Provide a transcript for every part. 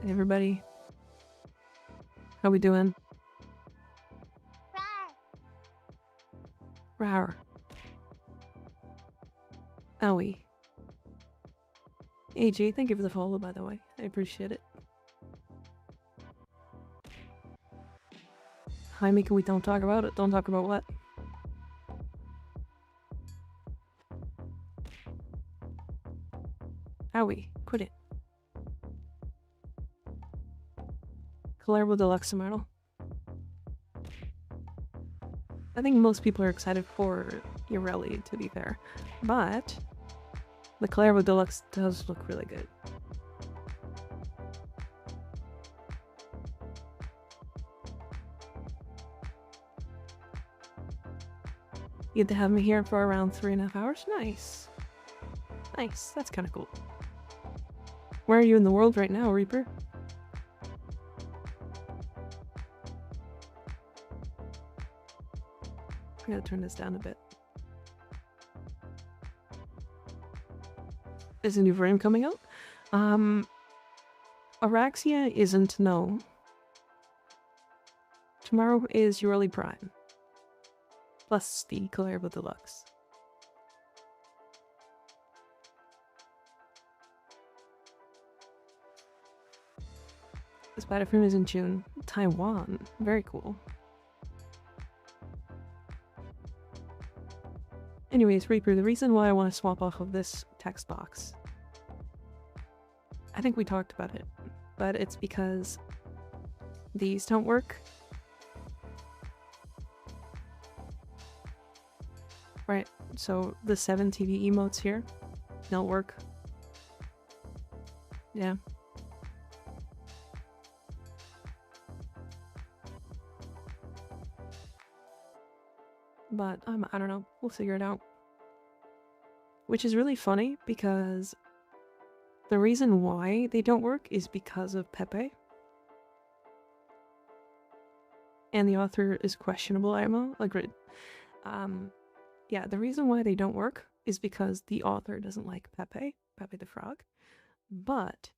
Hey everybody, how we doing? Rawr. Owie. AJ, thank you for the follow, by the way. I appreciate it. Hi, Mika, we don't talk about it. Don't talk about what? Owie, quit it. Colorable Deluxe Tomorrow. I think most people are excited for Ureli, to be fair. But the Colorable Deluxe does look really good. You had to have me here for around 3.5 hours? Nice. Nice, that's kind of cool. Where are you in the world right now, Reaper? I gotta turn this down a bit. Is a new frame coming out? Araxia isn't, no. Tomorrow is your early prime. Plus the Colorable Deluxe. The Spider Frame is in June. Taiwan. Very cool. Anyways, Reaper, the reason why I want to swap off of this text box, I think we talked about it, but it's because these don't work. Right, so the 7 TV emotes here don't work. Yeah. But I don't know, we'll figure it out. Which is really funny because the reason why they don't work is because of Pepe. And the author is questionable, ammo. Agreed. Yeah, the reason why they don't work is because the author doesn't like Pepe the Frog. But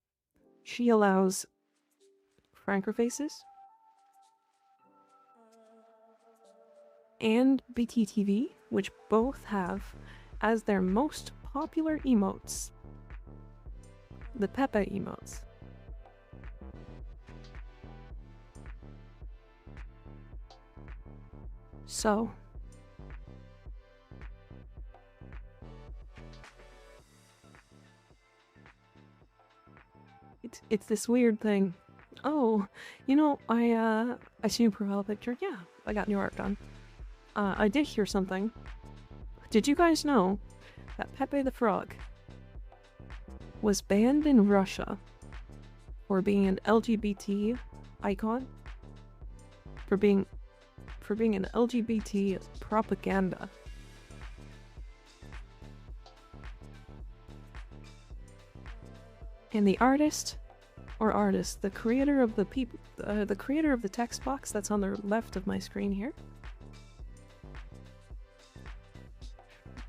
she allows Franker Faces and BTTV, which both have as their most popular emotes the Pepe emotes. So it's this weird thing. Oh, you know, I see your profile picture. Yeah, I got new art done. I did hear something. Did you guys know that Pepe the Frog was banned in Russia for being an LGBT icon? For being an LGBT propaganda. And the artist, the creator of the creator of the text box that's on the left of my screen here,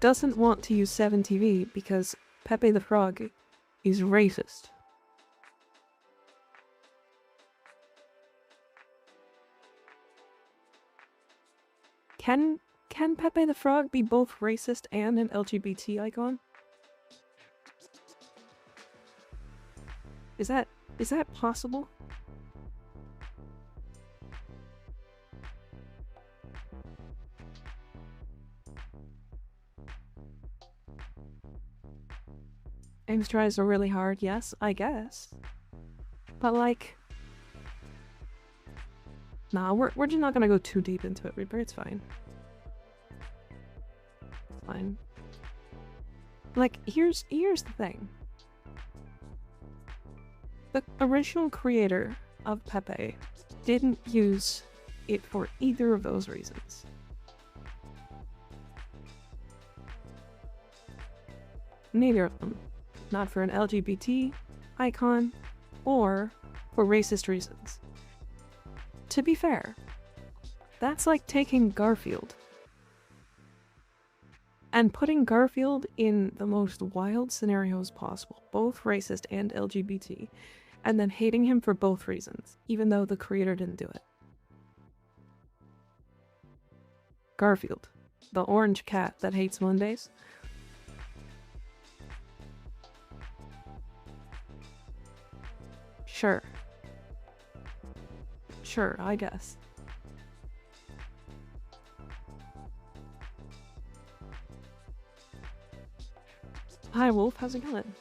doesn't want to use 7TV because Pepe the Frog is racist. Can Pepe the Frog be both racist and an LGBT icon? Is that possible? Ames tries are really hard, yes, I guess. But like, nah, we're just not gonna go too deep into it, Reaper. It's fine. It's fine. Like, here's the thing. The original creator of Pepe didn't use it for either of those reasons. Neither of them. Not for an LGBT icon or for racist reasons. To be fair, that's like taking Garfield and putting Garfield in the most wild scenarios possible, both racist and LGBT, and then hating him for both reasons, even though the creator didn't do it. Garfield, the orange cat that hates Mondays. Sure. Sure, I guess. Hi Wolf, how's it going?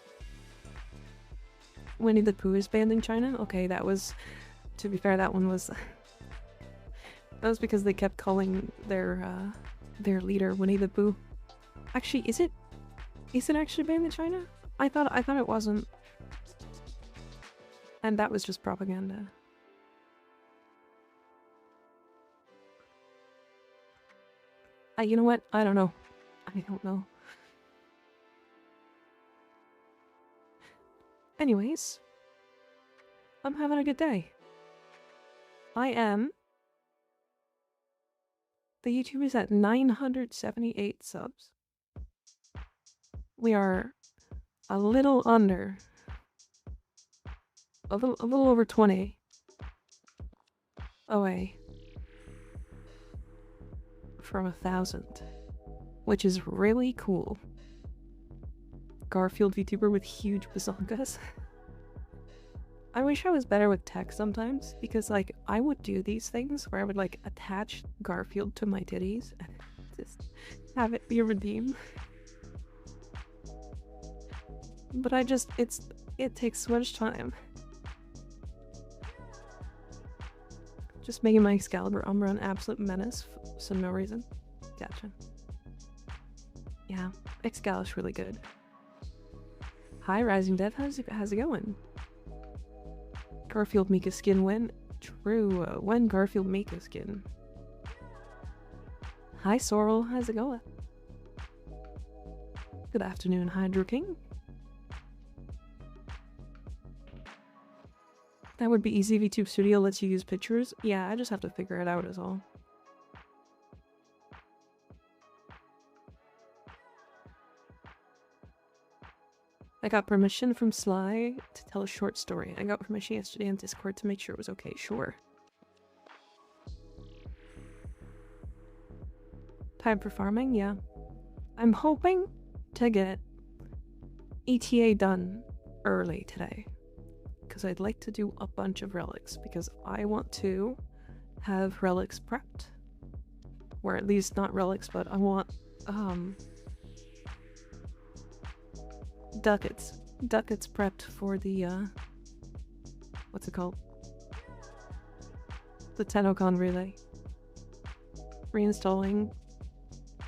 Winnie the Pooh is banned in China? Okay, that was... To be fair, that one was... that was because they kept calling their leader Winnie the Pooh. Actually, is it actually banned in China? I thought it wasn't. And that was just propaganda. You know what? I don't know. I don't know. Anyways, I'm having a good day. I am. The YouTube is at 978 subs. We are a little under. A little over 20 away from 1,000, which is really cool. Garfield VTuber with huge bazongas. I wish I was better with tech sometimes, because like I would do these things where I would like attach Garfield to my titties and just have it be a redeem. But it takes so much time. Just making my Excalibur Umbra an absolute menace for no reason. Gotcha. Yeah, Excalibur's really good. Hi Rising Dev, how's it going? Garfield Mika skin when? True, when Garfield Mika skin? Hi Sorrel, how's it going? Good afternoon, Hydro King. That would be easy. VTube Studio lets you use pictures. Yeah, I just have to figure it out is all. I got permission from Sly to tell a short story. I got permission yesterday on Discord to make sure it was okay. Sure. Time for farming? Yeah. I'm hoping to get ETA done early today. Because I'd like to do a bunch of relics, because I want to have relics prepped. Or at least not relics, but I want ducats prepped for the what's it called? The Tennokan relay. Reinstalling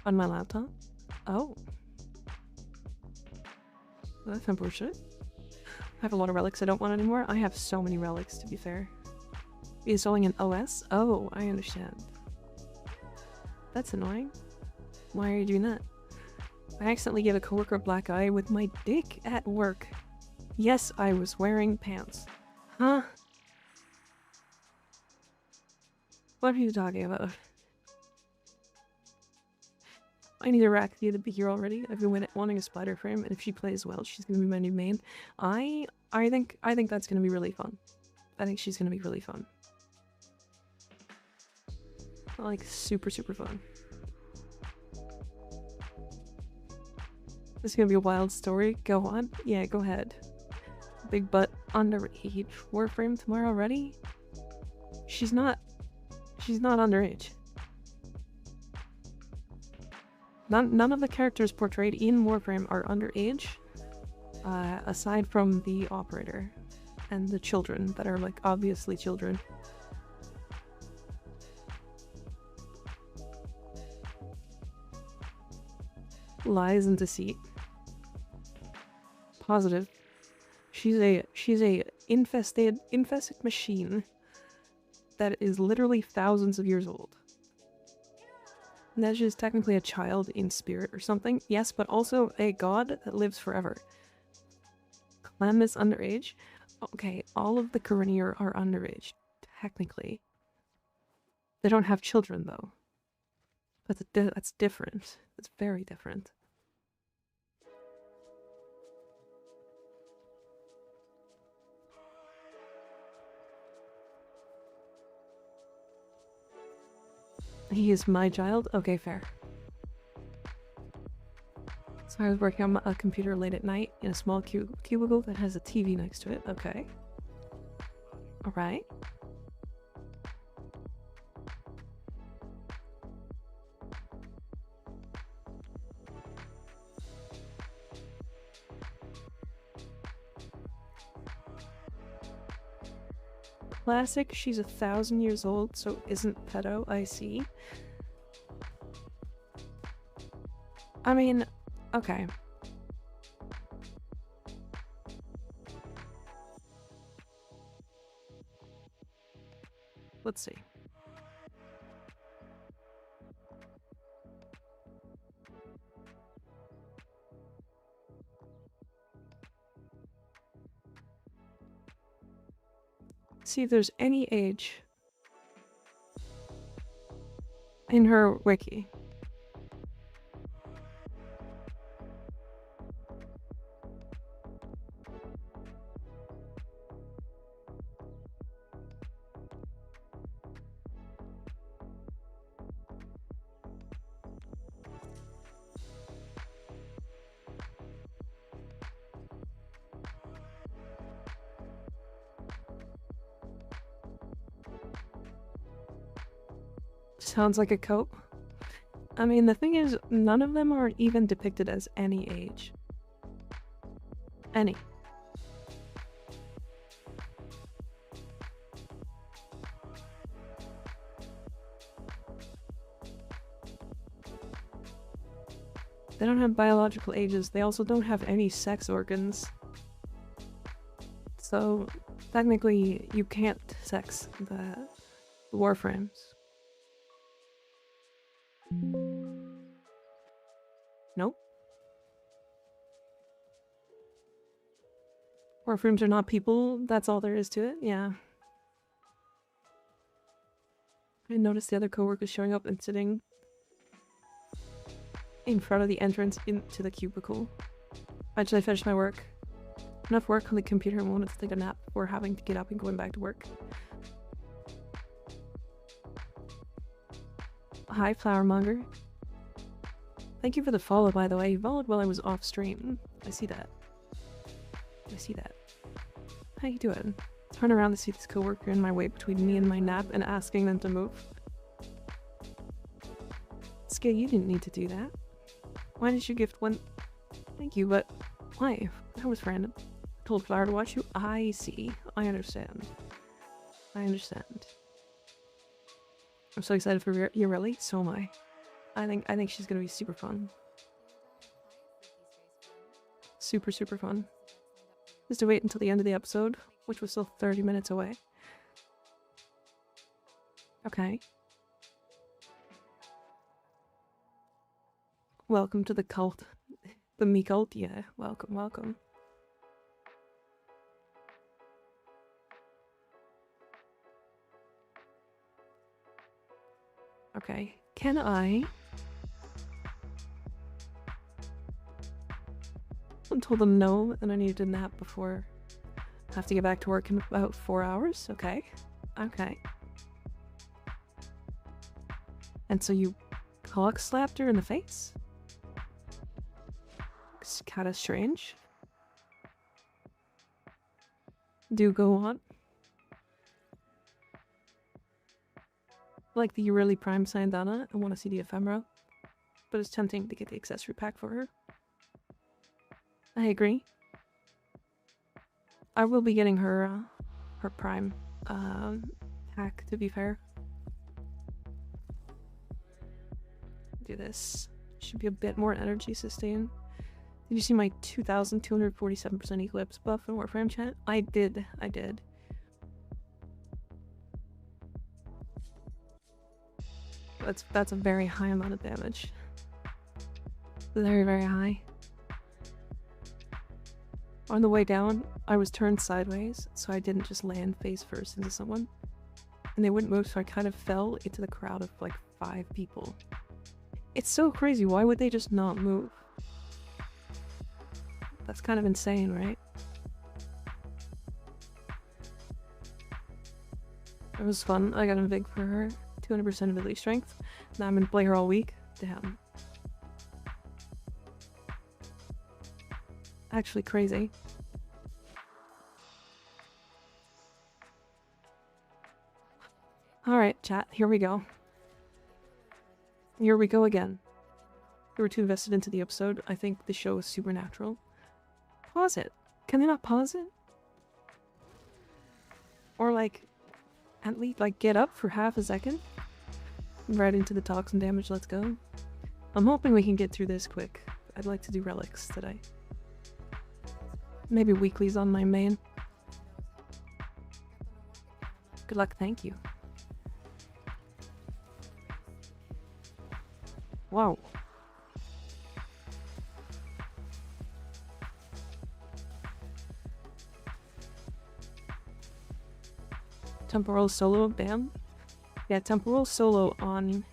on my laptop. Oh. That's unfortunate. I have a lot of relics I don't want anymore. I have so many relics, to be fair. Reinstalling an OS? Oh, I understand. That's annoying. Why are you doing that? I accidentally gave a coworker a black eye with my dick at work. Yes, I was wearing pants. Huh? What are you talking about? I need a Rakia to be here already. I've been wanting a spider frame, and if she plays well, she's gonna be my new main. I think that's gonna be really fun. I think she's gonna be really fun. Like super fun. This is gonna be a wild story. Go on. Yeah, go ahead. Big butt underage. Warframe tomorrow already? She's not underage. None of the characters portrayed in Warframe are underage, aside from the operator and the children that are like obviously children. Lies and deceit. Positive. She's a infested machine that is literally thousands of years old. And that she's technically a child in spirit or something. Yes, but also a god that lives forever. Clem is underage. Okay, all of the Corinier are underage, technically. They don't have children, though. But that's different. It's very different. He is my child? Okay, fair. So I was working on a computer late at night in a small cubicle that has a TV next to it. Okay. Alright. Classic, she's 1,000 years old, so isn't pedo, I see. I mean, okay. Let's see. See if there's any age in her wiki. Sounds like a coat. I mean, the thing is, none of them are even depicted as any age. Any. They don't have biological ages. They also don't have any sex organs. So, technically, you can't sex the Warframes. Nope. Warframes are not people, that's all there is to it, yeah. I noticed the other coworkers showing up and sitting in front of the entrance into the cubicle. Eventually I finished my work. Enough work on the computer and wanted to take a nap before having to get up and going back to work. Hi, Flowermonger. Thank you for the follow, by the way. You followed while I was off stream. I see that. I see that. How you doing? Turn around to see this coworker in my way between me and my nap and asking them to move. Skay, you didn't need to do that. Why did you gift one? Thank you, but why? That was random. I told Flower to watch you. I see. I understand. I understand. I'm so excited for you, really. So am I. I think she's gonna be super fun. Super, super fun. Just to wait until the end of the episode, which was still 30 minutes away. Okay. Welcome to the cult. The me cult? Yeah, welcome, welcome. Okay, can I told them no, and I needed a nap before I have to get back to work in about 4 hours. Okay. Okay. And so you cock slapped her in the face? It's kind of strange. Do go on. Like the Really Prime Sandana, I want to see the ephemera, but it's tempting to get the accessory pack for her. I agree. I will be getting her, her Prime, pack, to be fair. Do this. Should be a bit more energy sustain. Did you see my 2,247% Eclipse buff in Warframe chat? I did. I did. That's a very high amount of damage. Very, very high. On the way down, I was turned sideways, so I didn't just land face first into someone. And they wouldn't move, so I kind of fell into the crowd of like 5 people. It's so crazy, why would they just not move? That's kind of insane, right? It was fun, I got a Vig for her. 200% ability strength. Now I'm gonna play her all week. Damn. Actually crazy. Alright, chat, here we go. Here we go again. We were too invested into the episode. I think the show is supernatural. Pause it. Can they not pause it? Or like, at least like get up for half a second? Right into the toxin damage, let's go. I'm hoping we can get through this quick. I'd like to do relics today. Maybe weeklies on my main. Good luck, thank you. Wow. Temporal solo, bam. Yeah, temporal solo on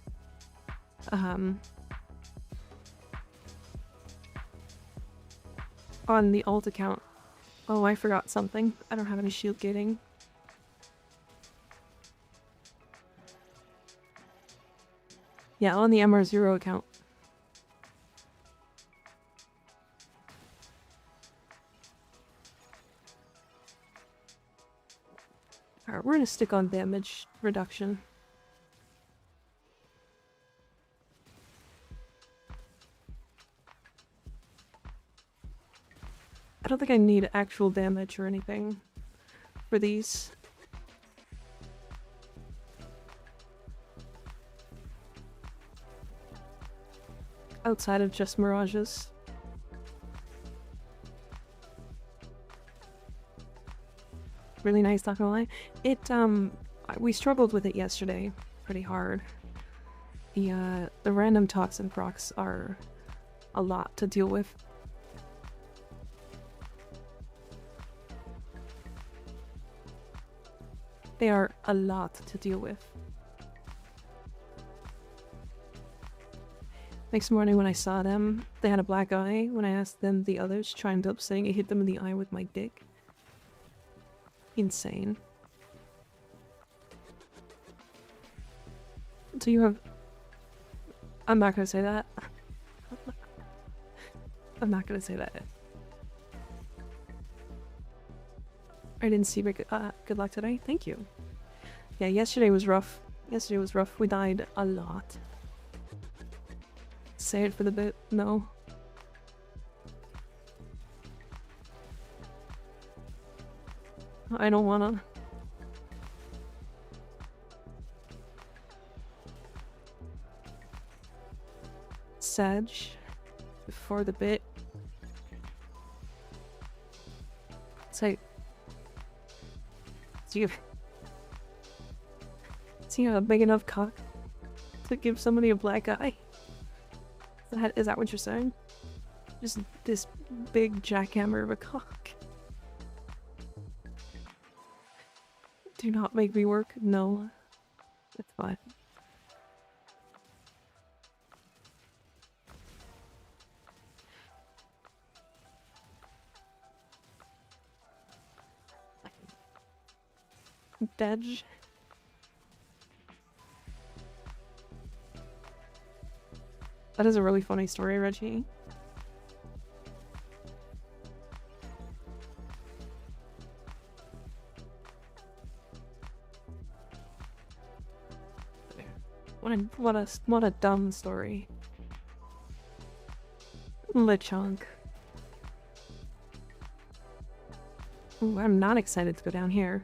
the alt account. Oh, I forgot something. I don't have any shield gating. Yeah, on the MR0 account. Alright, we're gonna stick on damage reduction. I don't think I need actual damage or anything for these. Outside of just mirages. Really nice, not gonna lie. It, we struggled with it yesterday pretty hard. The random toxin procs are a lot to deal with. They are a lot to deal with. Next morning when I saw them, they had a black eye. When I asked them the others, chimed up saying I hit them in the eye with my dick. Insane. So you have... I'm not gonna say that. I'm not gonna say that. I didn't see Rick. Good luck today. Thank you. Yeah, yesterday was rough. Yesterday was rough. We died a lot. Say it for the bit. No. I don't wanna. Sag. Before the bit. Say. Do you have a big enough cock to give somebody a black eye? Is that what you're saying? Just this big jackhammer of a cock. Do not make me work. No. It's fine. Dej. That is a really funny story, Reggie. What a dumb story. Lechonk. Ooh, I'm not excited to go down here.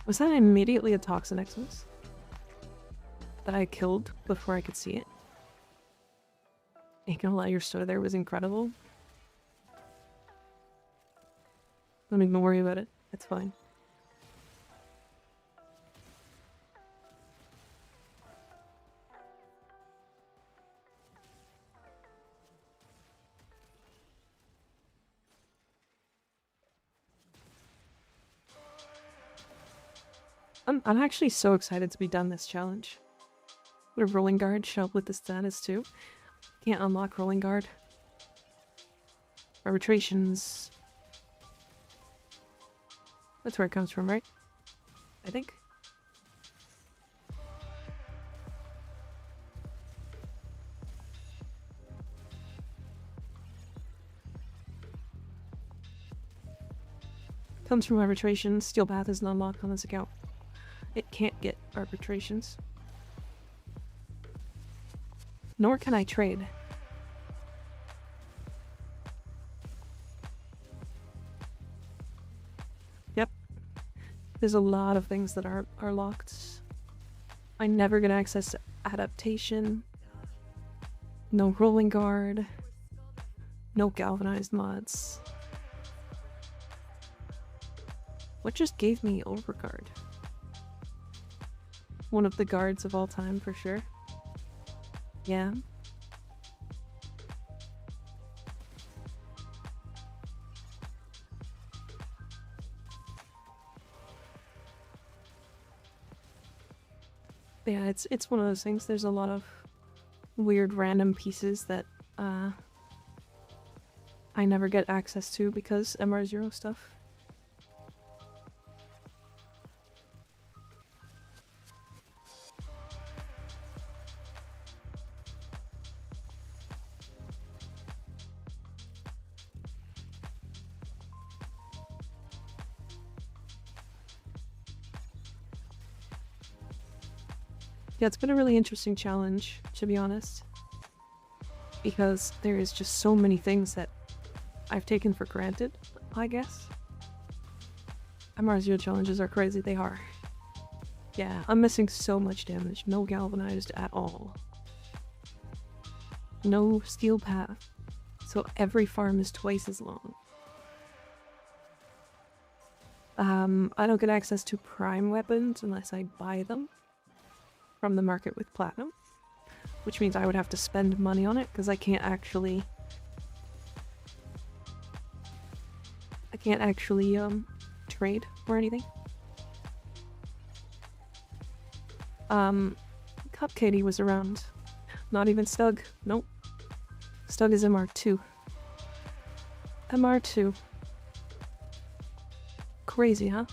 Was that immediately a Toxin Exodus? That I killed before I could see it? Ain't gonna lie, your story there was incredible. Don't even worry about it. It's fine. I'm actually so excited to be done this challenge. Would a rolling guard show up with the status too? Can't unlock rolling guard. Arbitrations. That's where it comes from, right? I think. Comes from arbitration. Steel Path is not unlocked on this account. It can't get arbitrations. Nor can I trade. Yep. There's a lot of things that are locked. I never get access to adaptation. No rolling guard. No galvanized mods. What just gave me overguard? One of the guards of all time for sure. Yeah. Yeah, it's one of those things. There's a lot of weird random pieces that I never get access to because MR0 stuff. Yeah, it's been a really interesting challenge, to be honest. Because there is just so many things that I've taken for granted, I guess. MR0 challenges are crazy, they are. Yeah, I'm missing so much damage. No galvanized at all. No steel path. So every farm is twice as long. I don't get access to prime weapons unless I buy them from the market with platinum, which means I would have to spend money on it because I can't actually trade or anything. Cup Katie was around. Not even Stug. Nope. Stug is MR2. MR2. Crazy, huh?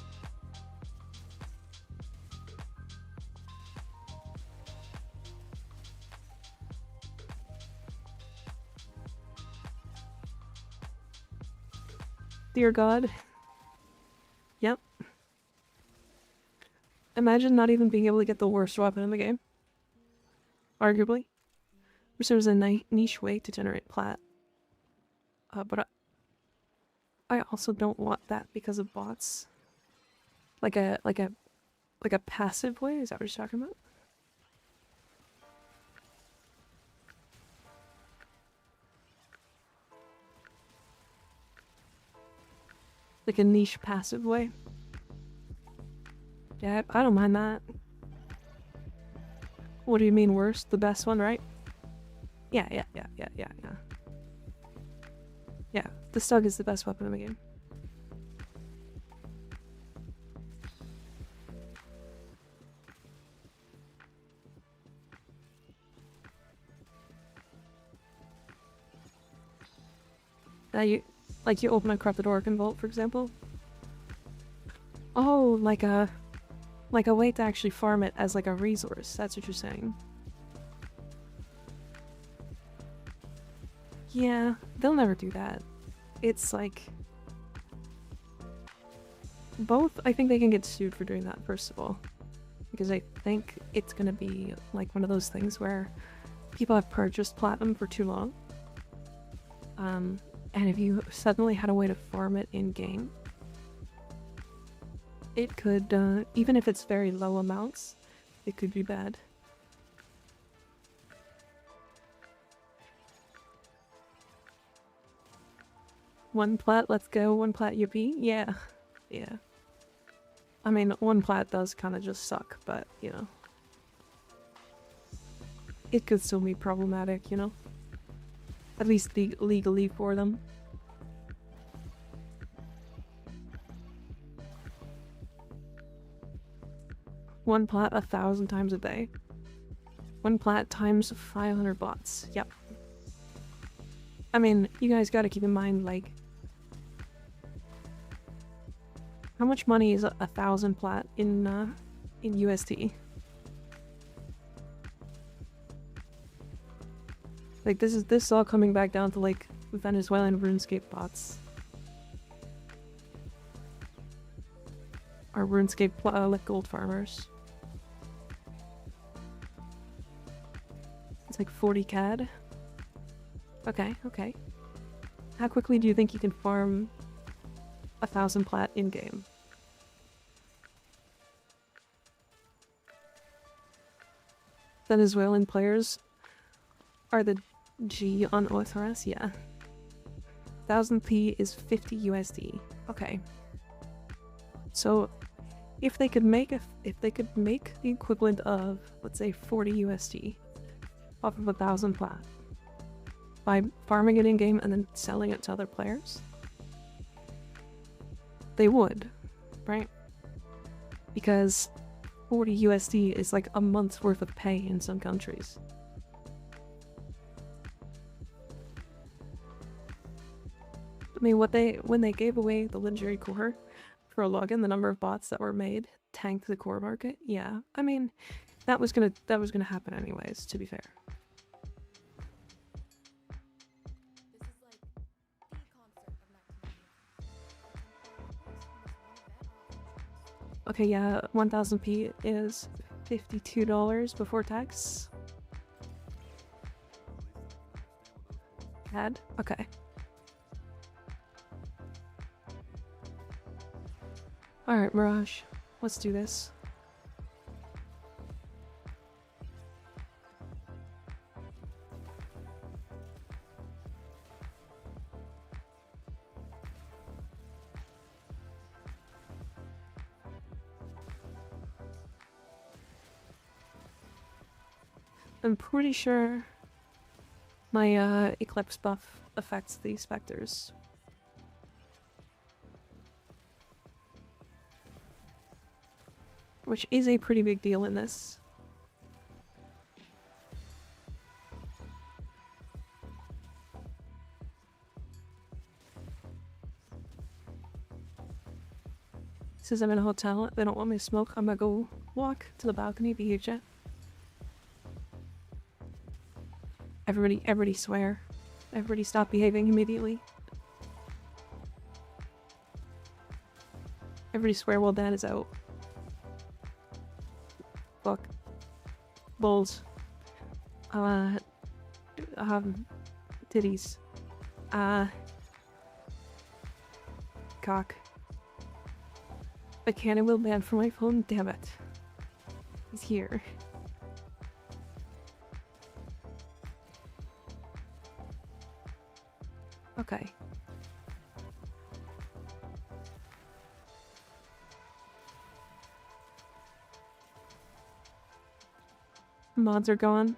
Dear God. Yep. Imagine not even being able to get the worst weapon in the game. Arguably. Which there was a niche way to generate plat. But I also don't want that because of bots. Like a passive way? Is that what you're talking about? Like a niche passive way? Yeah, I don't mind that. What do you mean worst? The best one, right? Yeah. Yeah, the Stug is the best weapon in the game. You open a corrupted Organ Vault, for example. Oh, like a way to actually farm it as like a resource. That's what you're saying. Yeah, they'll never do that. It's like both. I think they can get sued for doing that, first of all, because I think it's gonna be like one of those things where people have purchased platinum for too long. And if you suddenly had a way to farm it in-game, it could, even if it's very low amounts, it could be bad. One plat, let's go. One plat, yippee. Yeah. Yeah. I mean, one plat does kind of just suck, but, you know. It could still be problematic, you know? At least legally for them. One plat 1,000 times a day. One plat times 500 bots. Yep. I mean, you guys gotta keep in mind, like... How much money is 1,000 plat in USD? Like, this is all coming back down to, like, Venezuelan RuneScape bots. Our RuneScape like gold farmers. It's like 40 CAD. Okay, okay. How quickly do you think you can farm 1,000 plat in-game? Venezuelan players are the G on OSRS? Yeah. 1,000 P is 50 USD. Okay. So if they could make the equivalent of, let's say, 40 USD off of 1,000 plat by farming it in game and then selling it to other players, they would, right? Because 40 USD is like a month's worth of pay in some countries. I mean, when they gave away the legendary core for a login, the number of bots that were made tanked the core market. Yeah, I mean, that was gonna happen anyways, to be fair. Okay, yeah, 1,000 P is $52 before tax. CAD? Okay. Alright, Mirage. Let's do this. I'm pretty sure my Eclipse buff affects the specters. Which is a pretty big deal in this. Says I'm in a hotel, they don't want me to smoke, I'm gonna go walk to the balcony, be here, chat. Everybody swear. Everybody stop behaving immediately. Everybody swear while Dan is out. Fuck. Balls. Titties. Cock. A cannon will ban for my phone, damn it. He's here. Okay. Mods are gone.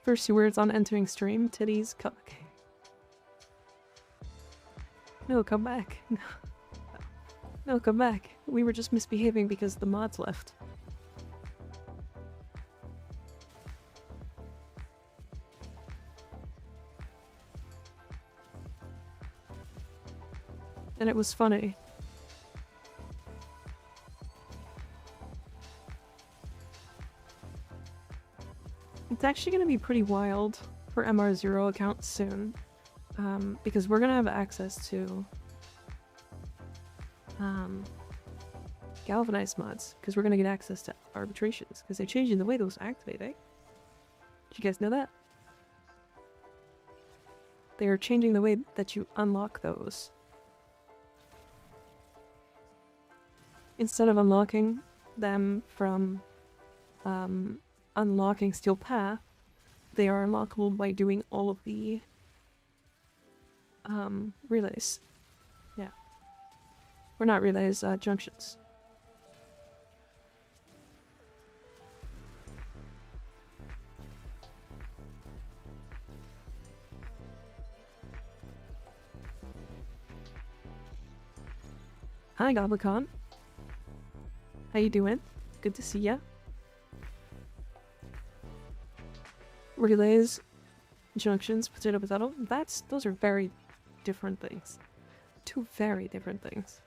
First two words on entering stream, titties, cock. No, come back. No, come back. We were just misbehaving because the mods left. And it was funny. It's actually going to be pretty wild for MR0 accounts soon, because we're going to have access to galvanized mods, because we're going to get access to arbitrations, because they're changing the way those activate, eh? Did you guys know that? They are changing the way that you unlock those. Instead of unlocking them from unlocking Steel Path, they are unlockable by doing all of the relays. Yeah. Or not relays, junctions. Hi, Goblicon. How you doing? Good to see ya. Relays Junctions, potato, potato. Those are very different things. Two very different things.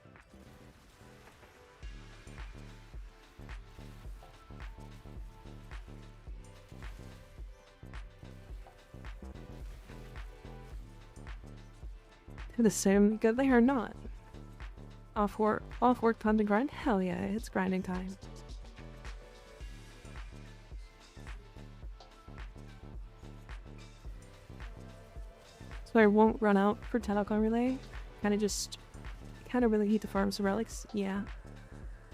They're the same. Good, they are not. Off work time to grind? Hell yeah, it's grinding time. So I won't run out for telecom relay. Kind of really need to farm some relics. Yeah.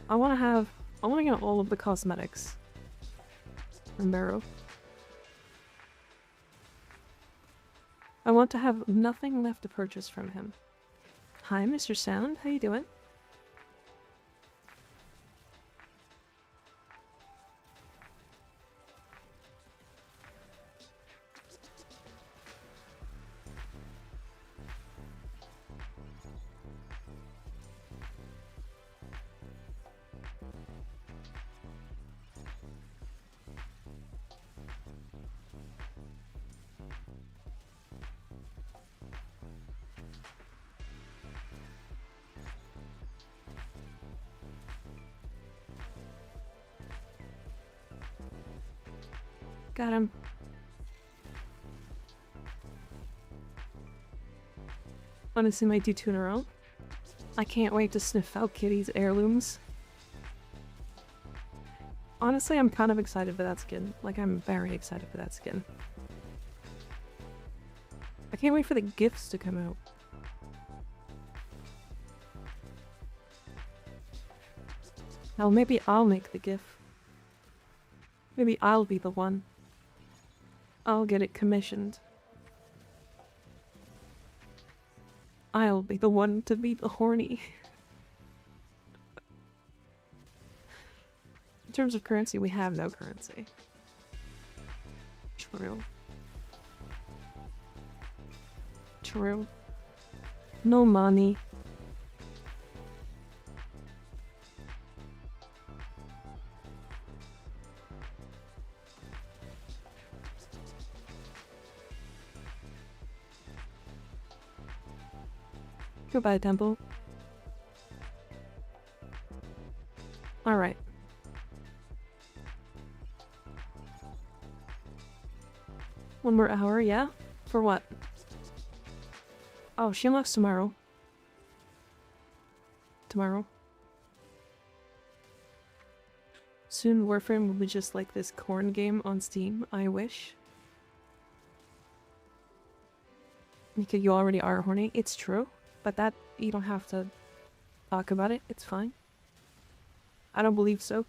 I want to get all of the cosmetics from Barrow. I want to have nothing left to purchase from him. Hi, Mr. Sound. How you doing? Got him. Wanna see my D2 in a row? I can't wait to sniff out Kitty's heirlooms. Honestly, I'm kind of excited for that skin. Like, I'm very excited for that skin. I can't wait for the gifts to come out. Hell, maybe I'll make the gif. Maybe I'll be the one. I'll get it commissioned. I'll be the one to be the horny. In terms of currency, we have no currency. True. True. No money. Goodbye, Temple. Alright. One more hour, yeah? For what? Oh, she unlocks tomorrow. Tomorrow. Soon Warframe will be just like this corn game on Steam, I wish. Because you already are horny. It's true. But that, you don't have to talk about it. It's fine. I don't believe so.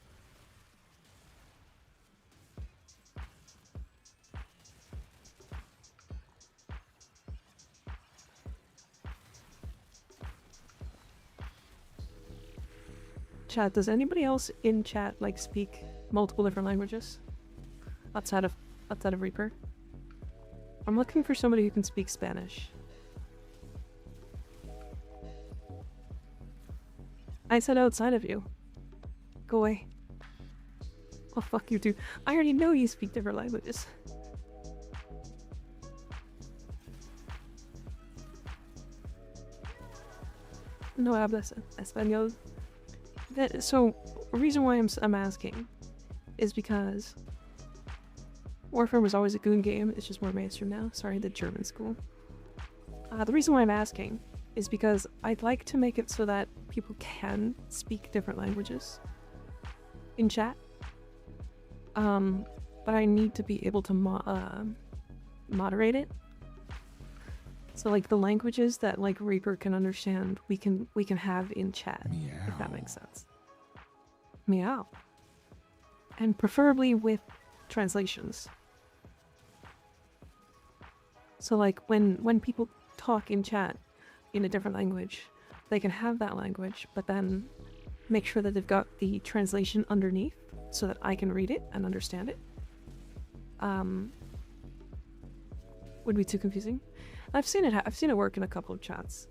Chat, does anybody else in chat like speak multiple different languages? Outside of Reaper? I'm looking for somebody who can speak Spanish. I said outside of you. Go away. Oh, fuck you too. I already know you speak different languages. No hablas español. So, the reason why I'm asking is because Warframe was always a good game. It's just more mainstream now. Sorry, the German school. The reason why I'm asking is because I'd like to make it so that people can speak different languages in chat. But I need to be able to moderate it. So like the languages that like Reaper can understand, we can have in chat. Meow. If that makes sense. Meow. And preferably with translations. So like when people talk in chat in a different language, they can have that language, but then make sure that they've got the translation underneath so that I can read it and understand it. Would be too confusing. I've seen it work in a couple of chats.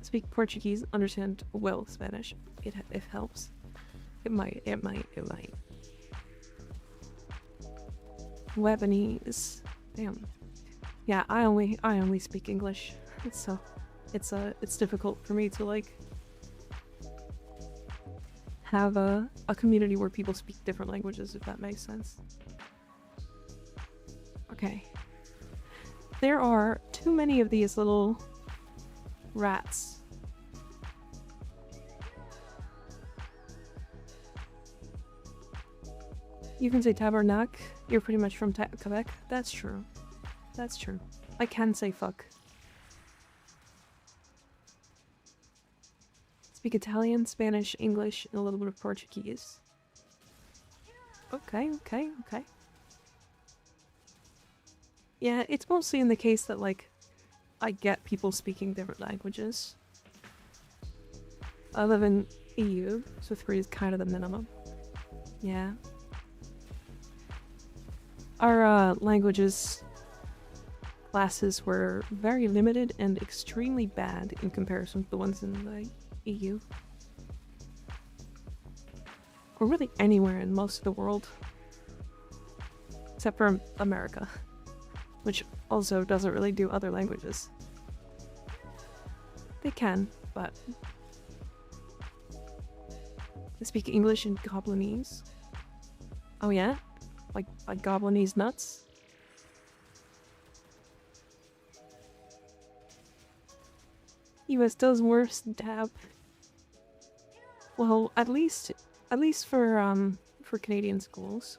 Speak Portuguese, understand well Spanish. It helps. It might. Lebanese. Damn. Yeah, I only speak English, so it's difficult for me to like have a community where people speak different languages, if that makes sense. Okay. There are too many of these little rats. You can say tabernacle. You're pretty much from Quebec. That's true. That's true. I can say fuck. Speak Italian, Spanish, English, and a little bit of Portuguese. Okay, okay, okay. Yeah, it's mostly in the case that, like, I get people speaking different languages. I live in EU, so 3 is kind of the minimum. Yeah. Our languages classes were very limited and extremely bad in comparison to the ones in the EU. Or really anywhere in most of the world. Except for America. Which also doesn't really do other languages. They can, but... They speak English and Goblinese. Oh yeah? Like Goblinese nuts? US does worse dab. Well, at least for Canadian schools,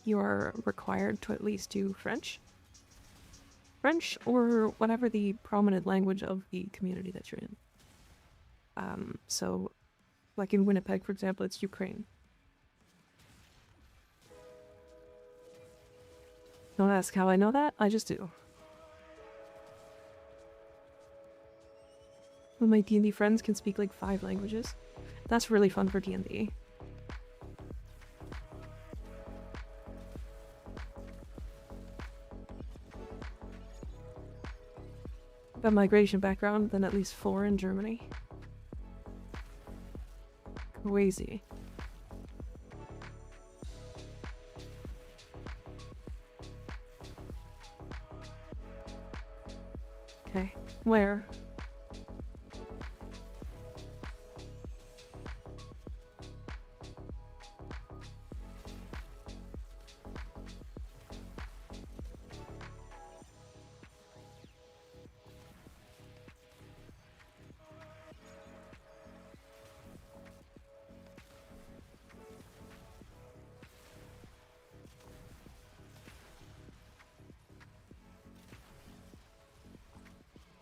you are required to at least do French. French or whatever the prominent language of the community that you're in. So, like in Winnipeg, for example, it's Ukraine. Don't ask how I know that, I just do. Well, my D&D friends can speak like 5 languages. That's really fun for D&D. By migration background, then at least 4 in Germany. Crazy. Okay, where?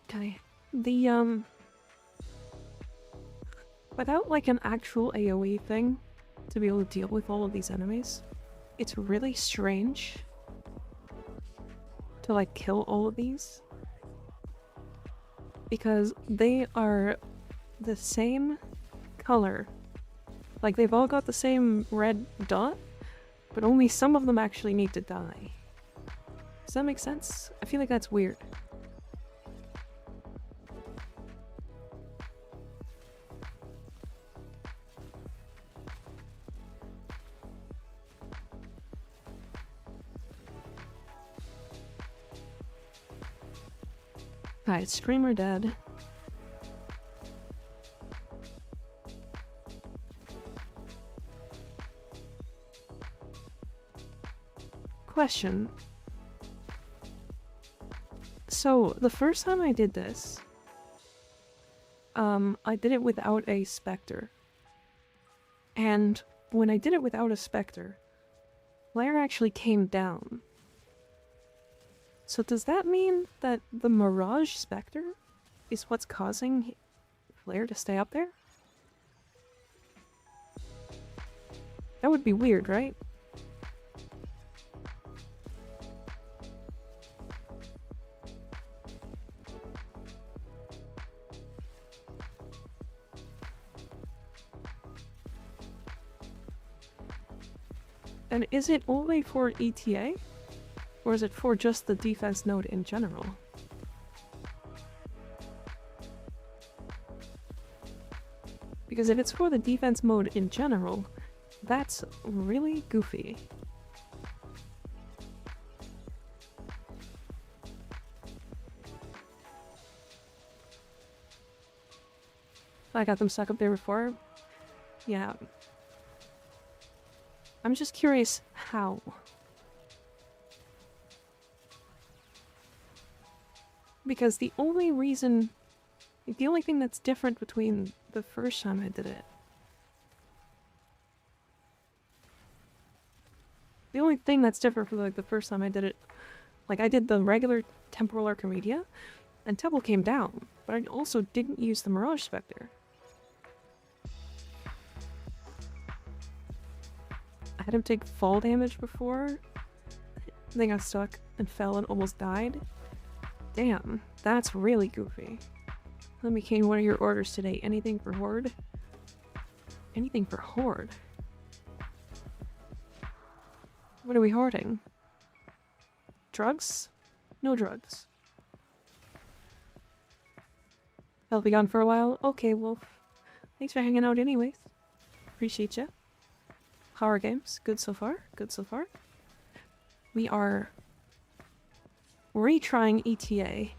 Okay, without like an actual AoE thing to be able to deal with all of these enemies, it's really strange to like kill all of these. Because they are the same color. Like they've all got the same red dot, but only some of them actually need to die. Does that make sense? I feel like that's weird. Alright, Screamer dead. Question. So, the first time I did this, I did it without a Spectre. And when I did it without a Spectre, Blair actually came down. So does that mean that the Mirage Spectre is what's causing Blair to stay up there? That would be weird, right? And is it only for ETA? Or is it for just the defense node in general? Because if it's for the defense mode in general, that's really goofy. I got them stuck up there before. Yeah. I'm just curious how. Because the only reason... the only thing that's different between the first time I did it... the only thing that's different from like the first time I did it... like I did the regular Temporal Archimedia, and Temple came down, but I also didn't use the Mirage Spectre. I had him take fall damage before. Then got stuck and fell and almost died. Damn, that's really goofy. Let me Kane, what are your orders today? Anything for Horde? Anything for Horde? What are we hoarding? Drugs? No drugs. I'll be gone for a while? Okay, well, thanks for hanging out anyways. Appreciate ya. Horror games, good so far, good so far. We are retrying ETA.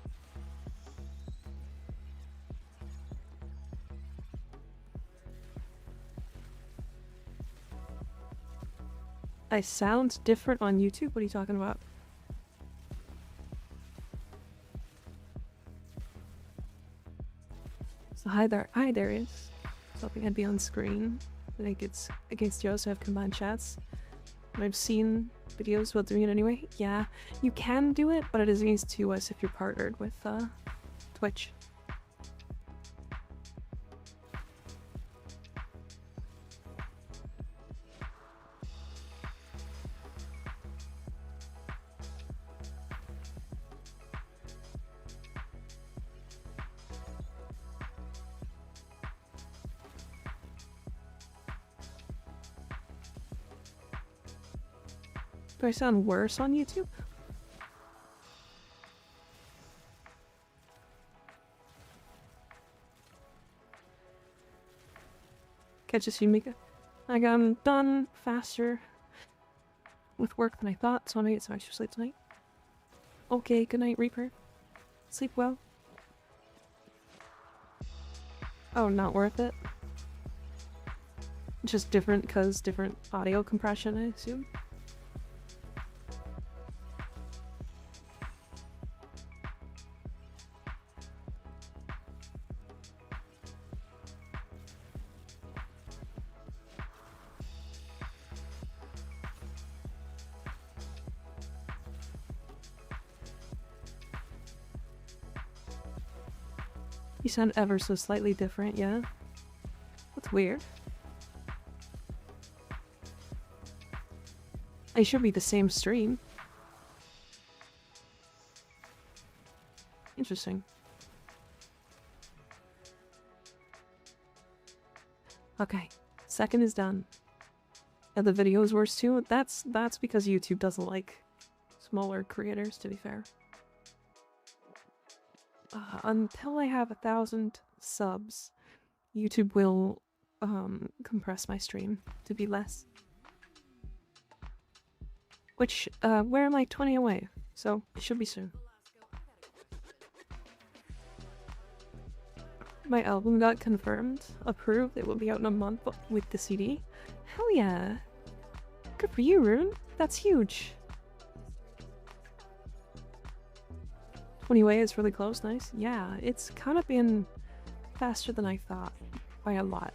I sound different on YouTube? What are you talking about? So hi there is. I was hoping I'd be on screen. I think it's against yours to have combined chats. I've seen videos about doing it anyway. Yeah, you can do it, but it is against 2us if you're partnered with Twitch. Do I sound worse on YouTube? Catch you, Mika. I got done faster with work than I thought, so I'm gonna get some extra sleep tonight. Okay, good night, Reaper. Sleep well. Oh, not worth it? Just different because different audio compression, I assume? You sound ever so slightly different, yeah? That's weird. It should be the same stream. Interesting. Okay, second is done. And the video is worse too? That's because YouTube doesn't like smaller creators, to be fair. Until I have 1,000 subs, YouTube will compress my stream to be less. Which, we're like 20 away, so it should be soon. My album got confirmed, approved, it will be out in a month with the CD. Hell yeah! Good for you, Rune! That's huge! 20 away is really close, nice. Yeah, it's kind of been faster than I thought, by a lot.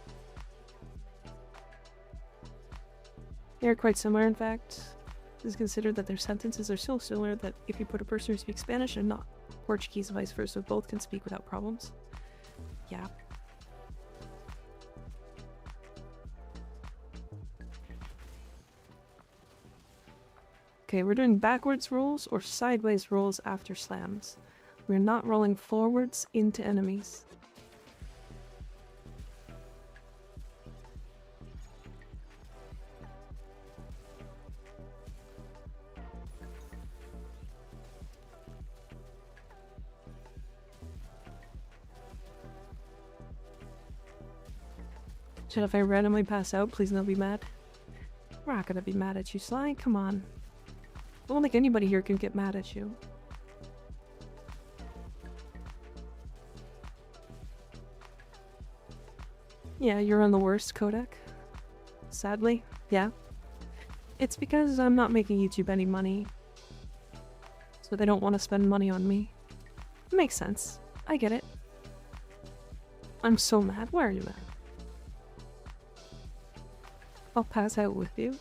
They're quite similar, in fact. It is considered that their sentences are so similar that if you put a person who speaks Spanish and not Portuguese and vice versa, both can speak without problems. Yeah. Okay, we're doing backwards rolls or sideways rolls after slams. We're not rolling forwards into enemies. Shit, if I randomly pass out, please don't be mad. We're not gonna be mad at you, Sly. Come on. I don't think anybody here can get mad at you. Yeah, you're on the worst codec. Sadly, yeah. It's because I'm not making YouTube any money. So they don't want to spend money on me. Makes sense. I get it. I'm so mad. Why are you mad? I'll pass out with you.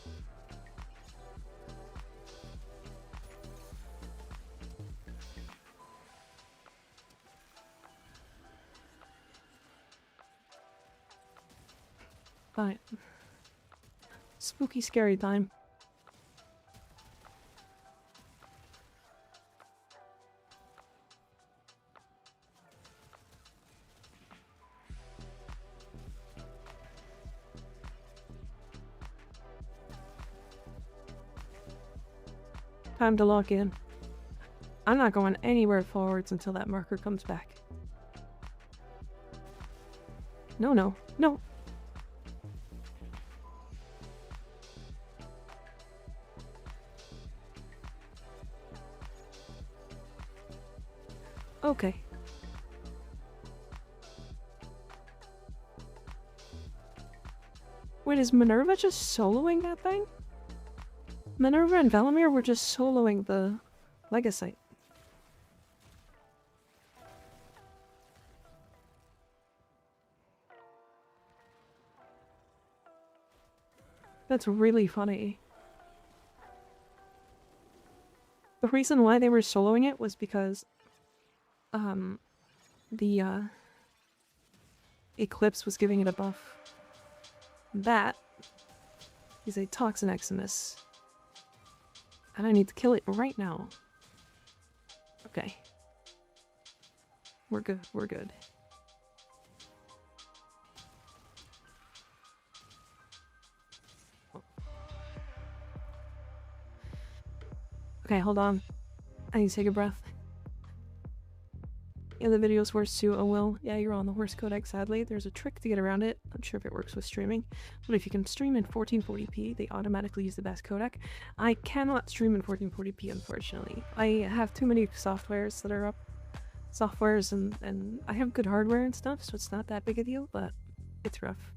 Fine. Spooky, scary time. Time to lock in. I'm not going anywhere forwards until that marker comes back. No, no, no. Okay. Wait, is Minerva just soloing that thing? Minerva and Valamir were just soloing the Legacy. That's really funny. The reason why they were soloing it was because the Eclipse was giving it a buff. That is a Toxin Eximus. And I need to kill it right now. Okay. We're good, we're good. Okay, hold on. I need to take a breath. Yeah, the video's worse too. Oh well. Yeah, you're on the worst codec, sadly. There's a trick to get around it. Not sure if it works with streaming. But if you can stream in 1440p, they automatically use the best codec. I cannot stream in 1440p, unfortunately. I have too many softwares that are up. Softwares and I have good hardware and stuff, so it's not that big a deal, but it's rough.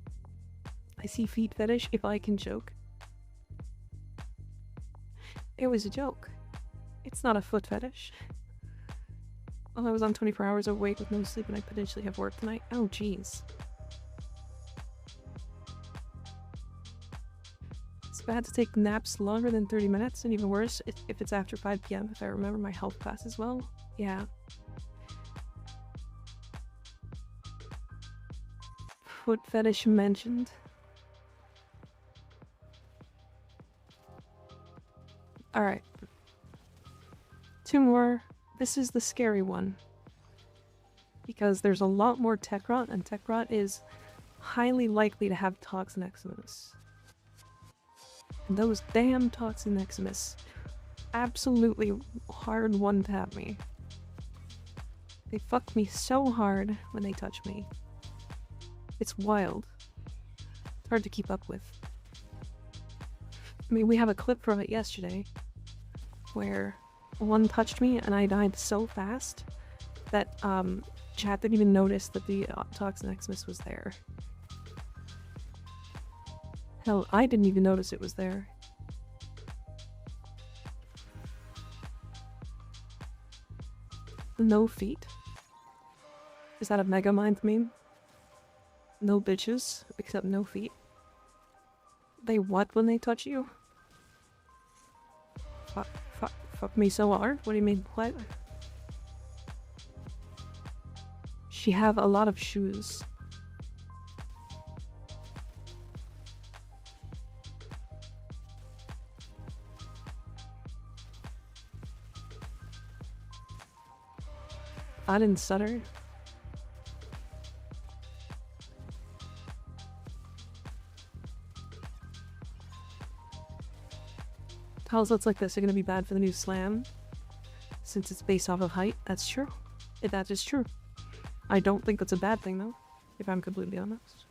I see feet fetish if I can joke. It was a joke. It's not a foot fetish. Well, I was on 24 hours awake with no sleep and I potentially have work tonight. Oh, jeez. It's bad to take naps longer than 30 minutes, and even worse if it's after 5 p.m. if I remember my health class as well. Yeah. Foot fetish mentioned. Alright. 2 more. This is the scary one. Because there's a lot more tech rot, and tech rot is highly likely to have Toxin Eximus. And those damn Toxin Eximus absolutely hard one-tap me. They fuck me so hard when they touch me. It's wild. It's hard to keep up with. I mean, we have a clip from it yesterday where one touched me and I died so fast that chat didn't even notice that the Toxin Eximus was there. Hell, I didn't even notice it was there. No feet? Is that a Megamind meme? No bitches, except no feet. They what when they touch you? Fuck me so hard? What do you mean? What? She have a lot of shoes. I didn't stutter. Tiles like this are gonna be bad for the new slam. Since it's based off of height, that's true. That is true. I don't think that's a bad thing though, if I'm completely honest.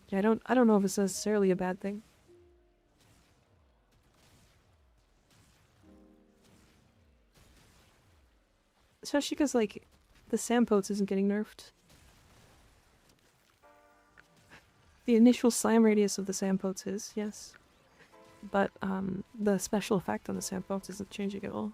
Yeah, I don't know if it's necessarily a bad thing. Especially because, like, the sandboats isn't getting nerfed. The initial slam radius of the sandboats is, yes. But, the special effect on the sandboats isn't changing at all.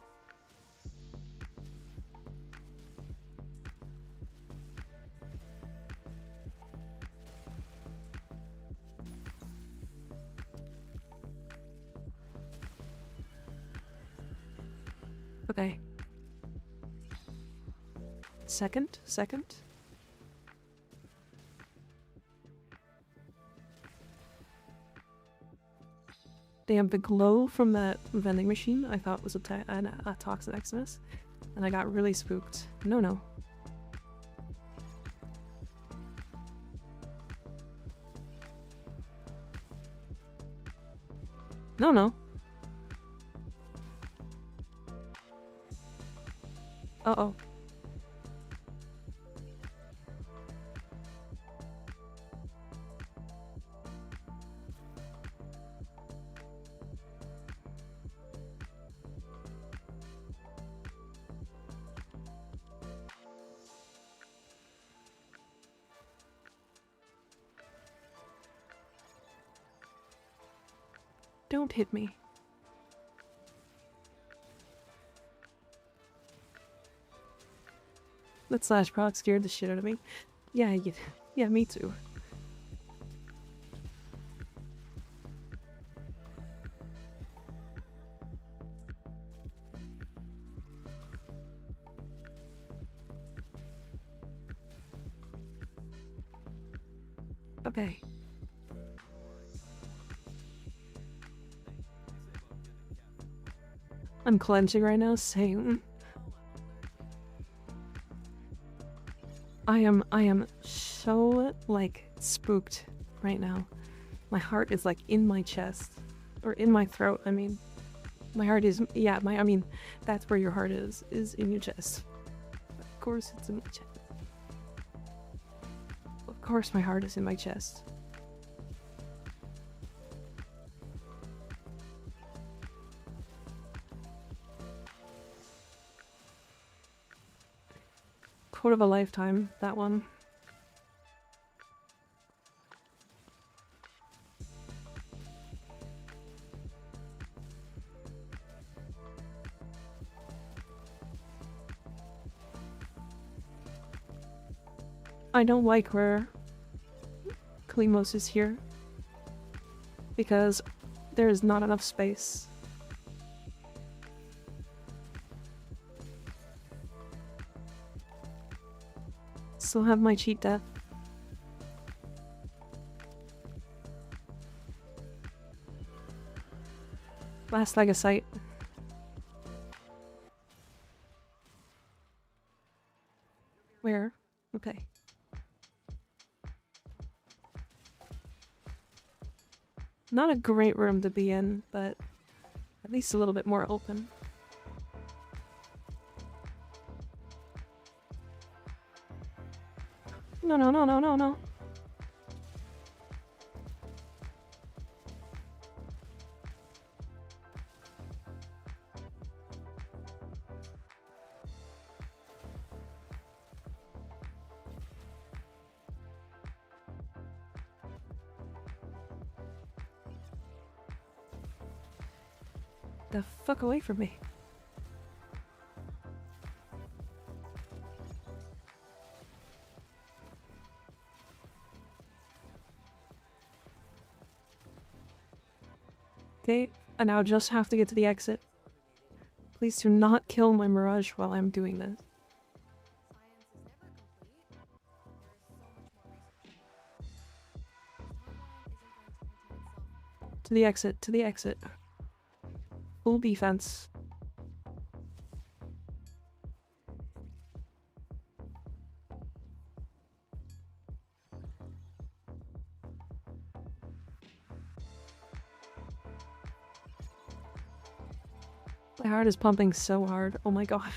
Okay. Second? Damn, the glow from that vending machine I thought was a toxic Xmas, and I got really spooked. No. No. Uh-oh. Don't hit me. That slash proc scared the shit out of me. Yeah, me too. Okay. I'm clenching right now, same. I am so, like, spooked right now. My heart is, like, in my chest. Or in my throat, I mean. My heart is, yeah, I mean, that's where your heart is in your chest. Of course it's in my chest. Of course my heart is in my chest. Quote of a lifetime, that one. I don't like where Kalimos is here because there is not enough space. Still have my cheat death. Last Legasite. Where? Okay. Not a great room to be in, but at least a little bit more open. No. The fuck away from me. Okay, I now just have to get to the exit. Please do not kill my Mirage while I'm doing this. To the exit. Full defense. My heart is pumping so hard. Oh my god.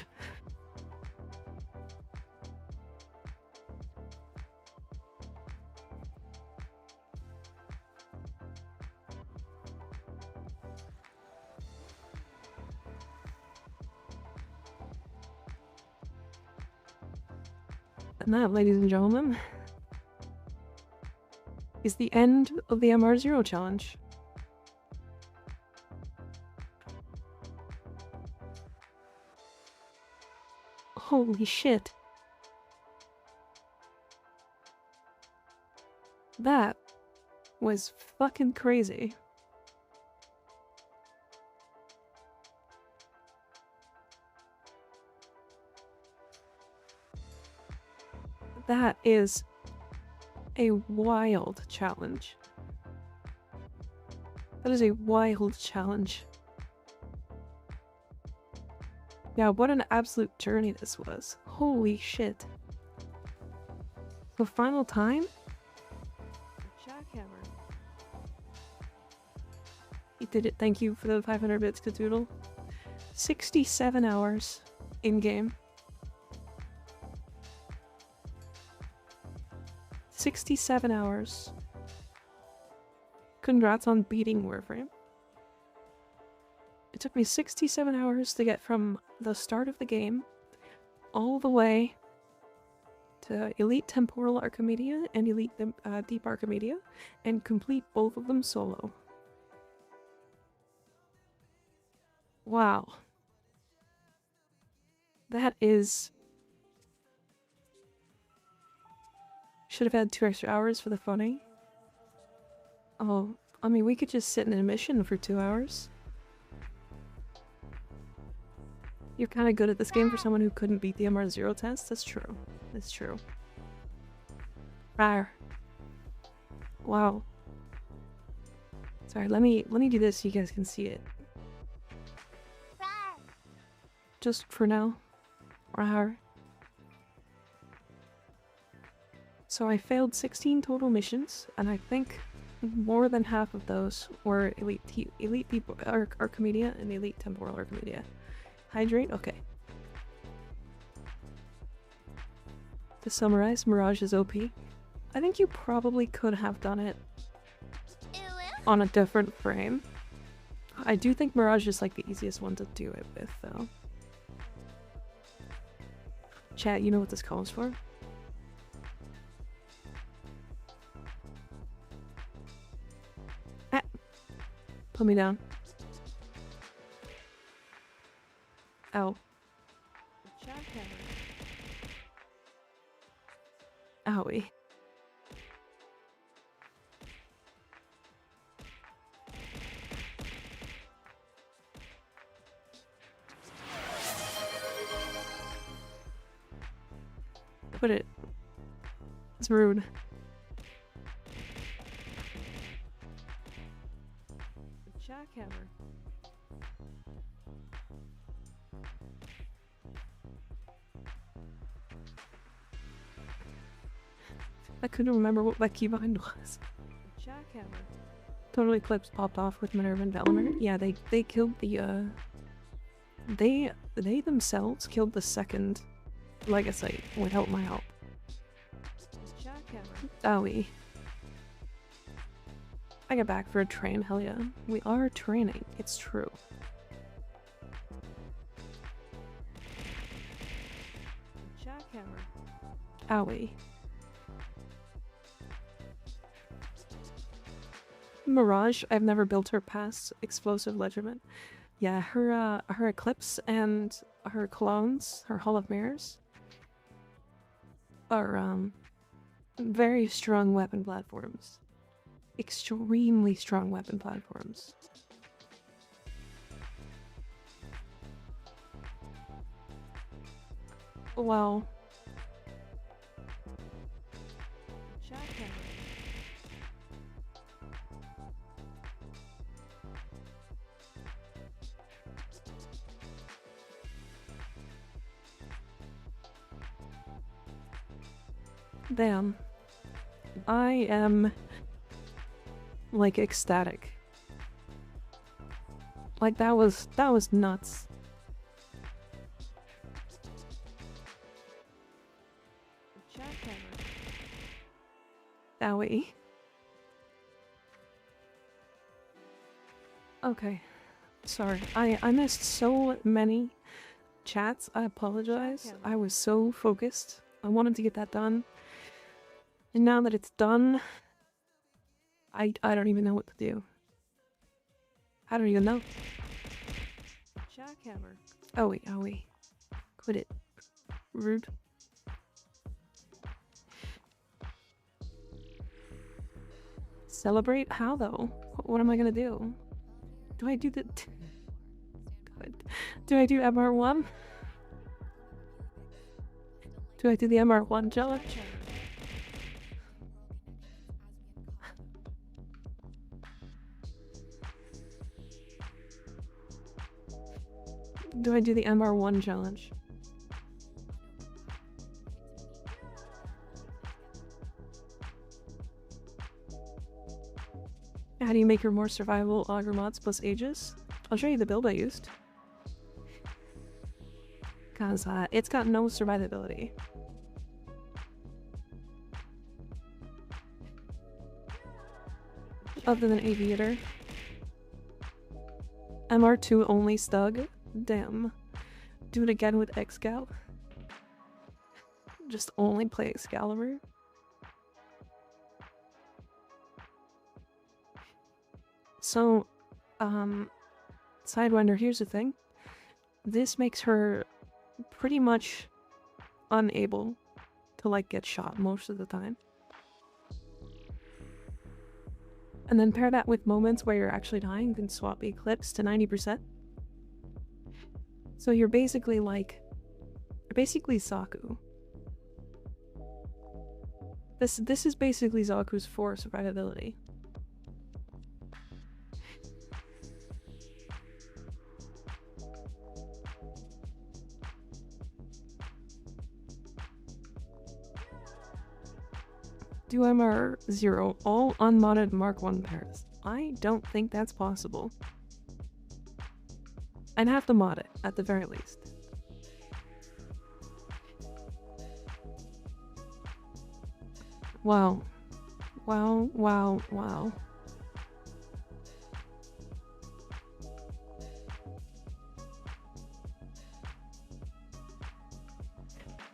And that, ladies and gentlemen, is the end of the MR0 challenge. Holy shit. That was fucking crazy. That is a wild challenge. That is a wild challenge. Yeah, what an absolute journey this was. Holy shit. So final time? Jackhammer. He did it, thank you for the 500 bits, Cthulhu. 67 hours in-game. 67 hours. Congrats on beating Warframe. It took me 67 hours to get from the start of the game all the way to Elite Temporal Archimedia and Elite Deep Archimedia and complete both of them solo. Wow. That is... Should have had 2 extra hours for the funny. Oh, I mean, we could just sit in a mission for 2 hours. You're kind of good at this game for someone who couldn't beat the MR0 test. That's true. That's true. Rawr. Wow. Sorry, let me do this so you guys can see it. Just for now. Rawr. So I failed 16 total missions, and I think more than half of those were Elite Deep Archimedia and Elite Temporal Archimedia. Hydrate? Okay. To summarize, Mirage is OP. I think you probably could have done it on a different frame. I do think Mirage is like the easiest one to do it with, though. Chat, you know what this calls for? Ah! Put me down. Ow. Owie. Put it. It's rude. Jackhammer. I couldn't remember what my keybind was. Jackhammer. Total Eclipse popped off with Minerva and Valimer. Yeah, they killed the they themselves killed the second Legacy without my help. Jackhammer. Owie. I get back for a train, hell yeah. We are training, it's true. Jackhammer. Owie. Mirage, I've never built her past Explosive Legerdment. Yeah, her Eclipse and her clones, her Hall of Mirrors, are very strong weapon platforms. Extremely strong weapon platforms. Wow. Damn. I am like ecstatic. Like that was nuts. Owie. Okay. Sorry. I missed so many chats. I apologize. I was so focused I wanted to get that done. And now that it's done, I don't even know what to do. I don't even know. Jackhammer. Oh wait, oh wait. Quit it. Rude. Celebrate? How though? What am I gonna do? Do I do the... Do I do MR1? Do I do the MR1 challenge? Do I do the MR1 challenge? How do you make your more survivable auger mods plus ages? I'll show you the build I used. Cause it's got no survivability. Other than Aviator. MR2 only Stug? Damn. Do it again with Excal? Just only play Excalibur? So, Sidewinder, here's the thing. This makes her pretty much unable to, like, get shot most of the time. And then pair that with moments where you're actually dying, then swap Eclipse to 90%. So you're basically like... You're basically Zaku. This is basically Zaku's for survivability. Do MR0 all unmodded Mark 1 pairs? I don't think that's possible. I'd have to mod it, at the very least. Wow. Wow, wow, wow.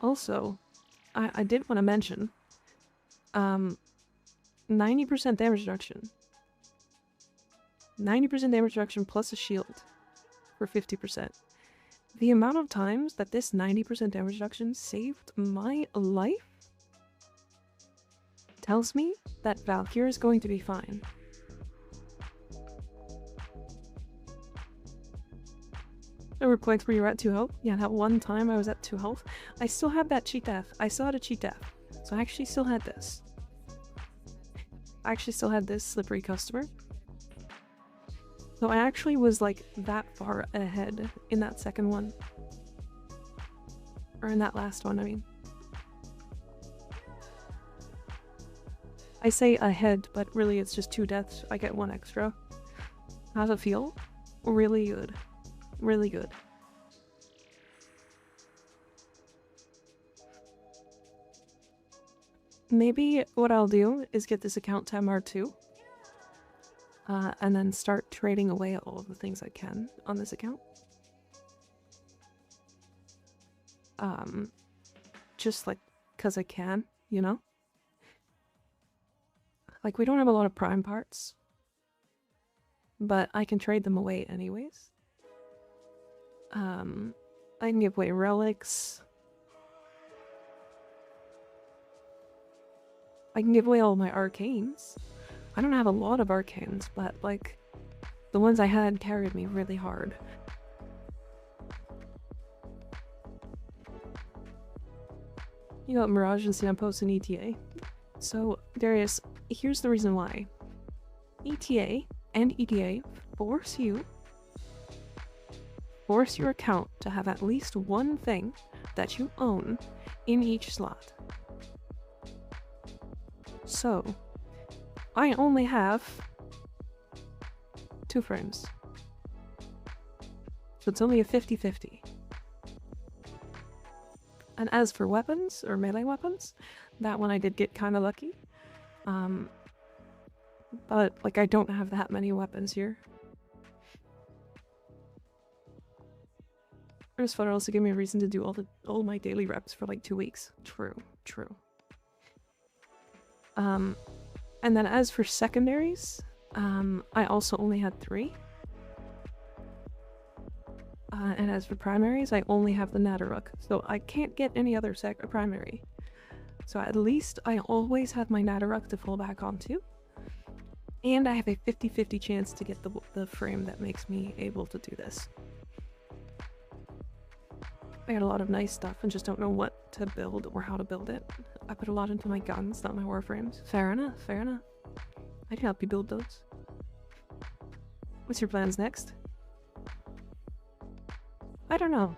Also, I did want to mention, 90% damage reduction. 90% damage reduction plus a shield for 50%. The amount of times that this 90% damage reduction saved my life tells me that Valkyrie is going to be fine. There were points where you were at 2 health. Yeah, that one time I was at 2 health. I still had that cheat death. I still had a cheat death. So I actually still had this. I actually still had this slippery customer. So I actually was like that far ahead in that second one. Or in that last one, I mean. I say ahead, but really it's just 2 deaths. I get 1 extra. How's it feel? Really good. Really good. Maybe what I'll do is get this account to MR2. And then start trading away all of the things I can on this account. Just like, cause I can, you know? Like, we don't have a lot of prime parts. But I can trade them away anyways. I can give away relics. I can give away all my arcanes. I don't have a lot of arcanes, but like the ones I had carried me really hard. You got Mirage and Sam Post and ETA. So, Darius, here's the reason why. ETA and EDA force your account to have at least one thing that you own in each slot. So, I only have 2 frames. So it's only a 50-50. And as for weapons, or melee weapons, that one I did get kind of lucky. But, like, I don't have that many weapons here. There's photos to give me a reason to do all my daily reps for like 2 weeks. True, true. And then as for secondaries, I also only had 3. And as for primaries, I only have the Natteruk, so I can't get any other primary. So at least I always have my Natteruk to fall back onto. And I have a 50-50 chance to get the frame that makes me able to do this. I got a lot of nice stuff and just don't know what to build or how to build it. I put a lot into my guns, not my warframes. Fair enough, fair enough. I can help you build those. What's your plans next? I don't know.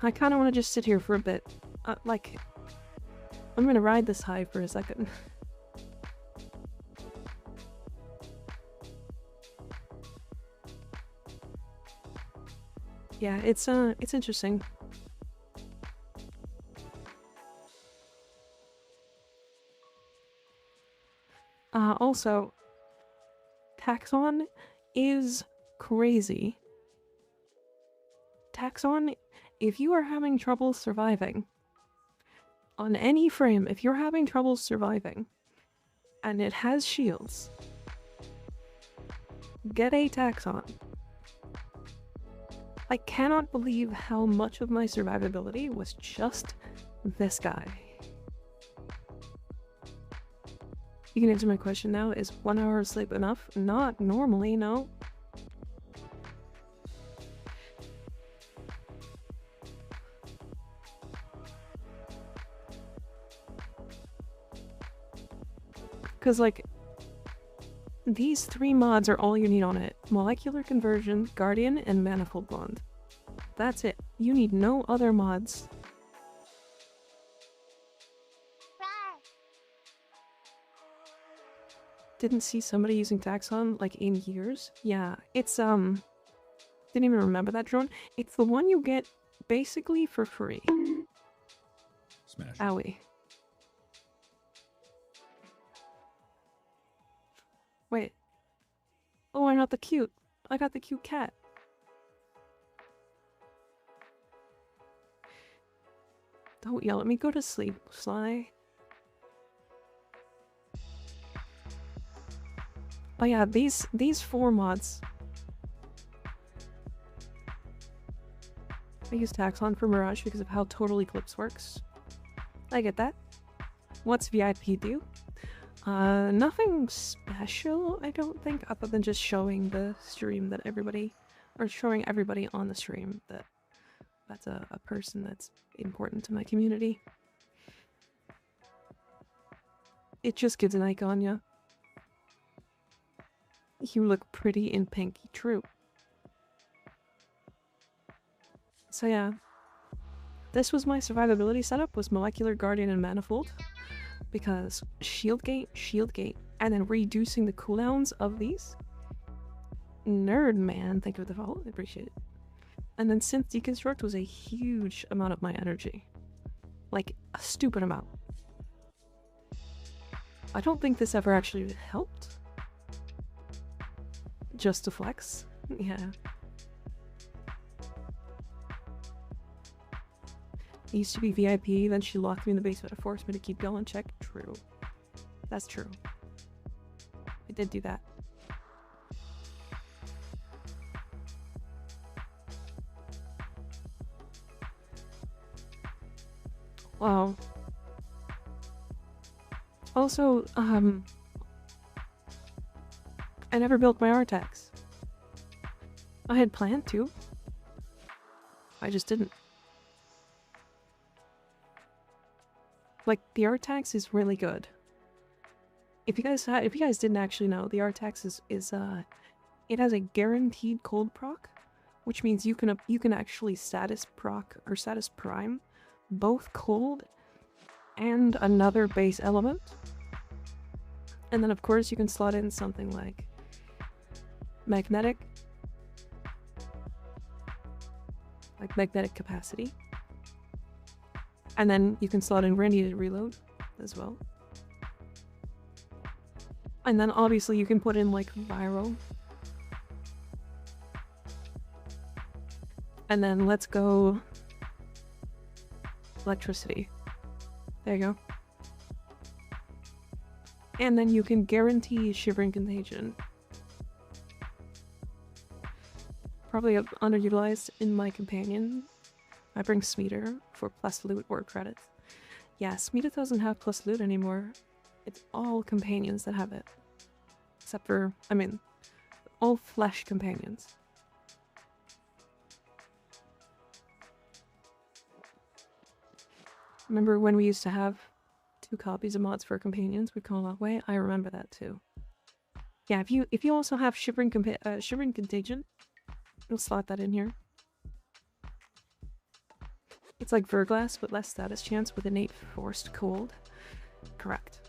I kind of want to just sit here for a bit. Like, I'm gonna ride this high for a second. Yeah, it's interesting. Also, Taxon is crazy. Taxon, if you are having trouble surviving, on any frame, if you're having trouble surviving, and it has shields, get a Taxon. I cannot believe how much of my survivability was just this guy. You can answer my question now. Is 1 hour of sleep enough? Not normally, no. Because, like, these 3 mods are all you need on it. Molecular Conversion, Guardian, and Manifold Bond. That's it. You need no other mods. Didn't see somebody using Taxon, like, in years? Yeah, it's, didn't even remember that drone. It's the one you get, basically, for free. Smash. Owie. Wait. Oh, I got the cute. I got the cute cat. Don't yell at me. Go to sleep, Sly. Oh yeah, these 4 mods. I use Taxon for Mirage because of how Total Eclipse works. I get that. What's VIP do? Nothing special, I don't think, other than just showing the stream that everybody, or showing everybody on the stream that that's a person that's important to my community. It just gives an icon, yeah. You look pretty in pinky, true. So yeah, this was my survivability setup, was Molecular, Guardian, and Manifold. Because shield gate, and then reducing the cooldowns of these. Nerd man, thank you for the follow, I appreciate it. And then Synth Deconstruct was a huge amount of my energy. Like, a stupid amount. I don't think this ever actually helped. Just to flex, yeah. I used to be VIP, then she locked me in the basement and forced me to keep going. Check. True. That's true. I did do that. Wow. Also, I never built my Artax. I had planned to. I just didn't. Like, the Artax is really good. If you guys didn't actually know, the Artax is it has a guaranteed cold proc, which means you can actually status proc or status prime both cold and another base element. And then of course you can slot in something like magnetic capacity. And then you can slot in radiated reload as well. And then obviously you can put in like viral. And then let's go electricity. There you go. And then you can guarantee Shivering Contagion. Probably underutilized in my companion. I bring Smeeter for plus loot or credits. Yeah, Smeeter doesn't have plus loot anymore. It's all companions that have it. Except for, I mean, all flesh companions. Remember when we used to have 2 copies of mods for companions? We'd call that way. I remember that too. Yeah, if you also have Shivering Contagion, you'll slot that in here. It's like Verglass, but less status chance with innate forced cold. Correct.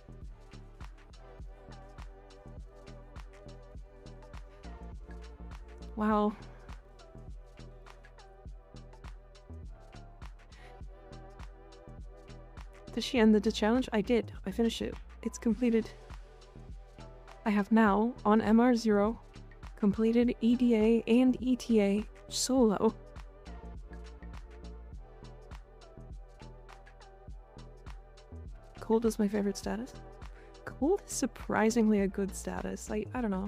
Wow. Did she end the challenge? I did. I finished it. It's completed. I have now, on MR0, completed EDA and ETA solo. Cold is my favorite status. Cold is surprisingly a good status. I don't know.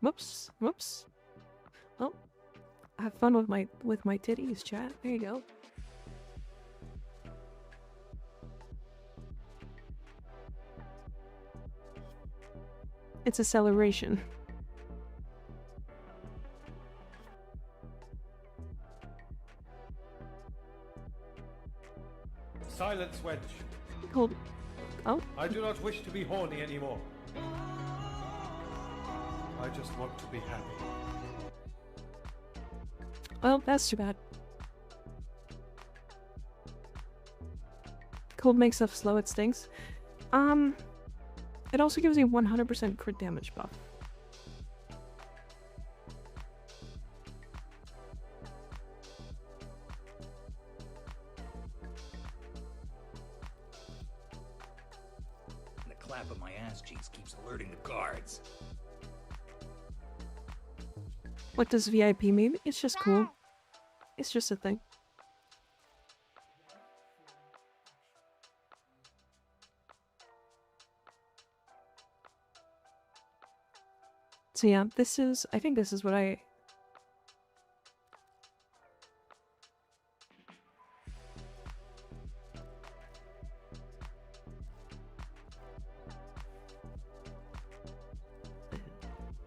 Whoops. Whoops. Well, have fun with my titties, chat. There you go. It's acceleration. Silence, wench. Hold. Oh. I do not wish to be horny anymore. I just want to be happy. Well, that's too bad. Cold makes stuff slow, it stinks. It also gives you 100% crit damage buff. The clap of my ass cheeks keeps alerting the guards. What does VIP mean? It's just cool. It's just a thing. So yeah, I think this is what I...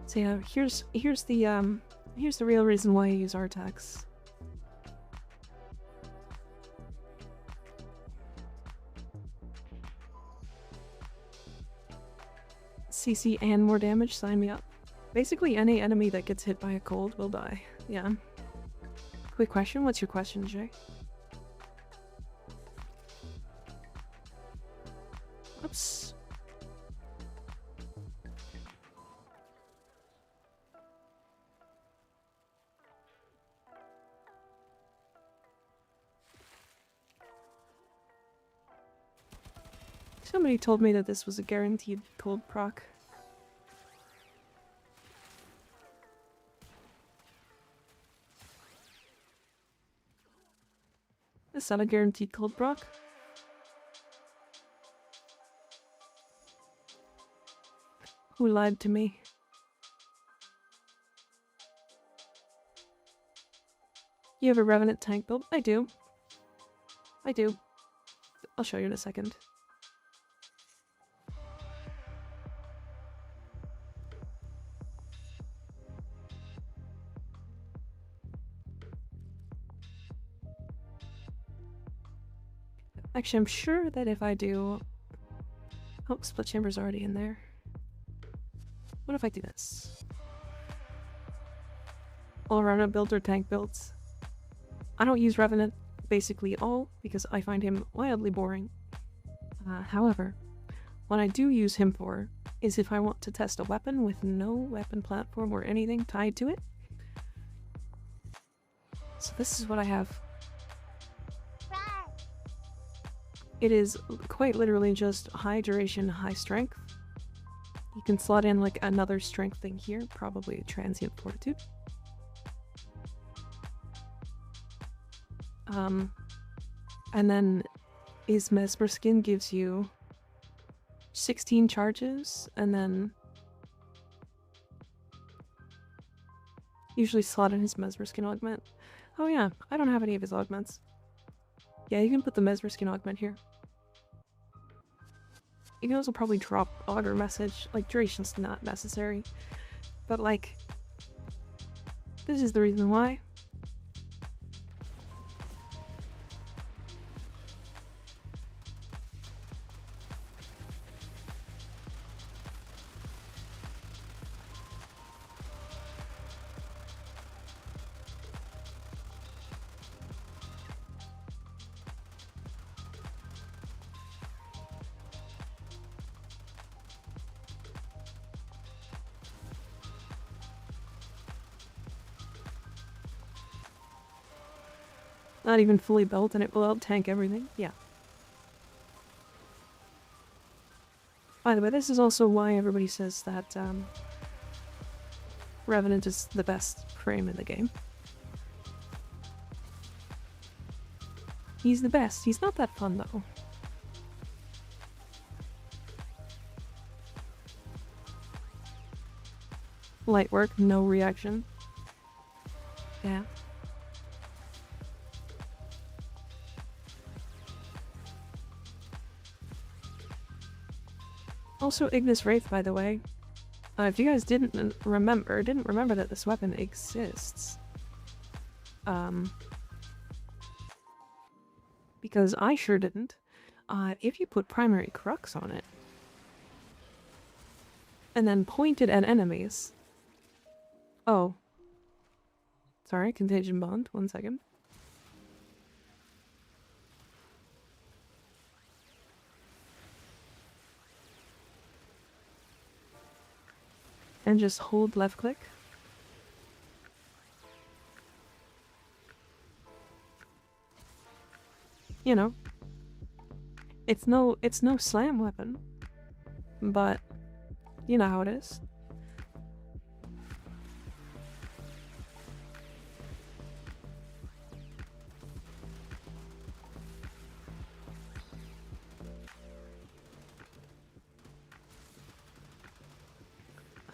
So yeah, here's the real reason why I use Artax. CC and more damage, sign me up. Basically, any enemy that gets hit by a cold will die. Yeah. Quick question, what's your question, Jay? Oops. Somebody told me that this was a guaranteed cold proc. Is that a guaranteed cold proc? Who lied to me? You have a Revenant tank build? I do. I do. I'll show you in a second. Actually, I'm sure that if I do... Oh, split chamber's already in there. What if I do this? All-around builds or tank builds. I don't use Revenant basically at all because I find him wildly boring. However, what I do use him for is if I want to test a weapon with no weapon platform or anything tied to it. So this is what I have. It is quite literally just high duration, high strength. can slot in like another strength thing here, probably transient fortitude. And then his mesmer skin gives you 16 charges, and then usually slot in his mesmer skin augment. Oh yeah, I don't have any of his augments. Yeah, you can put the mesmer skin augment here. You can also probably drop auger message. Like, duration's not necessary, but like, this is the reason why. Not even fully built and it will out-tank everything. Yeah. By the way, this is also why everybody says that Revenant is the best frame in the game. He's the best. He's not that fun though. Light work, no reaction. Yeah. Also, Ignis Wraith, by the way. If you guys didn't remember that this weapon exists. Because I sure didn't. If you put Primary Crux on it, and then point it at enemies. Oh. Sorry, Contagion Bond, 1 second. And just hold left click. You know, it's no slam weapon, but you know how it is.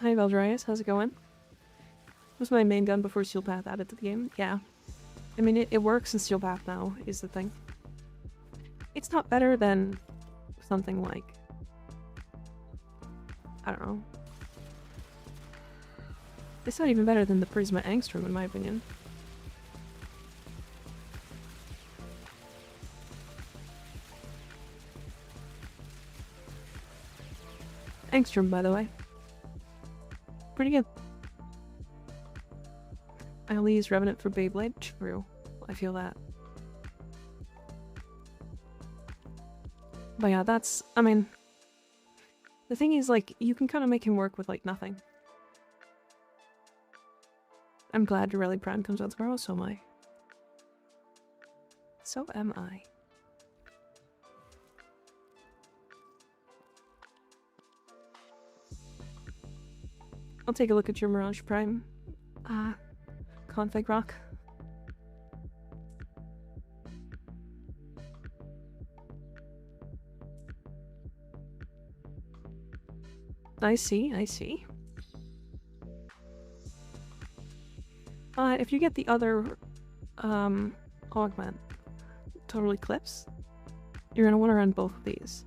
Hi Veldrius, how's it going? Was my main gun before Steel Path added to the game? Yeah. I mean, it works in Steel Path now, is the thing. It's not better than something like... I don't know. It's not even better than the Prisma Angstrom, in my opinion. Angstrom, by the way. Pretty good. I only use Revenant for Beyblade. True. I feel that. But yeah, that's... I mean... The thing is, like, you can kind of make him work with, like, nothing. I'm glad Dorelli Prime comes out tomorrow, so am I. So am I. I'll take a look at your Mirage Prime config rock. I see, I see. If you get the other augment, Total Eclipse, you're gonna want to run both of these.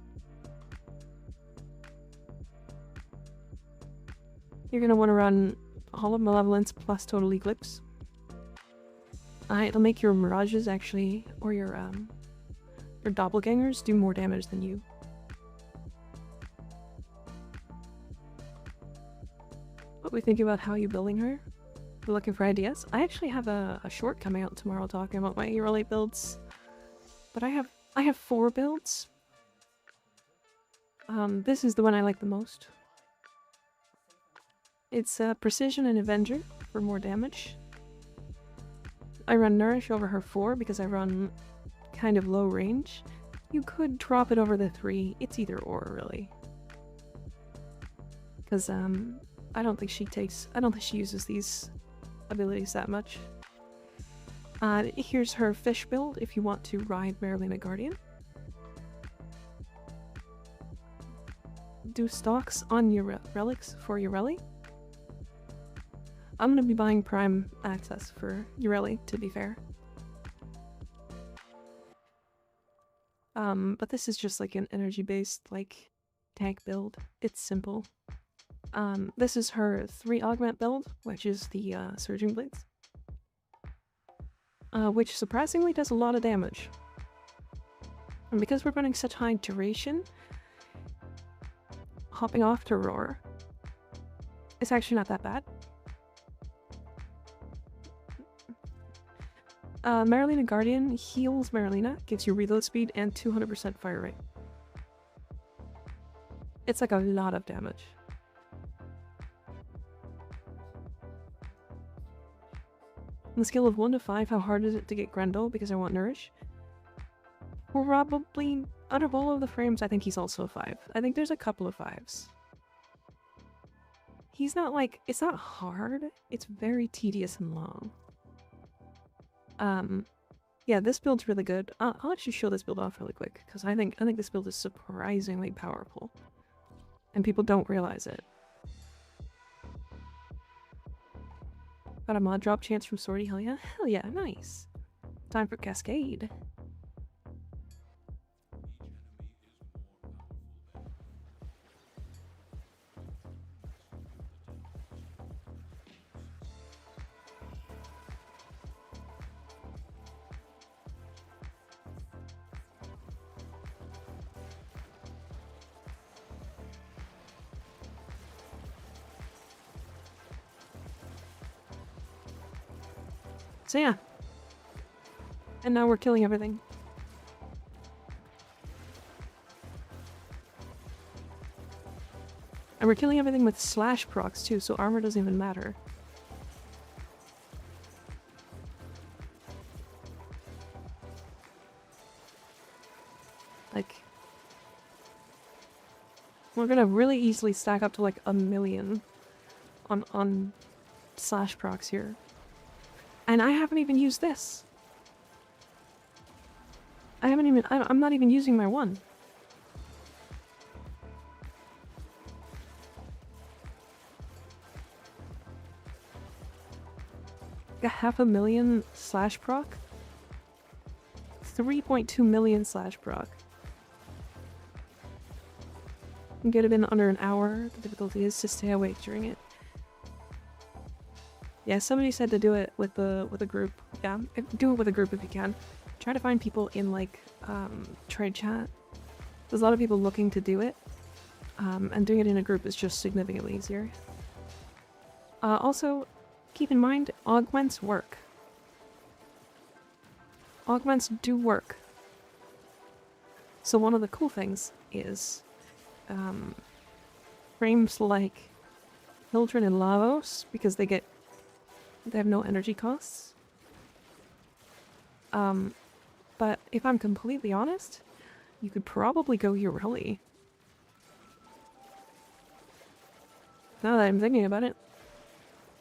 You're gonna want to run Hall of Malevolence plus Total Eclipse. It'll make your Mirages actually, or your Doppelgangers do more damage than you. What we think about how you building her? We're looking for ideas. I actually have a short coming out tomorrow talking about my Hero 8 builds. But I have 4 builds. This is the one I like the most. It's Precision and Avenger for more damage. I run Nourish over her 4 because I run kind of low range. You could drop it over the 3. It's either or, really. Because, I don't think she uses these abilities that much. Here's her fish build if you want to ride Marilena Guardian. Do stocks on your relics for Ureli. I'm gonna be buying Prime Access for Ureli, to be fair. But this is just like an energy-based, like, tank build. It's simple. This is her 3 augment build, which is the Surging Blades. Which surprisingly does a lot of damage. And because we're running such high duration, hopping off to Roar, it's actually not that bad. Marilena Guardian heals Marilena, gives you reload speed and 200% fire rate. It's like a lot of damage. On the scale of 1 to 5, how hard is it to get Grendel because I want Nourish? Probably, out of all of the frames, I think he's also a 5. I think there's a couple of 5s. He's not like, it's not hard, it's very tedious and long. Yeah, this build's really good. I'll actually show this build off really quick, because I think this build is surprisingly powerful. And people don't realize it. Got a mod drop chance from Swordy, hell yeah? Hell yeah, nice. Time for Cascade. So yeah. And now we're killing everything. And we're killing everything with slash procs too, so armor doesn't even matter. Like, we're gonna really easily stack up to like 1,000,000 on slash procs here. And I haven't even used this. I'm not even using my one. Got 500,000 slash proc. 3.2 million slash proc. You can get it in under an hour. The difficulty is to stay awake during it. Yeah, somebody said to do it with a group. Yeah, do it with a group if you can. Try to find people in like trade chat. There's a lot of people looking to do it, and doing it in a group is just significantly easier. Also, keep in mind augments work. Augments do work. So one of the cool things is frames like Hildren and Lavos, because they have no energy costs. But if I'm completely honest, you could probably go Ureli. Now that I'm thinking about it,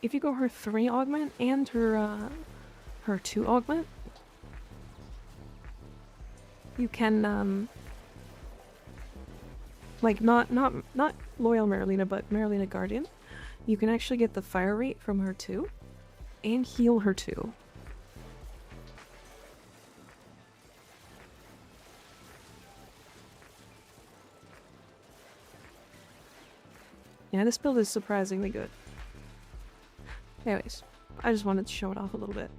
if you go her 3 augment and her 2 augment, you can like not loyal Marilena, but Marilena Guardian. You can actually get the fire rate from her 2 and heal her 2. Yeah, this build is surprisingly good. Anyways, I just wanted to show it off a little bit.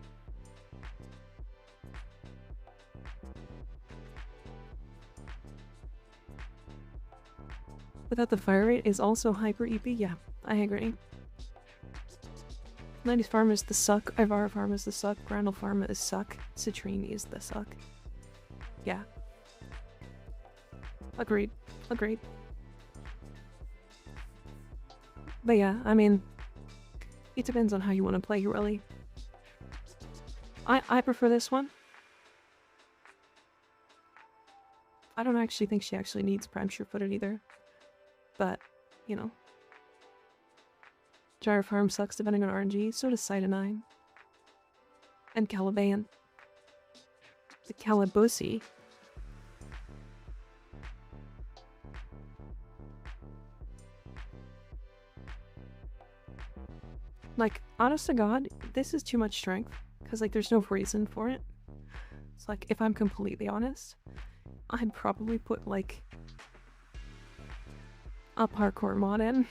Without the fire rate is also hyper EP? Yeah, I agree. 90s farm is the suck, Ivara farm is the suck, Grendel farm is suck, Citrine is the suck. Yeah. Agreed. Agreed. But yeah, I mean, it depends on how you want to play, really. I prefer this one. I don't actually think she actually needs Prime Sure-Footed either. But, you know, Gyro Farm sucks depending on RNG, so does Cyanide. And Caliban. The Calabussy. Like, honest to God, this is too much strength. Because, like, there's no reason for it. It's like, if I'm completely honest, I'd probably put, like, a parkour mod in.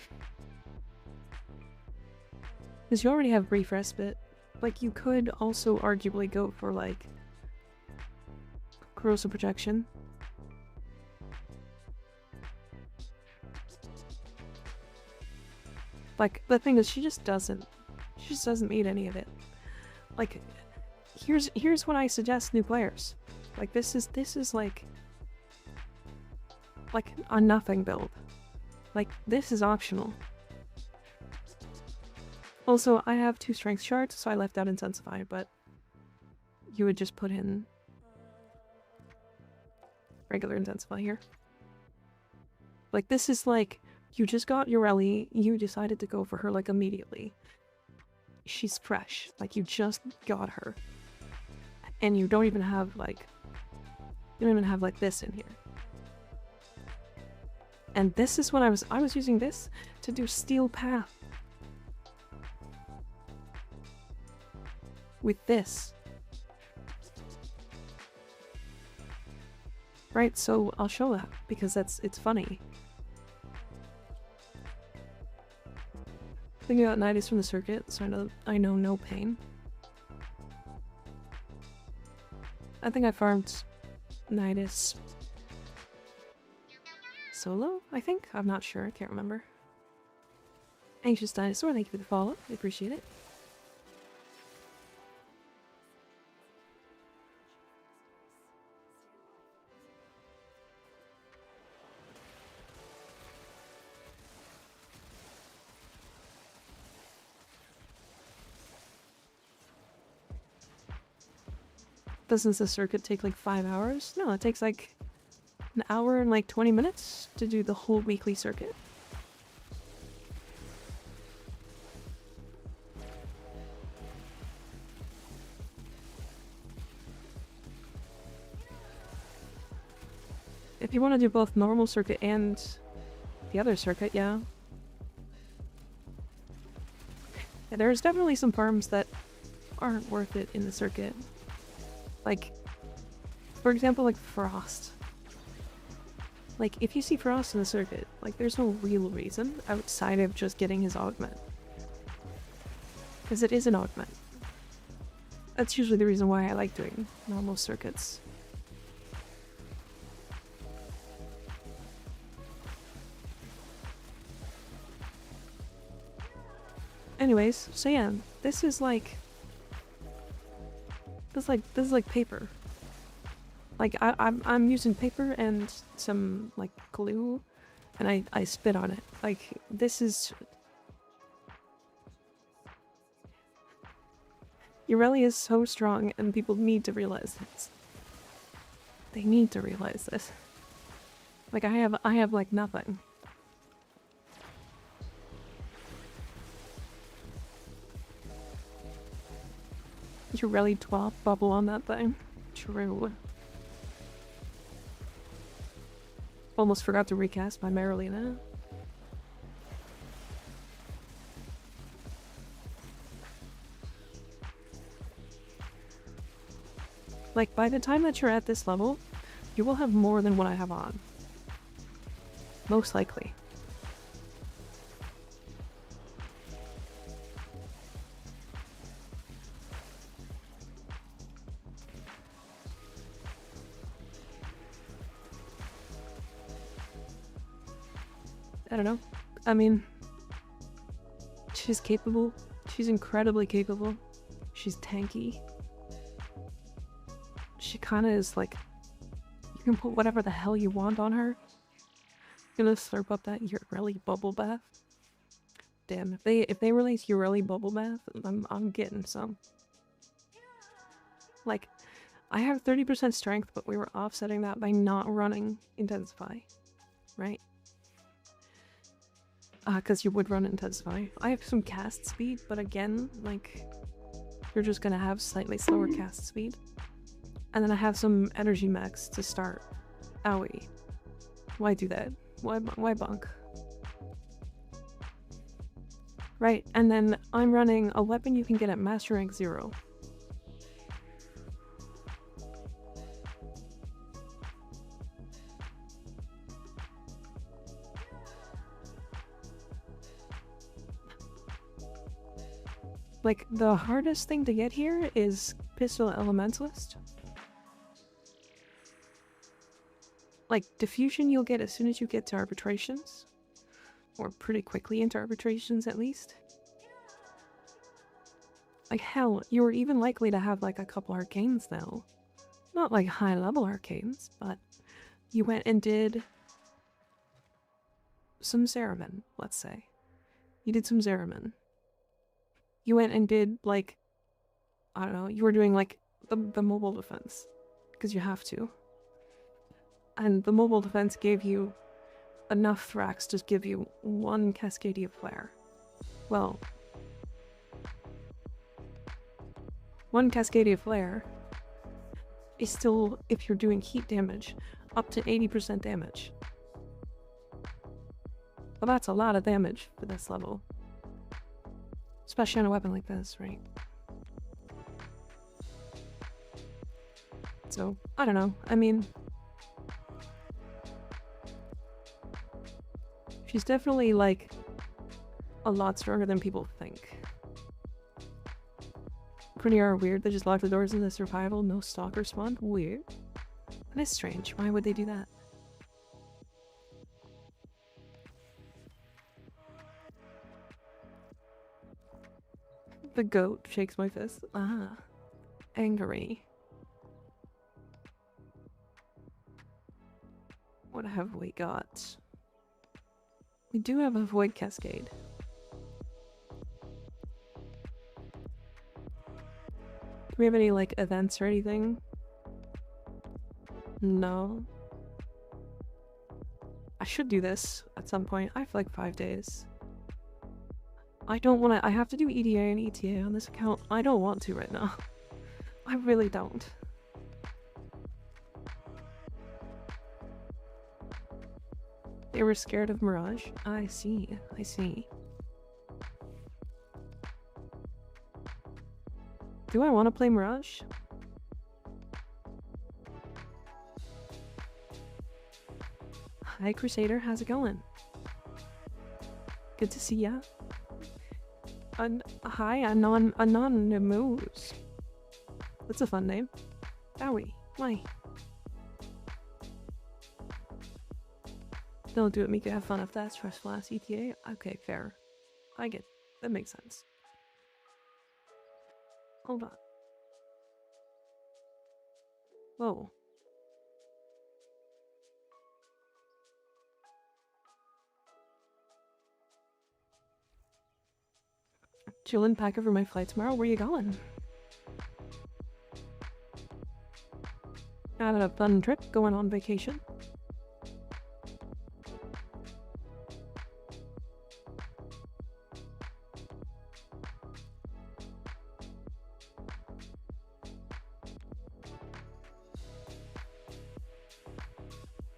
Because you already have brief respite. Like, you could also arguably go for, like, corrosive protection. Like, the thing is, she just doesn't need any of it. Like, here's what I suggest new players. Like, this is like a nothing build. Like, this is optional. Also, I have 2 strength shards, so I left out Intensify, but you would just put in regular Intensify here. Like, this is like, you just got Ureli, you decided to go for her, like, immediately. She's fresh. Like, you just got her. And you don't even have, like, this in here. And this is what I was using this to do Steel Path. With this. Right, so I'll show that, because it's funny. Thinking about Nidus from the circuit, so I know no pain. I think I farmed Nidus solo, I think? I'm not sure, I can't remember. Anxious Dinosaur, thank you for the follow, I appreciate it. Doesn't the circuit take like 5 hours? No, it takes like an hour and like 20 minutes to do the whole weekly circuit. If you want to do both normal circuit and the other circuit, yeah. Yeah, there's definitely some farms that aren't worth it in the circuit. Like, for example, like Frost. Like, if you see Frost in the circuit, like, there's no real reason outside of just getting his augment. Because it is an augment. That's usually the reason why I like doing normal circuits. Anyways, so yeah, this is like paper. Like I'm using paper and some like glue, and I spit on it. Like, this is Ureli is so strong, and people need to realize this. They need to realize this. Like, I have like nothing. Ureli twop bubble on that thing. True. Almost forgot to recast my Marilena. Like, by the time that you're at this level, you will have more than what I have on. Most likely. I don't know. I mean, she's capable. She's incredibly capable. She's tanky. She kind of is like, you can put whatever the hell you want on her. You're gonna slurp up that Ureli bubble bath. Damn, if they release Ureli bubble bath, I'm getting some. Like, I have 30% strength, but we were offsetting that by not running Intensify, right? Because you would run intensify. I have some cast speed, but again, like, you're just gonna have slightly slower cast speed. And then I have some energy max to start. Owie. Why do that? Why bonk? Right, and then I'm running a weapon you can get at Master Rank 0. Like, the hardest thing to get here is Pistol Elementalist. Like, Diffusion you'll get as soon as you get to Arbitrations. Or pretty quickly into Arbitrations, at least. Like, hell, you were even likely to have, like, a couple Arcanes now. Not, like, high-level Arcanes, but you went and did some Zeramin, let's say. You did some Zeramin. You went and did, like, I don't know, you were doing, like, the mobile defense. Because you have to. And the mobile defense gave you enough Thrax to give you one Cascadia Flare. Well, one Cascadia Flare is still, if you're doing heat damage, up to 80% damage. Well, that's a lot of damage for this level. Especially on a weapon like this, right? So, I don't know. I mean, she's definitely, like, a lot stronger than people think. Pretty are weird. They just lock the doors in the survival. No stalker spawn. Weird. That is strange. Why would they do that? The goat shakes my fist. Ah. Angry. What have we got? We do have a Void Cascade. Do we have any, like, events or anything? No. I should do this at some point. I have, like, 5 days. I don't want to. I have to do EDA and ETA on this account. I don't want to right now. I really don't. They were scared of Mirage? I see. I see. Do I want to play Mirage? Hi, Crusader. How's it going? Good to see ya. Hi, Anonymous. That's a fun name. Owie. Why? Don't do it, Mika. Have fun if that's stressful ass ETA. Okay, fair. I get. That makes sense. Hold on. Whoa. Chillin', pack over my flight tomorrow. Where you going? Had a fun trip, going on vacation.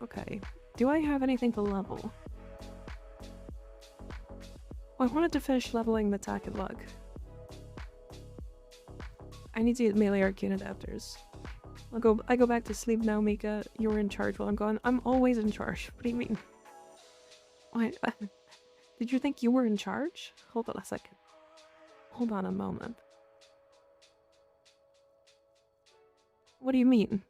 Okay. Do I have anything to level? Oh, I wanted to finish leveling the attack and luck. I need to get melee arcane adapters. I go back to sleep now, Mika. You were in charge while I'm gone. I'm always in charge. What do you mean? Why? Did you think you were in charge? Hold on a second. Hold on a moment. What do you mean?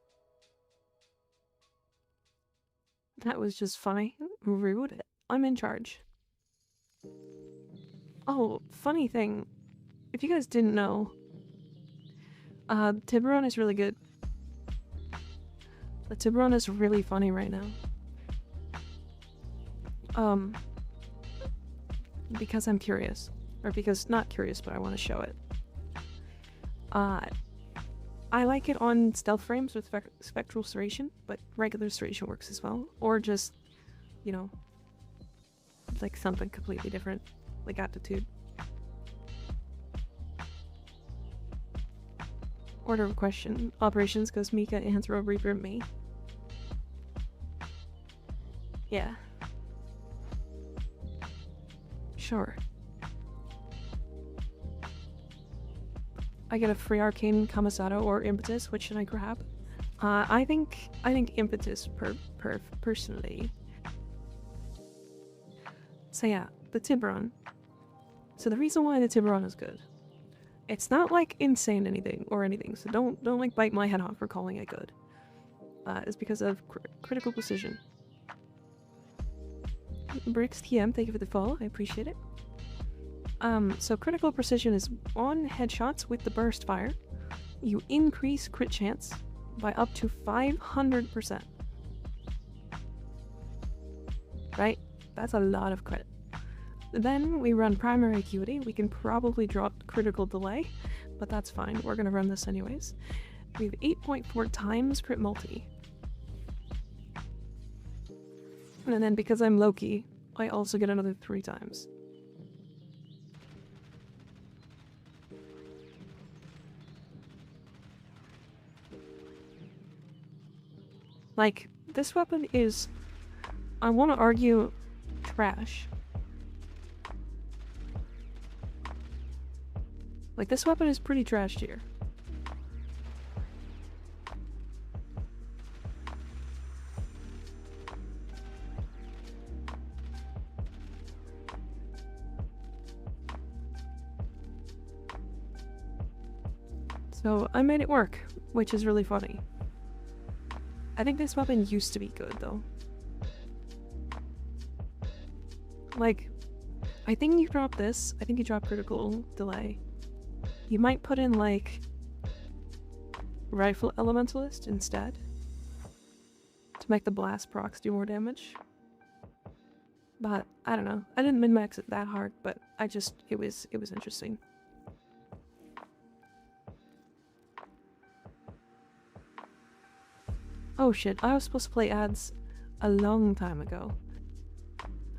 That was just fine. Rude. I'm in charge. Oh, funny thing. If you guys didn't know, Tiburon is really good. The Tiburon is really funny right now. Because I'm curious. Or because, not curious, but I want to show it. I like it on stealth frames with spectral serration, but regular serration works as well. Or just, you know, like something completely different, like attitude. Order of question. Operations goes Mika, Anthro, Reaper, me. Yeah. Sure. I get a free arcane Kamisato or impetus. Which should I grab? I think impetus personally. So yeah, the Tiburon. So the reason why the Tiburon is good, it's not like insane anything. So don't like bite my head off for calling it good. It's because of critical precision. Bricks TM, thank you for the follow. I appreciate it. So critical precision is on headshots with the burst fire. You increase crit chance by up to 500%. Right? That's a lot of crit. Then we run primary acuity. We can probably drop critical delay, but that's fine. We're gonna run this anyways. We have 8.4 times crit multi. And then because I'm Loki, I also get another 3 times. Like, this weapon is, I want to argue, trash. Like, this weapon is pretty trash tier. So, I made it work, which is really funny. I think this weapon used to be good, though. Like, I think you drop this. I think you drop critical delay. You might put in, like, Rifle Elementalist instead. To make the blast procs do more damage. But, I don't know. I didn't min-max it that hard, but I just, it was interesting. Oh shit, I was supposed to play ads a long time ago.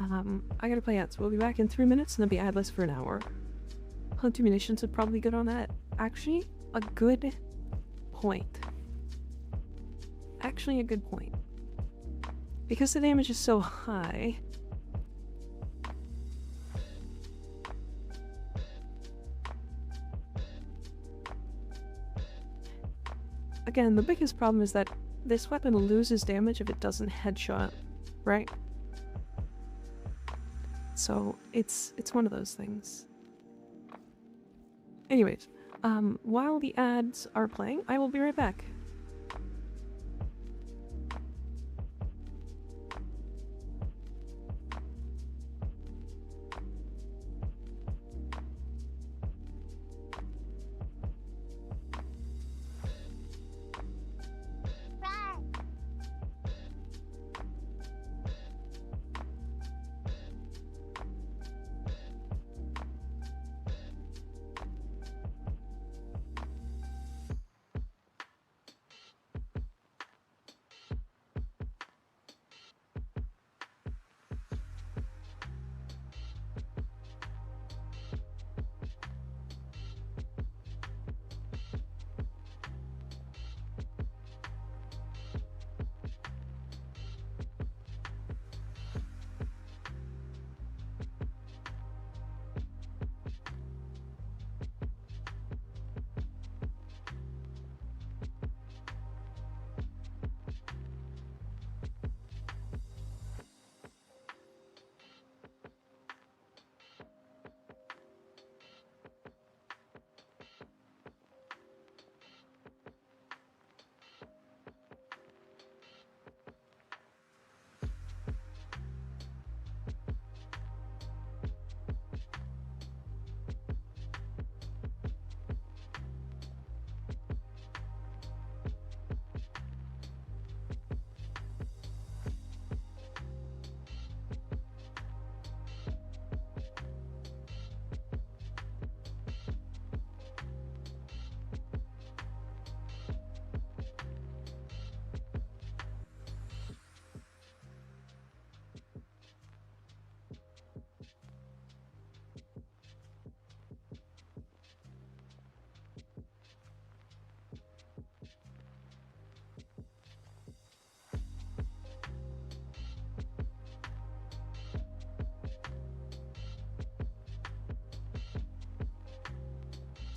I gotta play ads. We'll be back in 3 minutes and then be adless for an hour. Hunt munitions would probably be good on that. Actually, a good point. Actually, a good point. Because the damage is so high. Again, the biggest problem is that this weapon loses damage if it doesn't headshot, right? So it's one of those things. Anyways, while the ads are playing, I will be right back.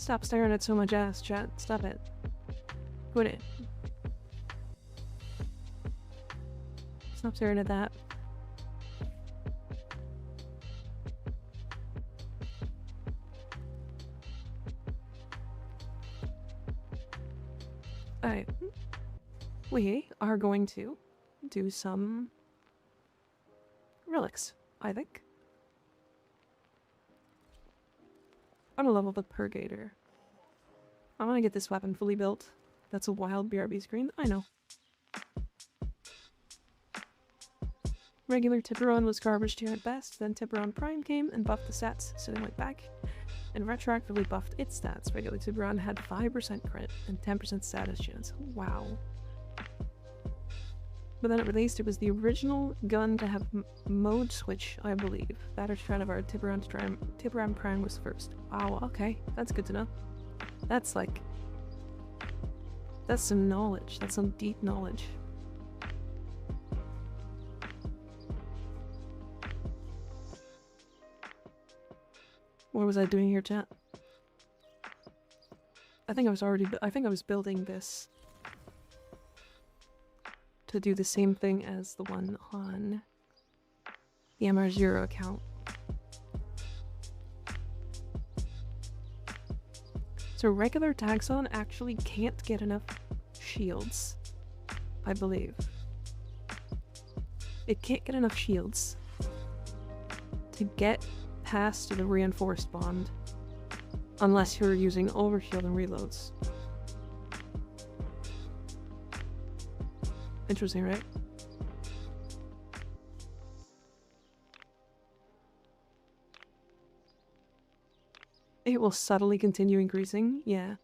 Stop staring at so much ass, chat. Stop it. Quit it. Stop staring at that. Alright. We are going to do some relics, I think. I'm gonna level the Purgator. I want to get this weapon fully built. That's a wild BRB screen. I know. Regular Tiburon was garbage tier at best, then Tiburon Prime came and buffed the stats, so they went back and retroactively buffed its stats. Regular Tiburon had 5% crit and 10% status chance. Wow. But then it released, it was the original gun to have mode switch, I believe. That or Stradivar, Tiburon Prime was first. Wow, okay. That's good to know. That's like... That's some knowledge. That's some deep knowledge. What was I doing here, chat? I think I was building this to do the same thing as the one on the MR0 account. So regular Taxon actually can't get enough shields, I believe. It can't get enough shields to get past the reinforced bond unless you're using overshield and reloads. Interesting, right? It will subtly continue increasing, yeah.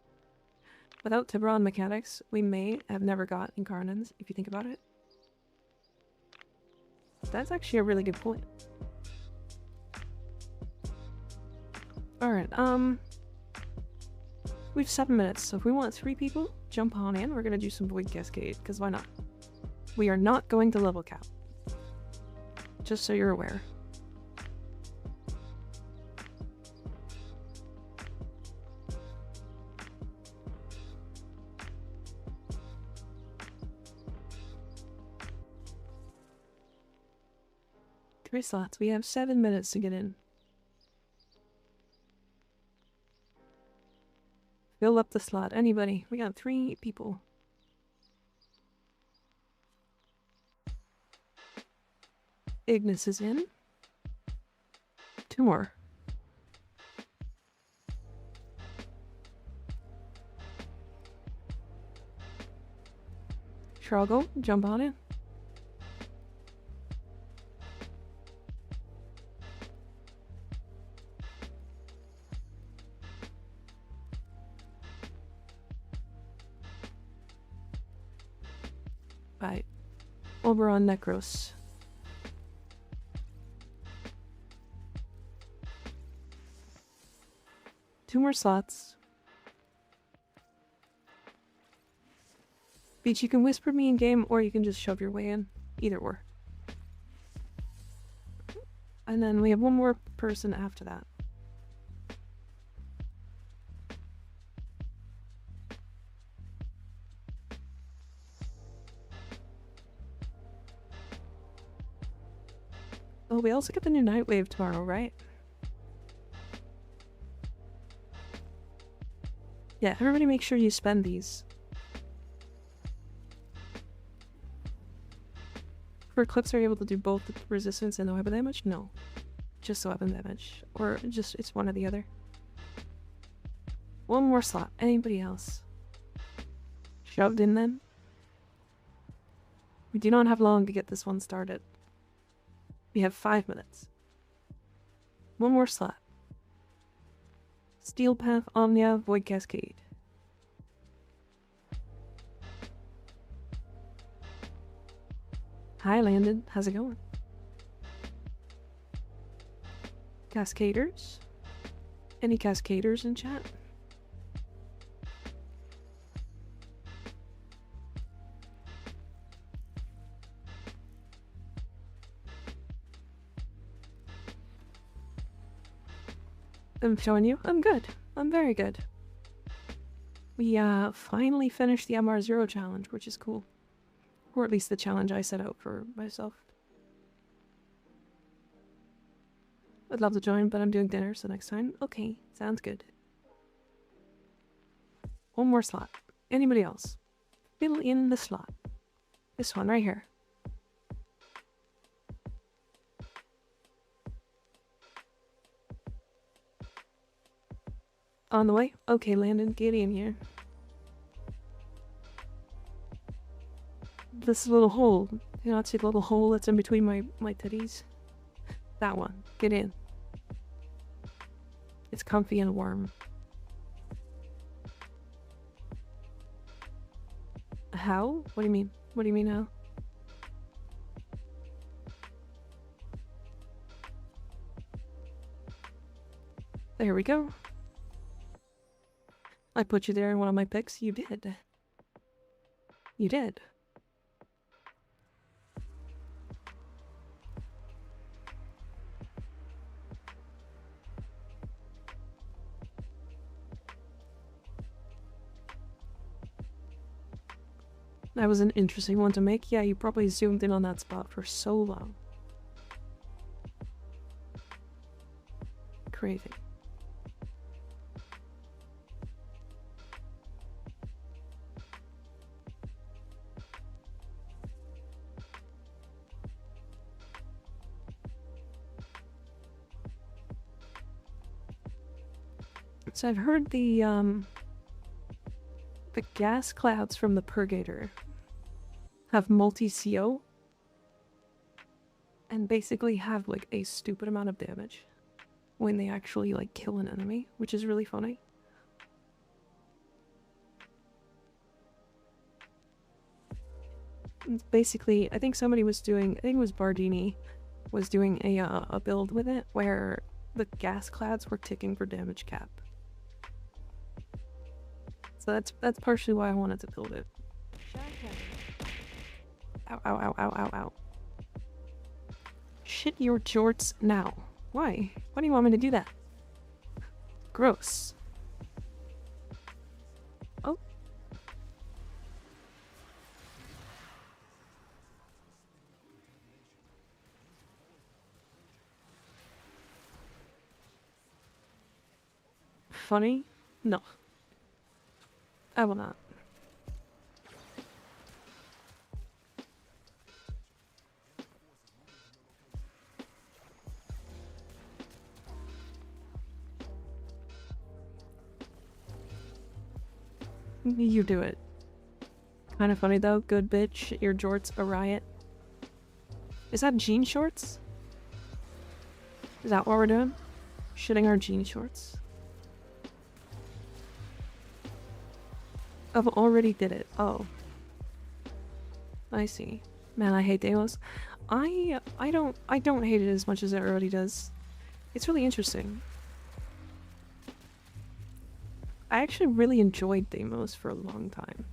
Without Tiburon mechanics, we may have never got Incarnans, if you think about it. That's actually a really good point. Alright, we have 7 minutes, so if we want 3 people, jump on in. We're gonna do some Void Cascade, because why not? We are not going to level cap. Just so you're aware. Three slots. We have 7 minutes to get in. Fill up the slot. Anybody. We got 3 people. Ignis is in. 2 more. Sure, I'll go. Jump on in. Right. Oberon Necros. Two more slots. Beach, you can whisper me in game or you can just shove your way in. Either or. And then we have 1 more person after that. Oh, we also get the new Nightwave tomorrow, right? Yeah, everybody make sure you spend these. For clips, are you able to do both the resistance and the weapon damage? No. Just the weapon damage. Or just, it's one or the other. 1 more slot. Anybody else? Shoved in then? We do not have long to get this one started. We have 5 minutes. 1 more slot. Steel Path, Omnia, Void Cascade. Hi Landon, how's it going? Cascaders? Any Cascaders in chat? I'm showing you. I'm good. I'm very good. We finally finished the MR0 challenge, which is cool. Or at least the challenge I set out for myself. I'd love to join, but I'm doing dinner, so next time. Okay, sounds good. One more slot. Anybody else? Fill in the slot. This one right here. On the way? Okay, Landon, get in here. This little hole. You know, see the little hole that's in between my titties? That one. Get in. It's comfy and warm. How? What do you mean? What do you mean how? There we go. I put you there in one of my pics. You did. You did. That was an interesting one to make. Yeah, you probably zoomed in on that spot for so long. Crazy. So I've heard the gas clouds from the Purgator have multi-CO and basically have like a stupid amount of damage when they actually like kill an enemy, which is really funny. It's basically, I think somebody was doing, I think it was Bardini, was doing a build with it where the gas clouds were ticking for damage cap. So that's partially why I wanted to build it. Ow, ow, ow, ow, ow, ow. Shit your jorts now. Why? Why do you want me to do that? Gross. Oh. Funny? No. I will not. You do it. Kind of funny though. Good bitch. Your jorts a riot. Is that jean shorts? Is that what we're doing? Shitting our jean shorts? I've already did it. Oh. I see. Man, I hate Deimos. I don't hate it as much as it already does. It's really interesting. I actually really enjoyed Deimos for a long time.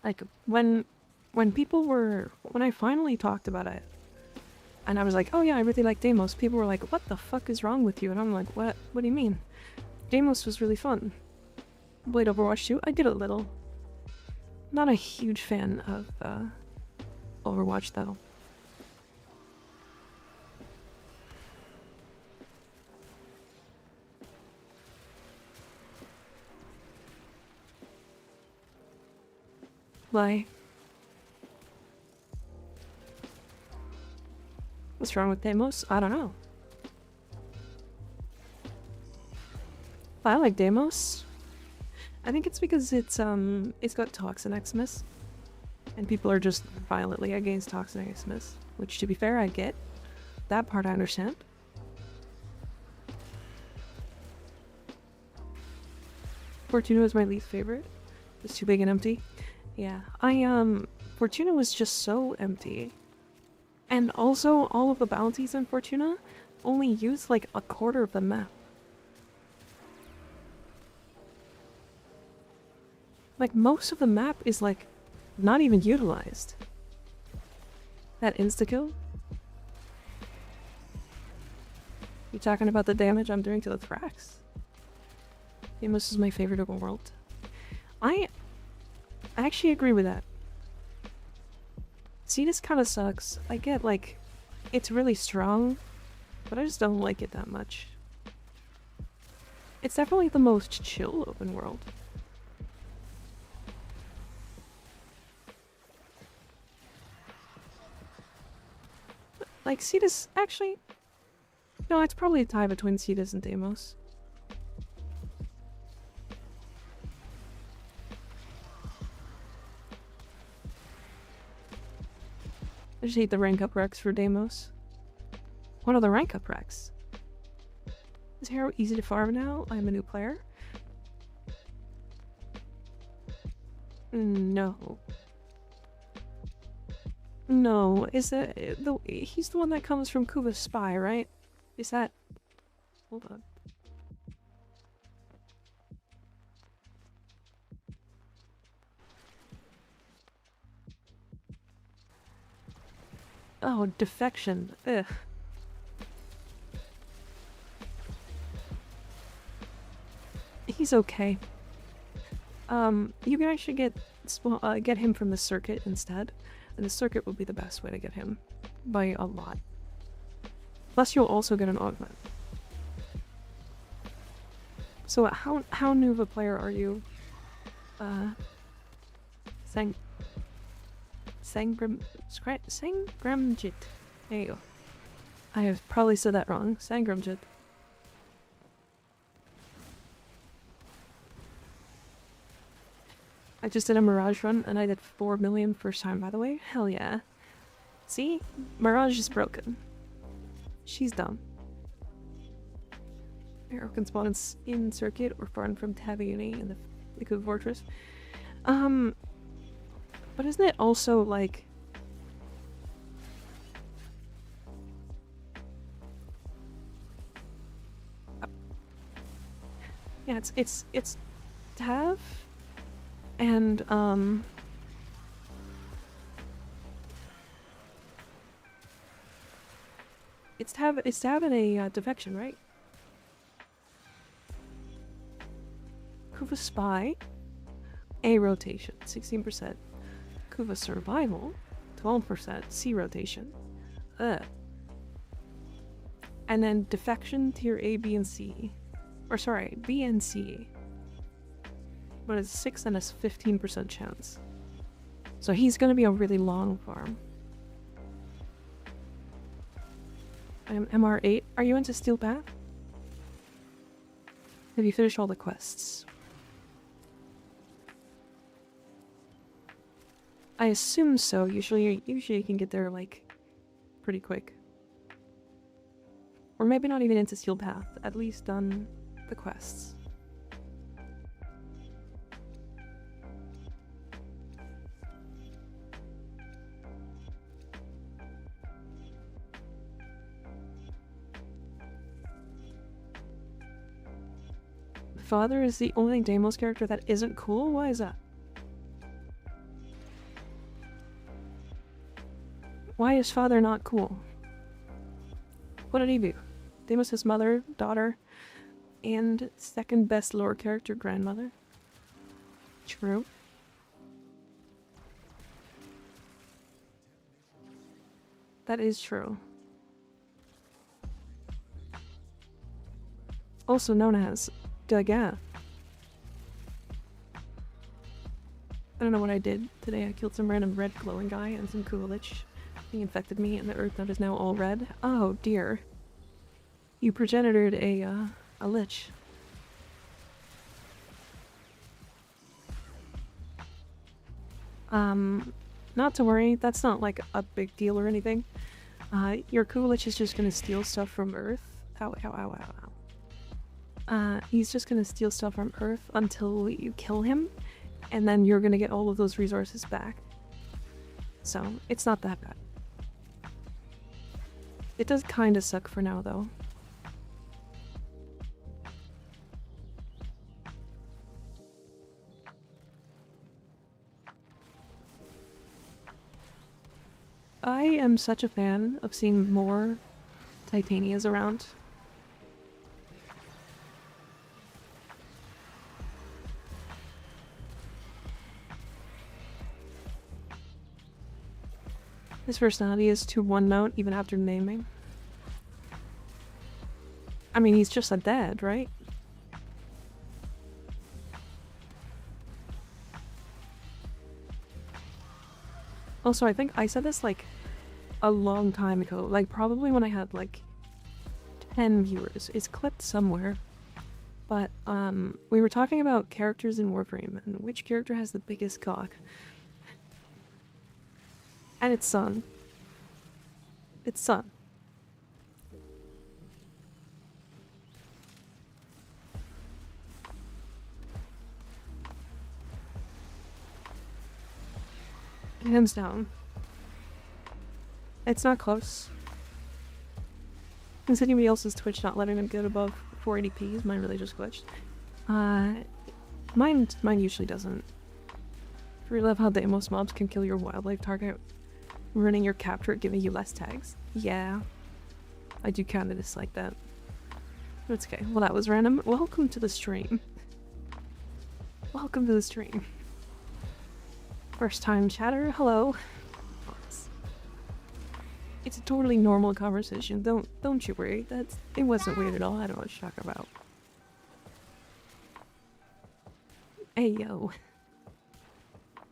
Like, when people were, when I finally talked about it, and I was like, oh yeah, I really like Deimos, people were like, what the fuck is wrong with you? And I'm like, what do you mean? Deimos was really fun. Played Overwatch 2, I did a little. Not a huge fan of, Overwatch though. Why? What's wrong with Deimos? I don't know. I like Deimos. I think it's because it's got Toxin Xmas. And people are just violently against Toxin Xmas. Which, to be fair, I get. That part I understand. Fortuna is my least favorite. It's too big and empty. Yeah, Fortuna was just so empty. And also, all of the bounties in Fortuna only use like a quarter of the map. Like, most of the map is, like, not even utilized. That insta-kill? You talking about the damage I'm doing to the Thrax? Deimos is my favorite open world. I actually agree with that. See, this kind of sucks. I get, like, it's really strong, but I just don't like it that much. It's definitely the most chill open world. Like, Cetus, actually... No, it's probably a tie between Cetus and Deimos. I just hate the rank up Rex for Deimos. What are the rank up Rex? Is Hero easy to farm now? I'm a new player. No. No, is that he's the one that comes from Kuva's spy, right? Is that... Hold on. Oh, defection. Ugh. He's okay. You guys should get him from the circuit instead. And the circuit would be the best way to get him. By a lot. Plus you'll also get an augment. So how new of a player are you? Sangramjit. There you go. I have probably said that wrong. Sangramjit. I just did a Mirage run and I did 4 million first time, by the way. Hell yeah. See? Mirage is broken. She's dumb. Arrow can spawn in circuit or farm from Taviani in the Liquid Fortress. But isn't it also like... Yeah, it's Tav and it's Tav and a defection, right? Kuva Spy, A rotation, 16%. Kuva Survival, 12%, C rotation. Ugh. And then defection tier A, B, and C. Or sorry, B and C. But it's 6 and a 15% chance. So he's gonna be a really long farm. I am MR8. Are you into Steel Path? Have you finished all the quests? I assume so. Usually you can get there, like, pretty quick. Or maybe not even into Steel Path. At least done the quests. Father is the only Deimos character that isn't cool? Why is that? Why is Father not cool? What did he do? Deimos' his mother, daughter, and second best lore character, grandmother. True. That is true. Also known as Daga. I don't know what I did today. I killed some random red glowing guy and some Kulich. He infected me and the earth node is now all red. Oh dear. You progenitored a lich. Not to worry, that's not like a big deal or anything. Your Kulich is just gonna steal stuff from Earth. Ow, ow, ow, ow, ow. He's just gonna steal stuff from Earth until you kill him, and then you're gonna get all of those resources back. So, it's not that bad. It does kinda suck for now, though. I am such a fan of seeing more Titanias around. His personality is too one note even after naming. I mean, he's just a dad, right? Also, I think I said this like a long time ago, like probably when I had like 10 viewers. It's clipped somewhere. But we were talking about characters in Warframe and which character has the biggest cock. And it's Sun. It's Sun. Hands down. It's not close. Is anybody else's Twitch not letting them get above 480p? Is mine really just glitched? Mine usually doesn't. I love how the most mobs can kill your wildlife target, ruining your capture, giving you less tags. Yeah, I do kind of dislike that. It's okay. Well, that was random. Welcome to the stream. Welcome to the stream. First time chatter. Hello. It's a totally normal conversation. Don't you worry. It wasn't weird at all. I don't know what you're talking about. Hey yo.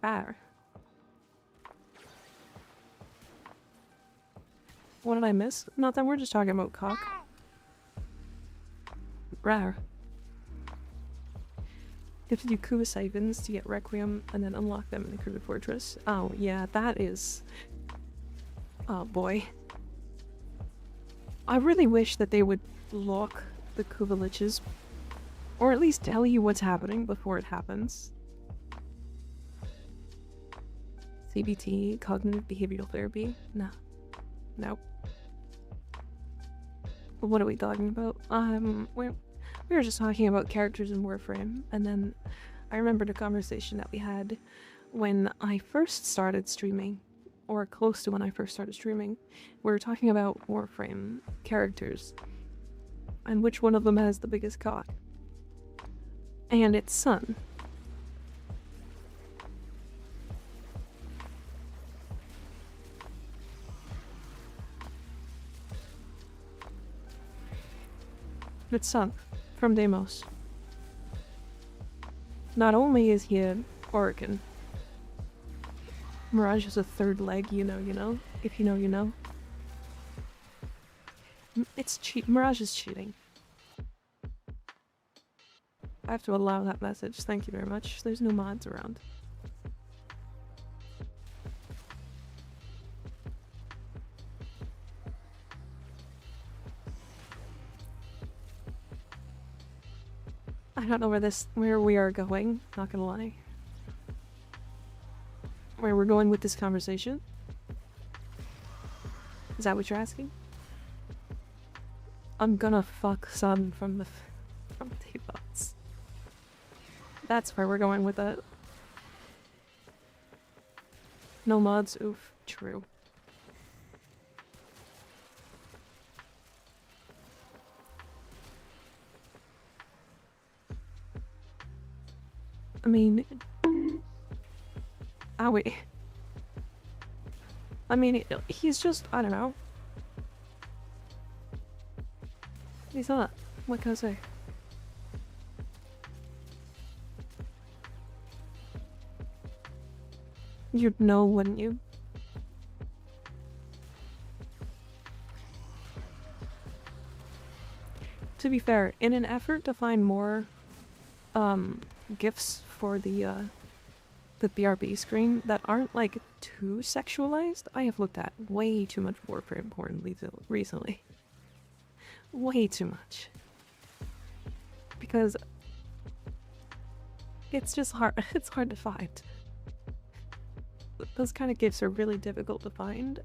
Fire. What did I miss? Nothing. We're just talking about cock. Rar. You have to do Kuba Sivens to get Requiem and then unlock them in the Kuba Fortress. Oh yeah, that is... Oh boy. I really wish that they would lock the Kuba Liches. Or at least tell you what's happening before it happens. CBT, cognitive behavioral therapy? No. Nope. What are we talking about? We were just talking about characters in Warframe, and then I remembered a conversation that we had when I first started streaming, or close to when I first started streaming. We were talking about Warframe characters, and which one of them has the biggest cock. And it's Sun. It's Sun. From Deimos. Not only is he an Orokin, Mirage is a third leg, you know. If you know, you know. It's Mirage is cheating. I have to allow that message. Thank you very much. There's no mods around. I don't know where we are going, not gonna lie. Where we're going with this conversation? Is that what you're asking? I'm gonna fuck Sun from T-Bots. That's where we're going with it. No mods, oof, true. I mean... Owie. I mean, he's just, I don't know. He's not. What can I say? You'd know, wouldn't you? To be fair, in an effort to find more, gifts for the BRB screen that aren't like too sexualized, I have looked at way too much Warframe porn recently. Way too much. Because it's just hard, it's hard to find. Those kind of gifts are really difficult to find.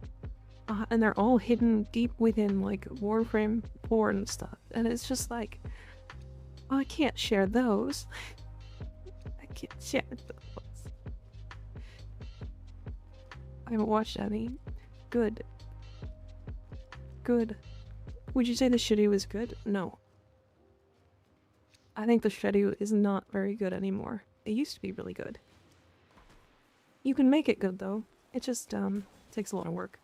And they're all hidden deep within like Warframe porn and stuff. And it's just like, oh, I can't share those. I can't share those. I haven't watched any. good. Good. Would you say the shitty was good? No. I think the shitty is not very good anymore. It used to be really good. You can make it good though. It just takes a lot of work.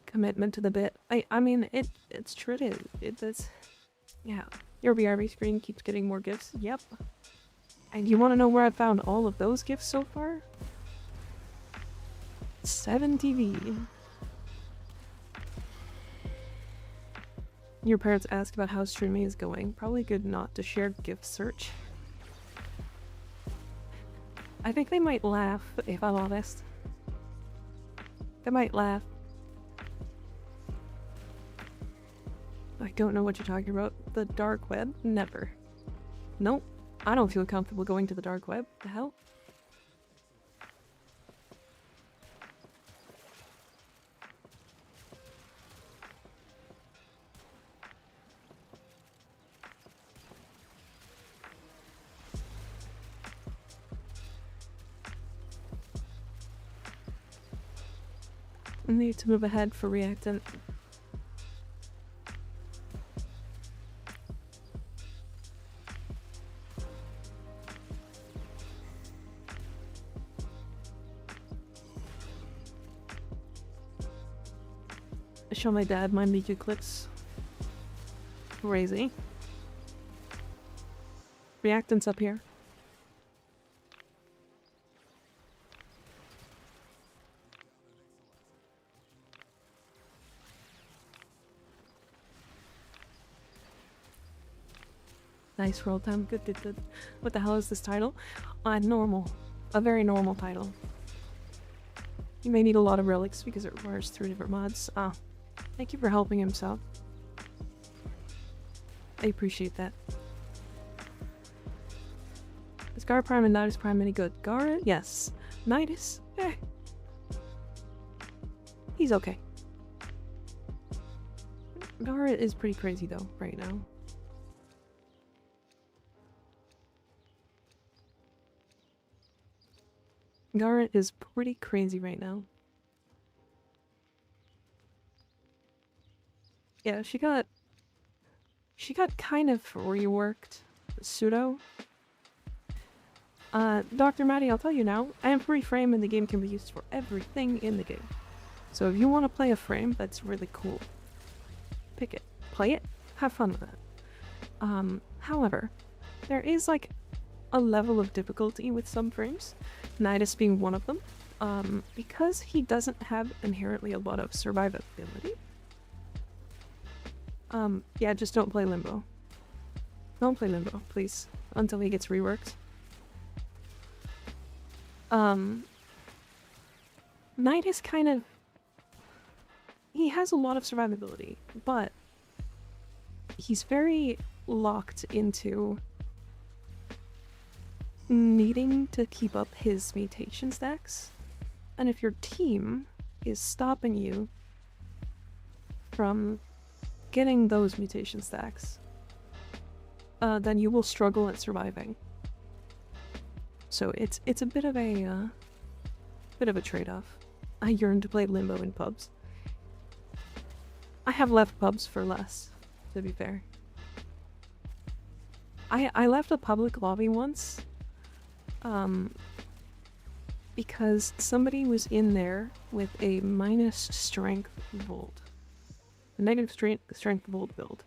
Commitment to the bit. I mean it's true. It's yeah. Your BRB screen keeps getting more gifts. Yep. And you want to know where I found all of those gifts so far? 7TV. Your parents ask about how streaming is going. Probably good not to share gift search. I think they might laugh, if I'm honest. They might laugh. I don't know what you're talking about. The dark web? Never. Nope. I don't feel comfortable going to the dark web. The hell? I need to move ahead for reactant. Show my dad my Miku clips. Crazy. Reactants up here. Nice roll time. Good, good, good. What the hell is this title? Normal. A very normal title. You may need a lot of relics because it requires 3 different mods. Thank you for helping himself. I appreciate that. Is Gar Prime and Nidus Prime any good? Gar? Yes. Nidus? Eh. He's okay. Gar is pretty crazy though, right now. Garrett is pretty crazy right now. Yeah, she got kind of reworked. Pseudo. Dr. Maddie, I'll tell you now, every frame in the game can be used for everything in the game. So if you want to play a frame that's really cool, pick it, play it, have fun with it. However, there is like a level of difficulty with some frames, Nidus being one of them, because he doesn't have inherently a lot of survivability. Yeah, just don't play Limbo. Don't play Limbo, please, until he gets reworked. Nidus kind of... he has a lot of survivability, but he's very locked into needing to keep up his mutation stacks. And if your team is stopping you from getting those mutation stacks, then you will struggle at surviving. So it's a bit of a trade-off. I yearn to play Limbo in pubs. I have left pubs for less, to be fair. I left a public lobby once, because somebody was in there with a minus strength volt. A negative strength volt build.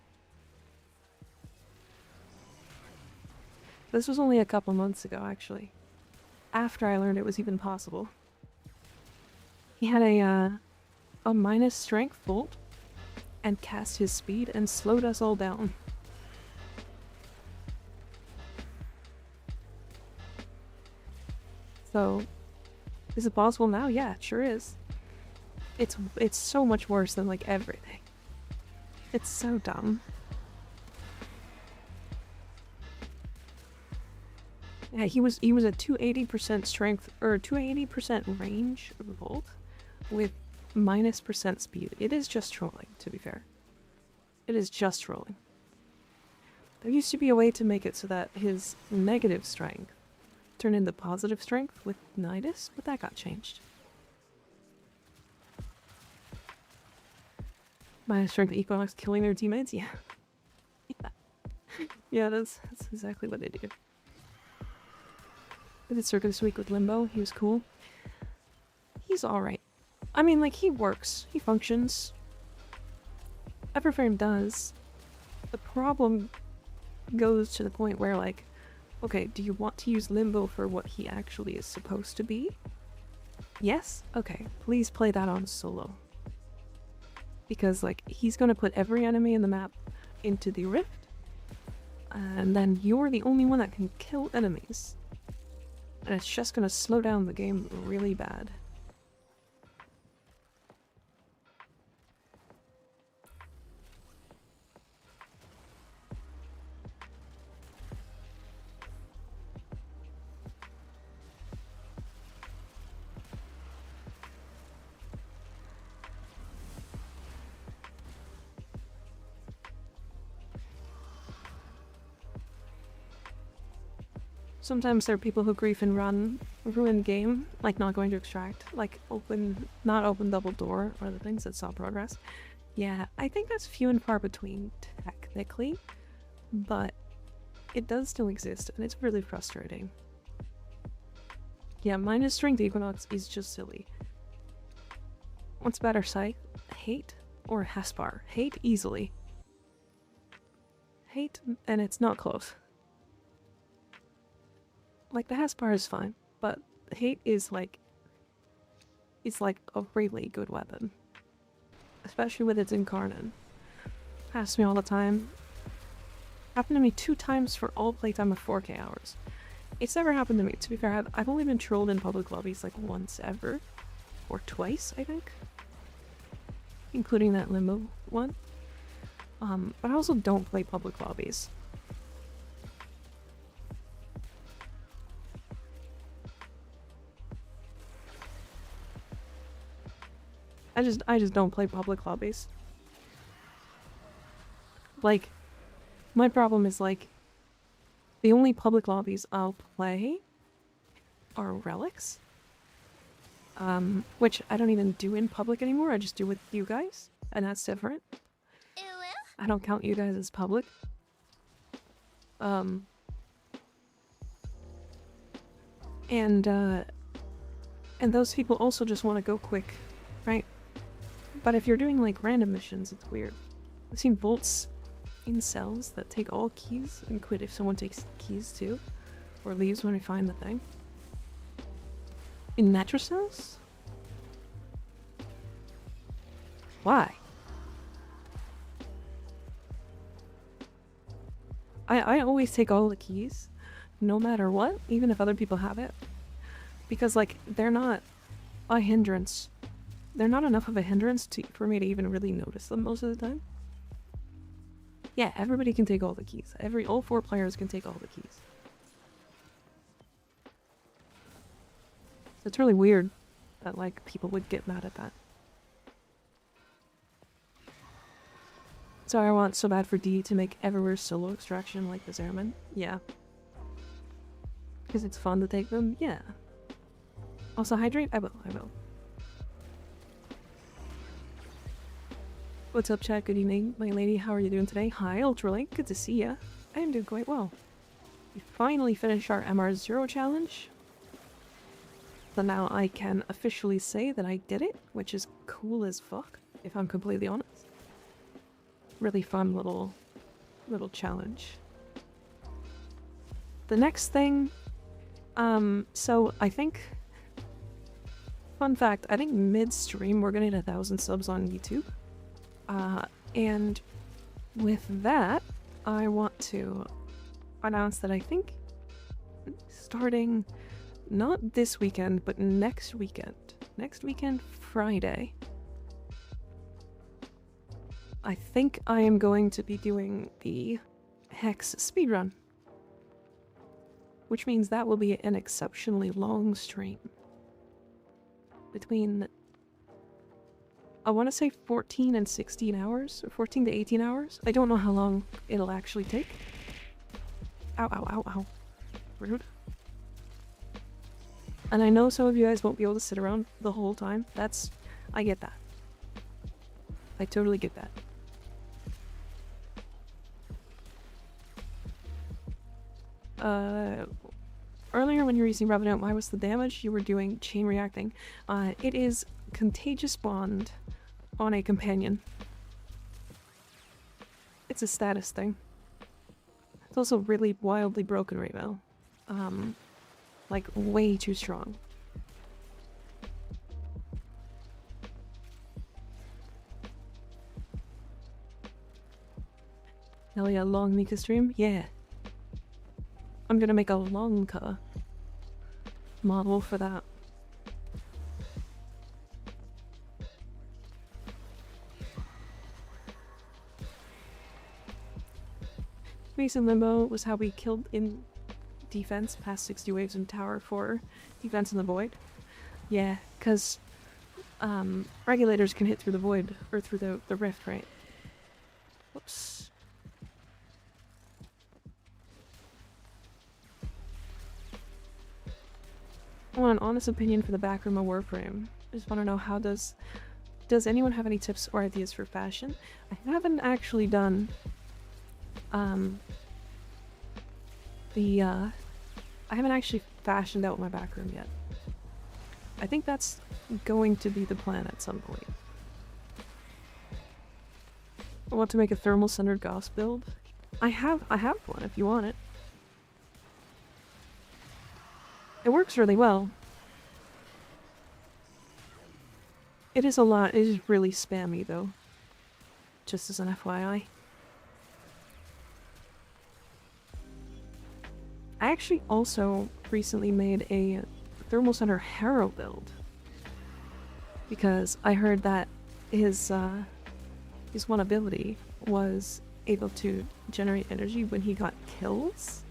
This was only a couple months ago, actually. After I learned it was even possible. He had a minus strength volt and cast his speed and slowed us all down. So, is it possible now? Yeah, it sure is. It's so much worse than like everything. It's so dumb. Yeah, he was at 280% strength or 280% range of the volt with minus % speed. It is just trolling, to be fair. It is just trolling. There used to be a way to make it so that his negative strength turned into positive strength with Nidus, but that got changed. My strength equinox killing their teammates? Yeah. Yeah, that's exactly what they do. I did Circuit this week with Limbo. He was cool. He's alright. I mean, like, he works. He functions. Everframe does. The problem goes to the point where, like, okay, do you want to use Limbo for what he actually is supposed to be? Yes? Okay, please play that on solo. Because, like, he's gonna put every enemy in the map into the rift, and then you're the only one that can kill enemies. And it's just gonna slow down the game really bad. Sometimes there are people who grief and ruin game, like not going to extract, like not open double door, or the things that stop progress. Yeah, I think that's few and far between, technically, but it does still exist, and it's really frustrating. Yeah, minus strength equinox is just silly. What's better, Scythe? Hate or Hespar? Hate easily. Hate, and it's not close. Like, the Hespar is fine, but hate is like... it's like a really good weapon. Especially with its incarnate. Happens to me all the time. Happened to me 2 times for all playtime of 4K hours. It's never happened to me. To be fair, I've only been trolled in public lobbies like once ever. Or twice, I think. Including that Limbo one. But I also don't play public lobbies. I just don't play public lobbies. Like, my problem is, like, the only public lobbies I'll play are relics. Which I don't even do in public anymore, I just do with you guys, and that's different. I don't count you guys as public. And those people also just want to go quick, right? But if you're doing, like, random missions, it's weird. I've seen bolts in cells that take all keys and quit if someone takes keys too. Or leaves when we find the thing. In natural cells? Why? I always take all the keys, no matter what, even if other people have it. Because, like, they're not a hindrance. They're not enough of a hindrance for me to even really notice them most of the time. Yeah, everybody can take all the keys. All 4 players can take all the keys. So it's really weird that, like, people would get mad at that. So I want so bad for D to make everywhere solo extraction like the Zerman. Yeah. Because it's fun to take them? Yeah. Also hydrate? I will. What's up, chat? Good evening, my lady. How are you doing today? Hi, Ultralink. Good to see ya. I am doing quite well. We finally finished our MR0 challenge. So now I can officially say that I did it, which is cool as fuck, if I'm completely honest. Really fun little challenge. The next thing, so I think, fun fact, I think mid-stream we're gonna hit 1,000 subs on YouTube. And with that, I want to announce that I think starting not this weekend, but next weekend, Friday, I think I am going to be doing the Hex speedrun, which means that will be an exceptionally long stream. Between, I want to say 14 and 16 hours, or 14 to 18 hours. I don't know how long it'll actually take. Ow, ow, ow, ow. Rude. And I know some of you guys won't be able to sit around the whole time. I get that. I totally get that. Earlier when you were using Revenant, why was the damage? You were doing chain reacting. It is contagious bond on a companion. It's a status thing. It's also really wildly broken right now. Like way too strong. Hell yeah, long Mika stream? Yeah. I'm gonna make a Lonka model for that. Mason Limbo was how we killed in defense past 60 waves in tower for defense in the void. Yeah, because regulators can hit through the void, or through the rift, right? Whoops. I want an honest opinion for the backroom of Warframe. I just want to know how does anyone have any tips or ideas for fashion? I haven't actually done I haven't actually fashioned out my backroom yet. I think that's going to be the plan at some point. I want to make a thermal centered Gauss build. I have one if you want it. It works really well. It is a lot. It is really spammy though. Just as an FYI. I actually also recently made a Thermal Center Harrow build. Because I heard that his one ability was able to generate energy when he got kills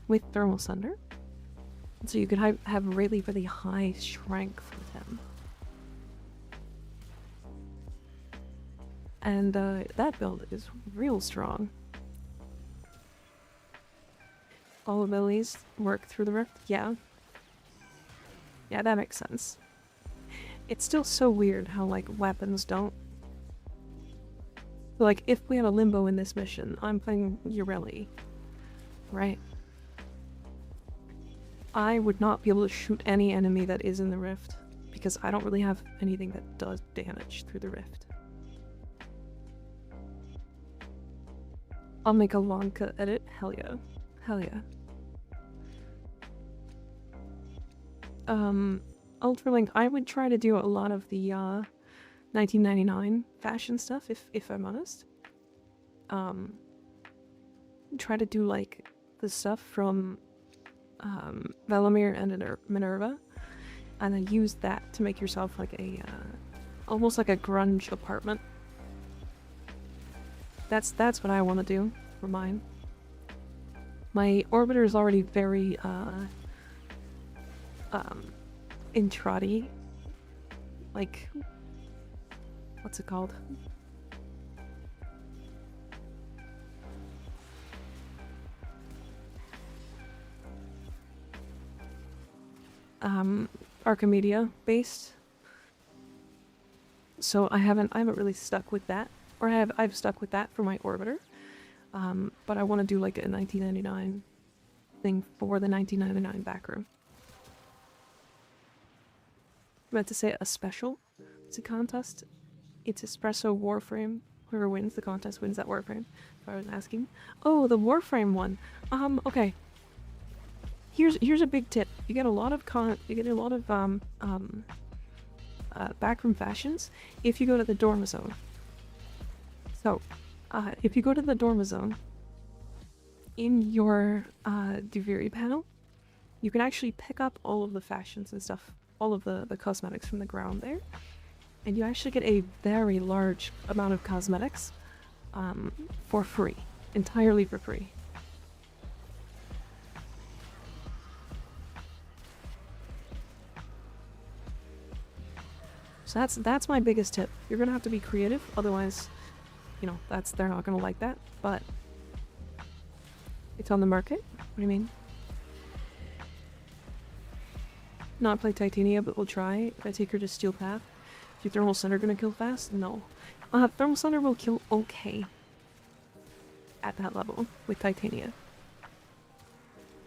with Thermal Center. So you could have really, really high strength with him. And that build is real strong. All abilities work through the rift? Yeah. Yeah, that makes sense. It's still so weird how, like, weapons don't. So, like, if we had a Limbo in this mission, I'm playing Ureli, right? I would not be able to shoot any enemy that is in the rift, because I don't really have anything that does damage through the rift. I'll make a long cut edit? Hell yeah. Hell yeah. Ultralink, I would try to do a lot of the 1999 fashion stuff if I'm honest. Try to do like the stuff from Velimir and Minerva, and then use that to make yourself like a almost like a grunge apartment. That's what I want to do for mine. My orbiter is already very intrati, like, what's it called? Archimedia based. So I haven't really stuck with that, or I've stuck with that for my orbiter. But I want to do like a 1999 thing for the 1999 backroom. I meant to say a special. It's a contest. It's Espresso Warframe. Whoever wins the contest wins that Warframe. If I was asking. Oh, the Warframe one. Okay. Here's a big tip. You get a lot of backroom fashions if you go to the Dorma Zone. So, if you go to the Dorma Zone, in your Duviri panel, you can actually pick up all of the fashions and stuff, all of the cosmetics from the ground there, and you actually get a very large amount of cosmetics for free, entirely for free. So that's my biggest tip. You're gonna have to be creative, otherwise, you know, they're not gonna like that. But it's on the market. What do you mean? Not play Titania, but we'll try. If I take her to Steel Path, is your Thermal Center gonna kill fast? No. Thermal Thunder will kill okay at that level with Titania.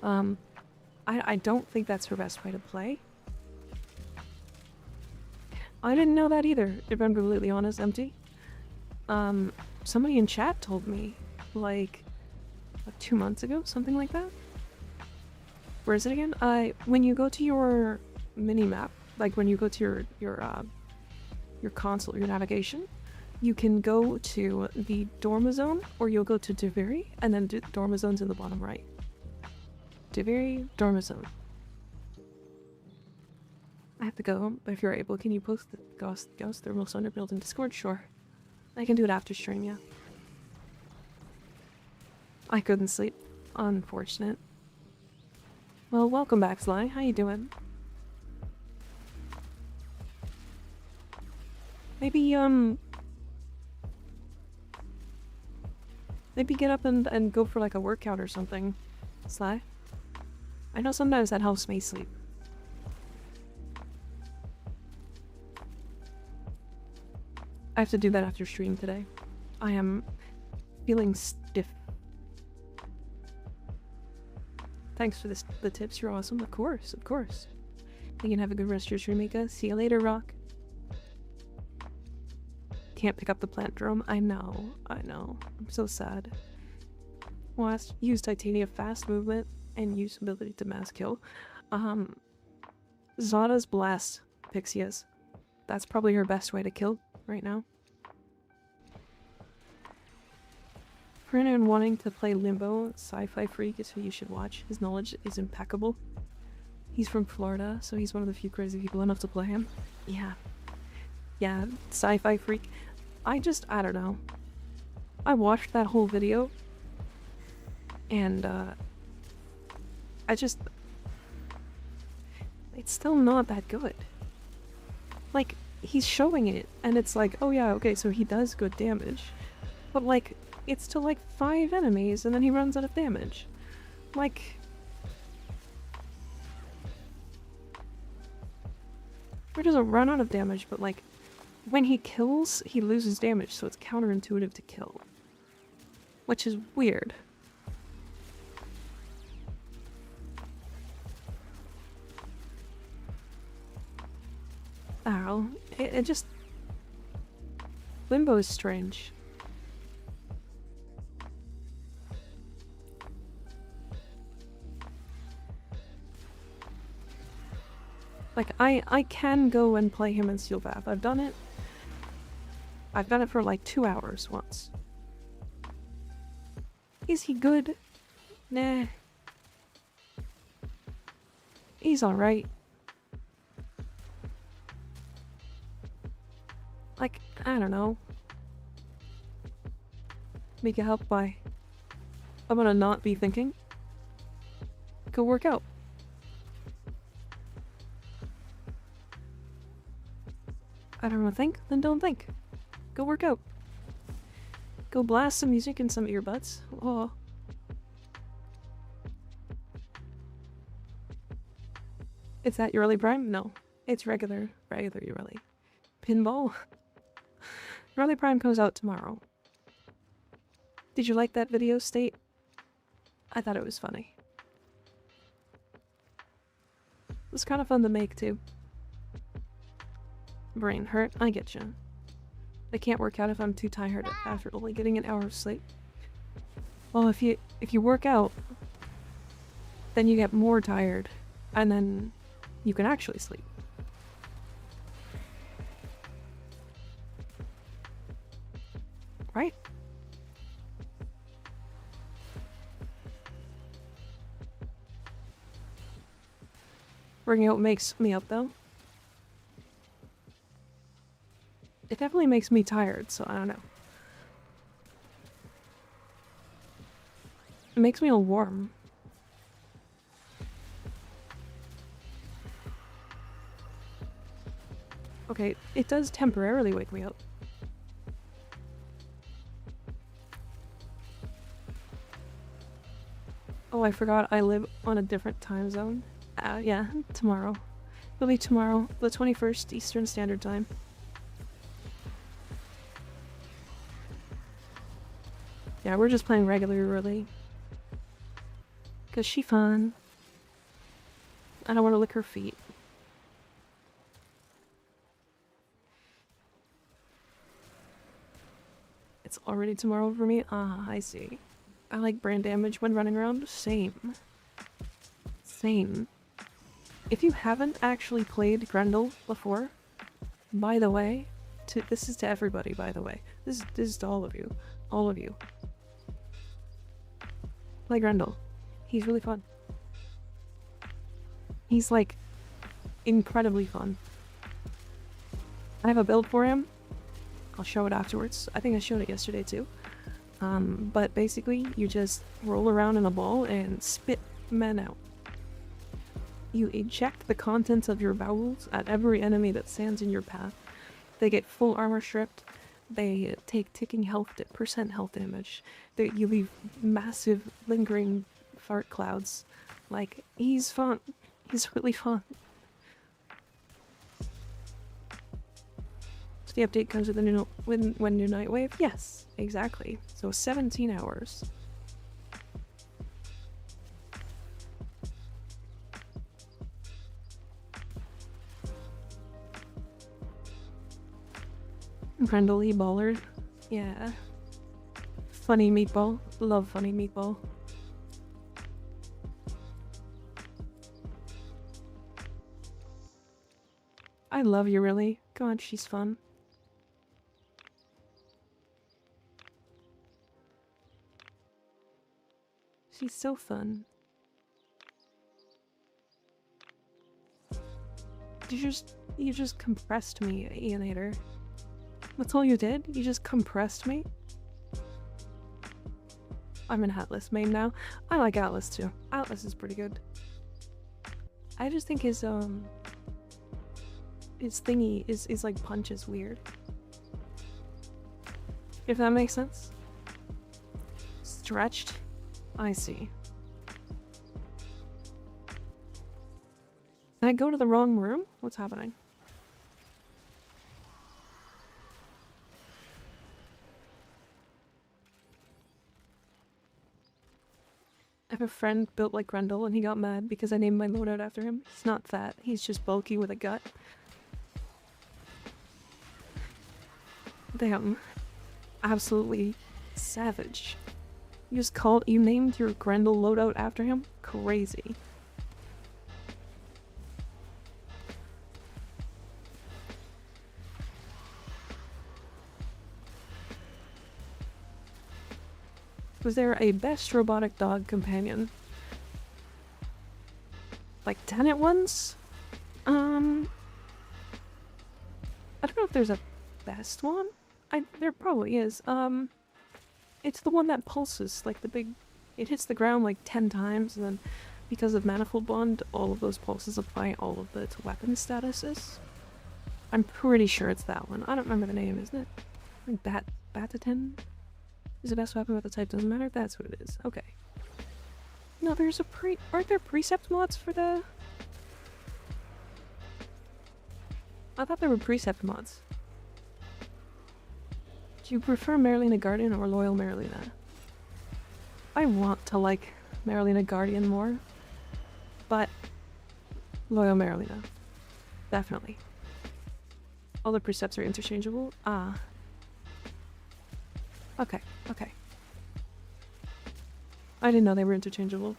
I don't think that's her best way to play. I didn't know that either, if I'm completely honest, Empty. Somebody in chat told me, like, 2 months ago, something like that. Where is it again? When you go to your mini-map, like when you go to your console, your navigation, you can go to the Dormazone, or you'll go to Deviri, and then Dormazone's in the bottom right. Deviri, Dormazone. I have to go, but if you're able, can you post the Ghost Thermal Thunder build in Discord? Sure. I can do it after stream, yeah. I couldn't sleep. Unfortunate. Well, welcome back, Sly. How you doing? Maybe, maybe get up and go for like a workout or something, Sly. I know sometimes that helps me sleep. I have to do that after stream today. I am feeling stiff. Thanks for the tips, you're awesome. Of course, of course. You can have a good rest of your stream, Mika. See you later, Rock. Can't pick up the plant drum. I know. I'm so sad. Last, use Titania fast movement and use ability to mass kill. Zada's Blast Pixias. That's probably her best way to kill right now. For anyone wanting to play Limbo, Sci-Fi Freak is who you should watch. His knowledge is impeccable. He's from Florida, so he's one of the few crazy people enough to play him. Yeah. Yeah, Sci-Fi Freak. I don't know. I watched that whole video, and, it's still not that good. Like, he's showing it, and it's like, oh yeah, okay, so he does good damage. But, like, it's to, like, 5 enemies, and then he runs out of damage. Like... Or doesn't run out of damage, but, like, when he kills, he loses damage, so it's counterintuitive to kill. Which is weird. I don't know. It just... Limbo is strange. Like, I can go and play him in Steel Path. I've done it. I've done it for like 2 hours once. Is he good? Nah. He's alright. Like, I don't know. Make it help by... I'm gonna not be thinking. Go work out. I don't want to think, then don't think. Go work out. Go blast some music in some earbuds. Oh. Is that your early prime? No. It's regular your early. Pinball? Your early prime comes out tomorrow. Did you like that video, State? I thought it was funny. It was kind of fun to make, too. Brain hurt, I get you. I can't work out if I'm too tired after only getting an hour of sleep. Well, if you work out, then you get more tired, and then you can actually sleep. Right? Working out makes me up, though. It definitely makes me tired, so I don't know. It makes me all warm. Okay, it does temporarily wake me up. Oh, I forgot I live on a different time zone. Yeah, tomorrow. It'll be tomorrow, the 21st Eastern Standard Time. Yeah, we're just playing regular, really. Because she fun. I don't want to lick her feet. It's already tomorrow for me? Ah, I see. I like brain damage when running around. Same. Same. If you haven't actually played Grendel before, by the way, this is to everybody, by the way. This is to all of you. All of you. Play Grendel. He's really fun. He's, like, incredibly fun. I have a build for him. I'll show it afterwards. I think I showed it yesterday, too. But basically, you just roll around in a ball and spit men out. You eject the contents of your bowels at every enemy that stands in your path. They get full armor stripped. They take ticking percent health damage. You leave massive lingering fart clouds. Like, he's fun. He's really fun. So the update comes with a new when new Nightwave? Yes, exactly. So 17 hours. Grendel baller. Yeah. Funny meatball. Love funny meatball. I love you, really. God, she's fun. She's so fun. You just compressed me, Ianator. That's all you did? You just compressed me? I'm an Atlas main now. I like Atlas too. Atlas is pretty good. I just think his thingy is like punch is weird. If that makes sense. Stretched? I see. Did I go to the wrong room? What's happening? I have a friend built like Grendel and he got mad because I named my loadout after him. He's not fat, he's just bulky with a gut. Damn. Absolutely savage. You named your Grendel loadout after him? Crazy. Was there a best robotic dog companion? Like Tenet ones? I don't know if there's a best one. There probably is. It's the one that pulses, like the big... It hits the ground like 10 times, and then because of Manifold Bond, all of those pulses apply all of its weapon statuses. I'm pretty sure it's that one. I don't remember the name, isn't it? Like Batatin? Is the best weapon with the type doesn't matter? That's what it is. Okay. No, there's aren't there precept mods for the... I thought there were precept mods. Do you prefer Marilina Guardian or Loyal Marilina? I want to like Marilina Guardian more, but Loyal Marilina. Definitely. All the precepts are interchangeable? Ah. Okay, okay. I didn't know they were interchangeable.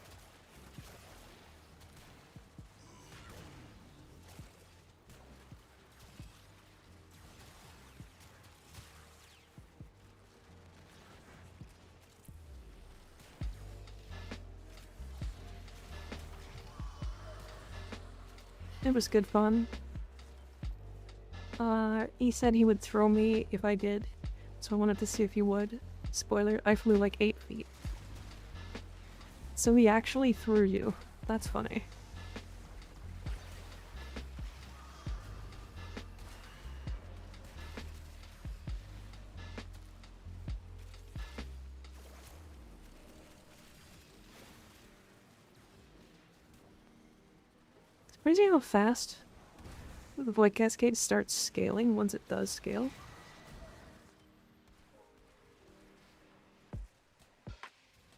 It was good fun. He said he would throw me if I did, so I wanted to see if he would. Spoiler, I flew like 8 feet. So he actually threw you. That's funny. It's crazy how fast the Void Cascade starts scaling once it does scale.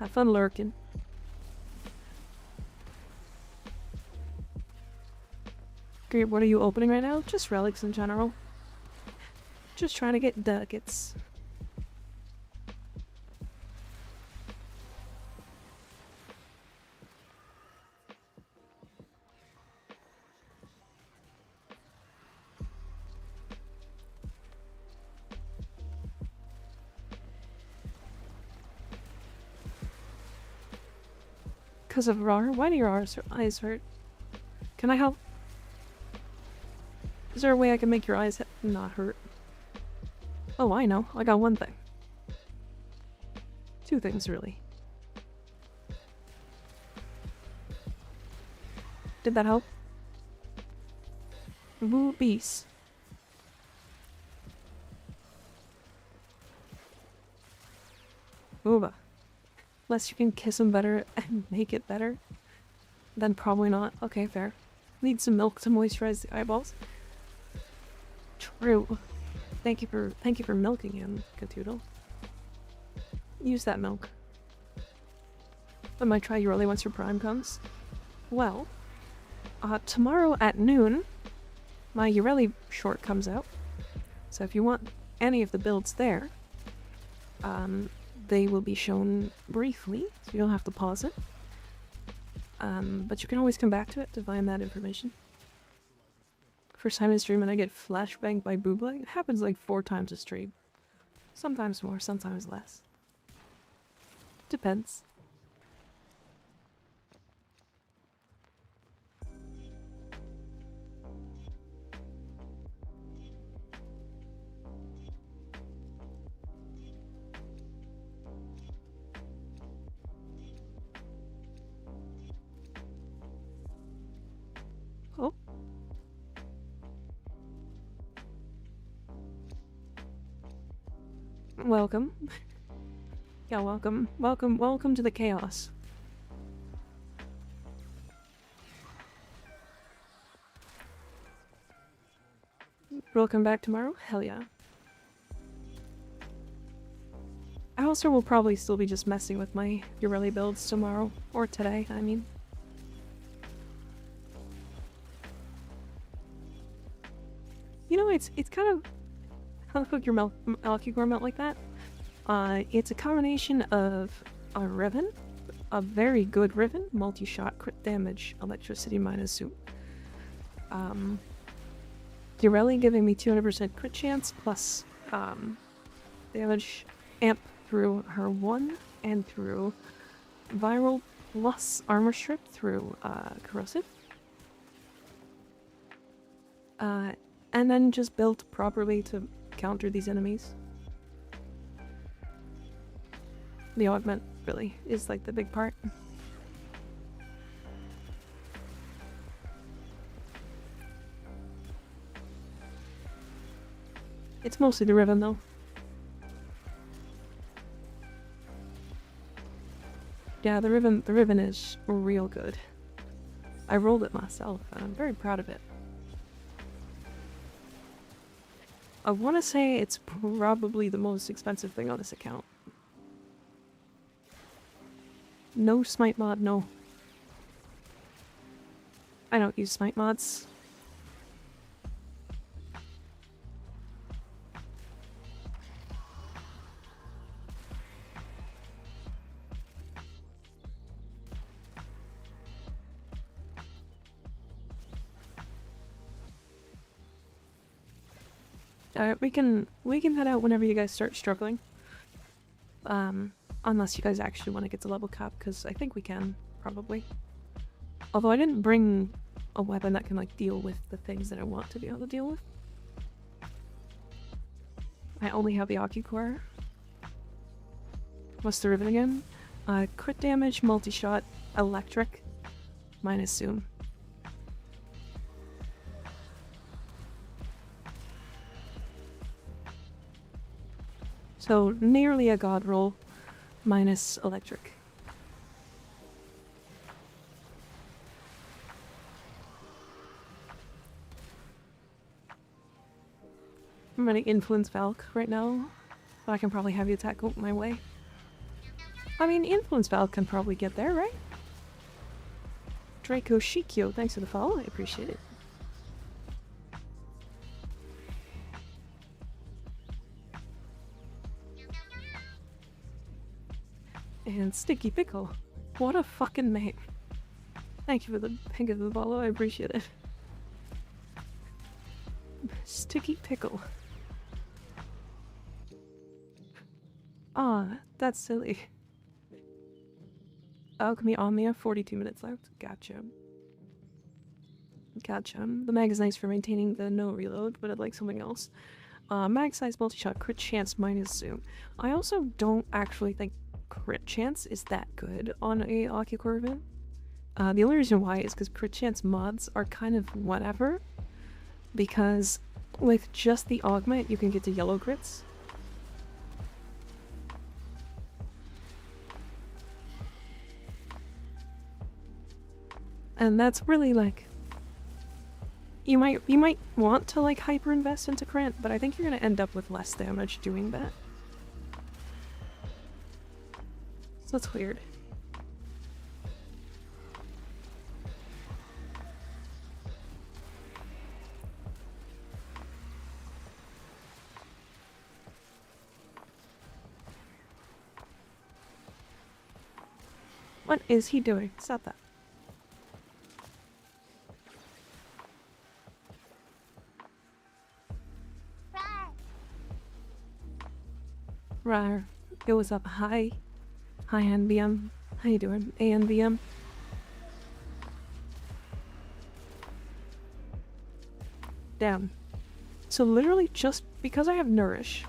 Have fun lurking. Great, what are you opening right now? Just relics in general. Just trying to get ducats. Because of RAR? Why do your eyes hurt? Can I help? Is there a way I can make your eyes not hurt? Oh, I know. I got one thing. Two things, really. Did that help? Boobies. Booba. Unless you can kiss him better and make it better, then probably not. Okay, fair. Need some milk to moisturize the eyeballs. True. Thank you for milking him, Catoodle. Use that milk. I might try Ureli once your prime comes. Well, tomorrow at noon, my Ureli short comes out. So if you want any of the builds there, they will be shown briefly, so you don't have to pause it. But you can always come back to it to find that information. First time in stream and I get flashbanged by Boobleg. It happens like 4 times a stream. Sometimes more, sometimes less. Depends. Oh. Welcome. Yeah, welcome. Welcome to the chaos. Welcome back tomorrow? Hell yeah. I also will probably still be just messing with my Ureli builds tomorrow. Or today, I mean. You know, it's kind of how to cook your Alkigor melt like that. It's a combination of a Riven, a very good Riven, multi-shot, crit damage, electricity minus soup. Ureli giving me 200% crit chance plus damage amp through her 1 and through viral plus armor strip through corrosive. And then just built properly to counter these enemies. The augment, really, is like the big part. It's mostly the Riven, though. Yeah, the Riven is real good. I rolled it myself, and I'm very proud of it. I want to say it's probably the most expensive thing on this account. No smite mod, no. I don't use smite mods. Alright, we can head out whenever you guys start struggling. Unless you guys actually want to get to level cap, because I think we can, probably. Although I didn't bring a weapon that can, like, deal with the things that I want to be able to deal with. I only have the Aki-Core. What's the Riven again? Crit damage, multi-shot, electric, minus zoom. So nearly a god roll, minus electric. I'm running Influence Valk right now, so I can probably have you attack my way. I mean, Influence Valve can probably get there, right? Draco Shikyo, thanks for the follow. I appreciate it. And Sticky Pickle. What a fucking name. Thank you for the pink of the follow. I appreciate it. Sticky Pickle. Ah, that's silly. Alchemy Omnia, 42 minutes left. Gotcha. Gotcha. The mag is nice for maintaining the no reload, but I'd like something else. Mag size multi-shot, crit chance minus zoom. I also don't actually think crit chance is that good on a Ocucore event. The only reason why is because crit chance mods are kind of whatever. Because with just the augment, you can get to yellow crits. And that's really like, you might want to like hyper invest into crit, but I think you're gonna end up with less damage doing that. So that's weird. What is he doing? Stop that. Rar. Yo, what's up? Hi. Hi, NBM. How you doing? ANBM. Damn. So literally just because I have Nourish,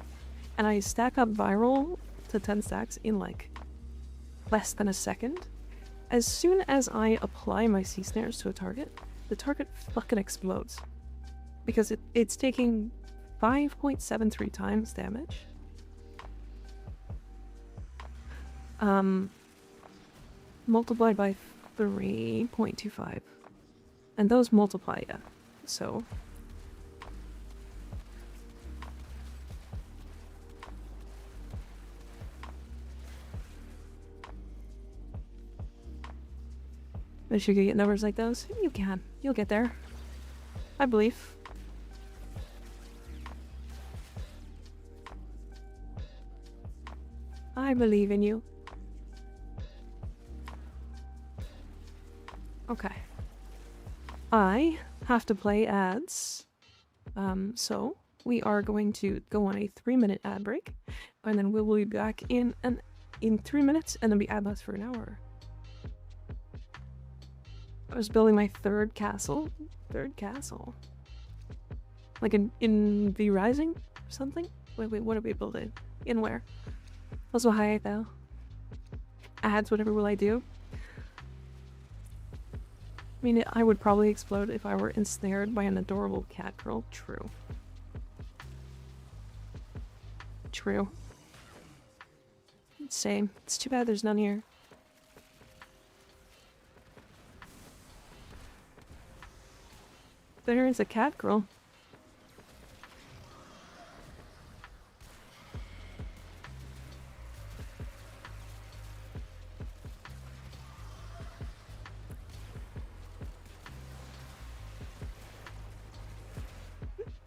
and I stack up Viral to 10 stacks in like less than a second, as soon as I apply my sea snares to a target, the target fucking explodes. Because it's taking 5.73 times damage. Multiplied by 3.25. And those multiply, yeah. So... But you could get numbers like those? You can. You'll get there. I believe. I believe in you. Okay. I have to play ads. So we are going to go on a 3-minute ad break, and then we will be back in 3 minutes, and then be adless for an hour. I was building my third castle. Like in V Rising or something? Wait, what are we building? In where? Also, hi though. Ads, whatever will I do? I mean, I would probably explode if I were ensnared by an adorable cat girl. True. True. Same. It's too bad there's none here. There is a cat girl.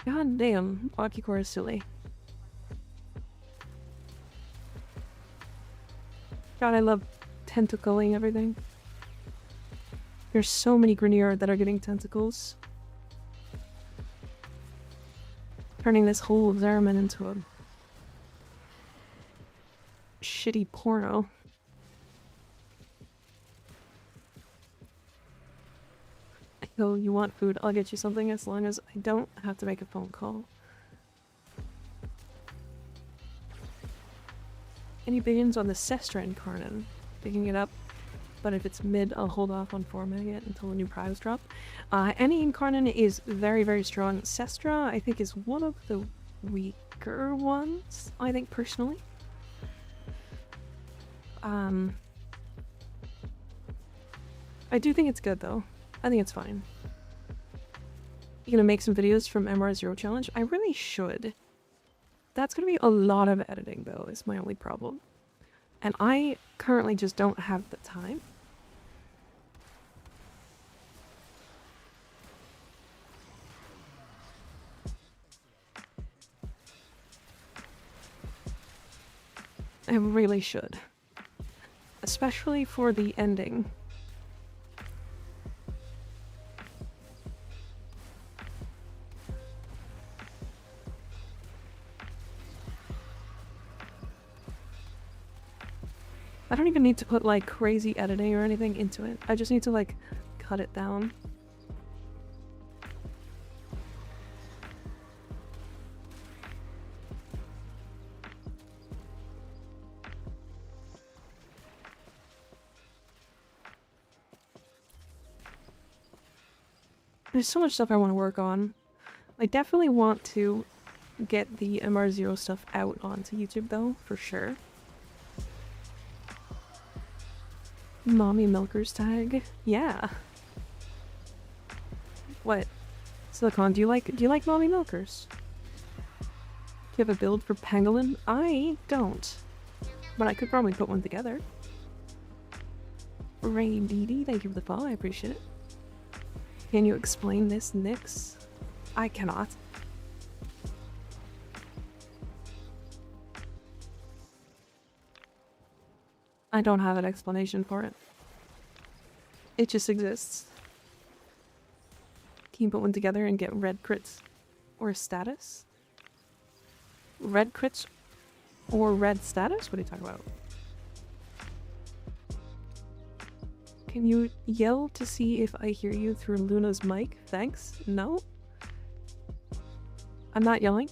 God damn, Ocucore is silly. God, I love tentacling everything. There's so many Grenier that are getting tentacles. Turning this whole Zeraman into a shitty porno. Yo, you want food? I'll get you something as long as I don't have to make a phone call. Any opinions on the Sestra Incarnate? Picking it up, but if it's mid, I'll hold off on formatting it until the new prize drop. Any Incarnate is very, very strong. Sestra, I think, is one of the weaker ones, I think, personally. I do think it's good, though. I think it's fine. You gonna make some videos from MR0 challenge? I really should. That's gonna be a lot of editing, though, is my only problem. And I currently just don't have the time. I really should. Especially for the ending. I don't even need to put like crazy editing or anything into it. I just need to like cut it down. There's so much stuff I want to work on. I definitely want to get the MR0 stuff out onto YouTube though, for sure. Mommy Milkers tag? Yeah. What? Silicon, do you like Mommy Milkers? Do you have a build for Pangolin? I don't. But I could probably put one together. Ray Dee, thank you for the follow, I appreciate it. Can you explain this, Nyx? I cannot. I don't have an explanation for it. It just exists. Can you put one together and get red crits? Or status? Red crits or red status? What are you talking about? Can you yell to see if I hear you through Luna's mic? Thanks. No? I'm not yelling.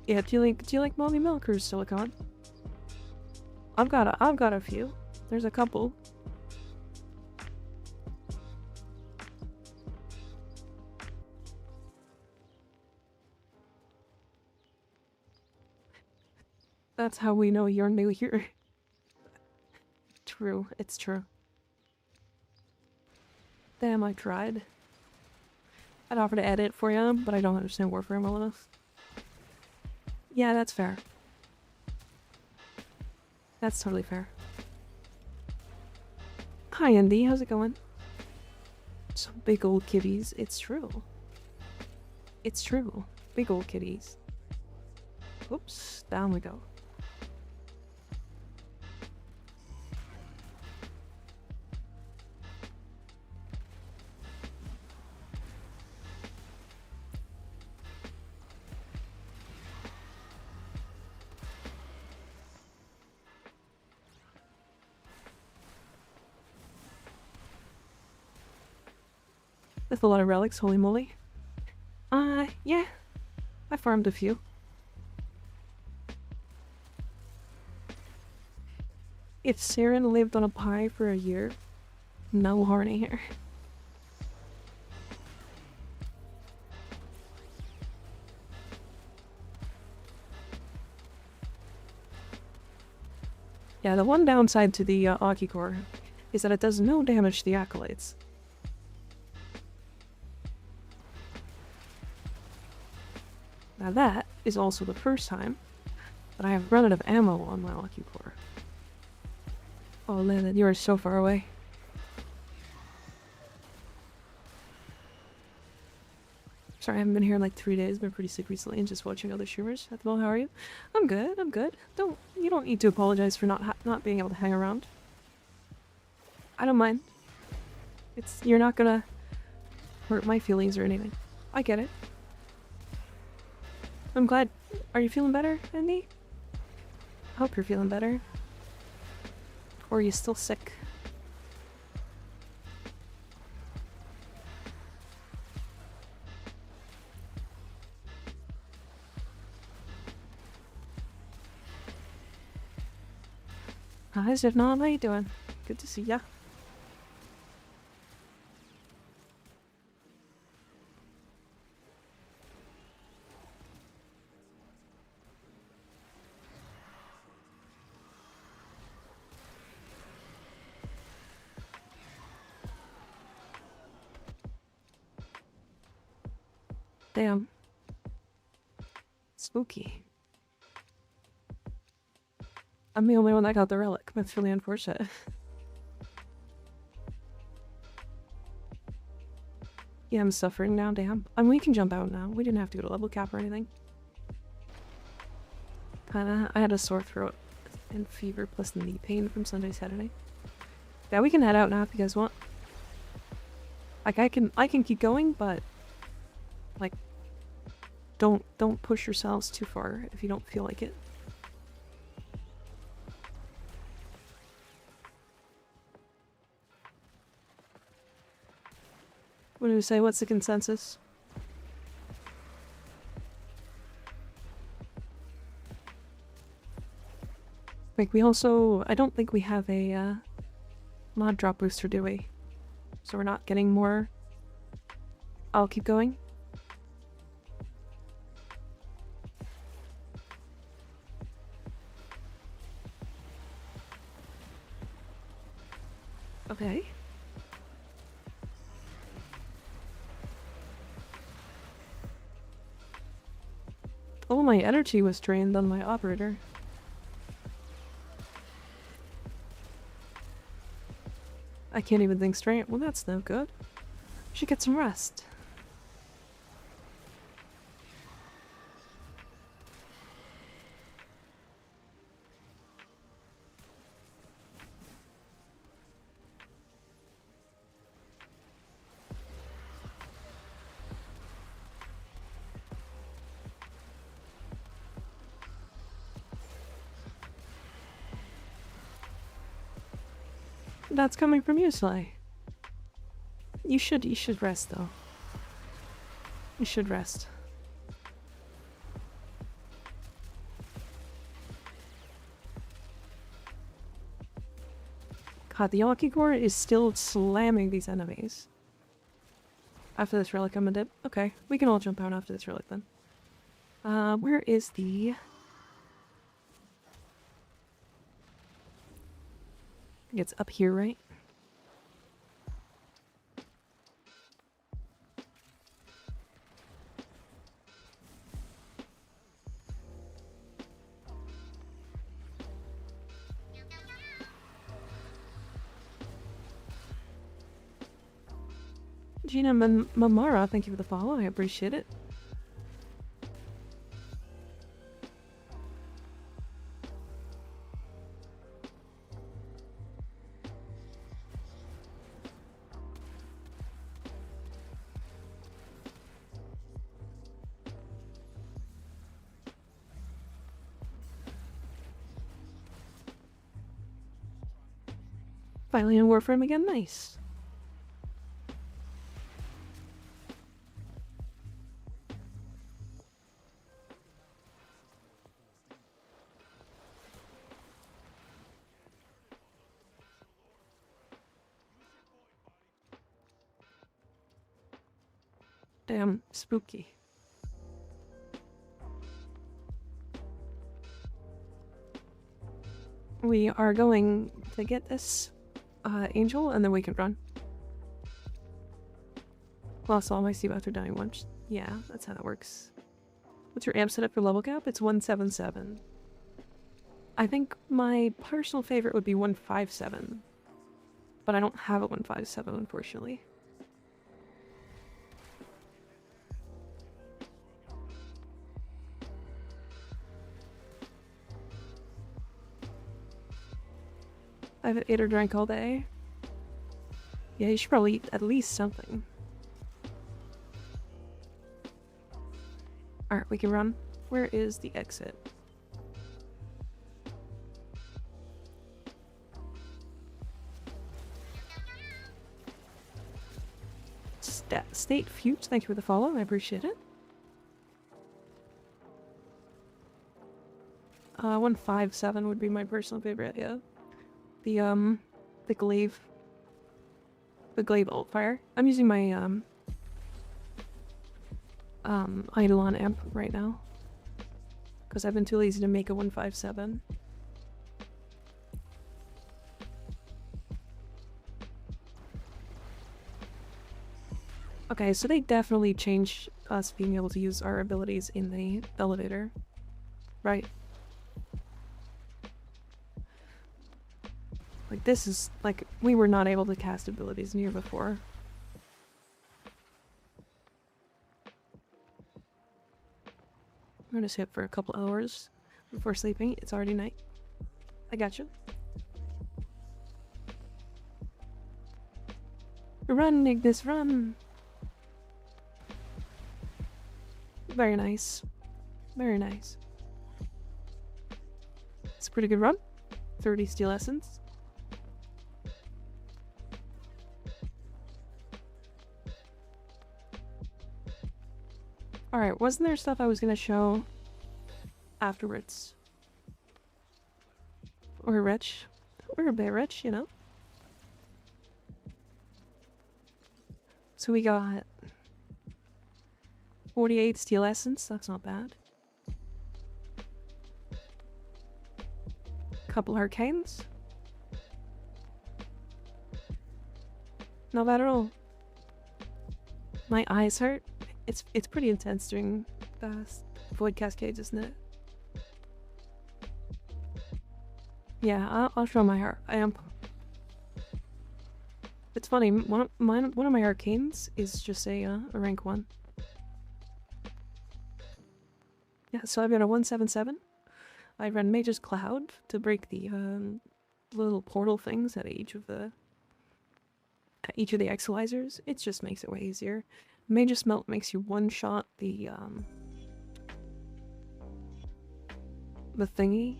Yeah, do you like Mommy Milkers, Silicon? I've got a few. There's a couple. That's how we know you're new here. True, it's true. Damn, I tried. I'd offer to edit for you, but I don't understand Warframe well enough. Yeah, that's fair. That's totally fair. Hi, Andy. How's it going? Some big old kitties. It's true. It's true. Big old kitties. Oops. Down we go. With a lot of relics, holy moly. Yeah. I farmed a few. If Saren lived on a pie for a year, no horny hair. Yeah, the one downside to the Aki core is that it does no damage to the accolades. Now that is also the first time that I have run out of ammo on my Aki core. Oh, Lilith, you are so far away. Sorry, I haven't been here in like 3 days. Been pretty sick recently and just watching other streamers. Well, how are you? I'm good. I'm good. You don't need to apologize for not being able to hang around. I don't mind. You're not gonna hurt my feelings or anything. I get it. I'm glad. Are you feeling better, Andy? I hope you're feeling better. Or are you still sick? Hi, Zivnon. How you doing? Good to see ya. Damn. It's spooky. I'm the only one that got the relic. That's really unfortunate. Yeah, I'm suffering now, damn. I mean, we can jump out now. We didn't have to go to level cap or anything. I had a sore throat and fever plus knee pain from Sunday, Saturday. Yeah, we can head out now if you guys want. Like, I can keep going, but like, don't push yourselves too far if you don't feel like it. What do we say? What's the consensus? Like, we also... I don't think we have a, mod drop booster, do we? So we're not getting more... I'll keep going. Okay. Oh, my energy was drained on my operator. I can't even think straight. Well, that's no good. Should get some rest. That's coming from you, Sly. You should rest, though. You should rest. God, the Yaki Core is still slamming these enemies. After this relic, I'm a dip. Okay, we can all jump out after this relic, then. Where is the... It's up here, right? Gina Mamara, thank you for the follow. I appreciate it. Finally in Warframe again, nice. Damn, spooky. We are going to get this angel, and then we can run. Lost all my Steve after dying once. Yeah, that's how that works. What's your amp setup for level cap? It's 177. I think my personal favorite would be 157. But I don't have a 157, unfortunately. I haven't ate or drank all day. Yeah, you should probably eat at least something. Alright, we can run. Where is the exit? State Fuge, thank you for the follow, I appreciate it. 157 would be my personal favorite, yeah. The glaive ult fire. I'm using my Eidolon amp right now because I've been too lazy to make a 157. Okay, so they definitely changed us being able to use our abilities in the elevator. Right. Like, this is, like, we were not able to cast abilities near before. I'm gonna sit for a couple hours before sleeping. It's already night. I got you. Run, Ignis, run! Very nice. Very nice. It's a pretty good run. 30 steel essence. Alright, wasn't there stuff I was gonna show afterwards? We're rich. We're a bit rich, you know? So we got 48 steel essence, that's not bad. Couple arcanes. Not bad at all. My eyes hurt. It's pretty intense during the void cascades, isn't it? Yeah, I'll show my heart. I am. It's funny. One of my arcanes is just a rank 1. Yeah, so I've got a 177. I ran Mage's Cloud to break the little portal things at each of the exolizers. It just makes it way easier. Mage's Melt makes you one-shot the thingy.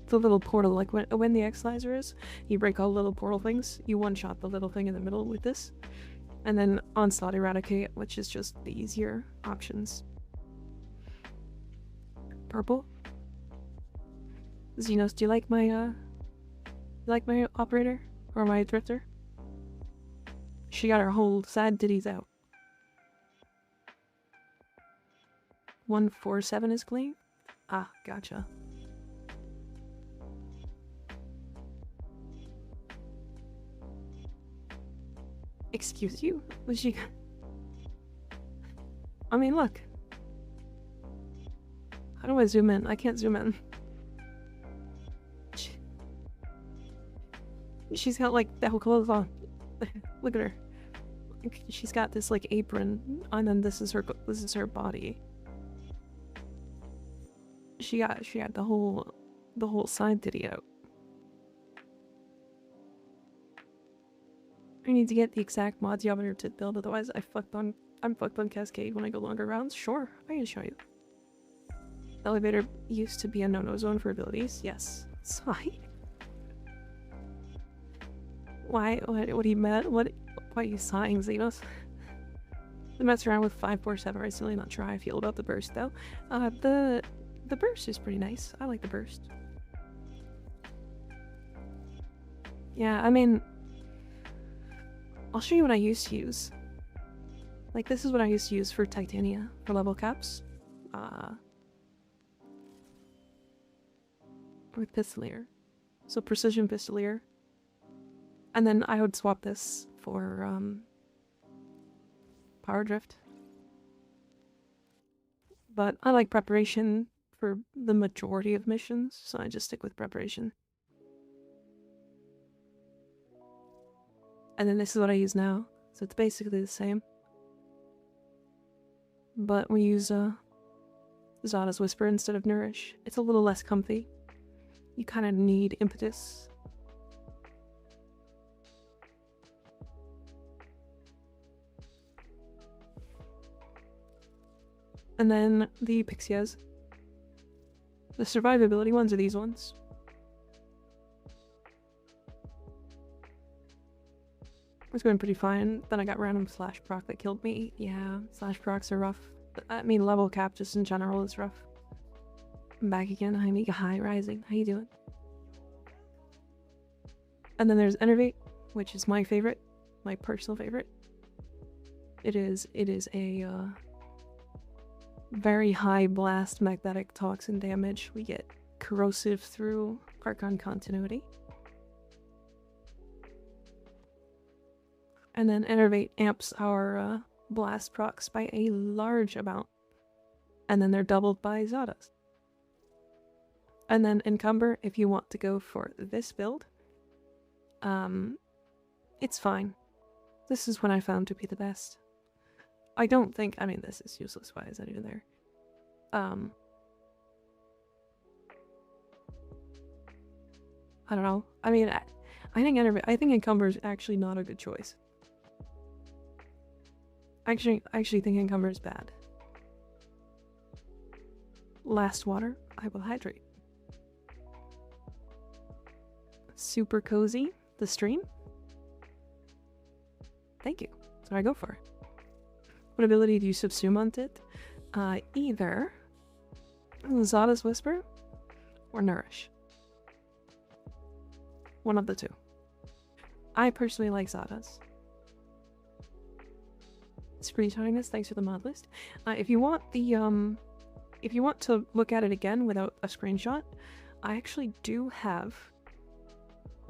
The little portal, like when the exolizer is, you break all the little portal things, you one-shot the little thing in the middle with this. And then Onslaught Eradicate, which is just the easier options. Purple? Xenos, do you like my operator? Or my drifter? She got her whole sad titties out. 147 is clean? Ah, gotcha. Excuse you? Was she... I mean, look. How do I zoom in? I can't zoom in. She's got, like, the whole clothes on. Look at her. She's got this, like, apron, and then this is her body. She got the whole side titty out. I need to get the exact mod geometer to build, otherwise I'm fucked on Cascade when I go longer rounds. Sure, I can show you. The elevator used to be a no-no zone for abilities. Yes. Why? Why? What are you mad? Why are you sighing, Xenos? I mess around with 547 recently, not sure how I feel about the burst though. The burst is pretty nice. I like the burst. Yeah, I mean, I'll show you what I used to use. Like, this is what I used to use for Titania, for level caps. With Pistolier. So Precision Pistolier. And then I would swap this for, Power Drift. But I like Preparation for the majority of missions, so I just stick with Preparation. And then this is what I use now, so it's basically the same. But we use Zada's Whisper instead of Nourish. It's a little less comfy. You kind of need impetus. And then the Pixias. The survivability ones are these ones. It's going pretty fine. Then I got random slash proc that killed me. Yeah, slash procs are rough. I mean, level cap just in general is rough. I'm back again. Hi, Mika. Hi, Rising. How you doing? And then there's Enervate, which is my favorite. My personal favorite. It is a very high blast magnetic toxin damage. We get corrosive through Archon continuity. And then Enervate amps our blast procs by a large amount. And then they're doubled by Zadas. And then Encumber, if you want to go for this build, it's fine. This is what I found to be the best. I don't think, I mean, this is useless. Why is that even there? I don't know. I mean, I think Encumber is actually not a good choice. I actually think Encumber is bad. Last water, I will hydrate. Super cozy, the stream. Thank you. That's what I go for. What ability do you subsume on it? Either Zada's Whisper or Nourish. One of the two. I personally like Zada's. Screenshotting thanks for the mod list. If you want the if you want to look at it again without a screenshot, I actually do have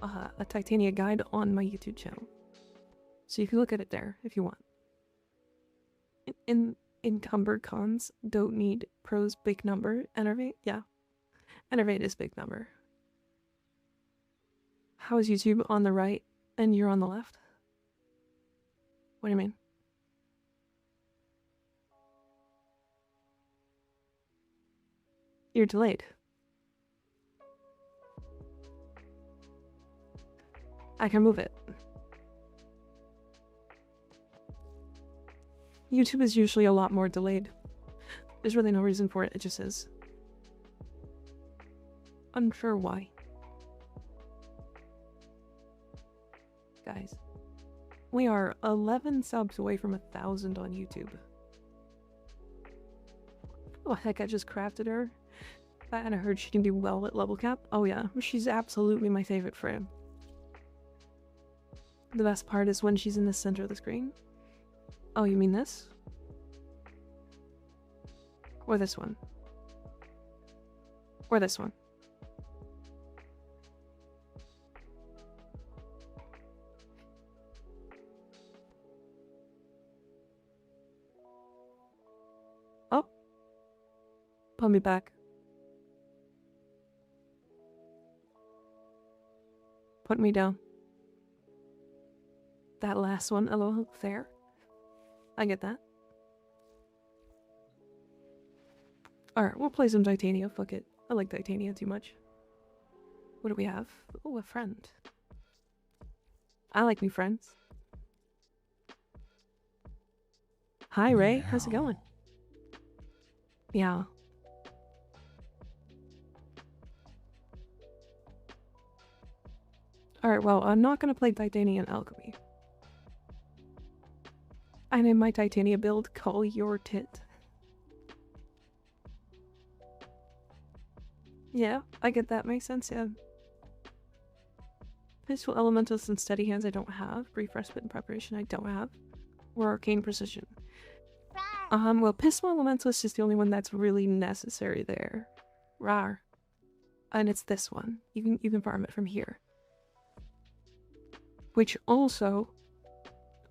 a Titania guide on my YouTube channel. So you can look at it there if you want. Encumbered cons don't need pros big number. Enervate? Yeah. Enervate is big number. How is YouTube on the right and you're on the left? What do you mean? You're delayed. I can move it. YouTube is usually a lot more delayed. There's really no reason for it, it just is. Unsure why. Guys, we are 11 subs away from 1,000 on YouTube. Oh heck, I just crafted her. And I heard she can do well at level cap. Oh yeah, she's absolutely my favorite frame. The best part is when she's in the center of the screen. Oh, you mean this? Or this one? Or this one? Oh. Put me back. Put me down. That last one, a little fair. I get that. Alright, we'll play some Titania. Fuck it. I like Titania too much. What do we have? Oh, a friend. I like new friends. Hi, Ray. How's it going? Yeah. Alright, well, I'm not gonna play Titania and Alchemy. I named my Titania build Call Your Tit. Yeah, I get that. Makes sense, yeah. Peaceful Elementals and Steady Hands I don't have. Brief Respite and Preparation I don't have. Or Arcane Precision. Well, Peaceful Elementalist is the only one that's really necessary there. Rar. And it's this one. You can farm it from here. Which also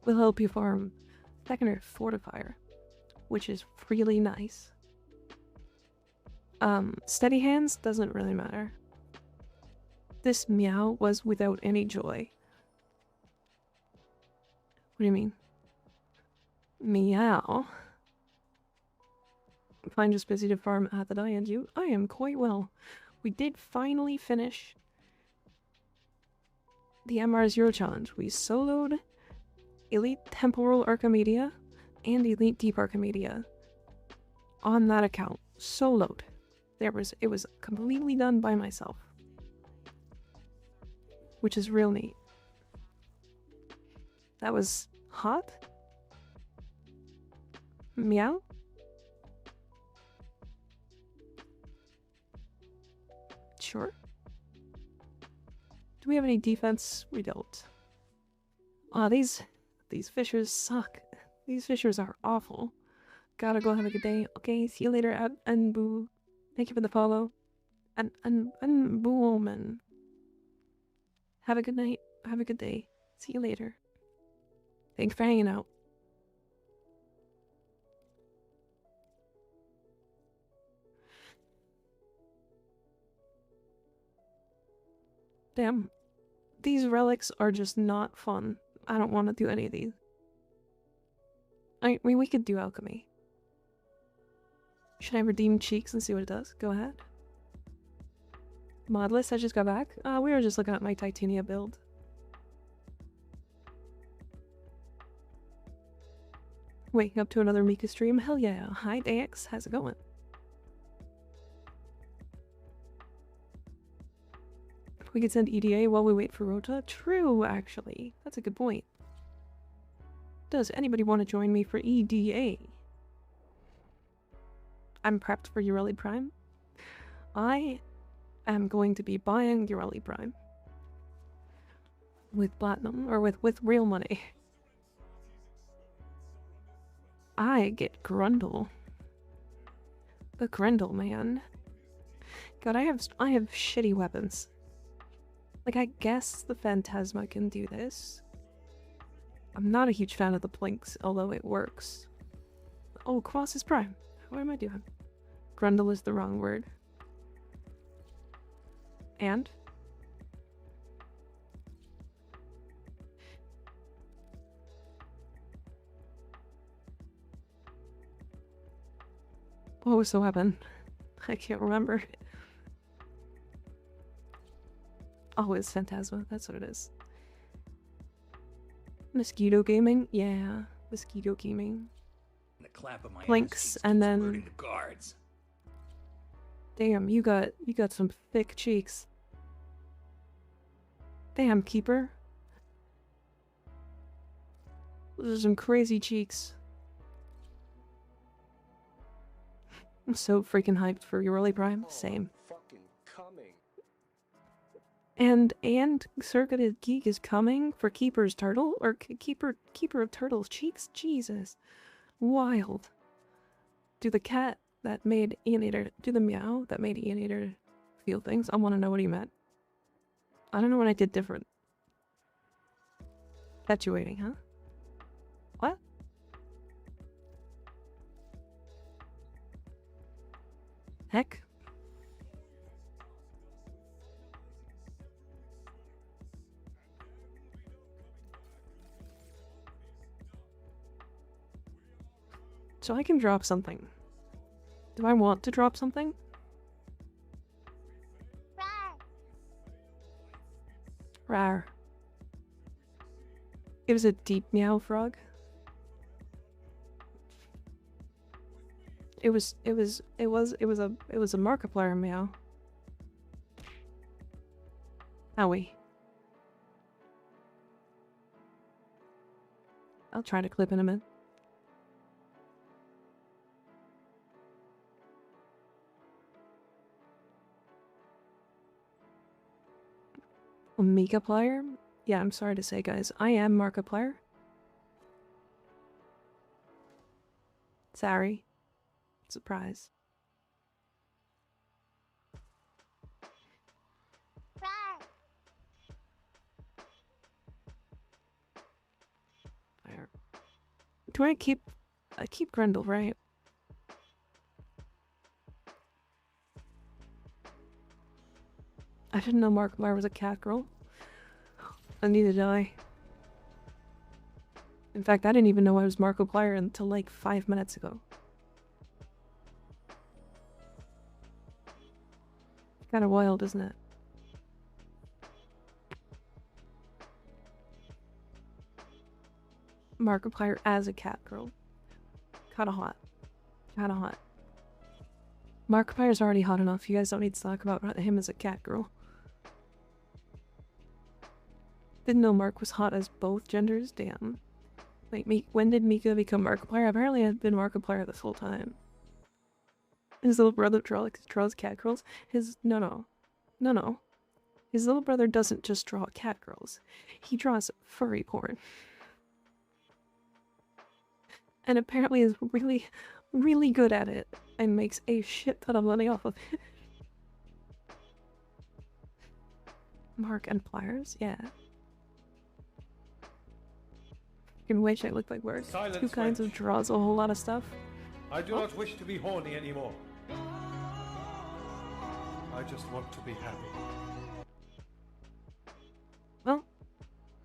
will help you farm Secondary Fortifier, which is really nice. Steady Hands doesn't really matter. This meow was without any joy. What do you mean? Meow? I'm just busy to farm at the die, and you? I am quite well. We did finally finish the MR0 challenge. We soloed Elite Temporal Archimedia and Elite Deep Archimedia on that account. Soloed. It was completely done by myself. Which is real neat. That was hot? Meow? Sure. Do we have any defense? We don't. Ah, these fishers suck. These fishers are awful. Gotta go have a good day. Okay, see you later, and Boo. Thank you for the follow. And Boo Woman. Have a good night. Have a good day. See you later. Thanks for hanging out. Damn. These relics are just not fun. I don't want to do any of these. I mean, we could do alchemy. Should I redeem cheeks and see what it does? Go ahead. Modless, I just got back. We were just looking at my Titania build. Waking up to another Mika stream? Hell yeah. Hi, Dax. How's it going? We could send EDA while we wait for Rota. True, actually. That's a good point. Does anybody want to join me for EDA? I'm prepped for Ureli Prime. I am going to be buying Ureli Prime. With platinum, or with real money. I get Grendel. The Grendel man. God, I have shitty weapons. Like, I guess the Phantasma can do this. I'm not a huge fan of the Plinks, although it works. Oh, Cross is Prime. What am I doing? Grendel is the wrong word. And? What was the weapon? I can't remember. Oh, it's Phantasma. That's what it is. Mosquito gaming? Yeah, mosquito gaming. The clap of my Plinks, ass and keeps then... alerting the guards. Damn, you got some thick cheeks. Damn, Keeper. Those are some crazy cheeks. I'm so freaking hyped for Ureli Prime. Same. And Circuited Geek is coming for Keeper's Turtle, or Keeper of Turtle's cheeks? Jesus. Wild. Do the cat that made Eonator, do the meow that made Eonator feel things? I want to know what he meant. I don't know what I did different. Perpetuating, huh? What? Heck? So I can drop something. Do I want to drop something? Rar. It was a deep meow frog. It was a Markiplier meow. Owie. I'll try to clip in a minute. Markiplier? Yeah, I'm sorry to say, guys. I am Markiplier. Sorry. Surprise. Fire. Do I keep Grendel, right? I didn't know Markiplier was a cat girl. And neither did I. In fact, I didn't even know I was Markiplier until like 5 minutes ago. Kinda wild, isn't it? Markiplier as a cat girl. Kinda hot. Kinda hot. Markiplier's already hot enough. You guys don't need to talk about him as a cat girl. Didn't know Mark was hot as both genders? Damn. Wait, when did Mika become Markiplier? Apparently I've been Markiplier this whole time. His little brother draws cat girls? No. His little brother doesn't just draw cat girls. He draws furry porn. And apparently is really, really good at it. And makes a shit ton of money off of it. Mark and pliers? Yeah. I wish I looked like words. Two kinds of draws a whole lot of stuff. I do not wish to be horny anymore. I just want to be happy.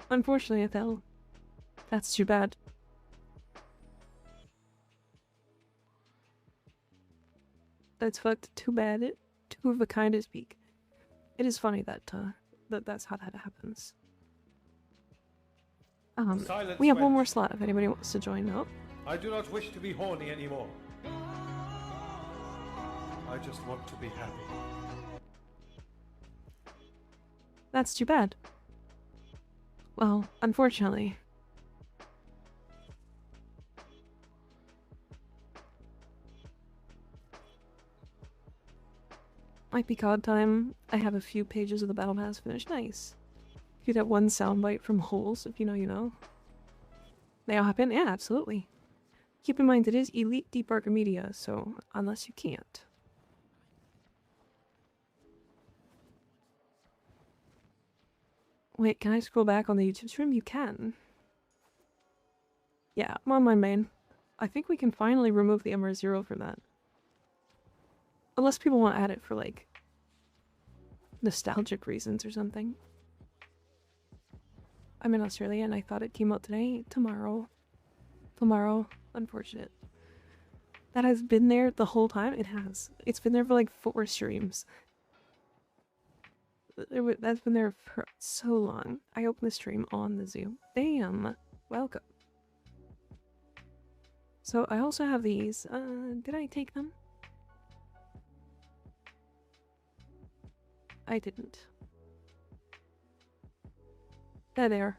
Unfortunately, Ethel. That's too bad. That's fucked. Too bad. It two of a kind to speak. It is funny that that's how that happens. Silence, We have one more wench. slot if anybody wants to join up. I do not wish to be horny anymore. I just want to be happy. That's too bad. Well, unfortunately. Might be COD time. I have a few pages of the battle pass finished. Nice. You get one soundbite from Holes, if you know, you know. They all happen? Yeah, absolutely. Keep in mind it is Elite Deep Arc Media, so unless you can't. Wait, can I scroll back on the YouTube stream? You can. Yeah, I'm on my main. I think we can finally remove the MR0 from that. Unless people want to add it for, like, nostalgic reasons or something. I'm in Australia and I thought it came out today. Tomorrow. Tomorrow. Unfortunate. That has been there the whole time? It has. It's been there for like 4 streams. That's been there for so long. I opened the stream on the Zoom. Damn. Welcome. So I also have these. Did I take them? I didn't. There they are.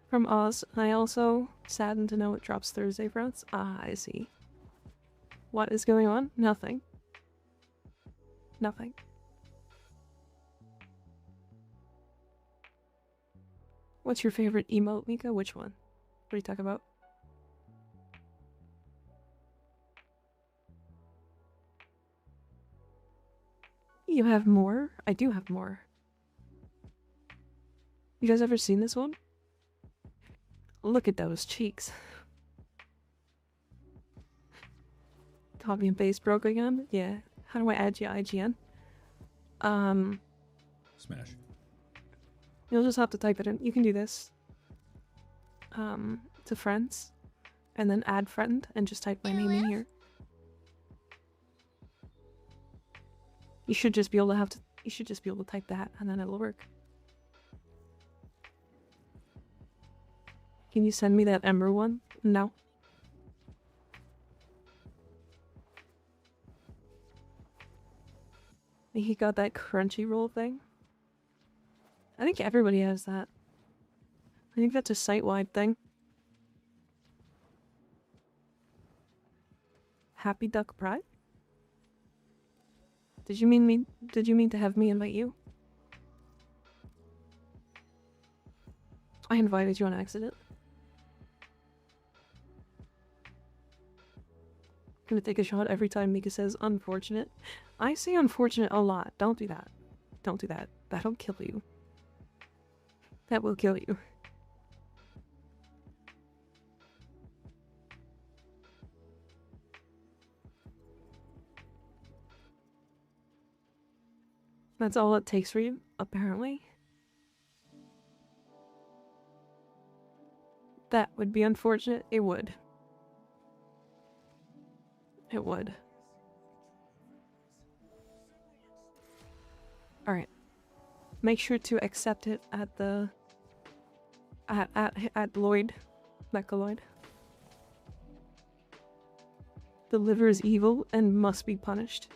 From Oz, I also saddened to know it drops Thursday for us. Ah, I see. What is going on? Nothing. Nothing. What's your favorite emote, Mika? Which one? What are you talking about? You have more? I do have more. You guys ever seen this one? Look at those cheeks. Copy and paste broke again? Yeah. How do I add you IGN? Smash. You'll just have to type it in. You can do this. To friends. And then add friend and just type my name in here. You should just be able to type that and then it'll work. Can you send me that Ember one? No. He got that Crunchyroll thing. I think everybody has that. I think that's a site-wide thing. Happy Duck Pride? Did you mean to have me invite you? I invited you on accident. Gonna take a shot every time Mika says unfortunate. I say unfortunate a lot. Don't do that. Don't do that. That'll kill you. That will kill you. That's all it takes for you, apparently. That would be unfortunate. It would. It would. Alright. Make sure to accept it at the... At Lloyd. Mecha Lloyd. The liver is evil and must be punished.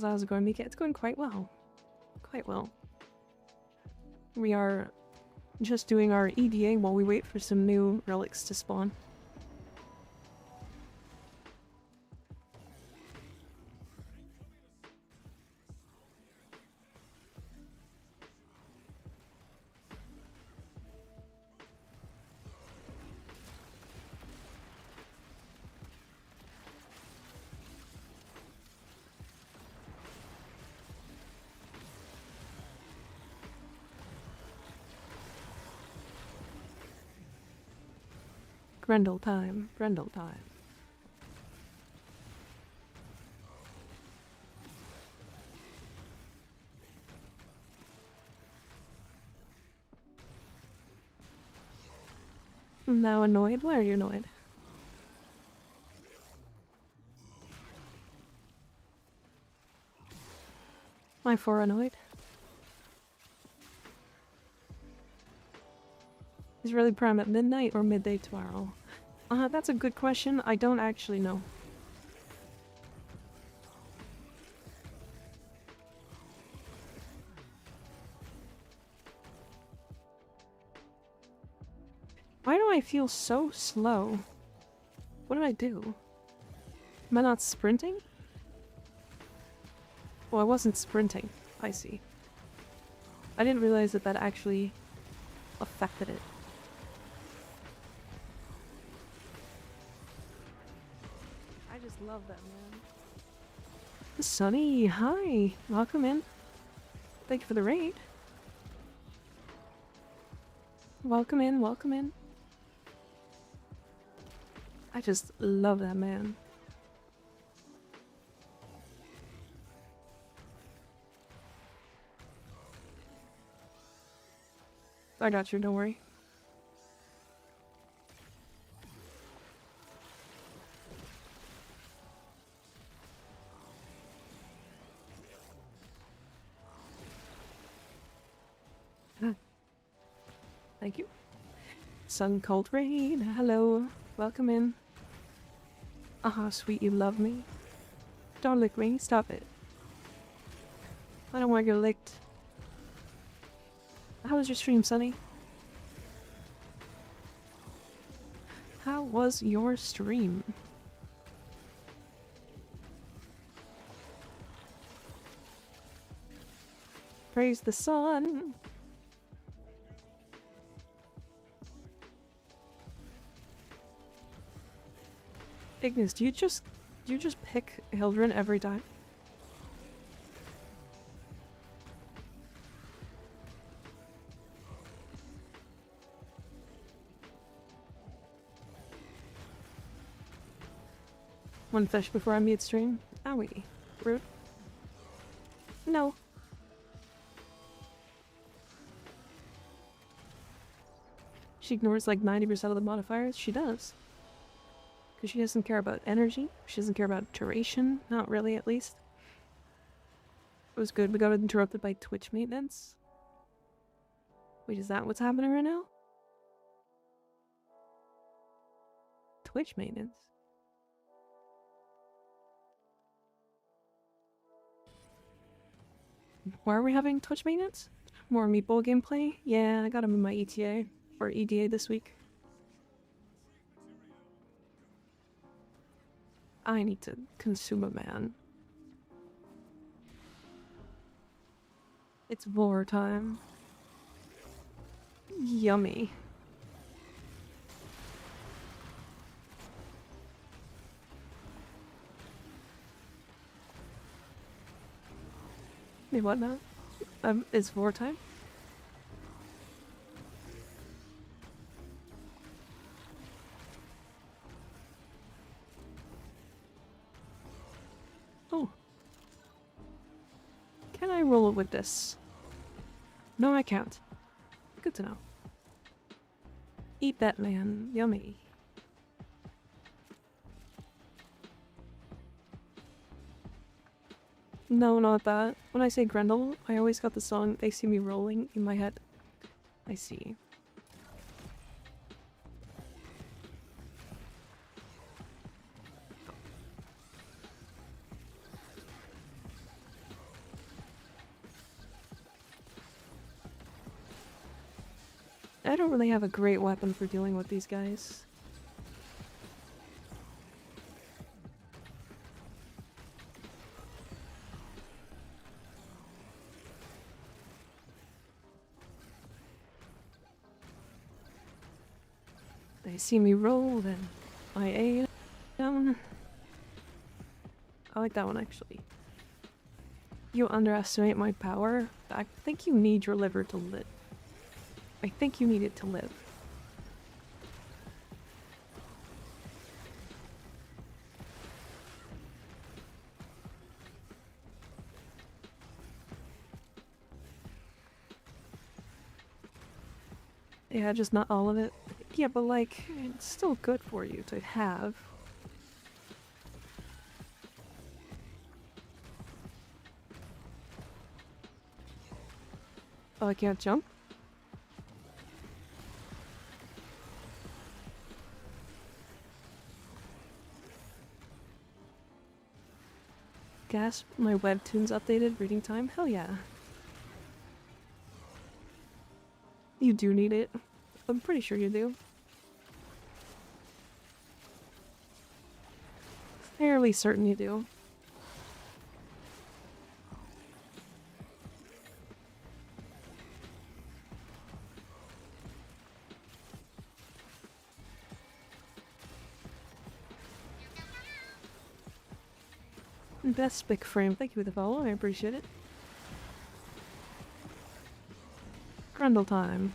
How's it going, Mika? It's going quite well. Quite well. We are just doing our EDA while we wait for some new relics to spawn. Grendel time. Grendel time. I'm now annoyed. Why are you annoyed? Am I for annoyed? Is really prime at midnight or midday tomorrow? That's a good question. I don't actually know. Why do I feel so slow? What did I do? Am I not sprinting? Well, I wasn't sprinting. I see. I didn't realize that that actually affected it. I just love that, man. Sunny, hi! Welcome in. Thank you for the raid. Welcome in, welcome in. I just love that man. I got you, don't worry. Thank you. Sun Cold Rain, hello. Welcome in. Ah, sweet, you love me. Don't lick me, stop it. I don't want to get licked. How was your stream, Sunny? How was your stream? Praise the sun! Ignis, do you just pick Hildren every time? One fish before I mute stream? Owie. Rude. No. She ignores like 90% of the modifiers? She does. Because she doesn't care about energy. She doesn't care about duration. Not really, at least. It was good. We got interrupted by Twitch maintenance. Wait, is that what's happening right now? Twitch maintenance? Why are we having Twitch maintenance? More meatball gameplay? Yeah, I got him in my ETA. Or EDA this week. I need to consume a man. It's war time. Yummy. Wait, what now? It's war time? Oh. Can I roll with this? No, I can't. Good to know. Eat that, man. Yummy. No, not that. When I say Grendel, I always got the song They See Me Rolling in my head. I see. I don't really have a great weapon for dealing with these guys. They see me roll, then I A down. I like that one, actually. You underestimate my power? I think you need your liver to live. I think you need it to live. Yeah, just not all of it. Yeah, but like, it's still good for you to have. Oh, I can't jump? Gasp, my webtoon's updated, reading time? Hell yeah. You do need it. I'm pretty sure you do. Fairly certain you do. Best big frame, thank you for the follow, I appreciate it. Grendel time.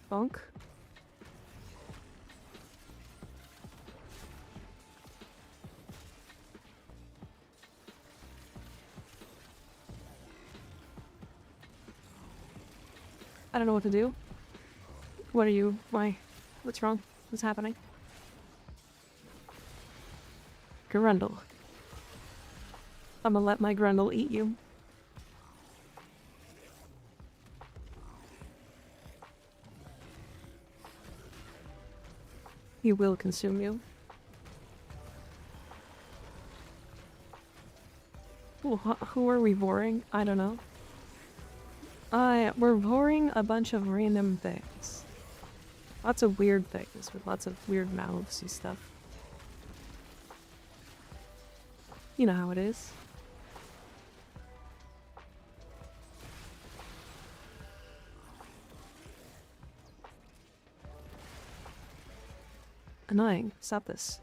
Bonk. I don't know what to do. What are you? Why? What's wrong? What's happening? Grendel. I'm gonna let my Grendel eat you. He will consume you. Who are we boring? I don't know. We're boring a bunch of random things. Lots of weird things with lots of weird mouths and stuff. You know how it is. Annoying. Stop this.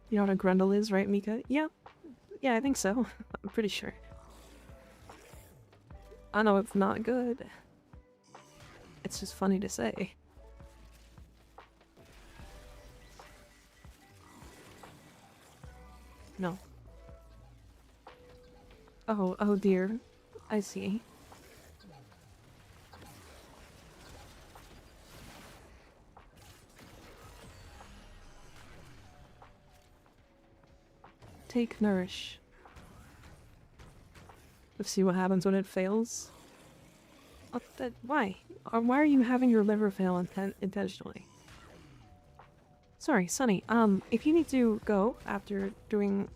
You know what a Grendel is, right, Mika? Yeah. Yeah, I think so. I'm pretty sure. I know it's not good. It's just funny to say. No. Oh dear. I see. Take nourish. Let's see what happens when it fails. Why? Why are you having your liver fail intentionally? Sorry, Sunny. If you need to go after doing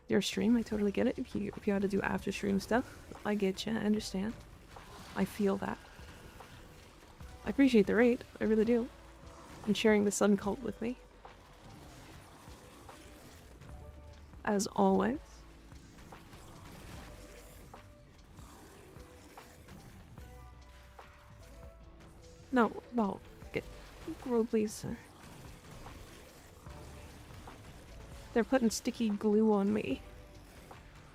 your stream, I totally get it. If you had to do after stream stuff, I get you. I understand. I feel that. I appreciate the raid. I really do. And sharing the sun cult with me. As always. No. Get grow, please, sir. They're putting sticky glue on me.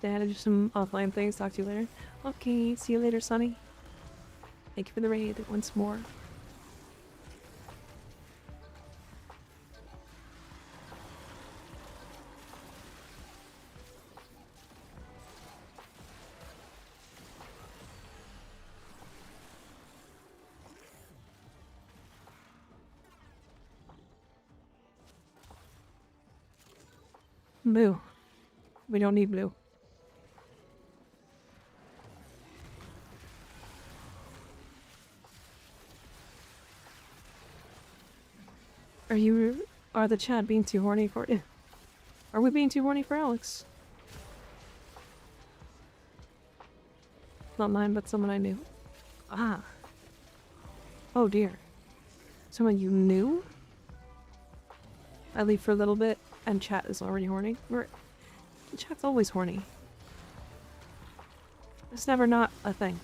Dad, I do some offline things. Talk to you later. Okay, see you later, Sonny. Thank you for the raid once more. Blue. We don't need blue. Are the chat being too horny for it? Are we being too horny for Alex? Not mine, but someone I knew. Ah. Oh dear. Someone you knew? I leave for a little bit and chat is already horny. Chat's always horny. It's never not a thing.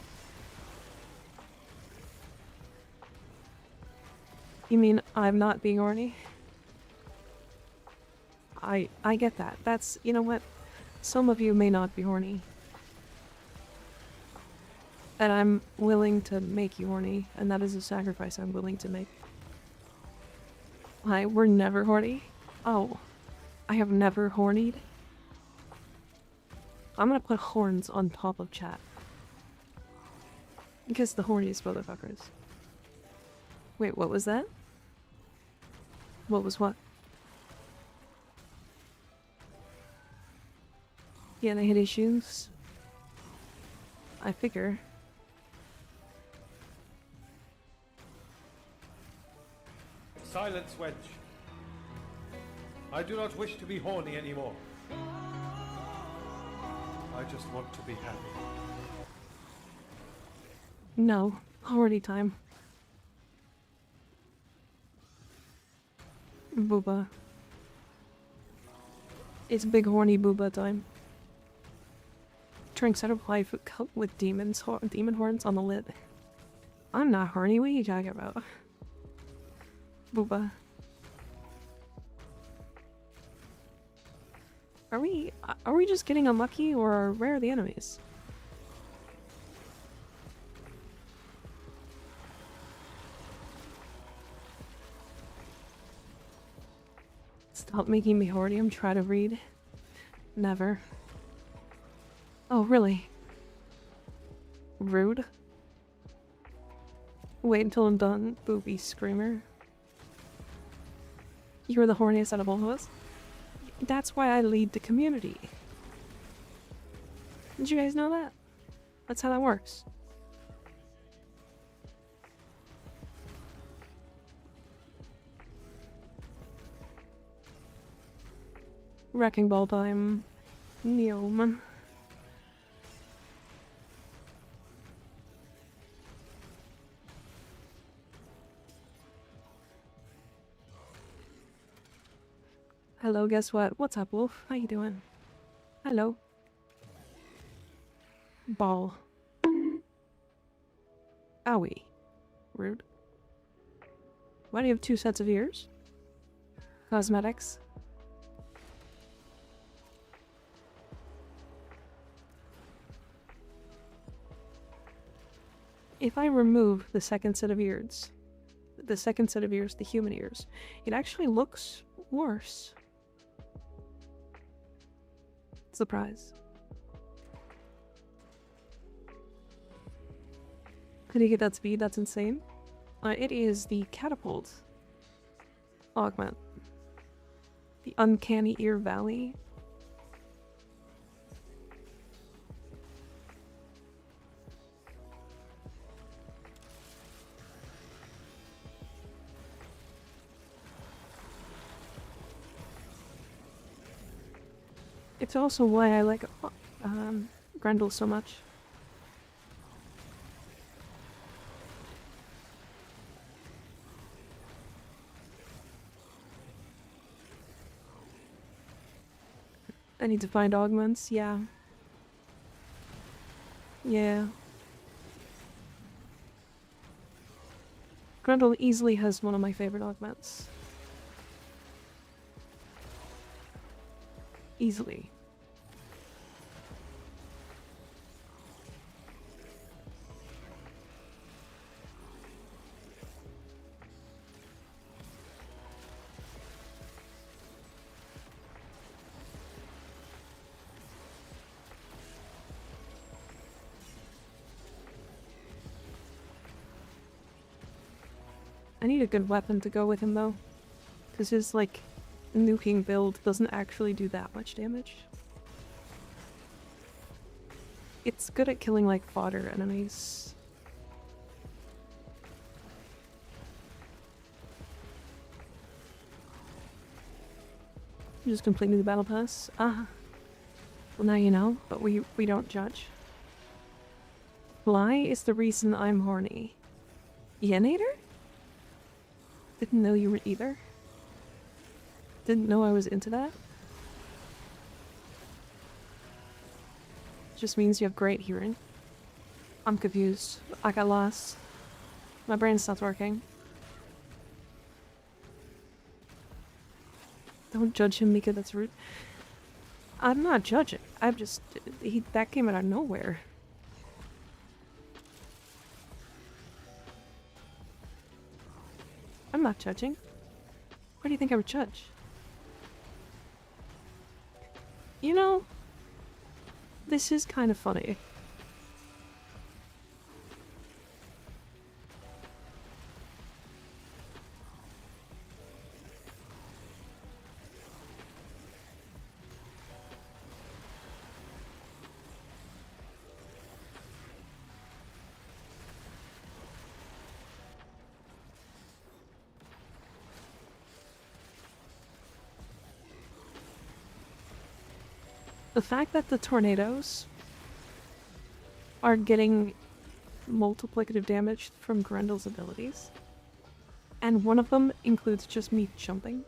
You mean I'm not being horny? I get that. That's, you know what? Some of you may not be horny. And I'm willing to make you horny, and that is a sacrifice I'm willing to make. Why, we're never horny? Oh. I have never hornied? I'm gonna put horns on top of chat. Because the horniest motherfuckers. Wait, what was that? What was what? Yeah, they had issues. I figure. Silence, wench. I do not wish to be horny anymore. I just want to be happy. No, horny time. Booba. It's big horny booba time. Drinks out of life with demon horns on the lid. I'm not horny, what are you talking about? Booba. Are we just getting unlucky, or where are the enemies? Stop making me horny, I'm trying to read. Never. Oh, really? Rude? Wait until I'm done, booby screamer. You're the horniest out of all of us? That's why I lead the community. Did you guys know that? That's how that works. Wrecking ball time. Neom. Hello, guess what? What's up, Wolf? How you doing? Hello. Ball. Owie. Rude. Why do you have 2 sets of ears? Cosmetics. If I remove the second set of ears, the human ears, it actually looks worse. Surprise. How do you get that speed? That's insane. It is the catapult augment. The uncanny ear valley. It's also why I like Grendel so much. I need to find augments, yeah. Yeah. Grendel easily has one of my favorite augments. Easily. I need a good weapon to go with him though, because his like nuking build doesn't actually do that much damage. It's good at killing like fodder enemies. You just completed the battle pass? Ah. Well, now you know, but we don't judge. Fly is the reason I'm horny. Yenator? Didn't know you were either. Didn't know I was into that. Just means you have great hearing. I'm confused. I got lost. My brain stopped working. Don't judge him, Mika, that's rude. I'm not judging. I'm just... that came out of nowhere. I'm not judging. Why do you think I would judge? You know, This is kind of funny. The fact that the tornadoes are getting multiplicative damage from Grendel's abilities, and one of them includes just me jumping.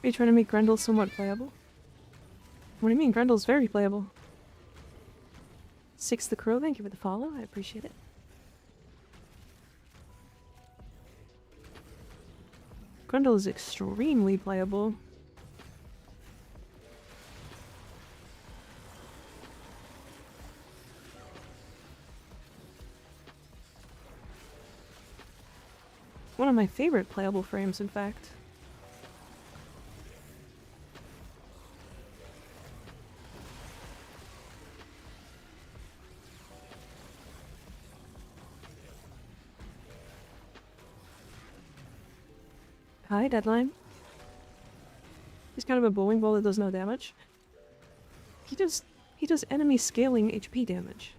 Are you trying to make Grendel somewhat playable? What do you mean? Grendel's very playable. Six the Crow, thank you for the follow. I appreciate it. Grendel is extremely playable. One of my favorite playable frames, in fact. Hi, Deadline. He's kind of a bowling ball that does no damage. He does enemy scaling HP damage.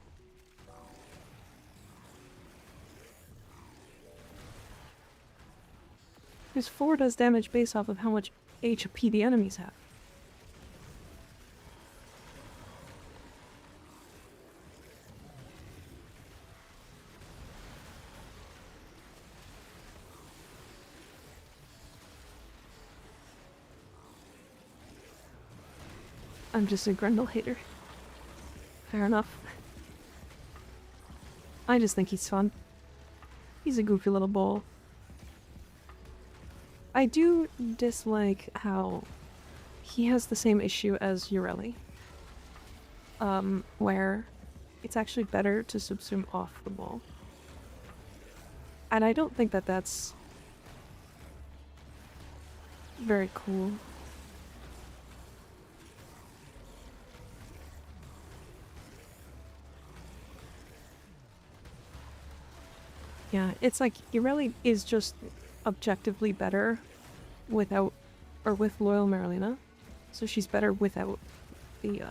His 4 does damage based off of how much HP the enemies have. I'm just a Grendel hater. Fair enough. I just think he's fun. He's a goofy little bull. I do dislike how he has the same issue as Ureli. Where it's actually better to subsume off the ball. And I don't think that that's very cool. Yeah, it's like Ureli is just objectively better without, or with Loyal Marilena. So she's better without the,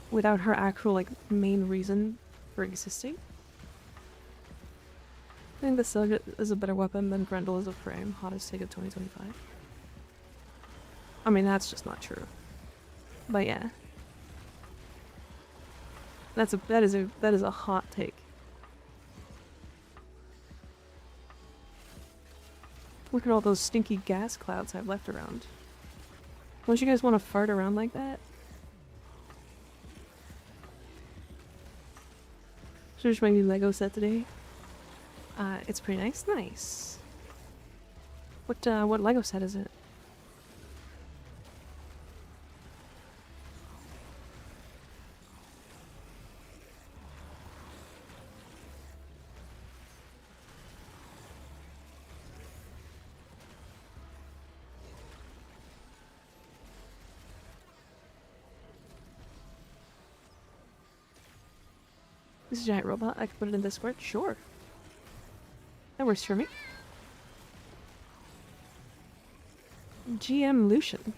without her actual, like, main reason for existing. I think the Silget is a better weapon than Grendel is a frame. Hottest take of 2025. I mean, that's just not true. But yeah. That is a hot take. Look at all those stinky gas clouds I've left around. Don't you guys want to fart around like that? Search my new Lego set today. It's pretty nice. Nice. What Lego set is it? This is a giant robot. I can put it in Discord. Sure. That works for me. GM Lucian.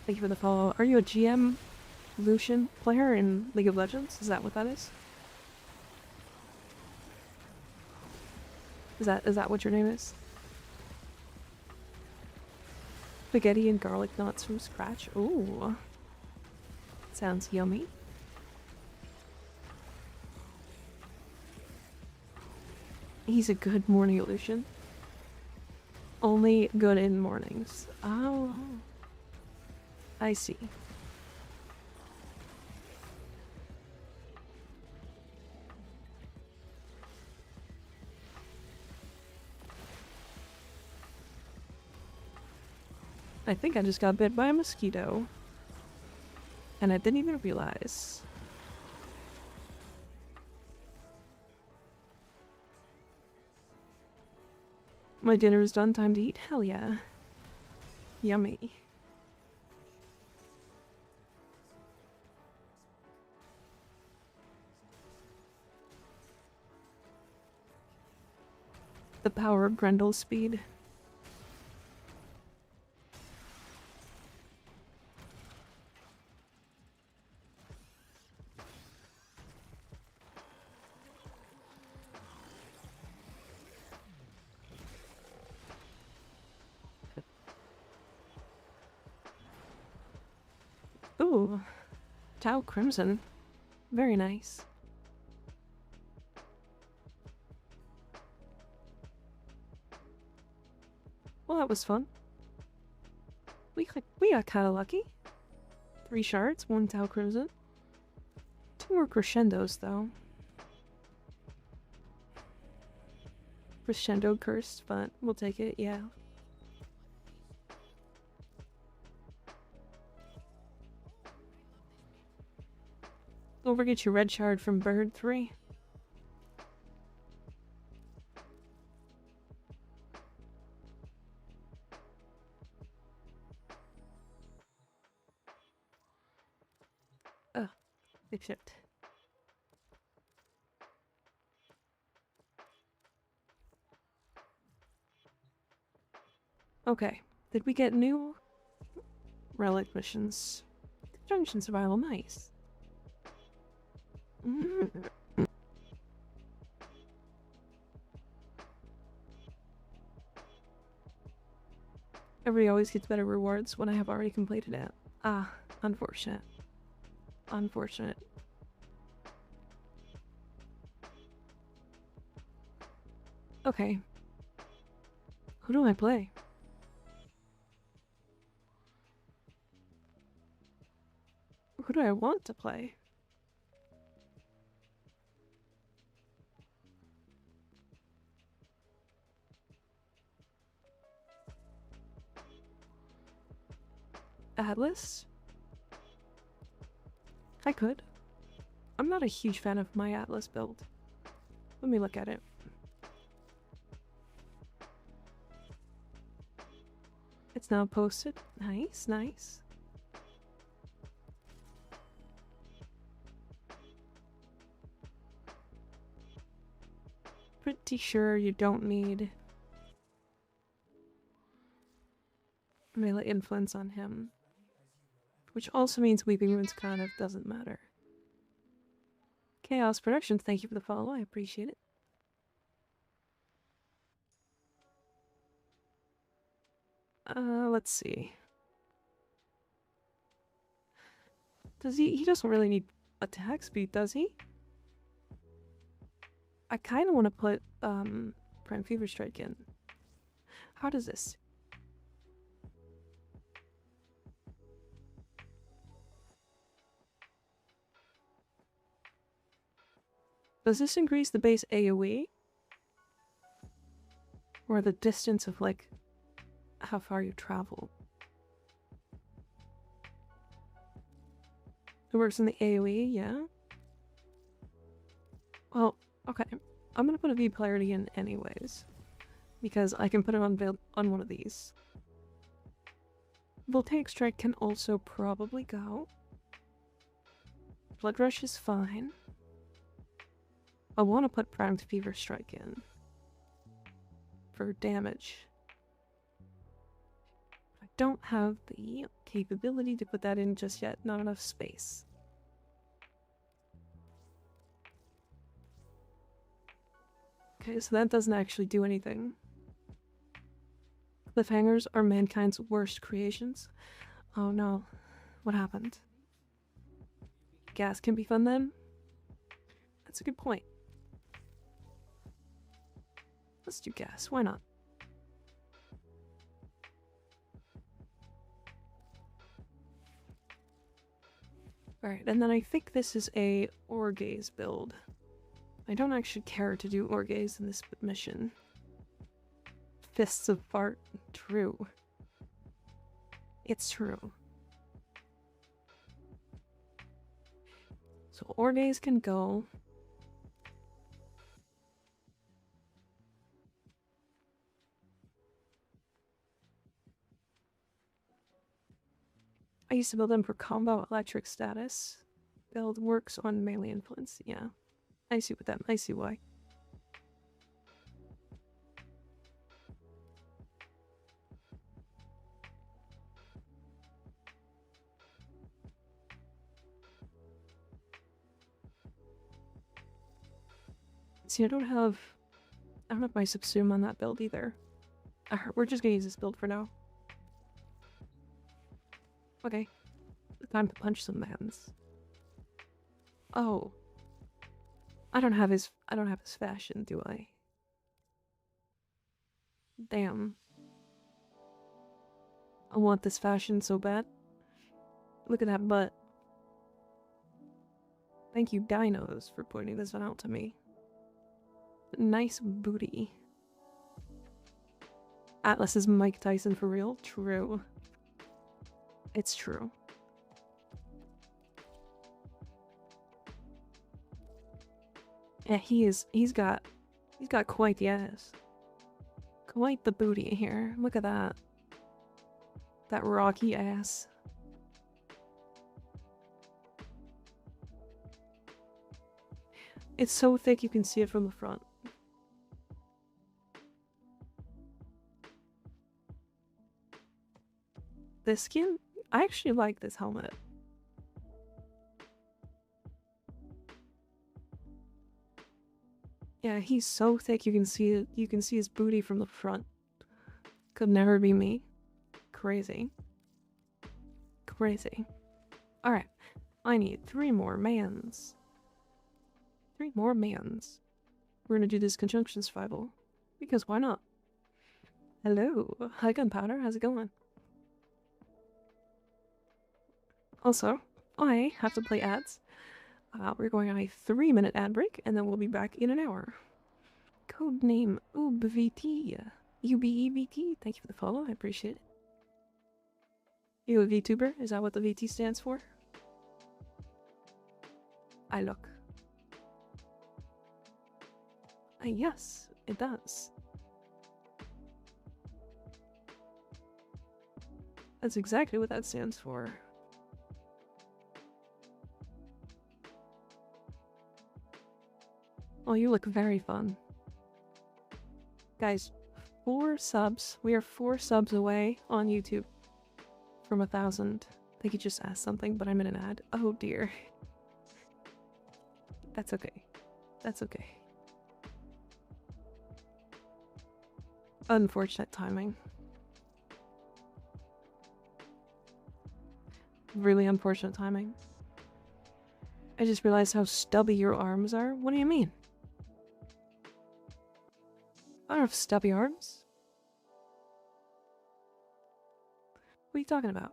Thank you for the follow. Are you a GM Lucian player in League of Legends? Is that what that is? Is that what your name is? Spaghetti and garlic knots from scratch. Ooh. Sounds yummy. He's a good morning Lucian. Only good in mornings. Oh. I see. I think I just got bit by a mosquito. And I didn't even realize. My dinner is done. Time to eat. Hell yeah. Yummy. The power of Grendel's speed. Ooh. Tau Crimson. Very nice. Well, that was fun. We got kinda lucky. 3 shards, 1 Tau Crimson. 2 more crescendos, though. Crescendo cursed, but we'll take it, yeah. Don't forget your red shard from Bird 3. Ugh, they shipped. Okay, did we get new relic missions? Junction survival, nice. Everybody always gets better rewards when I have already completed it. Ah, unfortunate. Unfortunate. Okay. Who do I play? Who do I want to play? Atlas? I could. I'm not a huge fan of my Atlas build. Let me look at it. It's now posted. Nice, nice. Pretty sure you don't need melee influence on him. Which also means Weeping Runes kind of doesn't matter. Chaos Productions, thank you for the follow, I appreciate it. Let's see. Does he doesn't really need attack speed, does he? I kinda wanna put, Prime Fever Strike in. How does this? Does this increase the base AoE? Or the distance of, like, how far you travel? It works in the AoE, yeah? Well, okay. I'm gonna put a V polarity in anyways. Because I can put it on one of these. Voltaic Strike can also probably go. Blood Rush is fine. I want to put Primed Fever Strike in. For damage. I don't have the capability to put that in just yet. Not enough space. Okay, so that doesn't actually do anything. Cliffhangers are mankind's worst creations. Oh no. What happened? Gas can be fun then? That's a good point. Let's do gas. Why not? Alright, and then I think this is a Orgaze build. I don't actually care to do Orgaze in this mission. Fists of Fart. True. It's true. So Orgaze can go. I used to build them for combo electric status. Build works on melee influence. Yeah. I see what that I see why. See, I don't have my subsume on that build either. We're just gonna use this build for now. Okay. Time to punch some mans. Oh. I don't have his fashion, do I? Damn. I want this fashion so bad. Look at that butt. Thank you, dinos, for pointing this one out to me. Nice booty. Atlas is Mike Tyson for real? True. It's true. Yeah, he's got quite the ass. Quite the booty here. Look at that. That rocky ass. It's so thick you can see it from the front. The skin? I actually like this helmet. Yeah, he's so thick you can see it. You can see his booty from the front. Could never be me. Crazy. Crazy. Alright. I need 3 more mans. 3 more mans. We're gonna do this conjunction survival. Because why not? Hello. Hi, Gunpowder. How's it going? Also, I have to play ads. We're going on a 3-minute ad break, and then we'll be back in an hour. Codename UBVT. UBEVT. Thank you for the follow. I appreciate it. You a VTuber? Is that what the VT stands for? I look. Yes, it does. That's exactly what that stands for. Oh, you look very fun. Guys, 4 subs. We are 4 subs away on YouTube from 1,000. I think you just asked something, but I'm in an ad. Oh dear. That's okay. That's okay. Unfortunate timing. Really unfortunate timing. I just realized how stubby your arms are. What do you mean? I don't have stubby arms. What are you talking about?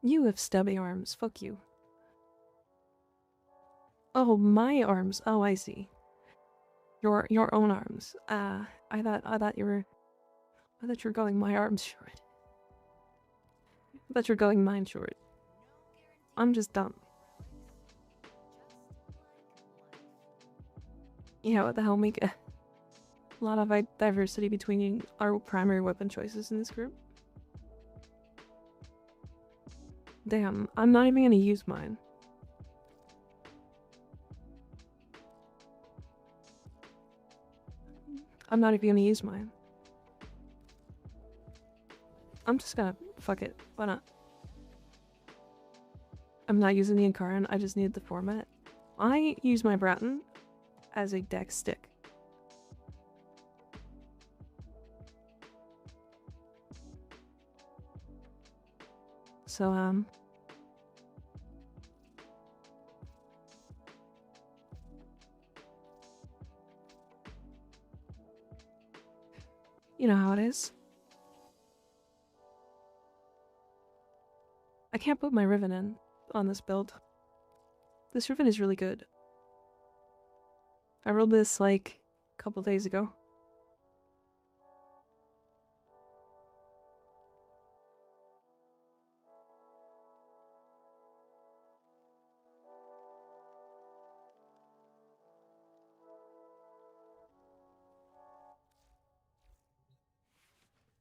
You have stubby arms. Fuck you. Oh, my arms. Oh, I see. Your own arms. I thought you were going my arms short. I thought you were going mine short. I'm just dumb. Yeah, what the hell, Mika? A lot of diversity between our primary weapon choices in this group. Damn, I'm not even gonna use mine. I'm not even gonna use mine. I'm just gonna fuck it. Why not? I'm not using the Inkaran, I just need the format. I use my Bratton as a deck stick. So, you know how it is. I can't put my Riven in on this build. This Riven is really good. I rolled this like a couple days ago.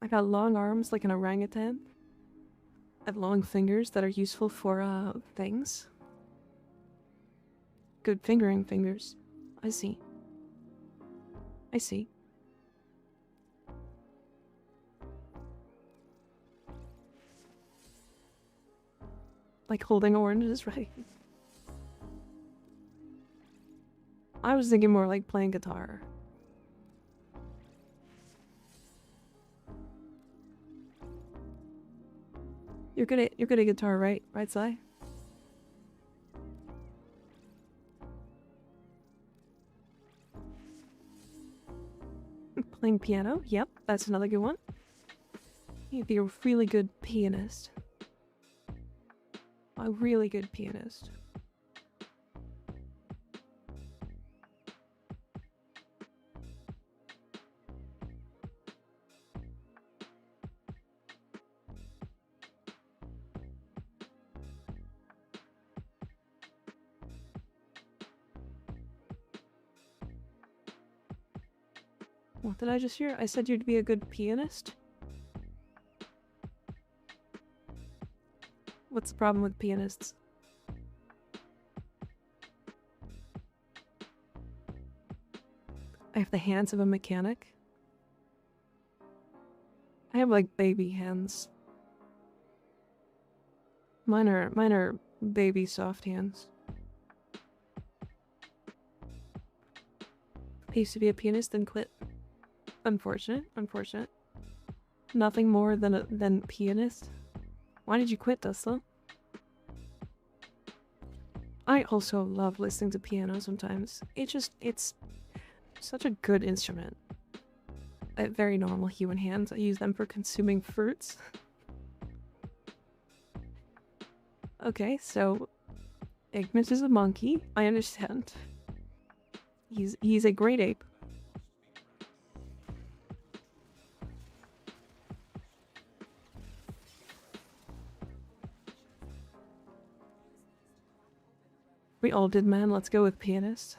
I got long arms like an orangutan. I have long fingers that are useful for, things. Good fingering fingers. I see. I see. Like holding oranges, right? I was thinking more like playing guitar. You're good at guitar, right? Right, Sai? Playing piano? Yep, that's another good one. You'd be a really good pianist. A really good pianist. What did I just hear? I said you'd be a good pianist? What's the problem with pianists? I have the hands of a mechanic. I have like baby hands. Mine are baby soft hands. I used to be a pianist and quit. Unfortunate, unfortunate. Nothing more than pianist. Why did you quit, Dusla? I also love listening to piano sometimes. It's such a good instrument. I have very normal human hands. I use them for consuming fruits. Okay, so Ignis is a monkey. I understand. He's a great ape. We all did, man. Let's go with pianist.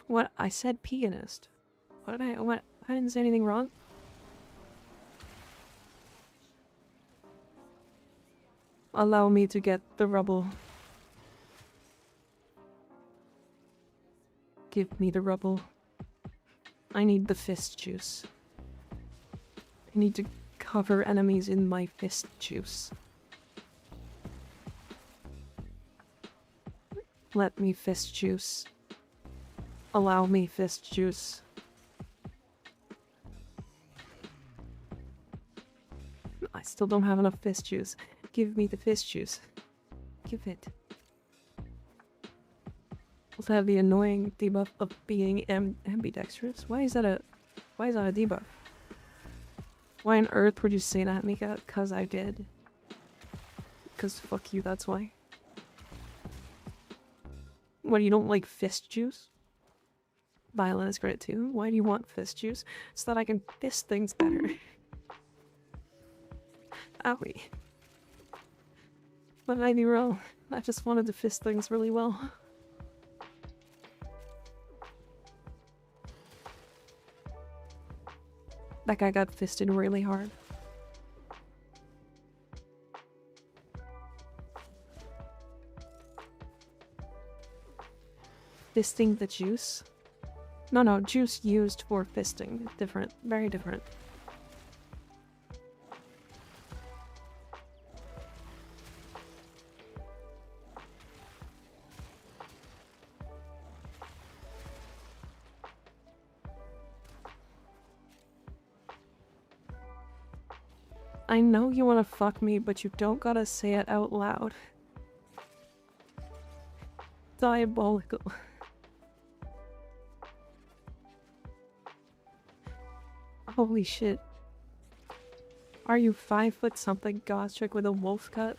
What? I said pianist. What? I didn't say anything wrong. Allow me to get the rubble. Give me the rubble. I need the fist juice. I need to cover enemies in my fist juice. Let me fist juice. Allow me fist juice. I still don't have enough fist juice. Give me the fist juice. Give it. Also have the annoying debuff of being ambidextrous. Why is that a debuff? Why on earth would you say that, Mika? 'Cause I did. 'Cause fuck you, that's why. What, you don't like fist juice? Violin is great too. Why do you want fist juice? So that I can fist things better. Owie. What did I do wrong? I just wanted to fist things really well. That guy got fisted really hard. Fisting the juice? No, juice used for fisting. Different. Very different. I know you want to fuck me, but you don't gotta say it out loud. Diabolical. Holy shit. Are you 5 foot something goth chick with a wolf cut?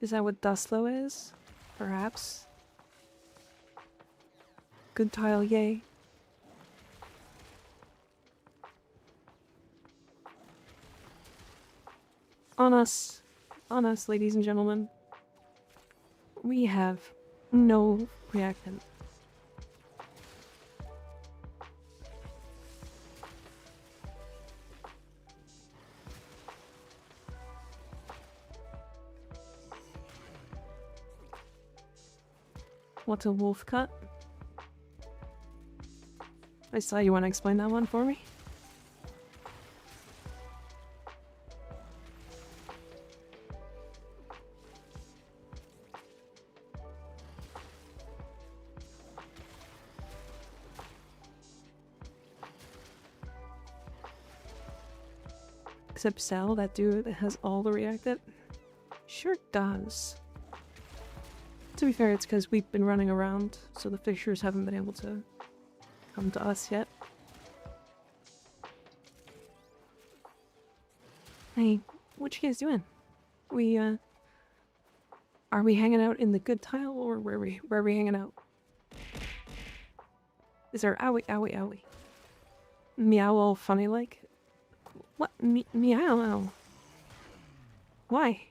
Is that what Dustlo is? Perhaps? Good tile, yay. On us, ladies and gentlemen. We have no reactant. What's a wolf cut? I saw you want to explain that one for me. Except Sal, that dude that has all the reactive, sure does. To be fair, it's because we've been running around, so the fixtures haven't been able to come to us yet. Hey, what you guys doing? Are we hanging out in the good tile, or where are we hanging out? Is there owie? Meow all funny like? What? Meow? Why?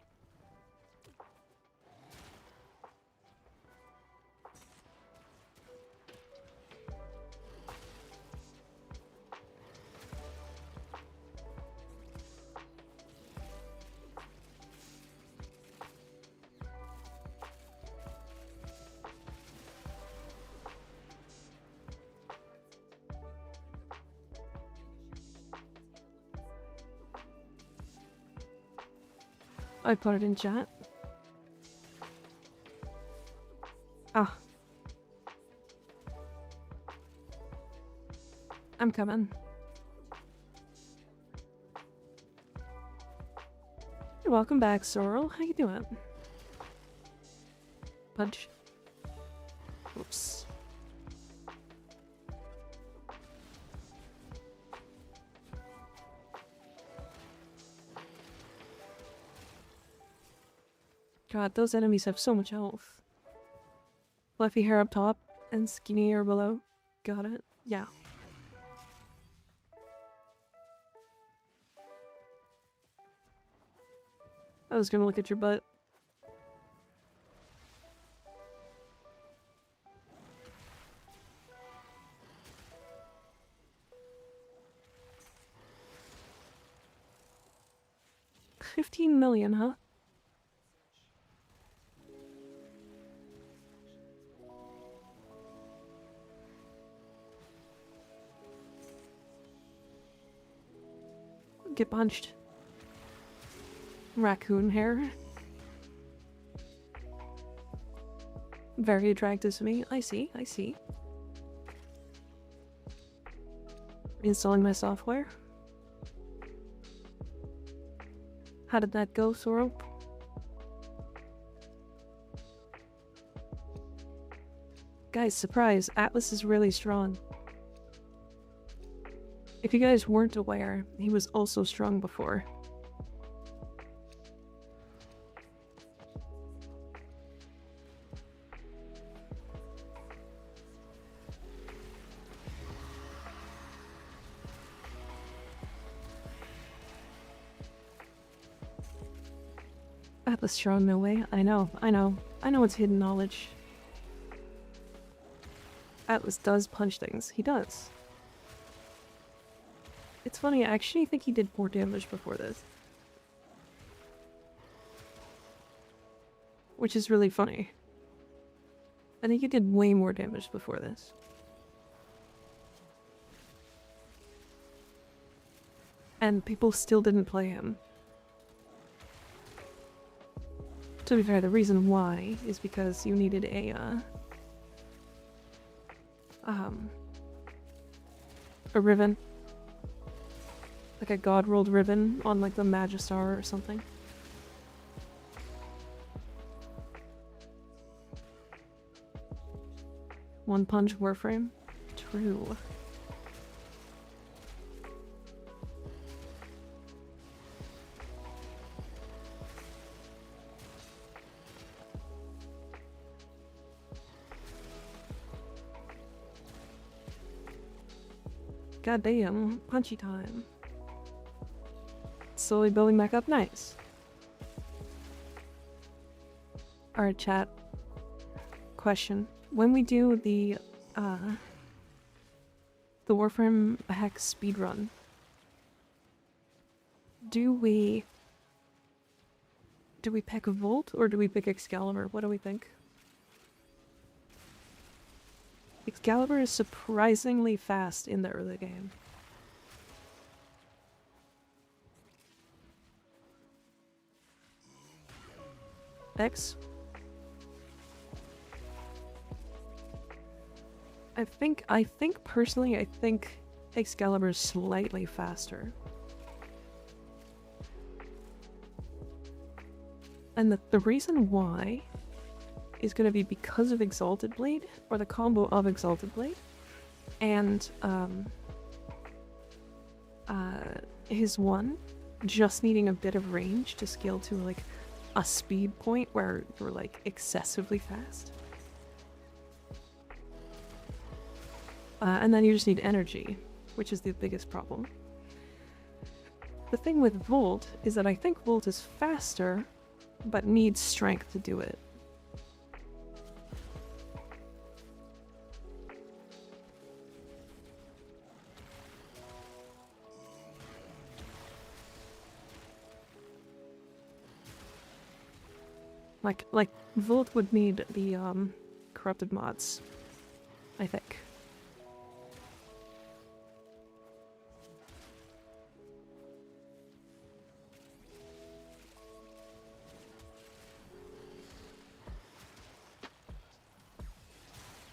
I put it in chat. Ah. I'm coming. Welcome back, Sorrel. How you doing? Punch. Oops. God, those enemies have so much health. Fluffy hair up top and skinny hair below. Got it? Yeah. I was gonna look at your butt. $15 million, huh? Get punched. Raccoon hair. Very attractive to me. I see. Reinstalling my software. How did that go, Sorrel? Guys, surprise! Atlas is really strong. If you guys weren't aware, he was also strong before. Atlas strong, no way. I know it's hidden knowledge. Atlas does punch things. He does. It's funny, I actually think he did more damage before this. Which is really funny. I think he did way more damage before this. And people still didn't play him. To be fair, the reason why is because you needed a ribbon. Like a god rolled ribbon on like the Magistar or something. One punch Warframe? True. God damn, punchy time. Slowly building back up, nice. Alright, chat. Question. When we do the Warframe Hex speedrun, do we pick a Volt or do we pick Excalibur? What do we think? Excalibur is surprisingly fast in the early game. X. I think personally, I think Excalibur is slightly faster. And the reason why is going to be because of Exalted Blade, or the combo of Exalted Blade, and his one just needing a bit of range to scale to like a speed point where you're like excessively fast. And then you just need energy, which is the biggest problem. The thing with Volt is that I think Volt is faster, but needs strength to do it. Like Volt would need the corrupted mods, I think.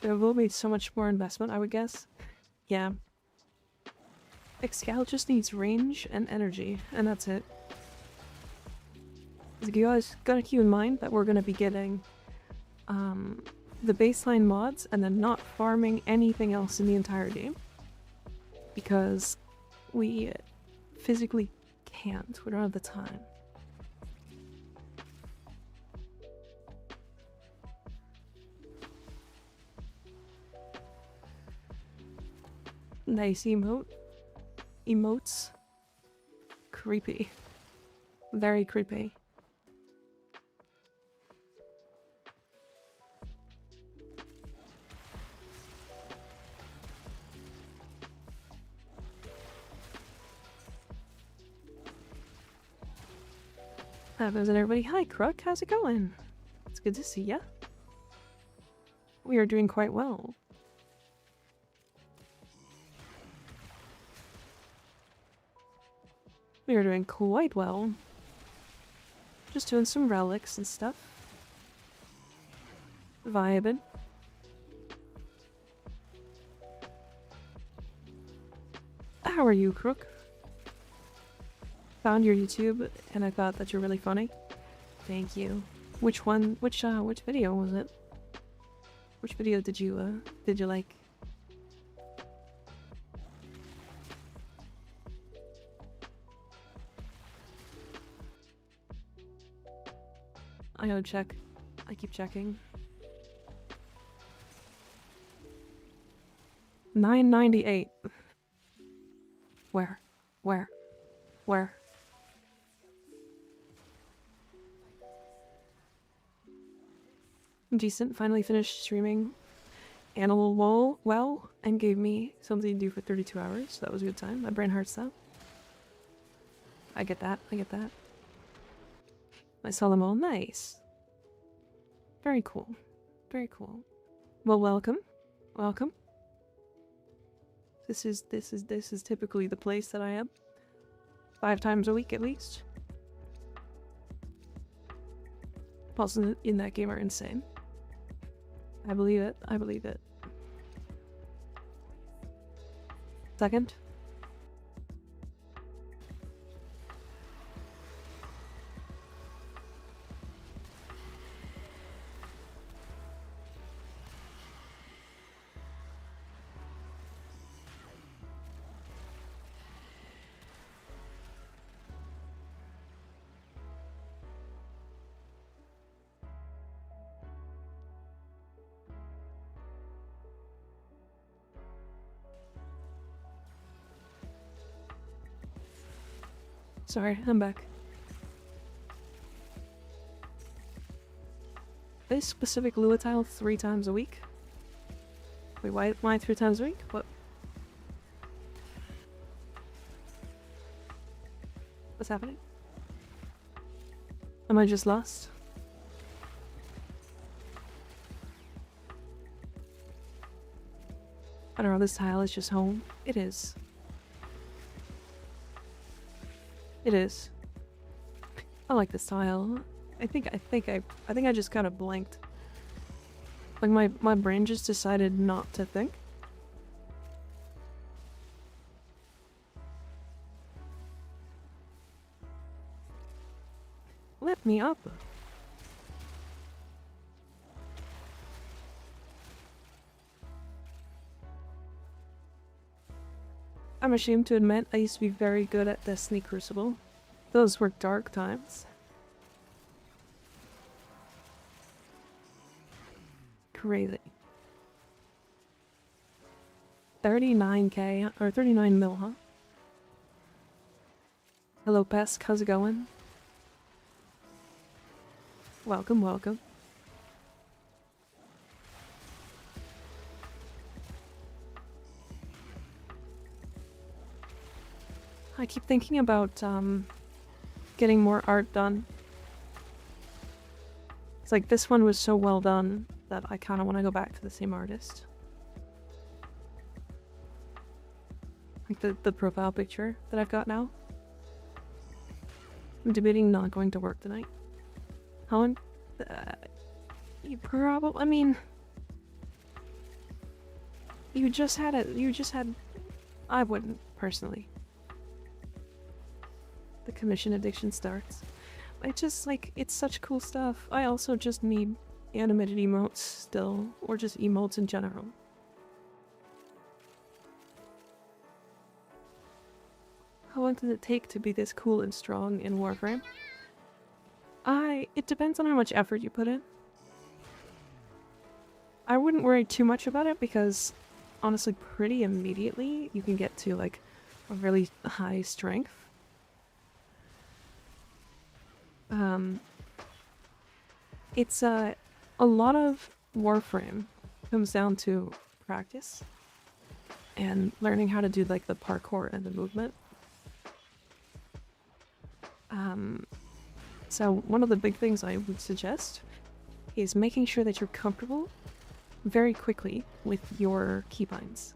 There will be so much more investment, I would guess. Yeah. Excal just needs range and energy, and that's it. You guys gotta keep in mind that we're gonna be getting the baseline mods and then not farming anything else in the entire game. Because we physically can't. We don't have the time. Nice emote. Emotes. Creepy. Very creepy. How's everybody? Hi, Crook. How's it going? It's good to see ya. We are doing quite well. We are doing quite well. Just doing some relics and stuff. Vibing. How are you, Crook? Found your YouTube and I thought that you're really funny. Thank you. Which one? Which video was it? Which video did you like? I gotta check. I keep checking. 998. Where? Where? Where? Decent. Finally finished streaming Animal well and gave me something to do for 32 hours. So that was a good time. My brain hearts that. I get that. I get that. I saw them all. Nice. Very cool. Very cool. Well, welcome. Welcome. This is typically the place that I am. 5 times a week at least. Pulses in that game are insane. I believe it. I believe it. Second. Sorry, I'm back. This specific Lua tile 3 times a week? Wait, why 3 times a week? What? What's happening? Am I just lost? I don't know, this tile is just home. It is. It is. I like this tile. I think I just kind of blanked. Like my brain just decided not to think. Let me up. I'm ashamed to admit I used to be very good at Destiny Crucible. Those were dark times. Crazy. 39k or 39 mil, huh? Hello, Pesk. How's it going? Welcome, welcome. I keep thinking about getting more art done. It's like this one was so well done that I kind of want to go back to the same artist. Like the profile picture that I've got now. I'm debating not going to work tonight. Helen? You probably, I mean... You just had... I wouldn't, personally. The commission addiction starts. It's just like, it's such cool stuff. I also just need animated emotes still, or just emotes in general. How long does it take to be this cool and strong in Warframe? It depends on how much effort you put in. I wouldn't worry too much about it because, honestly, pretty immediately you can get to like a really high strength. It's a lot of Warframe comes down to practice and learning how to do like the parkour and the movement. So one of the big things I would suggest is making sure that you're comfortable very quickly with your keybinds.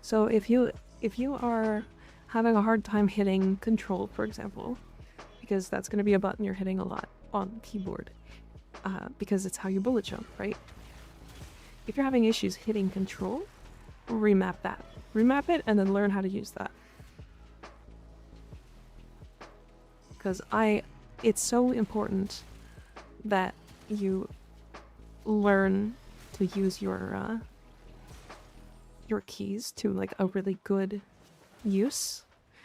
So if you are having a hard time hitting control, for example, because that's going to be a button you're hitting a lot on the keyboard, because it's how you bullet jump, right? If you're having issues hitting control, remap that. Remap it and then learn how to use that. Because it's so important that you learn to use your keys to like a really good use.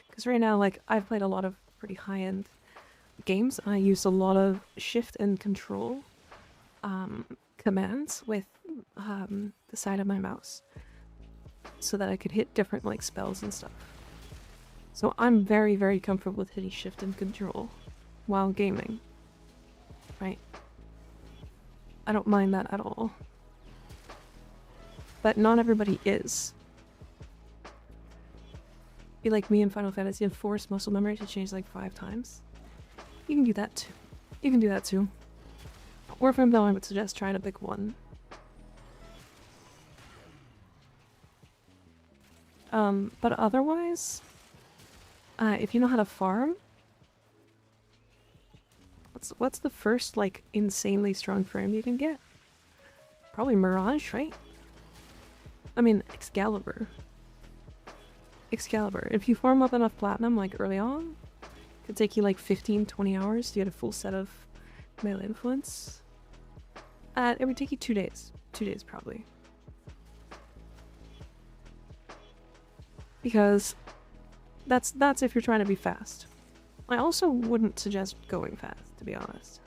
Because right now, like, I've played a lot of pretty high-end games. I use a lot of shift and control commands with the side of my mouse so that I could hit different like spells and stuff. So I'm very, very comfortable with hitting shift and control while gaming, right? I don't mind that at all. But not everybody is. Be like me in Final Fantasy and force muscle memory to change like 5 times. You can do that too. You can do that too. Warframe though, I would suggest trying to pick one. But otherwise, if you know how to farm, what's the first like insanely strong frame you can get? Probably Mirage, right? I mean, Excalibur. If you farm up enough platinum like early on, it could take you like 15-20 hours to get a full set of melee influence. It would take you 2 days. 2 days probably. Because that's if you're trying to be fast. I also wouldn't suggest going fast, to be honest.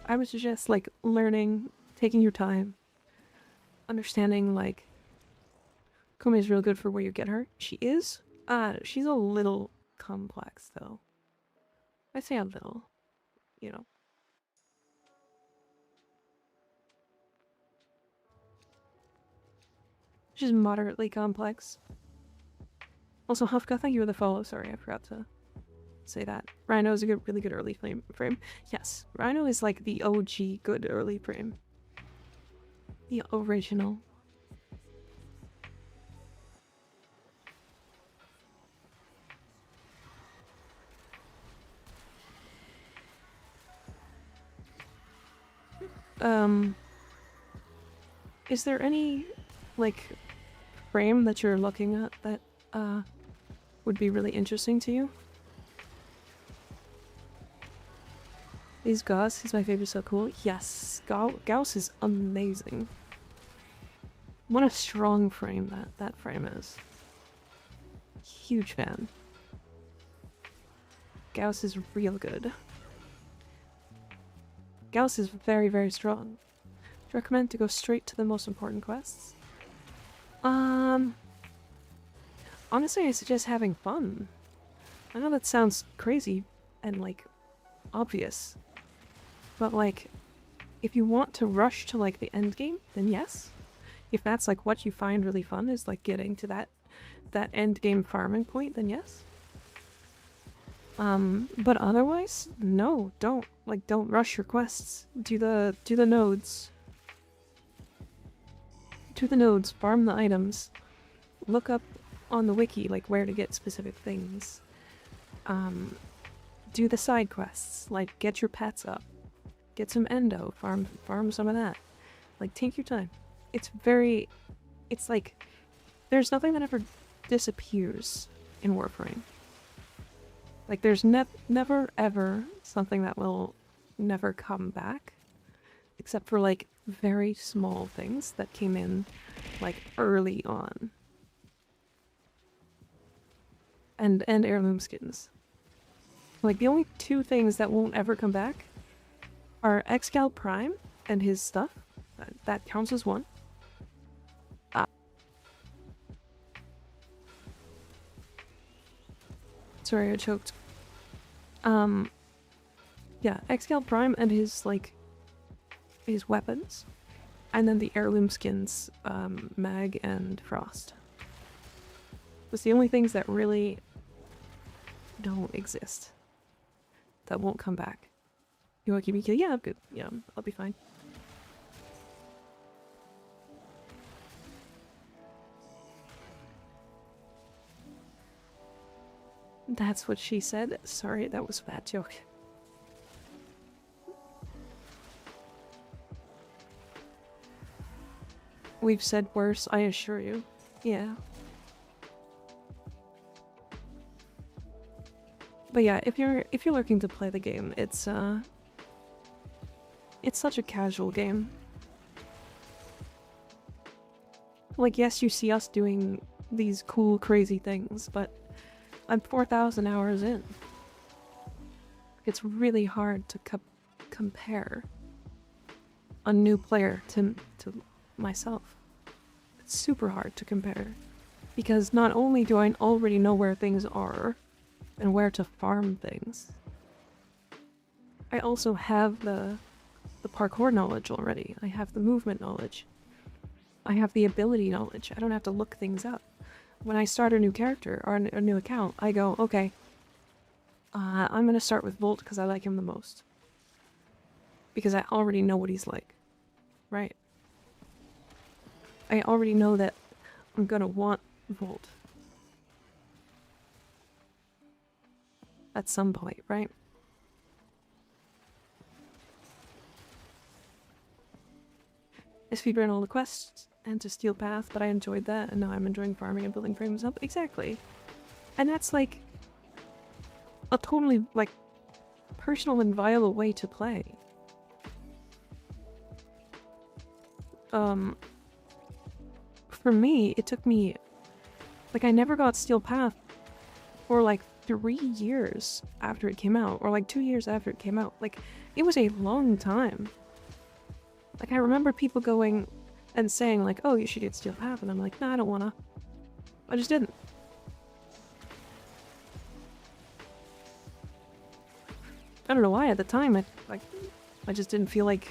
I would suggest like learning, taking your time, understanding like Kome is real good for where you get her. She is. She's a little complex though. I say a little, you know. She's moderately complex. Also, Hufka, thank you for the follow. Sorry, I forgot to say that. Rhino is a good, really good early frame. Yes, Rhino is like the OG good early frame. The original. Is there any, like, frame that you're looking at that, would be really interesting to you? Is Gauss, he's my favorite, so cool. Yes, Gauss is amazing. What a strong frame that frame is. Huge fan. Gauss is real good. Gauss is very, very strong. Do you recommend to go straight to the most important quests? Honestly, I suggest having fun. I know that sounds crazy and, like, obvious. But, like, if you want to rush to, like, the end game, then yes. If that's, like, what you find really fun is, like, getting to that end game farming point, then yes. But otherwise, no, don't. Like, don't rush your quests. Do the nodes. Do the nodes, farm the items. Look up on the wiki, like, where to get specific things. Do the side quests, like, get your pets up. Get some endo, farm some of that. Like, take your time. It's like, there's nothing that ever disappears in Warframe. Like, there's never ever something that will never come back. Except for, like, very small things that came in, like, early on. And heirloom skins. Like, the only two things that won't ever come back are Excal Prime and his stuff. That counts as one. Sorry, I choked. Yeah, Excal Prime and his, like, his weapons. And then the heirloom skins, Mag and Frost. That's the only things that really don't exist. That won't come back. You want to keep me killed? Yeah, I'm good. Yeah, I'll be fine. That's what she said. Sorry, that was a bad joke. We've said worse, I assure you. Yeah. But yeah, if you're looking to play the game, it's such a casual game. Like, yes, you see us doing these cool, crazy things, but I'm 4,000 hours in. It's really hard to compare a new player to myself. It's super hard to compare. Because not only do I already know where things are, and where to farm things, I also have the parkour knowledge already. I have the movement knowledge. I have the ability knowledge. I don't have to look things up. When I start a new character or a new account, I go, okay, I'm gonna start with Volt because I like him the most. Because I already know what he's like. Right? I already know that I'm gonna want Volt. At some point, right? I speedrun all the quests and to Steel Path, but I enjoyed that, and now I'm enjoying farming and building frames up. Exactly. And that's, like, a totally, like, personal and viable way to play. For me, it took me... Like, I never got Steel Path for, like, 3 years after it came out, or like 2 years after it came out. Like, it was a long time. Like, I remember people going and saying, like, oh, you should get Steel Path, and I'm like, nah, I don't wanna. I just didn't. I don't know why at the time, I just didn't feel like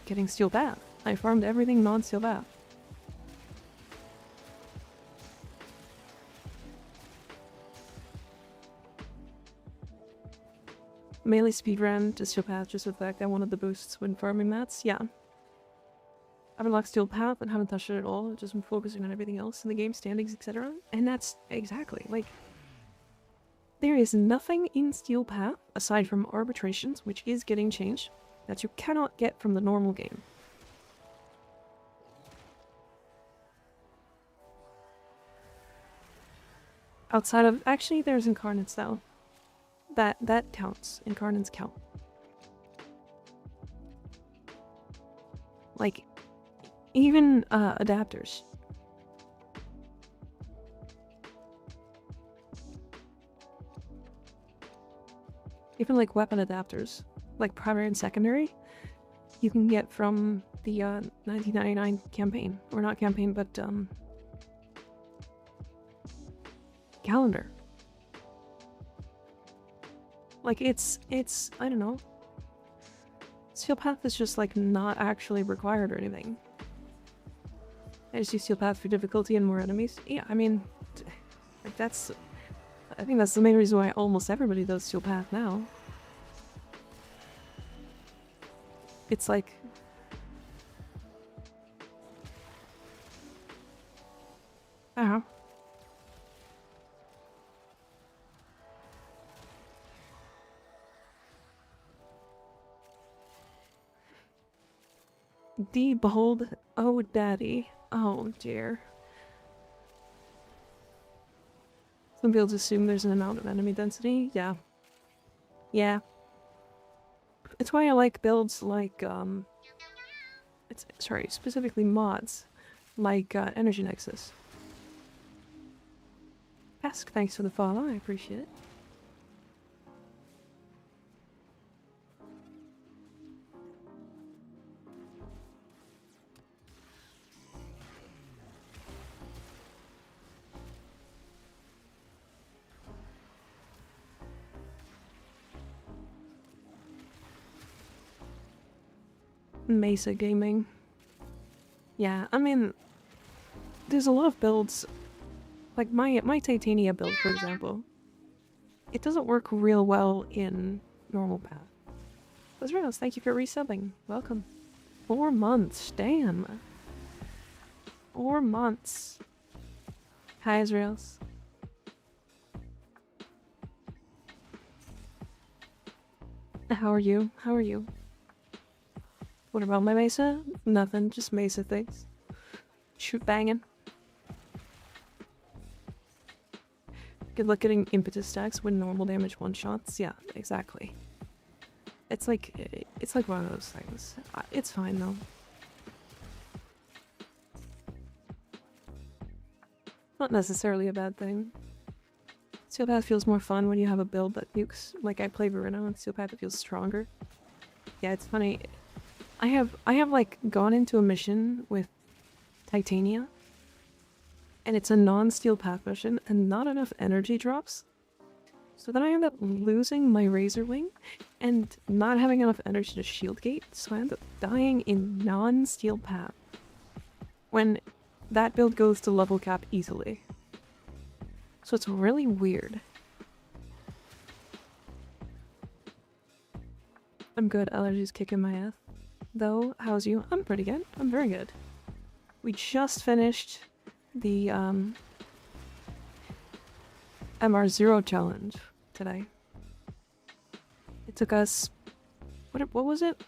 getting Steel Path. I farmed everything non-Steel Path. Melee speedrun to Steel Path just the fact I wanted the boosts when farming mats. Yeah. I've unlocked Steel Path and haven't touched it at all. I've just been focusing on everything else in the game, standings, etc. And that's exactly, like... There is nothing in Steel Path, aside from arbitrations, which is getting changed, that you cannot get from the normal game. Outside of... Actually, there's Incarnates, though. That counts. Incarnates count. Like, even adapters. Even like weapon adapters, like primary and secondary, you can get from the 1999 campaign. Or not campaign, but calendar. Like it's I don't know. Steel Path is just like not actually required or anything. I just use Steel Path for difficulty and more enemies. Yeah, I mean, like that's... I think that's the main reason why almost everybody does Steel Path now. It's like... I don't know. Behold, oh daddy, oh dear. Some people assume there's an amount of enemy density, yeah. Yeah. It's why I like builds like, sorry, specifically mods, like Energy Nexus. Ask, thanks for the follow, I appreciate it. Mesa Gaming. Yeah, I mean, there's a lot of builds, like my Titania build, for example. It doesn't work real well in normal path. Israels, thank you for resubbing. Welcome. 4 months, damn. 4 months. Hi, Israels. How are you? How are you? What about my Mesa? Nothing, just Mesa things. Shoot banging. Good luck getting impetus stacks when normal damage one-shots. Yeah, exactly. It's like one of those things. It's fine though. Not necessarily a bad thing. Steel Path feels more fun when you have a build that nukes. Like I play Verino and Steel Path, it feels stronger. Yeah, it's funny. I have like gone into a mission with Titania, and it's a non-Steel Path mission, and not enough energy drops. So then I end up losing my Razor Wing, and not having enough energy to shield gate, so I end up dying in non-Steel Path. When that build goes to level cap easily. So it's really weird. I'm good, allergies kicking my ass. Though, how's you? I'm pretty good. I'm very good. We just finished the MR0 challenge today. It took us what was it?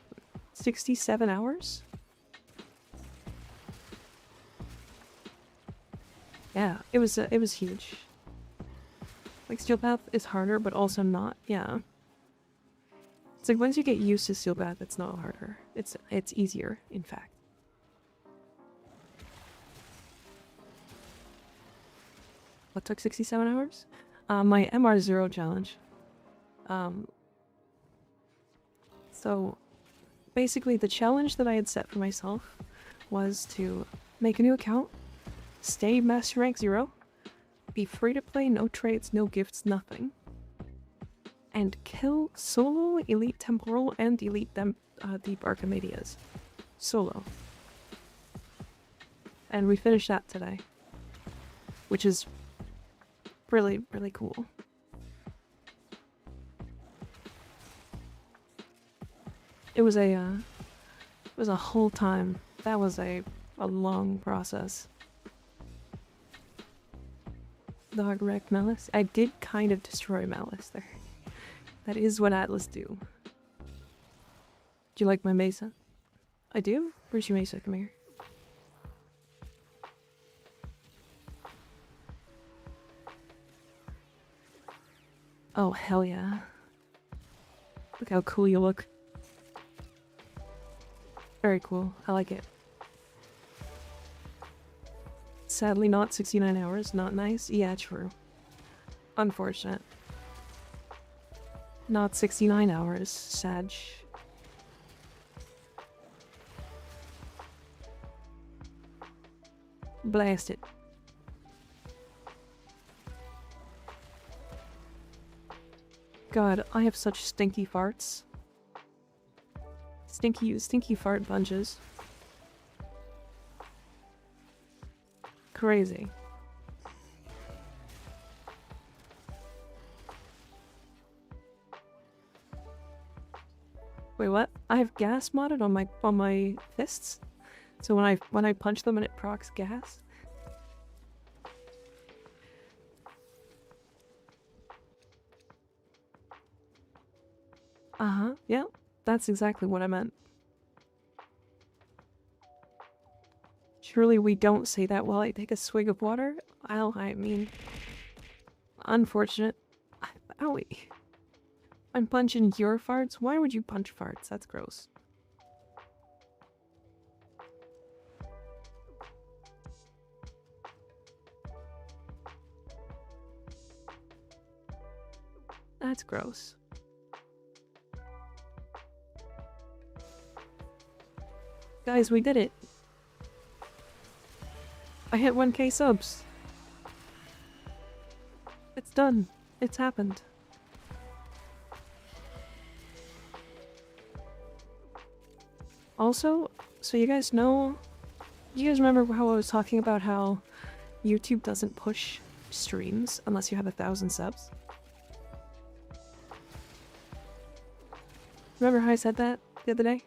67 hours? Yeah, it was huge. Like Steel Path is harder, but also not. Yeah. It's like once you get used to Steel Path, it's not harder. It's easier, in fact. What took 67 hours? My MR0 challenge. So basically the challenge that I had set for myself was to make a new account, stay Master Rank 0, be free to play, no trades, no gifts, nothing. And kill solo, elite temporal, and elite deep Archimedias. Solo. And we finished that today. Which is really, really cool. It was a whole time. That was a long process. Dog wrecked Malice. I did kind of destroy Malice there. That is what Atlas do. Do you like my mesa? I do? Where's your mesa? Come here. Oh, hell yeah. Look how cool you look. Very cool. I like it. Sadly not 69 hours. Not nice. Yeah, true. Unfortunate. Not 69 hours. Sag. Blast it. God, I have such stinky farts. Stinky fart bunches. Crazy. Wait, what? I have gas modded on my fists? So when I punch them and it procs gas? Uh-huh, yeah. That's exactly what I meant. Surely we don't say that while I take a swig of water? I mean... Unfortunate. Owie. I'm punching your farts? Why would you punch farts? That's gross. That's gross. Guys, we did it. I hit 1K subs. It's done. It's happened. Also, so you guys know... You guys remember how I was talking about how YouTube doesn't push streams unless you have 1,000 subs? Remember how I said that the other day?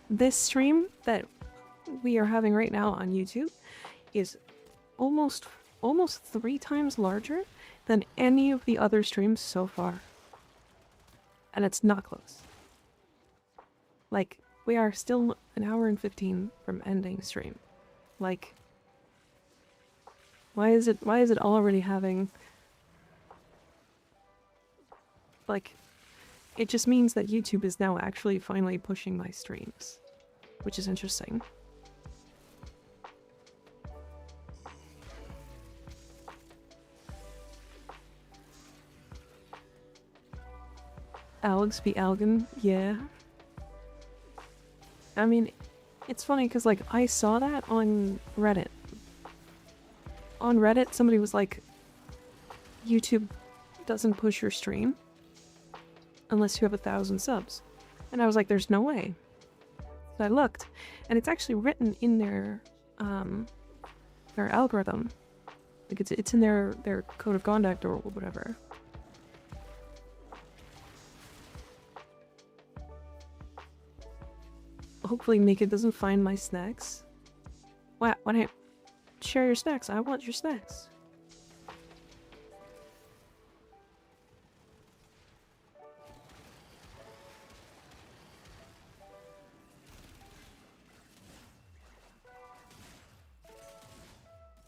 This stream that we are having right now on YouTube is almost 3 times larger than any of the other streams so far. And it's not close. Like, we are still an hour and 15 from ending stream. Like, why is it already having... Like, it just means that YouTube is now actually finally pushing my streams, which is interesting. Alex be Algan, yeah. I mean, it's funny because, like, I saw that on Reddit. On Reddit, somebody was like, YouTube doesn't push your stream unless you have 1,000 subs. And I was like, there's no way. So I looked, and it's actually written in their algorithm. Like, it's in their code of conduct or whatever. Hopefully Mika doesn't find my snacks. Why don't you share your snacks? I want your snacks.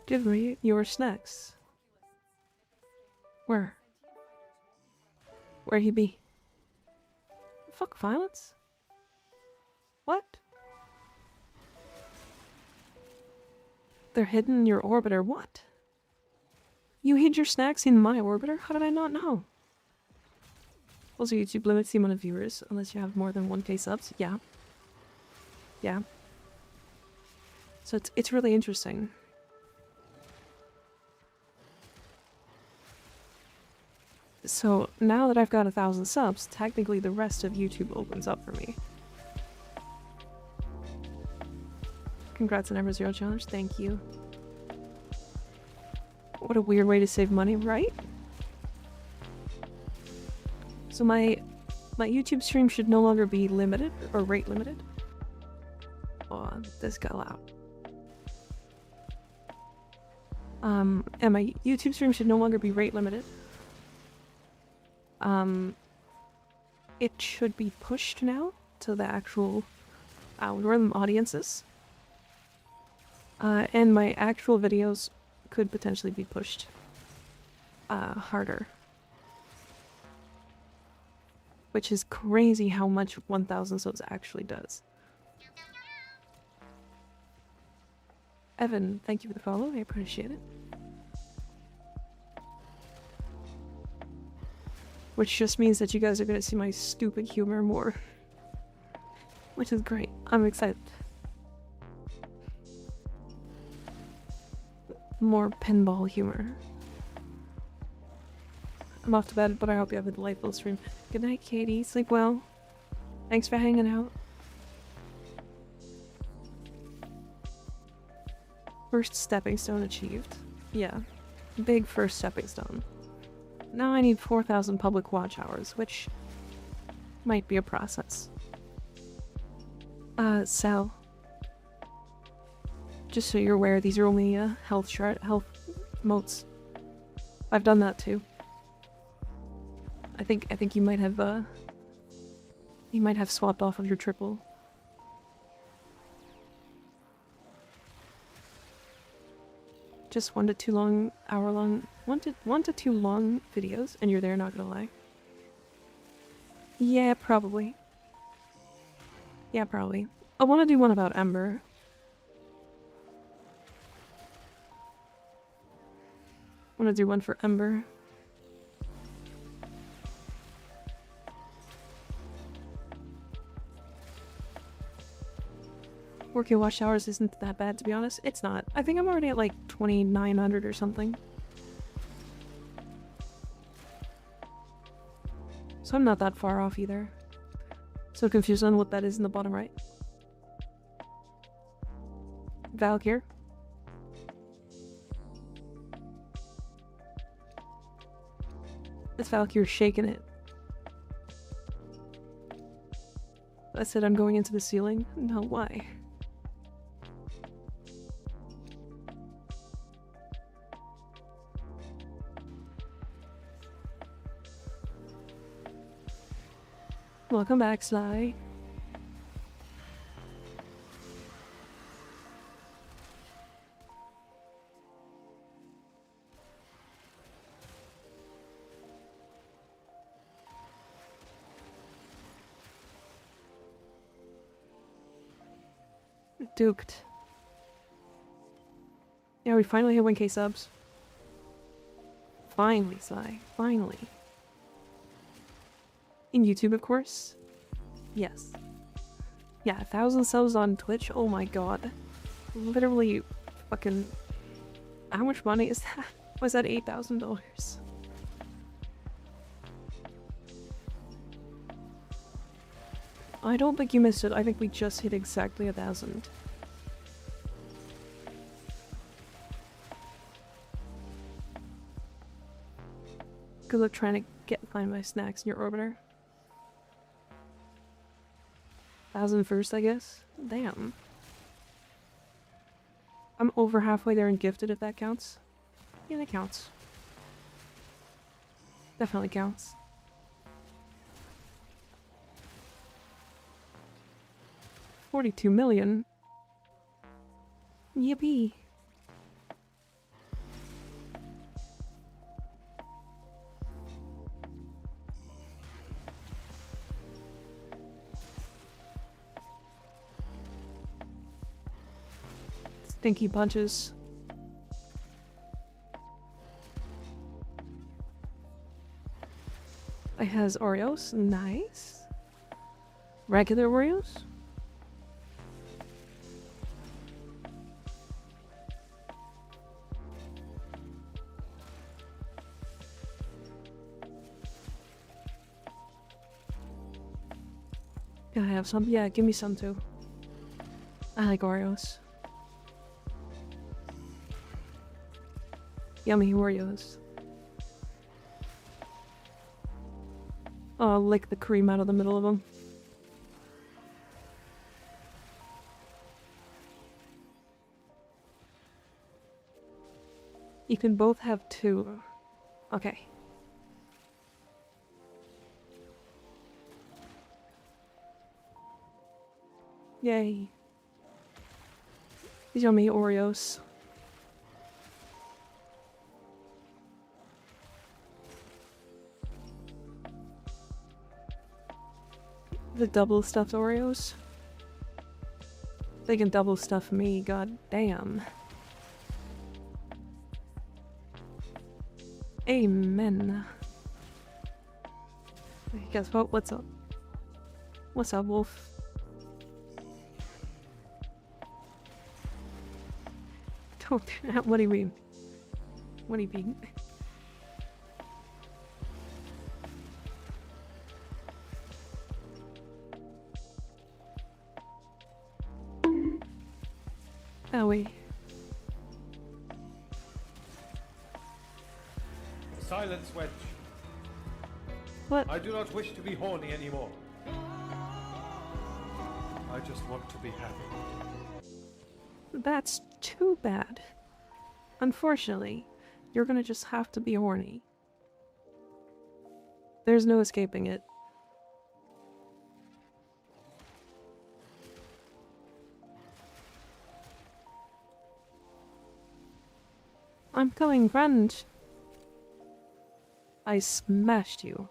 Give me your snacks. Where? Where'd he be? Fuck violence? What? They're hidden in your orbiter. What? You hid your snacks in my orbiter? How did I not know? Also, YouTube limits the amount of viewers unless you have more than 1K subs. Yeah. Yeah. So it's really interesting. So now that I've got 1,000 subs, technically the rest of YouTube opens up for me. Congrats on MR0 challenge, thank you. What a weird way to save money, right? So my YouTube stream should no longer be limited or rate limited. Oh, this got loud. And my YouTube stream should no longer be rate limited. It should be pushed now to the actual algorithm audiences. And my actual videos could potentially be pushed harder. Which is crazy how much 1,000 subs actually does. Evan, thank you for the follow. I appreciate it. Which just means that you guys are going to see my stupid humor more. Which is great. I'm excited. More pinball humor. I'm off to bed, but I hope you have a delightful stream. Good night, Katie. Sleep well. Thanks for hanging out. First stepping stone achieved. Yeah. Big first stepping stone. Now I need 4,000 public watch hours, which might be a process. Sal. Just so you're aware, these are only health motes. I've done that too. I think you might have swapped off of your triple. Just 1 to 2 hour-long, 1 to 2 long videos, and you're there, not gonna lie. Yeah, probably. Yeah, probably. I want to do one about Ember. I want to do one for Ember. Working watch hours isn't that bad, to be honest. It's not. I think I'm already at like 2,900 or something. So I'm not that far off either. So confused on what that is in the bottom right. Valkyr. This Valkyr shaking it. I said I'm going into the ceiling? No, why? Welcome back, Sly. Duked. Yeah, we finally hit 1K subs. Finally, Sly. Finally. In YouTube, of course. Yes. Yeah, 1,000 subs on Twitch. Oh my god. Literally fucking... How much money is that? Was that $8,000? I don't think you missed it. I think we just hit exactly 1,000. Good luck trying to find my snacks in your orbiter. 1,000 first, I guess? Damn. I'm over halfway there and gifted, if that counts. Yeah, that counts. Definitely counts. $42 million. Yippee. Stinky punches. It has Oreos. Nice. Regular Oreos? Can I have some? Yeah, give me some too. I like Oreos. Yummy Oreos. lick the cream out of the middle of them. You can both have 2. Okay. Yay. Yummy Oreos. The double stuffed Oreos. They can double stuff me, god damn. Amen. Guess what? What's up? What's up, Wolf? Don't do that. What do you mean? What do you mean? Owie. Silence, Wedge. What? I do not wish to be horny anymore. I just want to be happy. That's too bad. Unfortunately, you're gonna just have to be horny. There's no escaping it. I'm coming, friend. I smashed you.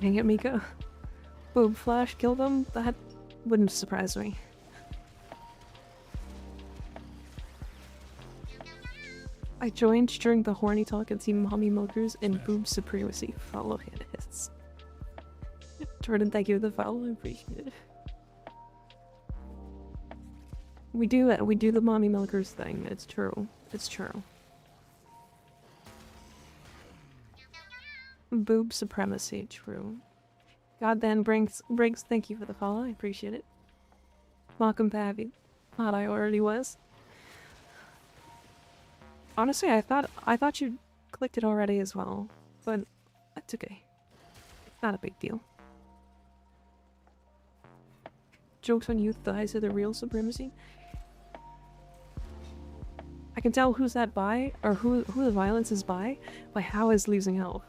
Dang it, Mika. Boob flash killed him? That wouldn't surprise me. I joined during the horny talk and see mommy milkers and boob supremacy. Follow his. Jordan, thank you for the follow. I appreciate it. We do the mommy milkers thing. It's true. It's true. Boob supremacy, true. God then Briggs, thank you for the follow. I appreciate it. Welcome to have you. Thought I already was. Honestly, I thought you clicked it already as well, but that's okay. Not a big deal. Jokes on youth, the eyes of the real supremacy. I can tell who's that by, or who the violence is by how he's losing health.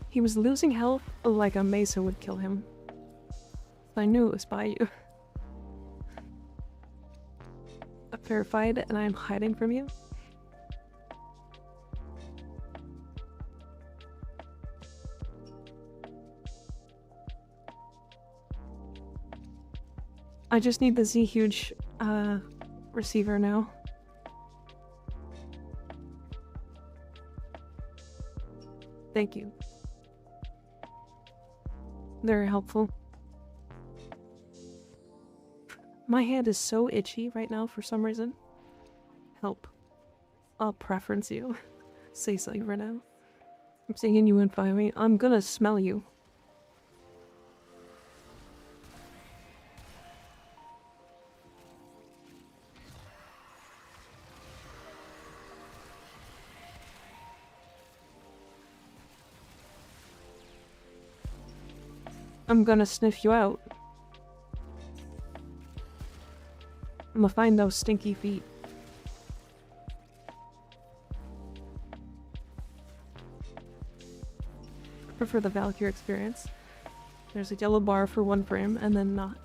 He was losing health like a mesa would kill him. I knew it was by you. I'm verified and I'm hiding from you. I just need the Z huge receiver now. Thank you. Very helpful. My hand is so itchy right now for some reason. Help. I'll preference you. Say something right now. I'm singing you in 5 I'm gonna smell you. I'm gonna sniff you out. I'm gonna find those stinky feet. I prefer the Valkyrie experience. There's a yellow bar for 1 frame and then not.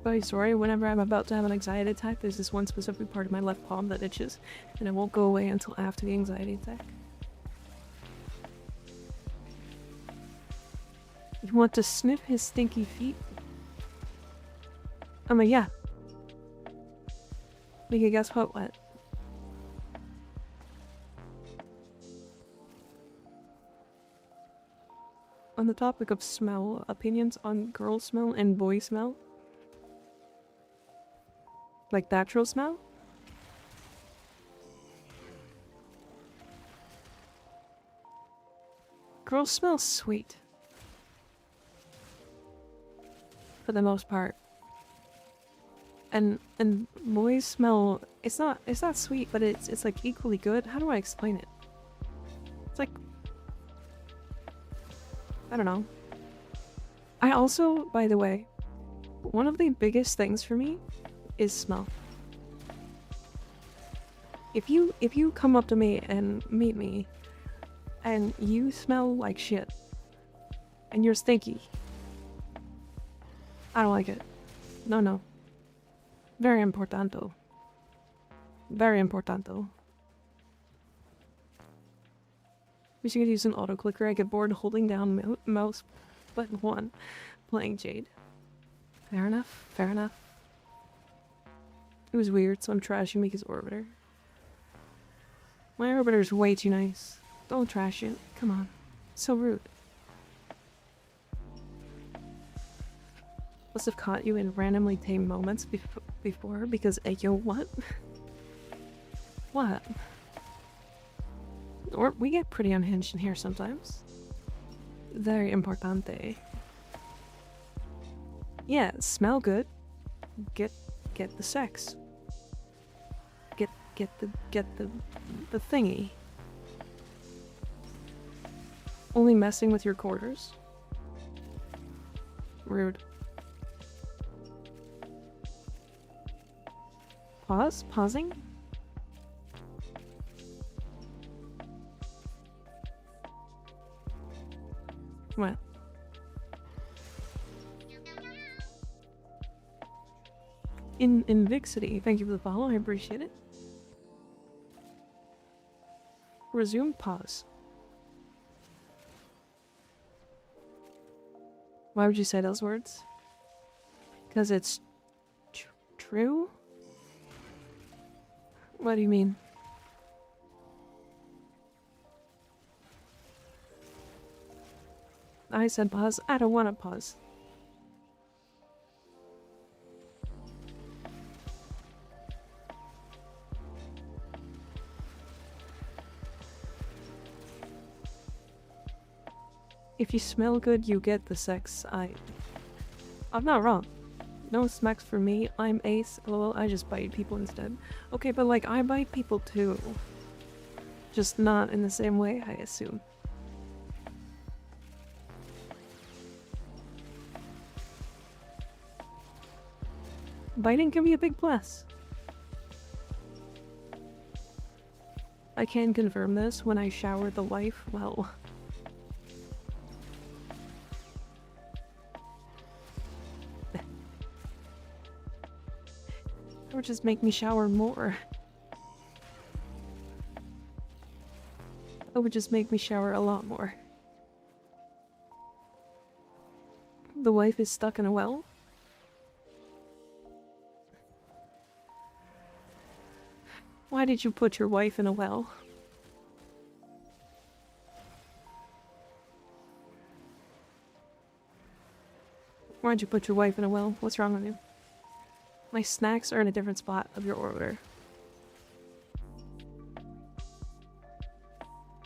Funny story, whenever I'm about to have an anxiety attack, there's this one specific part of my left palm that itches, and it won't go away until after the anxiety attack. You want to sniff his stinky feet? Yeah. Mika, guess what? On the topic of smell, opinions on girl smell and boy smell? Like natural smell? Girls smell sweet. For the most part. And boys smell, it's not sweet, but it's like equally good. How do I explain it? It's like, I don't know. I also, by the way, one of the biggest things for me is smell. If you come up to me and meet me and you smell like shit and you're stinky, I don't like it. No. Very importante. Very importante. We should use an auto clicker. I get bored holding down mouse button 1 playing Jade. Fair enough. Fair enough. It was weird, so I'm trashing Mika's orbiter. My orbiter's way too nice. Don't trash it. Come on. So rude. Must have caught you in randomly tame moments before because yo, what? What? Or we get pretty unhinged in here sometimes. Very importante. Yeah, smell good. Get the sex. Get the thingy. Only messing with your quarters. Rude. Pausing? What? In Vic City, thank you for the follow, I appreciate it. Resume, pause. Why would you say those words? Because it's true? What do you mean? I said pause. I don't want to pause. If you smell good, you get the sex. I'm not wrong. No smacks for me. I'm ace. Lol, I just bite people instead. Okay, but like, I bite people too. Just not in the same way, I assume. Biting can be a big plus. I can confirm this when I shower the wife, well... Or just make me shower more. It would just make me shower a lot more. The wife is stuck in a well? Why did you put your wife in a well? Why'd you put your wife in a well? What's wrong with you? My snacks are in a different spot of your orbiter.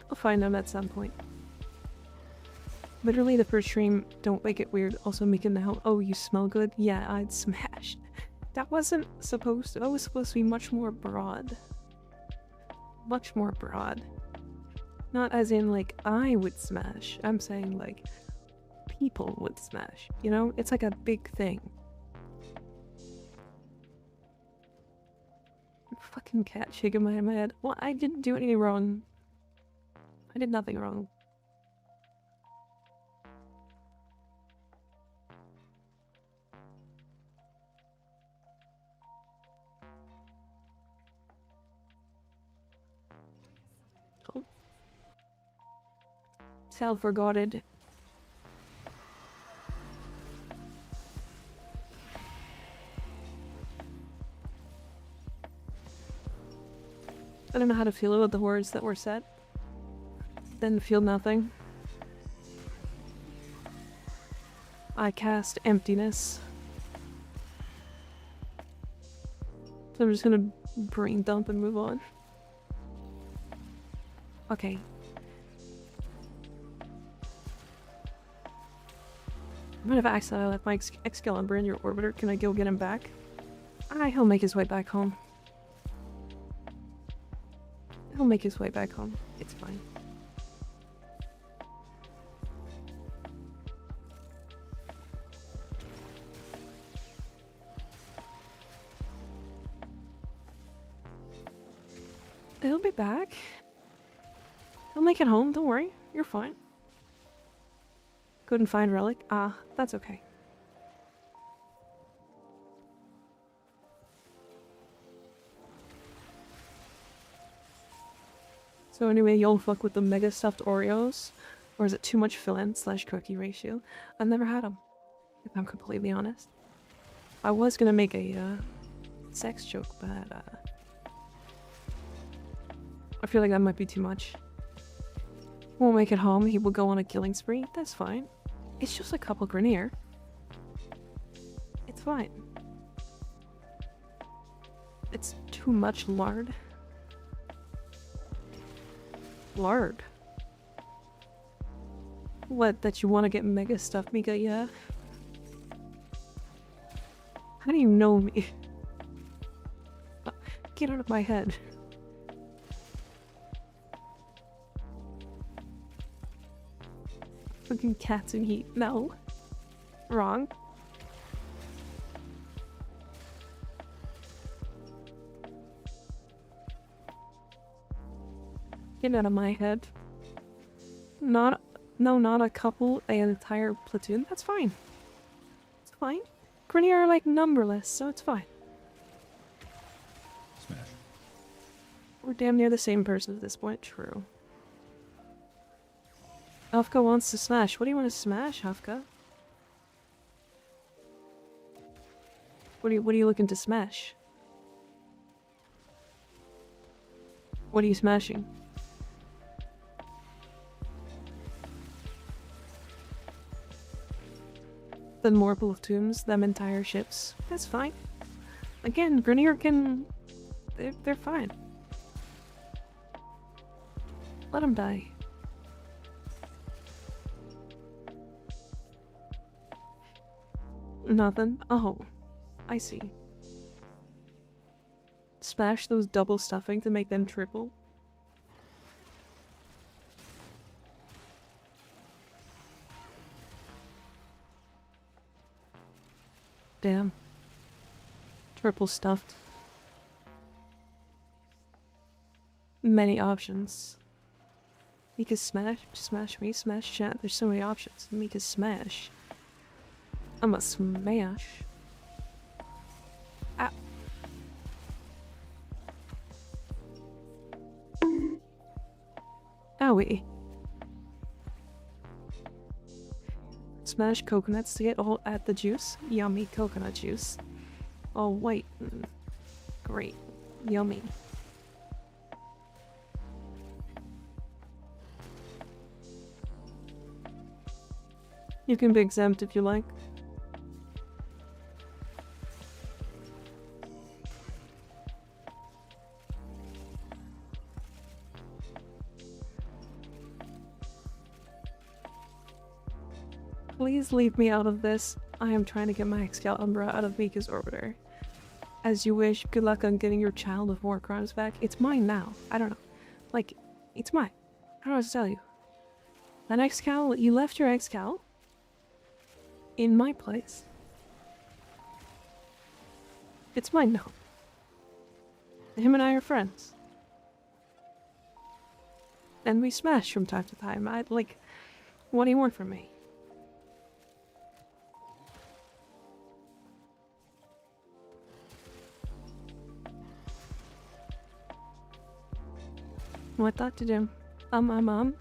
I'll find them at some point. Literally the first stream, don't make it weird. Also Mika now, oh you smell good? Yeah, I'd smash. That wasn't supposed to, that was supposed to be much more broad. Much more broad. Not as in like I would smash. I'm saying like people would smash. You know? It's like a big thing. Fucking cat shaking my head. Well, I didn't do anything wrong. I did nothing wrong. Oh. Self-regarded. I don't know how to feel about the words that were said. Then feel nothing. I cast emptiness. So I'm just gonna brain dump and move on. Okay. I might have accidentally left my Excalibur in your orbiter. Can I go get him back? He'll make his way back home. He'll make his way back home. It's fine. He'll be back. He'll make it home, don't worry. You're fine. Couldn't find relic? Ah, that's okay. So anyway, you'll fuck with the mega stuffed Oreos? Or is it too much fill-in / cookie ratio? I've never had them, if I'm completely honest. I was gonna make a sex joke, but I feel like that might be too much. Won't make it home, he will go on a killing spree. That's fine. It's just a couple Grenier. It's fine. It's too much lard. Lard? What, that you want to get mega stuffed, Mika? Yeah. How do you know me? Get out of my head. Fucking cats in heat. No. Wrong. Get out of my head. No, not a couple, an entire platoon. That's fine. It's fine. Grenier are like numberless, so it's fine. Smash. We're damn near the same person at this point. True. Hufka wants to smash. What do you want to smash, Hufka? What are you looking to smash? What are you smashing? Then more platoons, them entire ships. That's fine. Again, Grenier can... They're fine. Let them die. Nothing. Oh, I see. Smash those double stuffing to make them triple. Damn. Triple stuffed. Many options. Mika smash me, smash chat. There's so many options. Mika smash. I'm a smash. Ah. Owie. Smash coconuts to get all at the juice. Yummy coconut juice. Oh wait. Great. Yummy. You can be exempt if you like. Please leave me out of this. I am trying to get my Excalibur out of Mika's orbiter. As you wish. Good luck on getting your Child of War crimes back. It's mine now. I don't know. Like, it's mine. I don't know what to tell you. That Excal, you left your Excal in my place. It's mine now. Him and I are friends. And we smash from time to time. What do you want from me? What that to do? You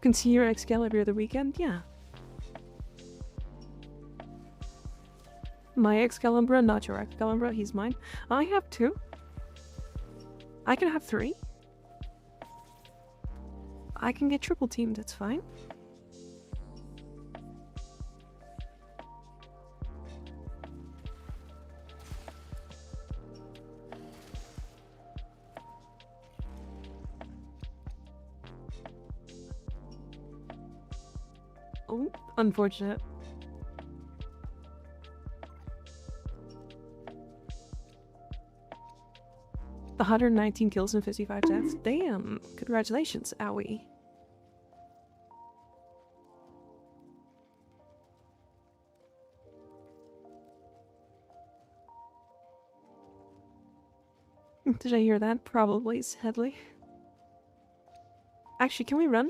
can see your Excalibur the weekend? Yeah. My Excalibur, not your Excalibur, he's mine. I have 2. I can have 3. I can get triple teamed, that's fine. Oh, unfortunate. The 119 kills and 55 deaths. Damn! Congratulations, owie. Did I hear that? Probably, sadly. Actually, can we run?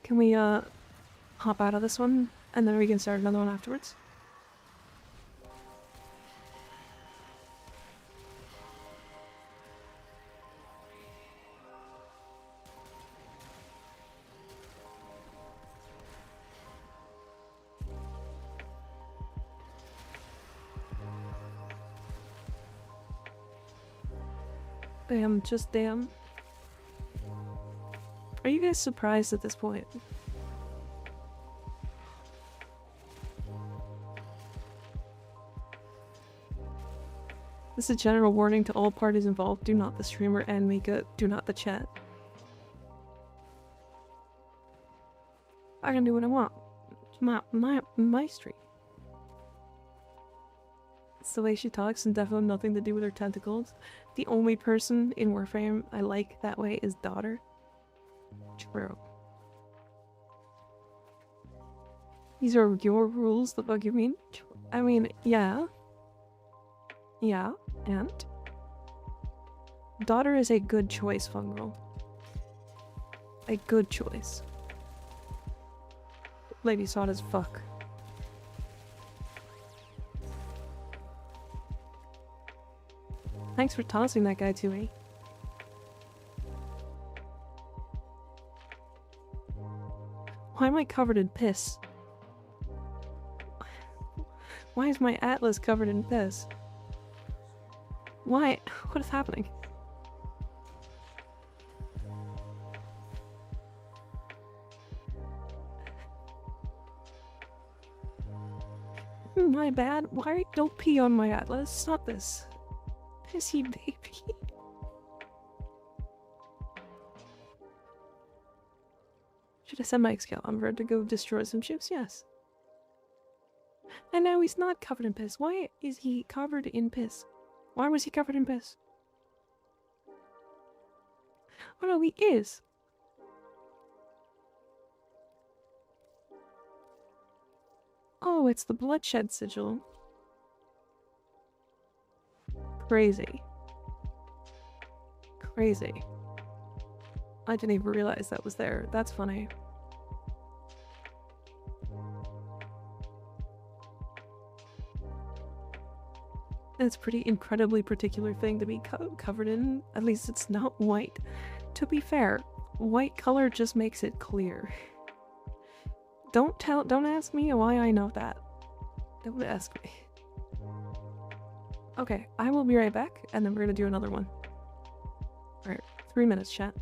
Can we, hop out of this one, and then we can start another one afterwards? Damn, just damn. Are you guys surprised at this point? This is a general warning to all parties involved. Do not the streamer and Mika. Do not the chat. I can do what I want. It's my stream. It's the way she talks and definitely nothing to do with her tentacles. The only person in Warframe I like that way is Daughter. True. These are your rules, the fuck you mean? I mean, yeah. Yeah, and? Daughter is a good choice, Fungal. A good choice. Lady's hot as fuck. Thanks for tossing that guy to me. Why am I covered in piss? Why is my atlas covered in piss? Why? What is happening? My bad. Why don't pee on my atlas? Stop this. Pissy baby. Should I send my Excalibur to go destroy some ships? Yes. And now he's not covered in piss. Why is he covered in piss? Why was he covered in piss? Oh no, he is. Oh, it's the bloodshed sigil. Crazy. Crazy. I didn't even realize that was there. That's funny. It's a pretty incredibly particular thing to be covered in. At least it's not white. To be fair, white color just makes it clear. Don't ask me why I know that. Don't ask me. Okay, I will be right back, and then we're gonna do another one. Alright, 3 minutes, chat.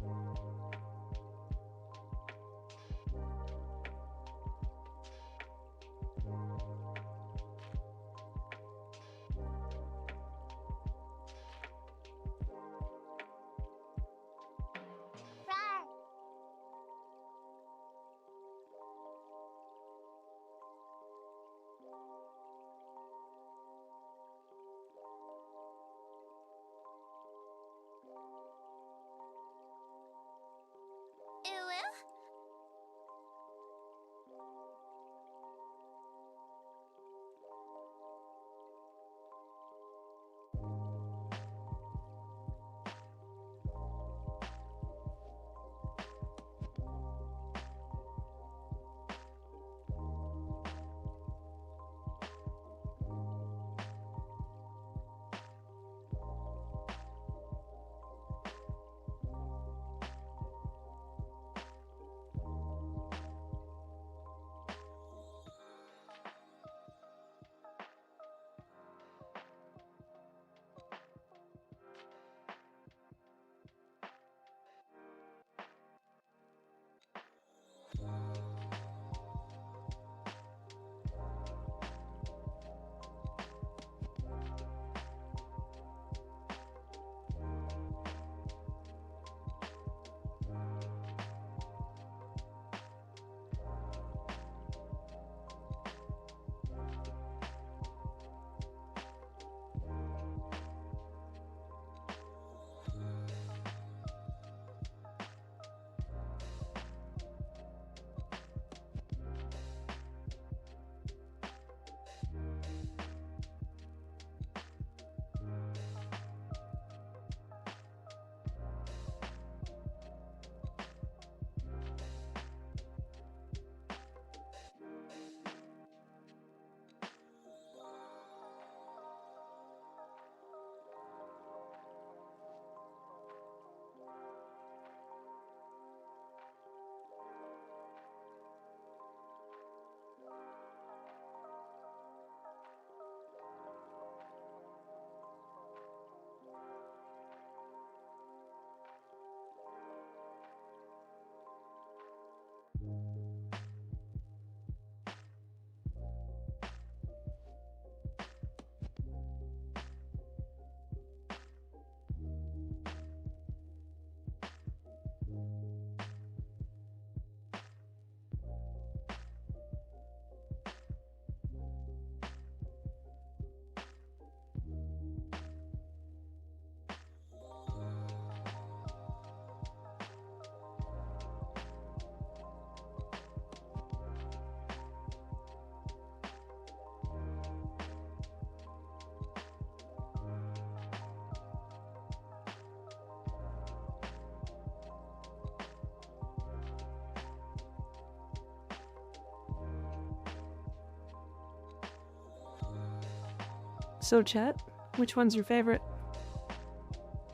So chat, which one's your favorite?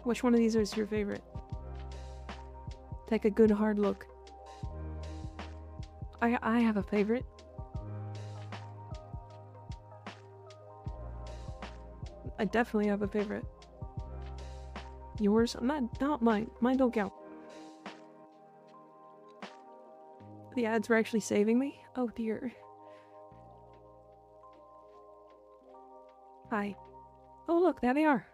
Which one of these is your favorite? Take a good hard look. I have a favorite. I definitely have a favorite. Yours? Not mine. Mine don't count. The ads were actually saving me? Oh dear. Hi. Oh look, there they are.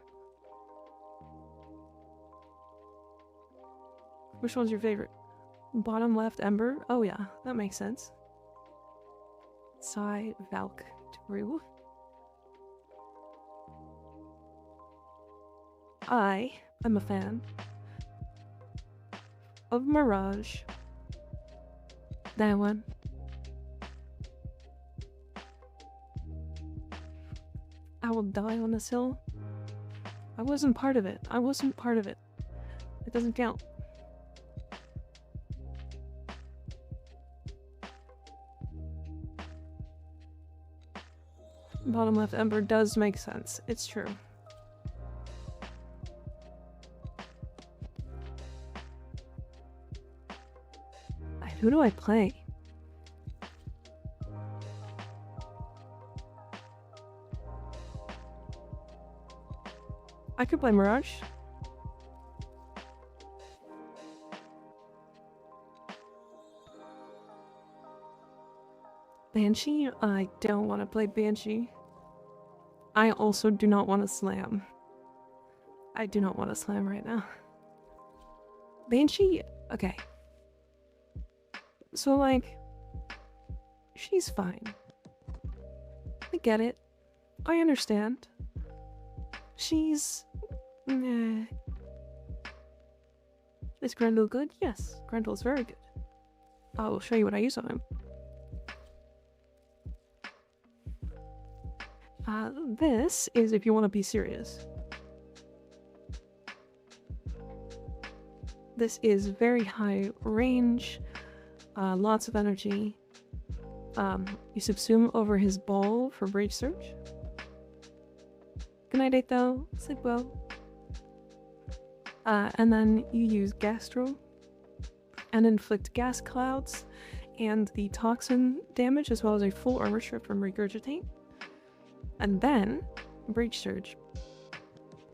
Which one's your favorite? Bottom left Ember? Oh yeah, that makes sense. Side Valk True. I am a fan of Mirage. That one. I will die on this hill. I wasn't part of it. I wasn't part of it. It doesn't count. Bottom left Ember does make sense. It's true. Who do I play? I could play Mirage. Banshee? I don't want to play Banshee. I also do not want to slam. I do not want to slam right now. Banshee? Okay. So, like, she's fine. I get it. I understand. She's... Is Grendel good? Yes, Grendel is very good. I will show you what I use on him. This is if you want to be serious. This is very high range. Lots of energy. You subsume over his ball for Breach Surge. Good night, Atho. Sleep well. And then you use Gastro and inflict gas clouds and the toxin damage as well as a full armor strip from Regurgitate. And then Breach Surge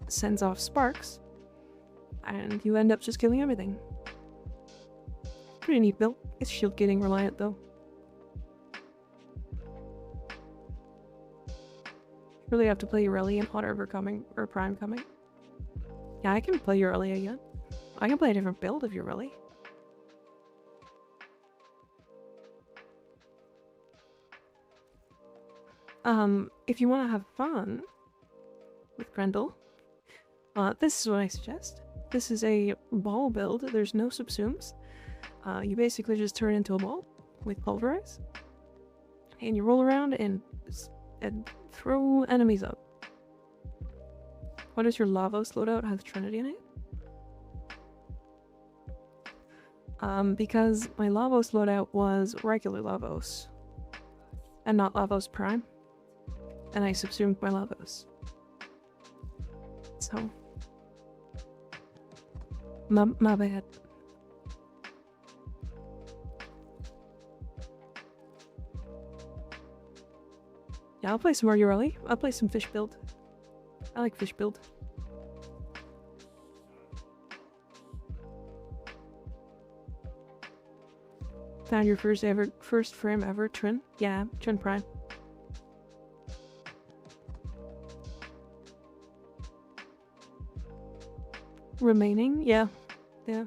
sends off sparks and you end up just killing everything. Pretty neat build. It's shield getting reliant though. Really have to play Aurelia and Hot Ever coming or Prime coming. Yeah, I can play Aurelia again. I can play a different build of Aurelia. If you want to have fun with Grendel, this is what I suggest. This is a ball build. There's no subsumes. You basically just turn into a ball with Pulverize, and you roll around and throw enemies up. What does your Lavos loadout have Trinity in it? Because my Lavos loadout was regular Lavos, and not Lavos Prime, and I subsumed my Lavos. So, my bad. Yeah, I'll play some more Aurelia. I'll play some fish build. I like fish build. Found your first frame ever, Trin? Yeah, Trin Prime. Remaining? Yeah. Yeah.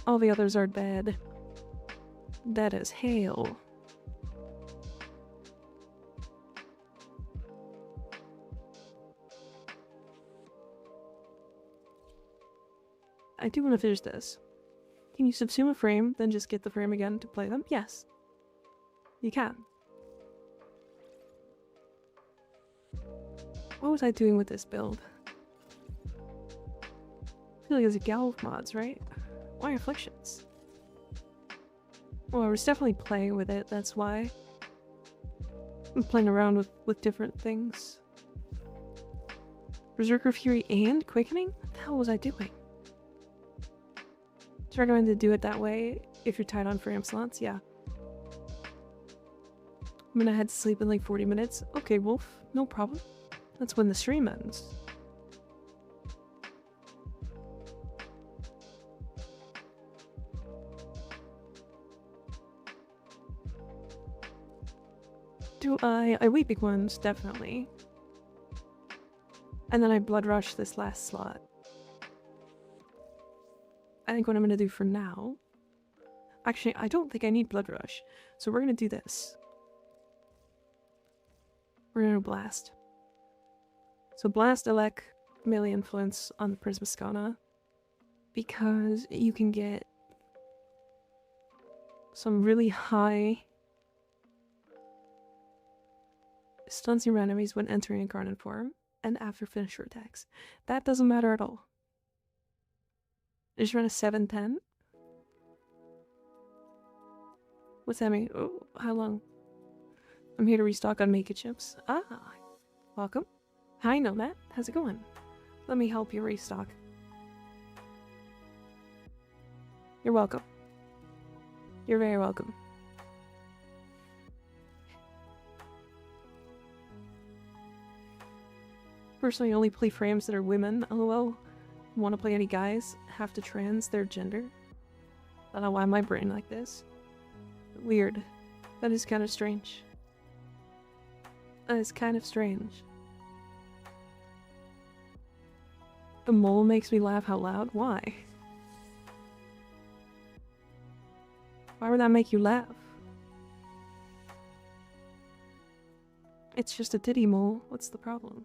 All the others are dead. Dead as hell. I do want to finish this. Can you subsume a frame, then just get the frame again to play them? Yes. You can. What was I doing with this build? I feel like it's a Galv mods, right? Why Afflictions? Well, I was definitely playing with it, that's why. I'm playing around with different things. Berserker Fury and Quickening? What the hell was I doing? It's recommended to do it that way if you're tight on frame slots, yeah. I'm gonna head to sleep in like 40 minutes. Okay, Wolf, no problem. That's when the stream ends. Do I wait big ones, definitely. And then I blood rush this last slot. I think what I'm gonna do for now... Actually, I don't think I need blood rush. So we're gonna do this. We're gonna blast. So blast Elec, melee influence on the Prismascana. Because you can get some really high stuns your enemies when entering incarnate form and after finisher attacks. That doesn't matter at all. I just run a 7-10. What's that mean? Oh, how long? I'm here to restock on Make It chips. Ah, welcome. Hi, Nomad. How's it going? Let me help you restock. You're welcome. You're very welcome. Personally, I only play frames that are women, lol. Want to play any guys? Have to trans their gender? I don't know why my brain like this. Weird. That is kind of strange. That is kind of strange. The mole makes me laugh out loud? Why? Why would that make you laugh? It's just a titty mole. What's the problem?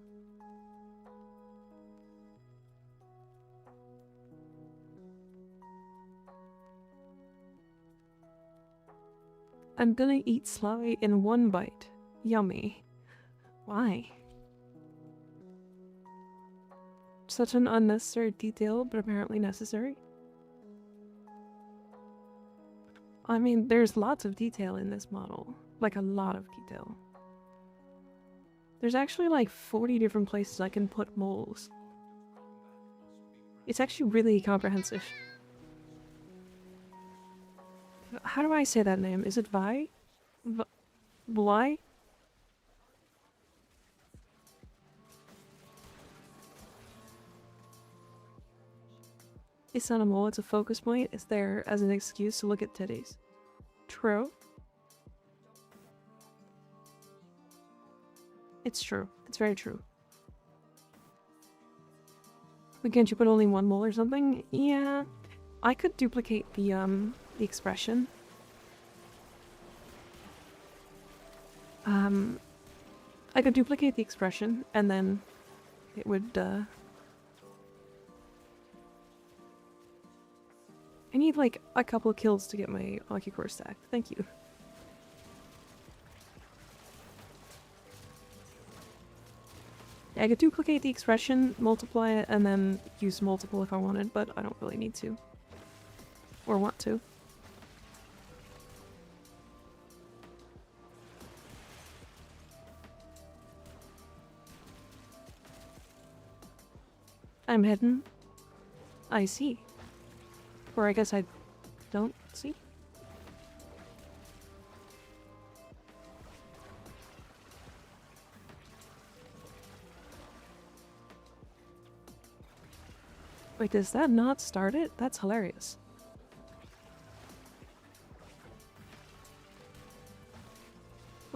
I'm gonna eat Sly in one bite. Yummy. Why? Such an unnecessary detail, but apparently necessary. I mean, there's lots of detail in this model. Like, a lot of detail. There's actually like 40 different places I can put moles. It's actually really comprehensive. How do I say that name? Is it Vi? Vi? It's not a mole, it's a focus point. It's there as an excuse to look at titties. True. It's true. It's very true. But can't you put only one mole or something? Yeah. I could duplicate the expression. I could duplicate the expression, and then it would, I need, like, a couple of kills to get my Ocucore stacked. Thank you. I could duplicate the expression, multiply it, and then use multiple if I wanted, but I don't really need to. Or want to. I'm hidden. I see. Or I guess I don't see. Wait, does that not start it? That's hilarious.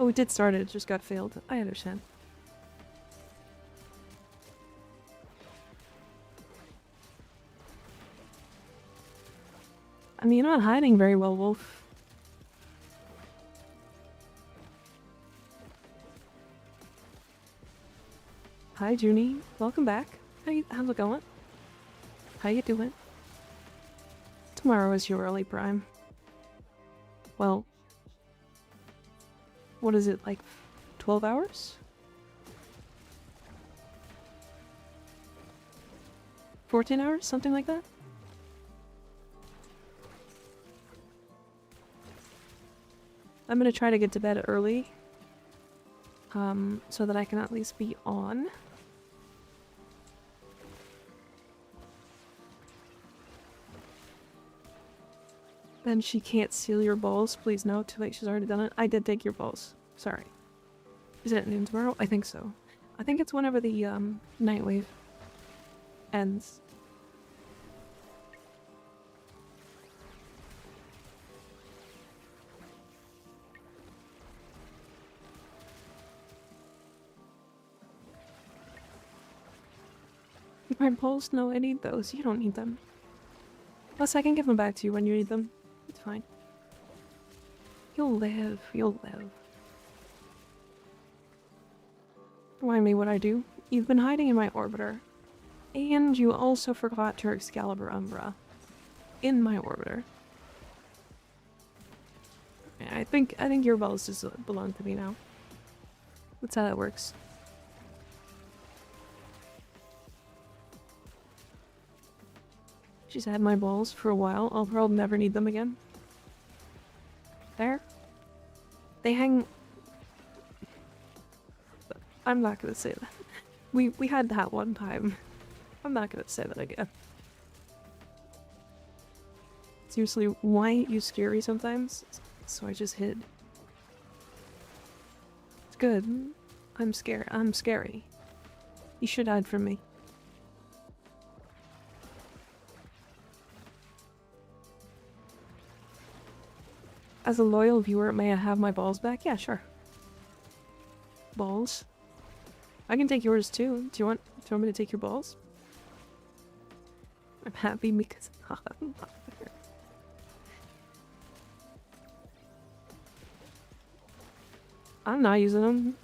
Oh, it did start it, it just got failed. I understand. I mean, you're not hiding very well, Wolf. Hi, Junie. Welcome back. How's it going? How you doing? Tomorrow is your early prime. Well, what is it, like 12 hours? 14 hours? Something like that? I'm gonna try to get to bed early. so that I can at least be on. Then she can't steal your balls. Please no, too late, she's already done it. I did take your balls. Sorry. Is it noon tomorrow? I think so. I think it's whenever the night wave ends. My balls? No, I need those. You don't need them. Plus, I can give them back to you when you need them. It's fine. You'll live. You'll live. Remind me what I do. You've been hiding in my orbiter. And you also forgot your Excalibur Umbra. In my orbiter. Yeah, I think your balls just belong to me now. That's how that works. She's had my balls for a while. I'll probably never need them again. There. They hang... I'm not gonna say that. We had that one time. I'm not gonna say that again. Seriously, why ain't you scary sometimes? So I just hid. It's good. I'm scared. I'm scary. You should hide from me. As a loyal viewer, may I have my balls back? Yeah, sure. Balls? I can take yours too. Do you want me to take your balls? I'm happy because I'm not there. I'm not using them.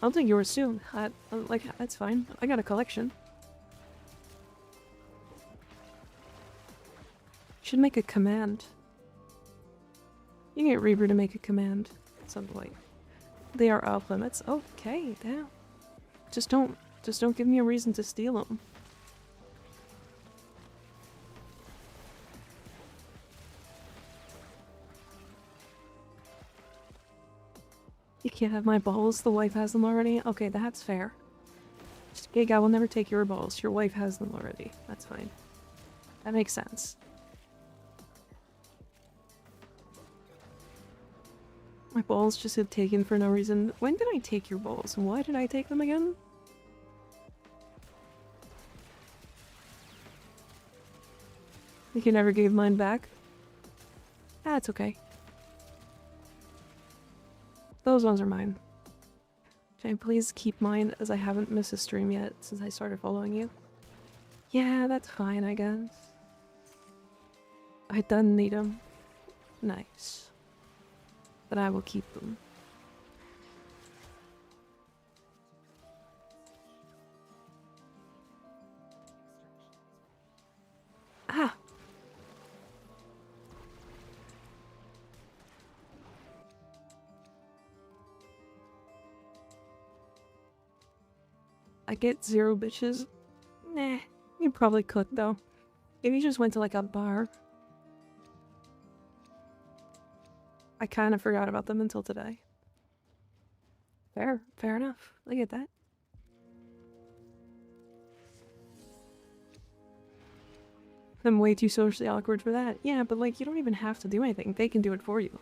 I'll take yours too. Like, that's fine. I got a collection. Should make a command. You can get Reaper to make a command at some point. They are off limits. Okay, damn. Just don't give me a reason to steal them. You can't have my balls. The wife has them already. Okay, that's fair. Just gig, I will never take your balls. Your wife has them already. That's fine. That makes sense. My balls just get taken for no reason. When did I take your balls? Why did I take them again? You can never give mine back? That's okay. Those ones are mine. Can I please keep mine, as I haven't missed a stream yet since I started following you? Yeah, that's fine, I guess. I done need them. Nice. But I will keep them. Ah! I get 0 bitches. Nah, you probably could though. If you just went to like a bar. I kind of forgot about them until today. Fair enough. I get that. I'm way too socially awkward for that. Yeah, but like, you don't even have to do anything. They can do it for you.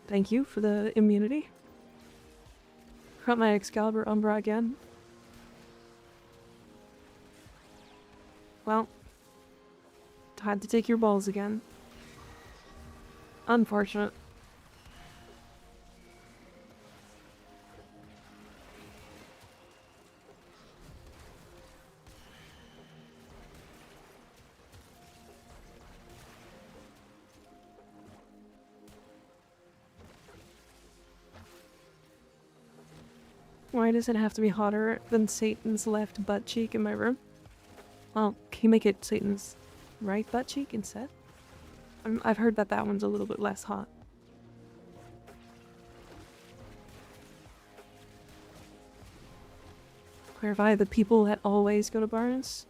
Thank you for the immunity. Got my Excalibur Umbra again. Well, had to take your balls again. Unfortunate. Why does it have to be hotter than Satan's left butt cheek in my room? Well, can you make it Satan's right butt cheek instead? I've heard that that one's a little bit less hot. Clarify the people that always go to bars.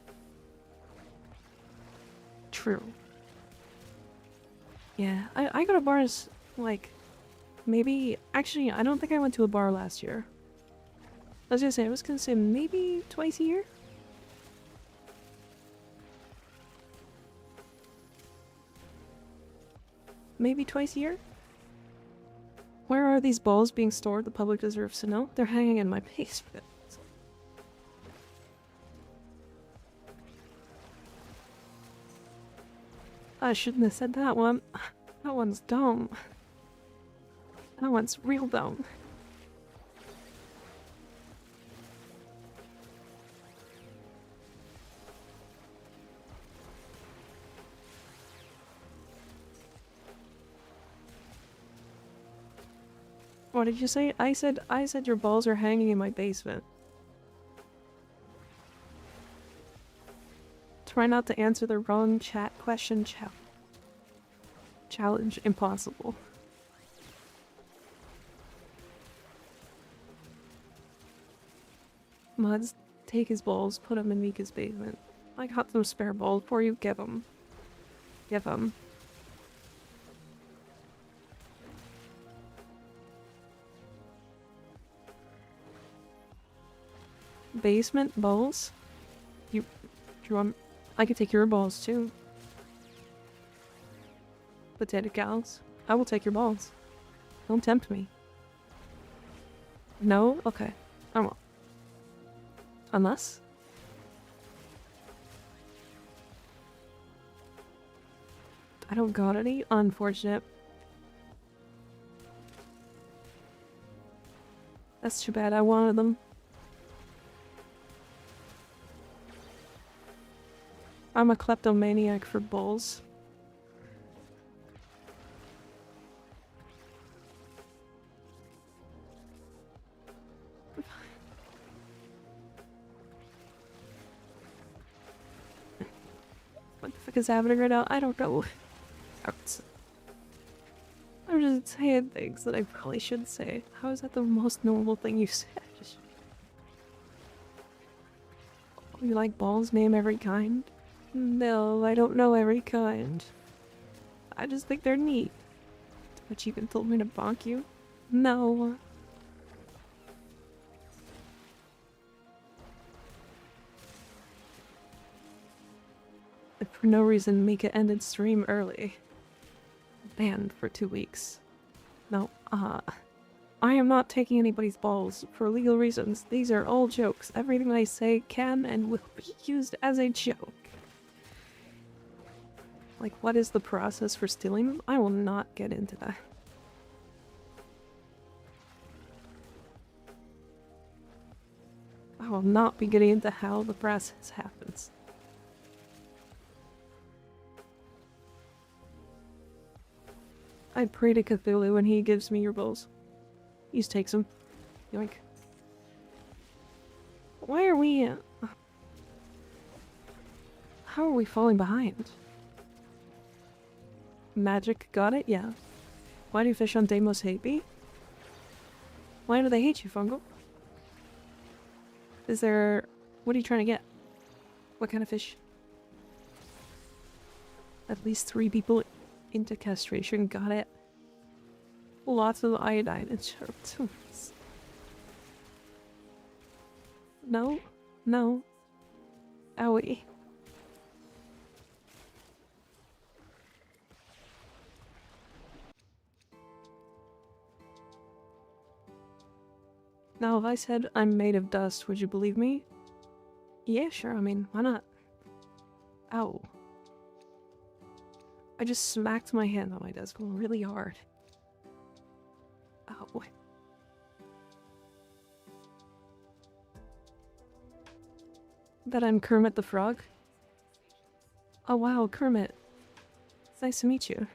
True. Yeah, I go to bars, like, maybe... Actually, I don't think I went to a bar last year. I was gonna say maybe twice a year? Maybe twice a year? Where are these balls being stored? The public deserves to know. They're hanging in my basement. I shouldn't have said that one. That one's dumb. That one's real dumb. What did you say? I said your balls are hanging in my basement. Try not to answer the wrong chat question. Challenge impossible. Muds, take his balls, put them in Mika's basement. I got some spare balls for you. Give them. Give them. Basement balls? You want? I could take your balls too. Potato cows. I will take your balls. Don't tempt me. No? Okay. I won't. Unless? I don't got any? Unfortunate. That's too bad. I wanted them. I'm a kleptomaniac for balls. What the fuck is happening right now? I don't know. I'm just saying things that I probably shouldn't say. How is that the most normal thing you said? You like balls? Name every kind? No, I don't know every kind. I just think they're neat. But you even told me to bonk you? No. If for no reason Mika ended stream early. Banned for 2 weeks. No, I am not taking anybody's balls for legal reasons. These are all jokes. Everything I say can and will be used as a joke. Like, what is the process for stealing them? I will not get into that. I will not be getting into how the process happens. I pray to Cthulhu when he gives me your balls. He just takes them. Yoink. Why are we... How are we falling behind? Magic got it? Yeah. Why do fish on Deimos hate me? Why do they hate you, Fungal? Is there... What are you trying to get? What kind of fish? At least 3 people into castration. Got it. Lots of iodine and sharp tools. No? No. Owie. Now, if I said I'm made of dust, would you believe me? Yeah, sure. I mean, why not? Ow. I just smacked my hand on my desk really hard. Ow. Bet I'm Kermit the Frog? Oh wow, Kermit. It's nice to meet you.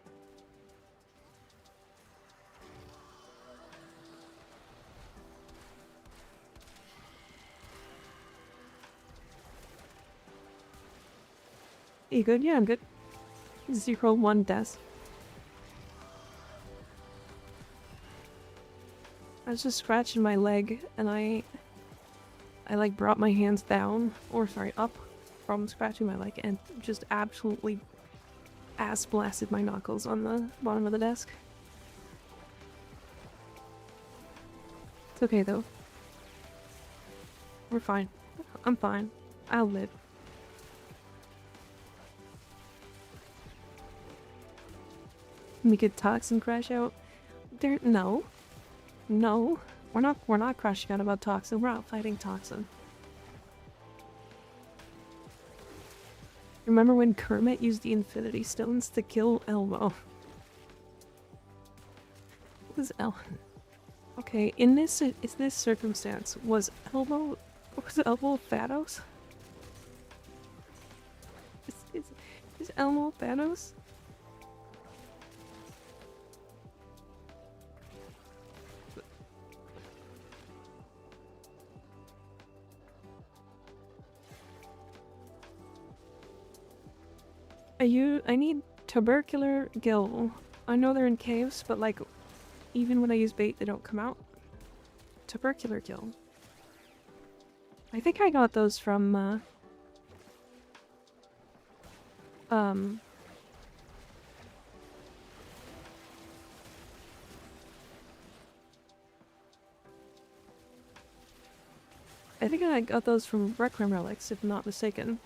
You good? Yeah, I'm good. 0-1 death. I was just scratching my leg and I I like brought my hands down, or sorry, up from scratching my leg and just absolutely ass blasted my knuckles on the bottom of the desk. It's okay though. We're fine. I'm fine. I'll live. We could toxin crash out. No. No. We're not crashing out about toxin. We're out fighting toxin. Remember when Kermit used the Infinity Stones to kill Elmo? What was Okay, in this circumstance, was Elmo Thanos? Is Elmo Thanos? I need tubercular gill. I know they're in caves, but like, even when I use bait, they don't come out. Tubercular gill. I think I got those from, I think I got those from Requiem Relics, if I'm not mistaken.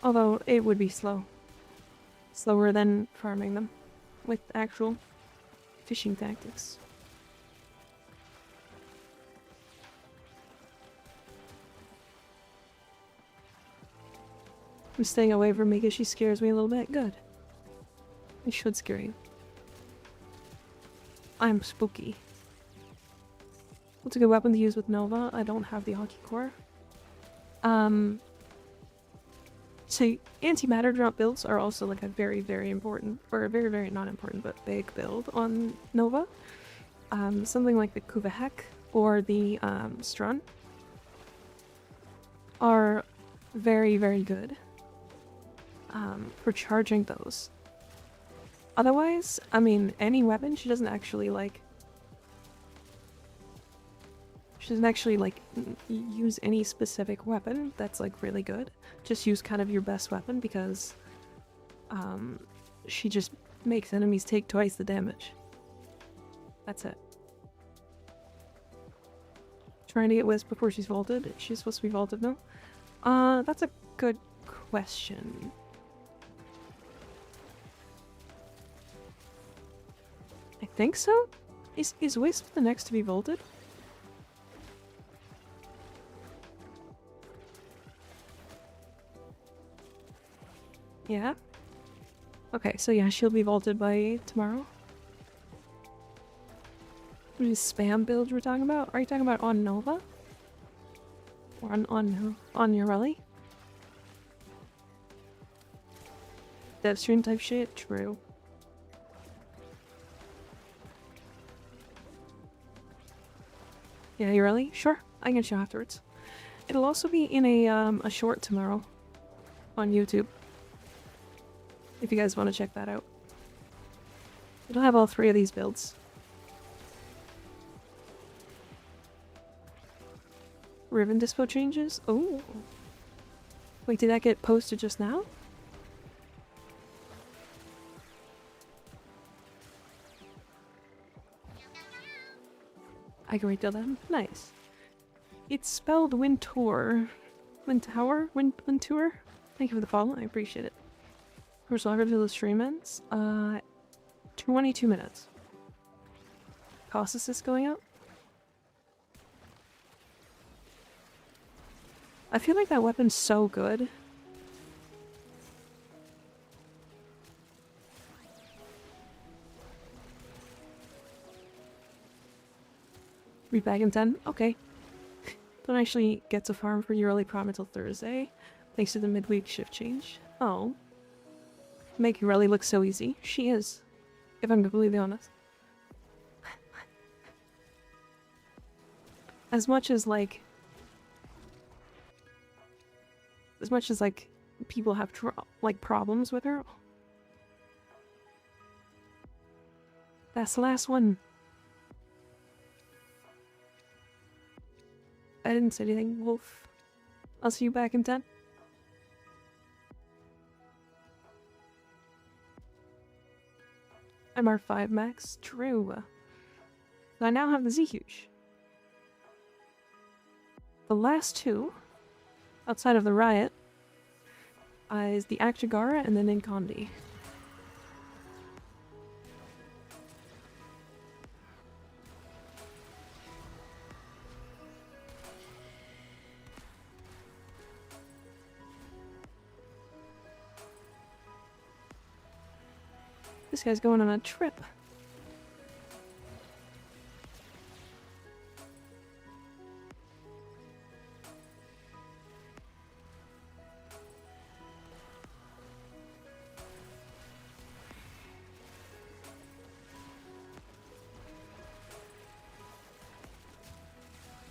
Although, it would be slow. Slower than farming them with actual fishing tactics. I'm staying away from me because she scares me a little bit. Good. It should scare you. I'm spooky. What's a good weapon to use with Nova? I don't have the hockey core. So antimatter drop builds are also like a very, very important, or a very, very not important, but big build on Nova. Something like the Kuvahek or the Strun are very, very good for charging those. Otherwise, I mean, any weapon, she doesn't actually use any specific weapon that's like really good. Just use kind of your best weapon because she just makes enemies take twice the damage. That's it. Trying to get Wisp before she's vaulted. She's supposed to be vaulted now. That's a good question. I think so? Is Wisp the next to be vaulted? Yeah? Okay, so yeah, she'll be vaulted by tomorrow. What is spam build we're talking about? Are you talking about on Nova? Or on Urelli? Dev stream type shit? True. Yeah, Urelli? Sure, I can show afterwards. It'll also be in a short tomorrow on YouTube. If you guys want to check that out. It'll have all three of these builds. Ribbon dispo changes? Oh. Wait, did that get posted just now? I can read them. Nice. It's spelled Wintour. Wintour? Wintour? Thank you for the follow. I appreciate it. First longer till the stream ends? 22 minutes. Cost assist going out? I feel like that weapon's so good. Read back in 10? Okay. Don't actually get to farm for your early prom until Thursday, thanks to the midweek shift change. Oh. Make Urelli look so easy. She is, if I'm completely honest. As much as like people have like problems with her. That's the last one. I didn't say anything, Wolf. I'll see you back in 10. MR5 max. True. So I now have the Z-Huge. The last two, outside of the Riot, is the Actigara and then Incondi. This guy's going on a trip.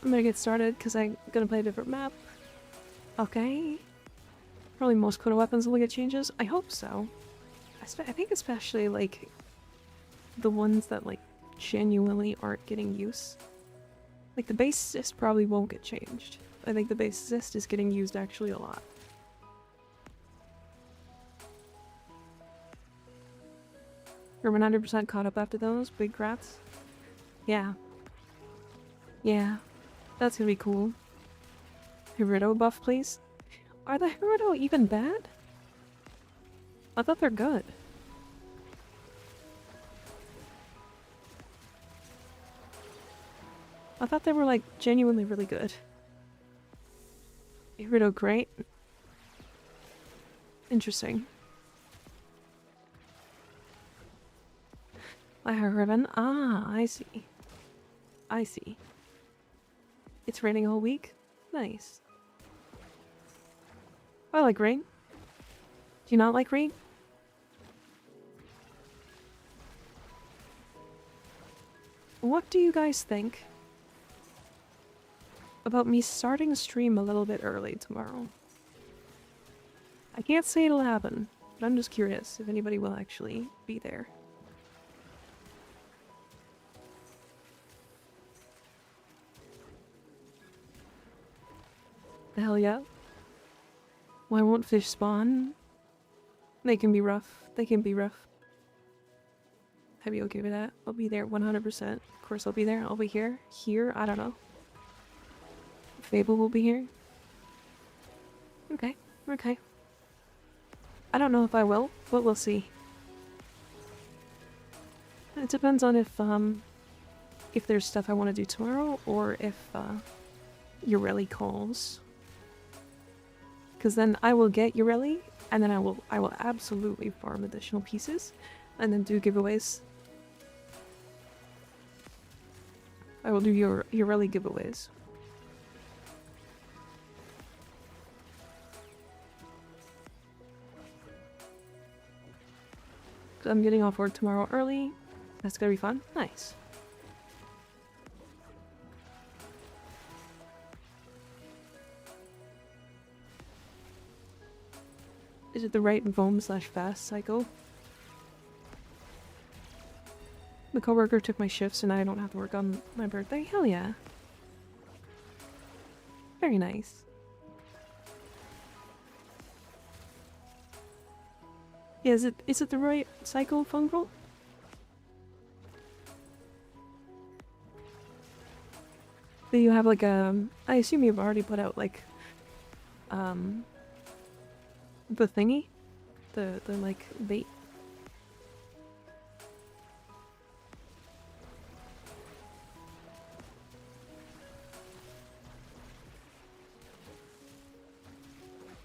I'm gonna get started because I'm gonna play a different map. Okay. Probably most Coda weapons will get changes. I hope so. I think especially like the ones that like genuinely aren't getting use. Like the base assist probably won't get changed. I think the base assist is getting used actually a lot. You're 100% caught up after those big crats? Yeah. Yeah. That's gonna be cool. Hirudo buff, please. Are the Hirudo even bad? I thought they're good. I thought they were like genuinely really good. Hirudo great. Interesting. I have ribbon. Ah, I see. I see. It's raining all week? Nice. I like rain. Do you not like rain? What do you guys think about me starting a stream a little bit early tomorrow? I can't say it'll happen, but I'm just curious if anybody will actually be there. The hell yeah. Why won't fish spawn? They can be rough. They can be rough. Have you okay with that? I'll be there 100%. Of course I'll be there. I'll be here. Here? I don't know. Fable will be here. Okay. Okay. I don't know if I will, but we'll see. It depends on if there's stuff I want to do tomorrow or if Ureli calls. Because then I will get Ureli, and then I will absolutely farm additional pieces, and then do giveaways. I will do Ureli giveaways. I'm getting off work tomorrow early. That's gonna be fun. Nice. Is it the right Vom/fast cycle? The coworker took my shifts and I don't have to work on my birthday? Hell yeah. Very nice. Yeah, is it the right cycle, Fungal? Do you have like I assume you've already put out like the thingy? The like bait.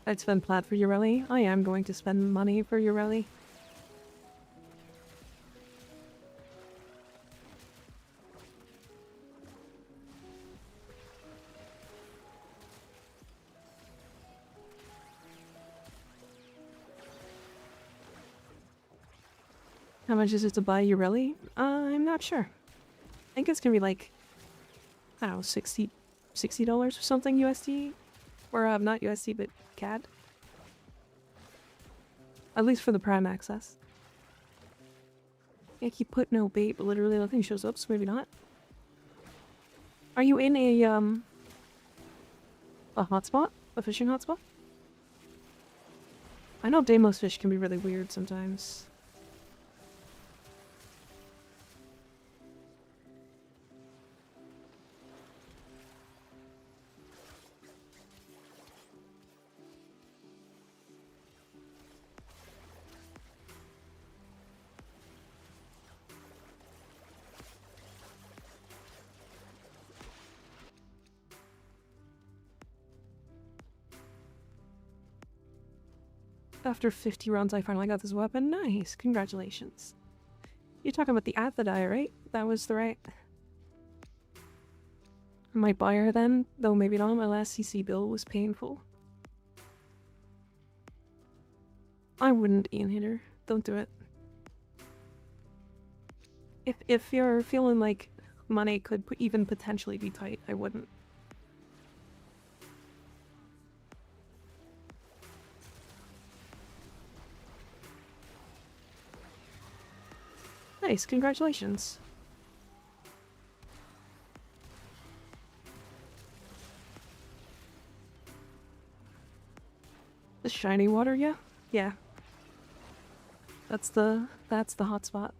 I'd spend plat for Ureli. I am going to spend money for Ureli. How much is it to buy Ureli? I'm not sure. I think it's gonna be like, I don't know, $60 or something USD? Or not USD, but CAD. At least for the Prime access. I keep putting no bait, but literally nothing shows up, so maybe not. Are you in a hotspot? A fishing hotspot? I know Deimos fish can be really weird sometimes. After 50 runs, I finally got this weapon. Nice. Congratulations. You're talking about the Athadai, right? That was the right... I might buy her then, though maybe not. My last CC bill was painful. I wouldn't Ian hit her. Don't do it. If you're feeling like money could even potentially be tight, I wouldn't. Nice, congratulations. The shiny water, yeah? Yeah. That's the hotspot.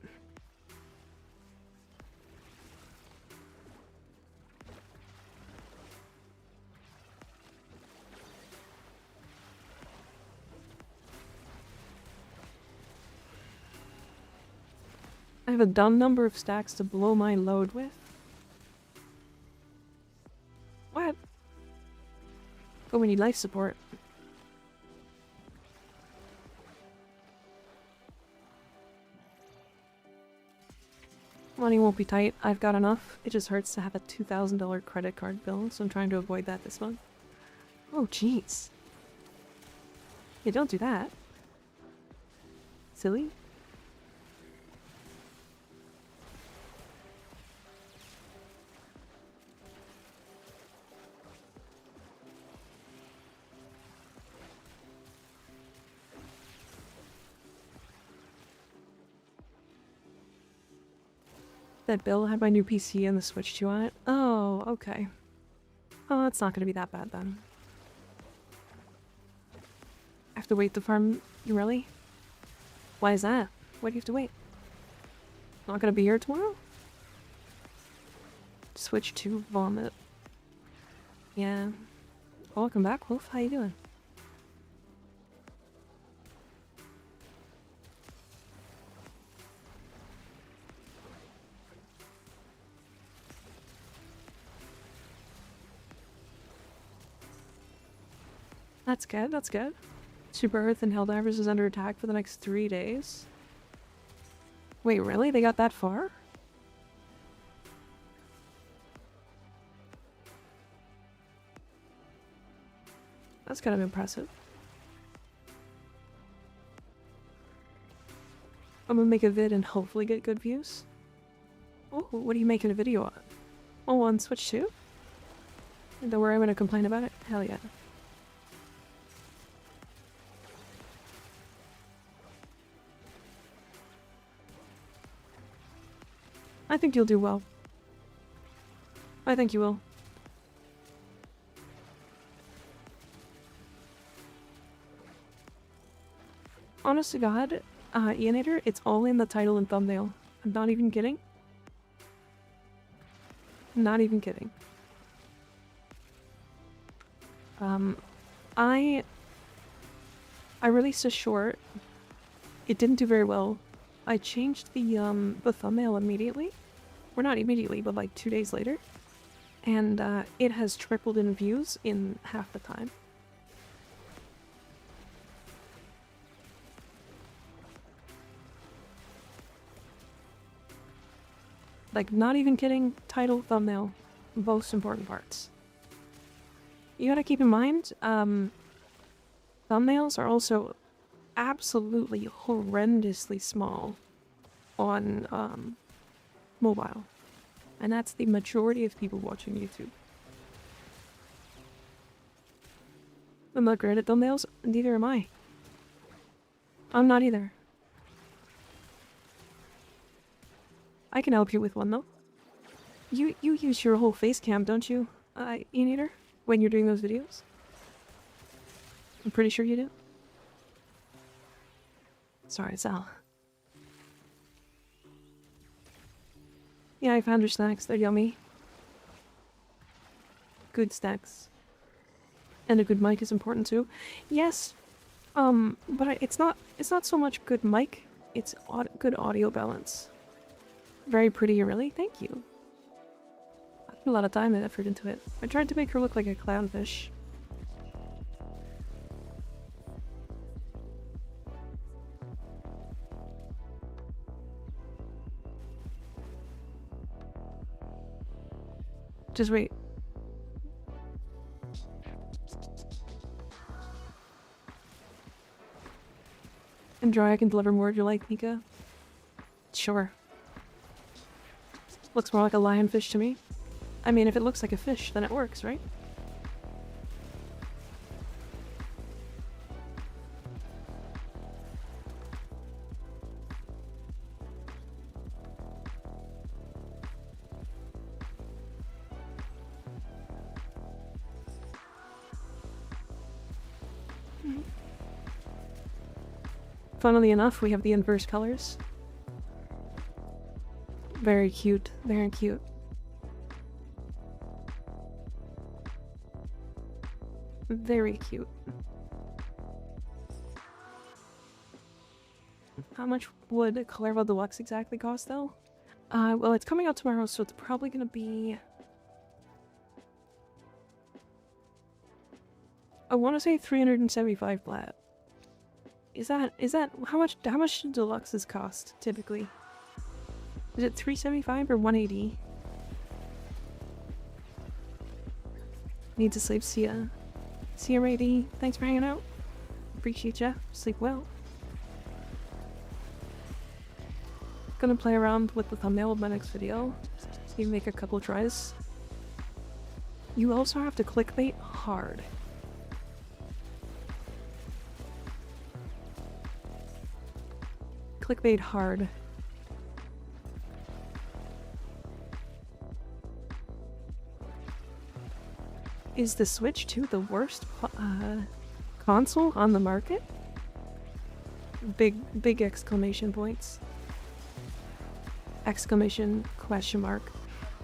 I have a done number of stacks to blow my load with. What? But we need life support. Money won't be tight. I've got enough. It just hurts to have a $2,000 credit card bill, so I'm trying to avoid that this month. Oh, jeez. Yeah, don't do that. Silly. That bill had my new PC and the Switch 2 on it. Oh, okay. Oh, it's not gonna be that bad then. I have to wait to farm you, really? Why is that? Why do you have to wait? Not gonna be here tomorrow? Switch 2 vomit. Yeah. Welcome back, Wolf. How you doing? That's good, that's good. Super Earth and Helldivers is under attack for the next 3 days. Wait, really? They got that far? That's kind of impressive. I'm gonna make a vid and hopefully get good views. Oh, what are you making a video on? Oh, on Switch 2? Don't worry, I'm gonna complain about it? Hell yeah. I think you'll do well. I think you will. Honest to God, Ianator, it's all in the title and thumbnail. I'm not even kidding. Not even kidding. I released a short. It didn't do very well. I changed the thumbnail immediately. Or not immediately, but like 2 days later. And it has tripled in views in half the time. Like, not even kidding, title, thumbnail, most important parts. You gotta keep in mind, thumbnails are also absolutely horrendously small on mobile. And that's the majority of people watching YouTube. I'm not great at thumbnails, neither am I. I'm not either. I can help you with one though. You use your whole face cam, don't you, Eater? When you're doing those videos? I'm pretty sure you do. Sorry, Sal. Yeah, I found your snacks. They're yummy. Good snacks. And a good mic is important too. Yes, but it's not so much good mic. It's good audio balance. Very pretty, really. Thank you. I put a lot of time and effort into it. I tried to make her look like a clownfish. Just wait. And dry, I can deliver more if you like, Nika. Sure. Looks more like a lionfish to me. I mean, if it looks like a fish, then it works, right? Funnily enough, we have the inverse colors. Very cute, very cute. Very cute. How much would Colorado Deluxe exactly cost, though? Well, it's coming out tomorrow, so it's probably gonna be... I want to say 375 flat. Is that how much do deluxes cost typically? Is it 375 or 180? Need to sleep. See ya. See ya, Rady. Thanks for hanging out. Appreciate ya. Sleep well. Gonna play around with the thumbnail of my next video. Maybe make a couple tries. You also have to clickbait hard. Clickbait hard. Is the Switch 2 the worst console on the market? Big exclamation points. Exclamation question mark.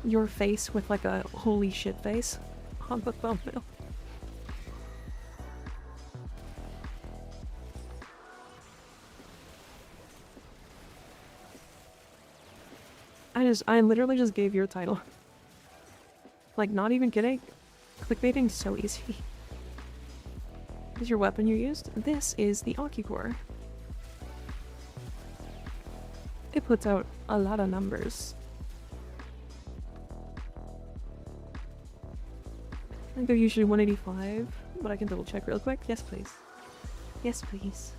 Your face with like a holy shit face on the thumbnail. I literally just gave your title. Like, not even kidding. Clickbaiting's so easy. What is your weapon you used? This is the Occupore. It puts out a lot of numbers. I think they're usually 185, but I can double check real quick. Yes, please. Yes, please.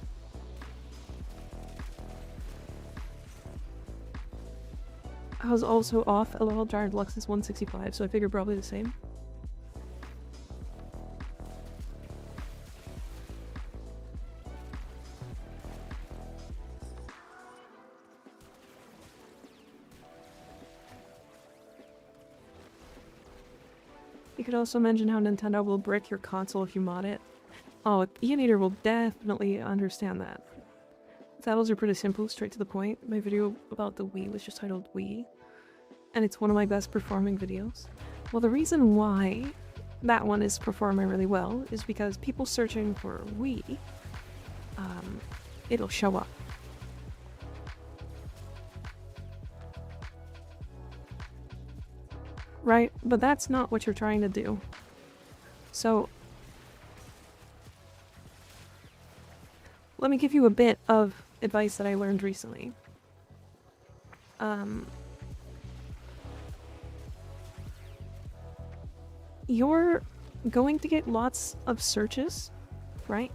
I was also off. LOL, Giant Lux is 165, so I figured probably the same. You could also mention how Nintendo will brick your console if you mod it. Oh, Eater will definitely understand that. Saddles are pretty simple, straight to the point. My video about the Wii was just titled Wii, and it's one of my best performing videos. Well, the reason why that one is performing really well is because people searching for Wii, it'll show up. Right? But that's not what you're trying to do. So, let me give you a bit of advice that I learned recently. You're going to get lots of searches, right?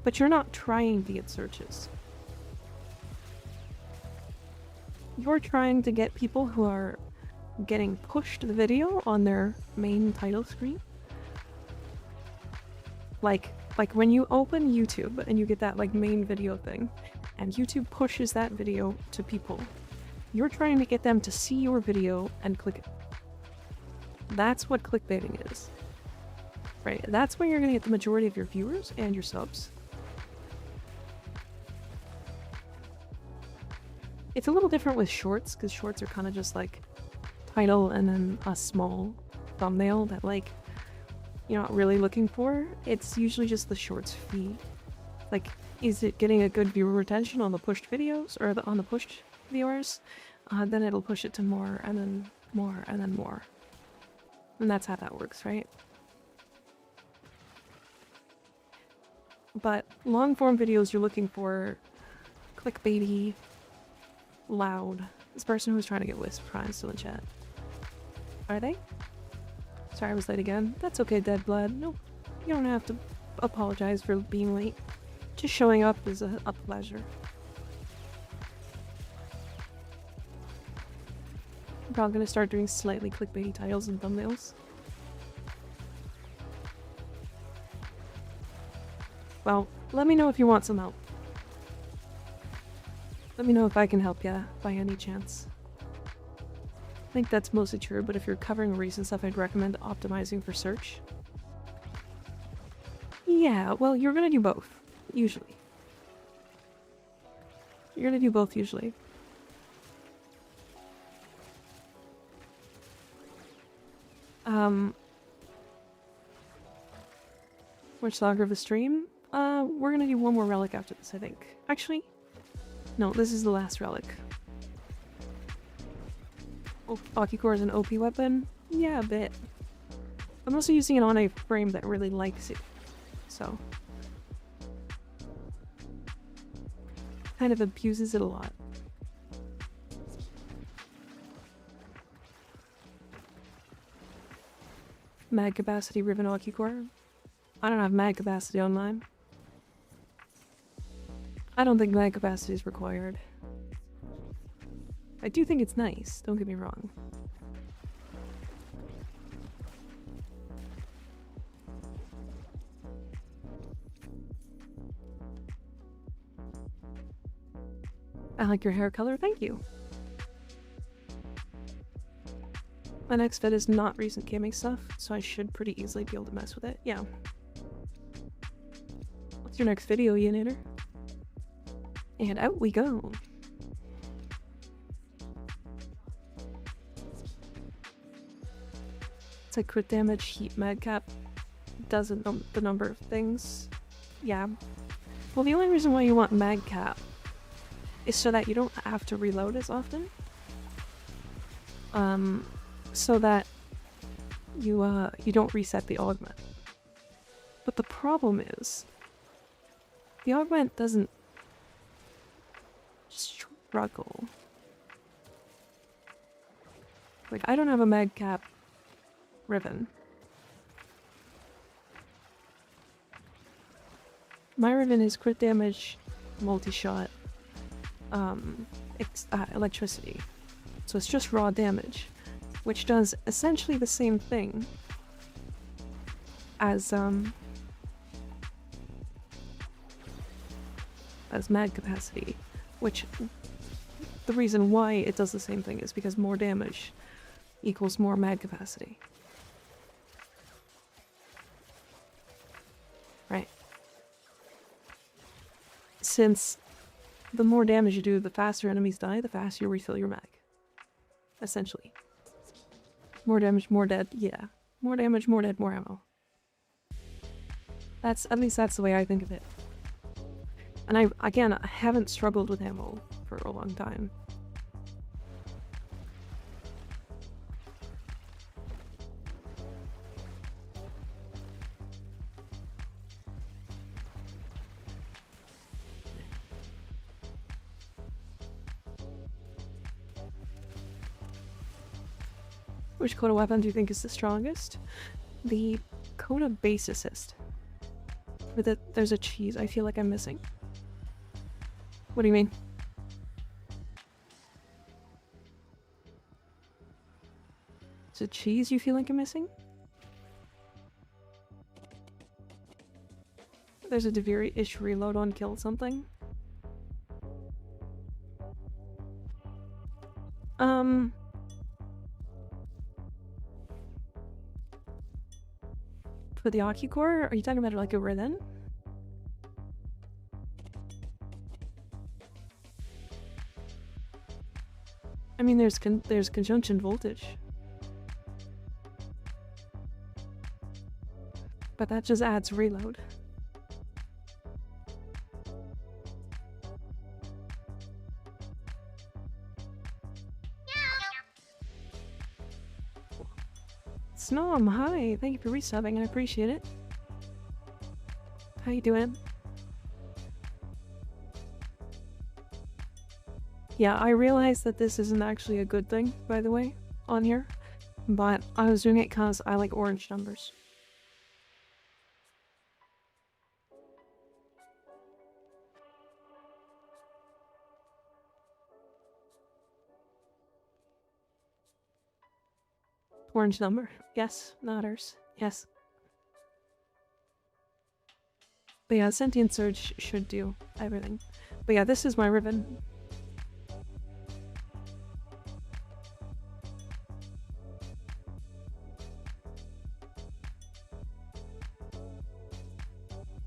But you're not trying to get searches. You're trying to get people who are getting pushed the video on their main title screen. Like when you open YouTube and you get that like main video thing, and YouTube pushes that video to people, You're trying to get them to see your video and click it. That's what clickbaiting is. Right? That's where you're gonna get the majority of your viewers and your subs. It's a little different with shorts, because shorts are kind of just like title and then a small thumbnail that like you're not really looking for. It's usually just the shorts fee. Like, is it getting a good viewer retention on the pushed videos or on the pushed viewers? Then it'll push it to more and then more and then more. And that's how that works, right? But long form videos, you're looking for clickbaity, loud. This person who was trying to get Wisp Prime still in chat. Are they? Sorry I was late again. That's okay, Dead Blood. No, you don't have to apologize for being late. Just showing up is a pleasure. I'm probably gonna start doing slightly clickbaity titles and thumbnails. Well, let me know if you want some help. Let me know if I can help you by any chance. I think that's mostly true, but if you're covering recent stuff, I'd recommend optimizing for search. Yeah, well, you're gonna do both, usually. You're gonna do both, usually. Which longer of a stream? We're gonna do one more relic after this, I think. Actually, no, this is the last relic. Oh, Akicore is an OP weapon? Yeah, a bit. I'm also using it on a frame that really likes it, so. Kind of abuses it a lot. Mag capacity Riven Akicore? I don't have mag capacity on mine. I don't think mag capacity is required. I do think it's nice, don't get me wrong. I like your hair color, thank you. My next vid is not recent gaming stuff, so I should pretty easily be able to mess with it, yeah. What's your next video, Yanator? And out we go. It's like crit damage, heat madcap, doesn't the number of things. Yeah. Well, the only reason why you want madcap is so that you don't have to reload as often. So that you don't reset the augment. But the problem is, the augment doesn't struggle. Like, I don't have a madcap Riven. My Riven is crit damage, multi-shot, electricity. So it's just raw damage, which does essentially the same thing as mag capacity, which the reason why it does the same thing is because more damage equals more mag capacity. Right. Since the more damage you do, the faster enemies die, the faster you refill your mag. Essentially. More damage, more dead, yeah. More damage, more dead, more ammo. At least that's the way I think of it. And I haven't struggled with ammo for a long time. Which Coda weapon do you think is the strongest? The Coda base assist. With it, there's a cheese I feel like I'm missing. What do you mean? Is it cheese you feel like I'm missing? There's a Deviri-ish reload on kill something. For the Ocucore, are you talking about like a ribbon? I mean, there's conjunction voltage. But that just adds reload. Snom, hi! Thank you for resubbing, I appreciate it. How you doing? Yeah, I realized that this isn't actually a good thing, by the way, on here. But I was doing it because I like orange numbers. Orange number. Yes, nodders. Yes. But yeah, Sentient Surge should do everything. But yeah, this is my ribbon.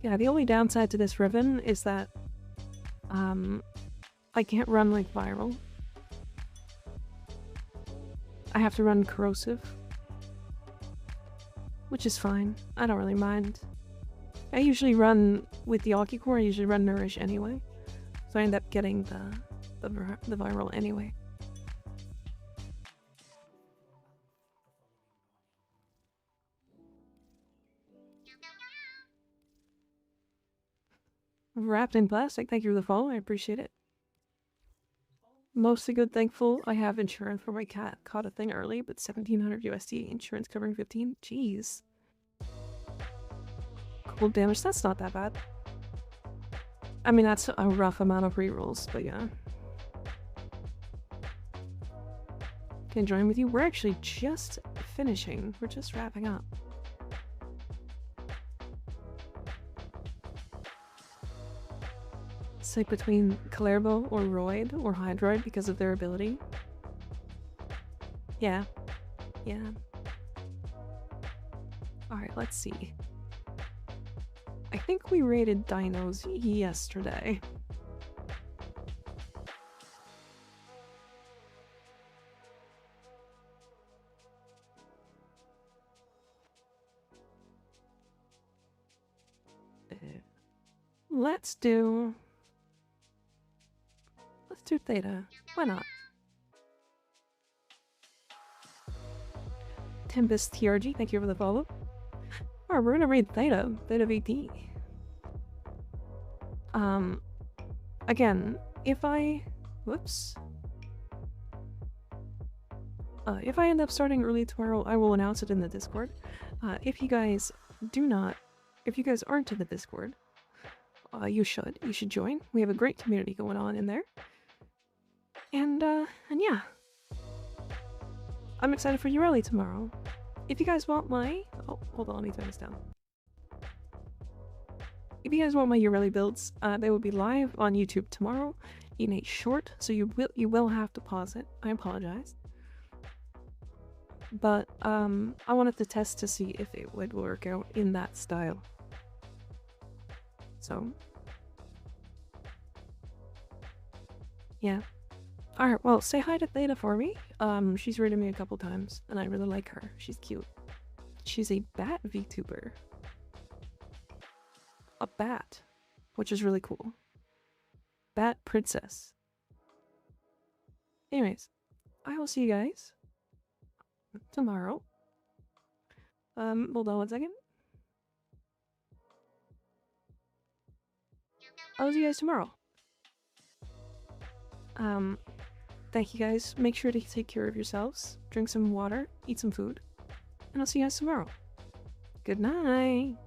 Yeah, the only downside to this ribbon is that I can't run like viral. I have to run corrosive, which is fine. I don't really mind. I usually run with the Ocucore. I usually run Nourish anyway, so I end up getting the viral anyway. Wrapped in plastic. Thank you for the follow. I appreciate it. Mostly good, thankful. I have insurance for my cat. Caught a thing early, but 1700 USD. Insurance covering 15. Jeez. Cold damage. That's not that bad. I mean, that's a rough amount of rerolls, but yeah. Can I join with you? We're actually just finishing. We're just wrapping up. It's like between Clerbo or Roid or Hydroid because of their ability. Yeah. Yeah. Alright, let's see. I think we raided dinos yesterday. Let's do Theta. Why not? Tempest TRG, thank you for the follow. Alright, we're gonna read Theta VT. Again, if I end up starting early tomorrow, I will announce it in the Discord. If you guys aren't in the Discord, you should join. We have a great community going on in there. And yeah. I'm excited for your rally tomorrow. If you guys want my... Oh, hold on, let me turn this down. If you guys want my Urelli builds, they will be live on YouTube tomorrow in a short, so you will have to pause it. I apologize. But I wanted to test to see if it would work out in that style. So yeah. Alright, well, say hi to Theta for me. She's rated me a couple times, and I really like her. She's cute. She's a bat VTuber. A bat, which is really cool. Bat princess. Anyways, I will see you guys tomorrow. Hold on one second. I'll see you guys tomorrow. Thank you guys. Make sure to take care of yourselves. Drink some water, eat some food, and I'll see you guys tomorrow. Good night.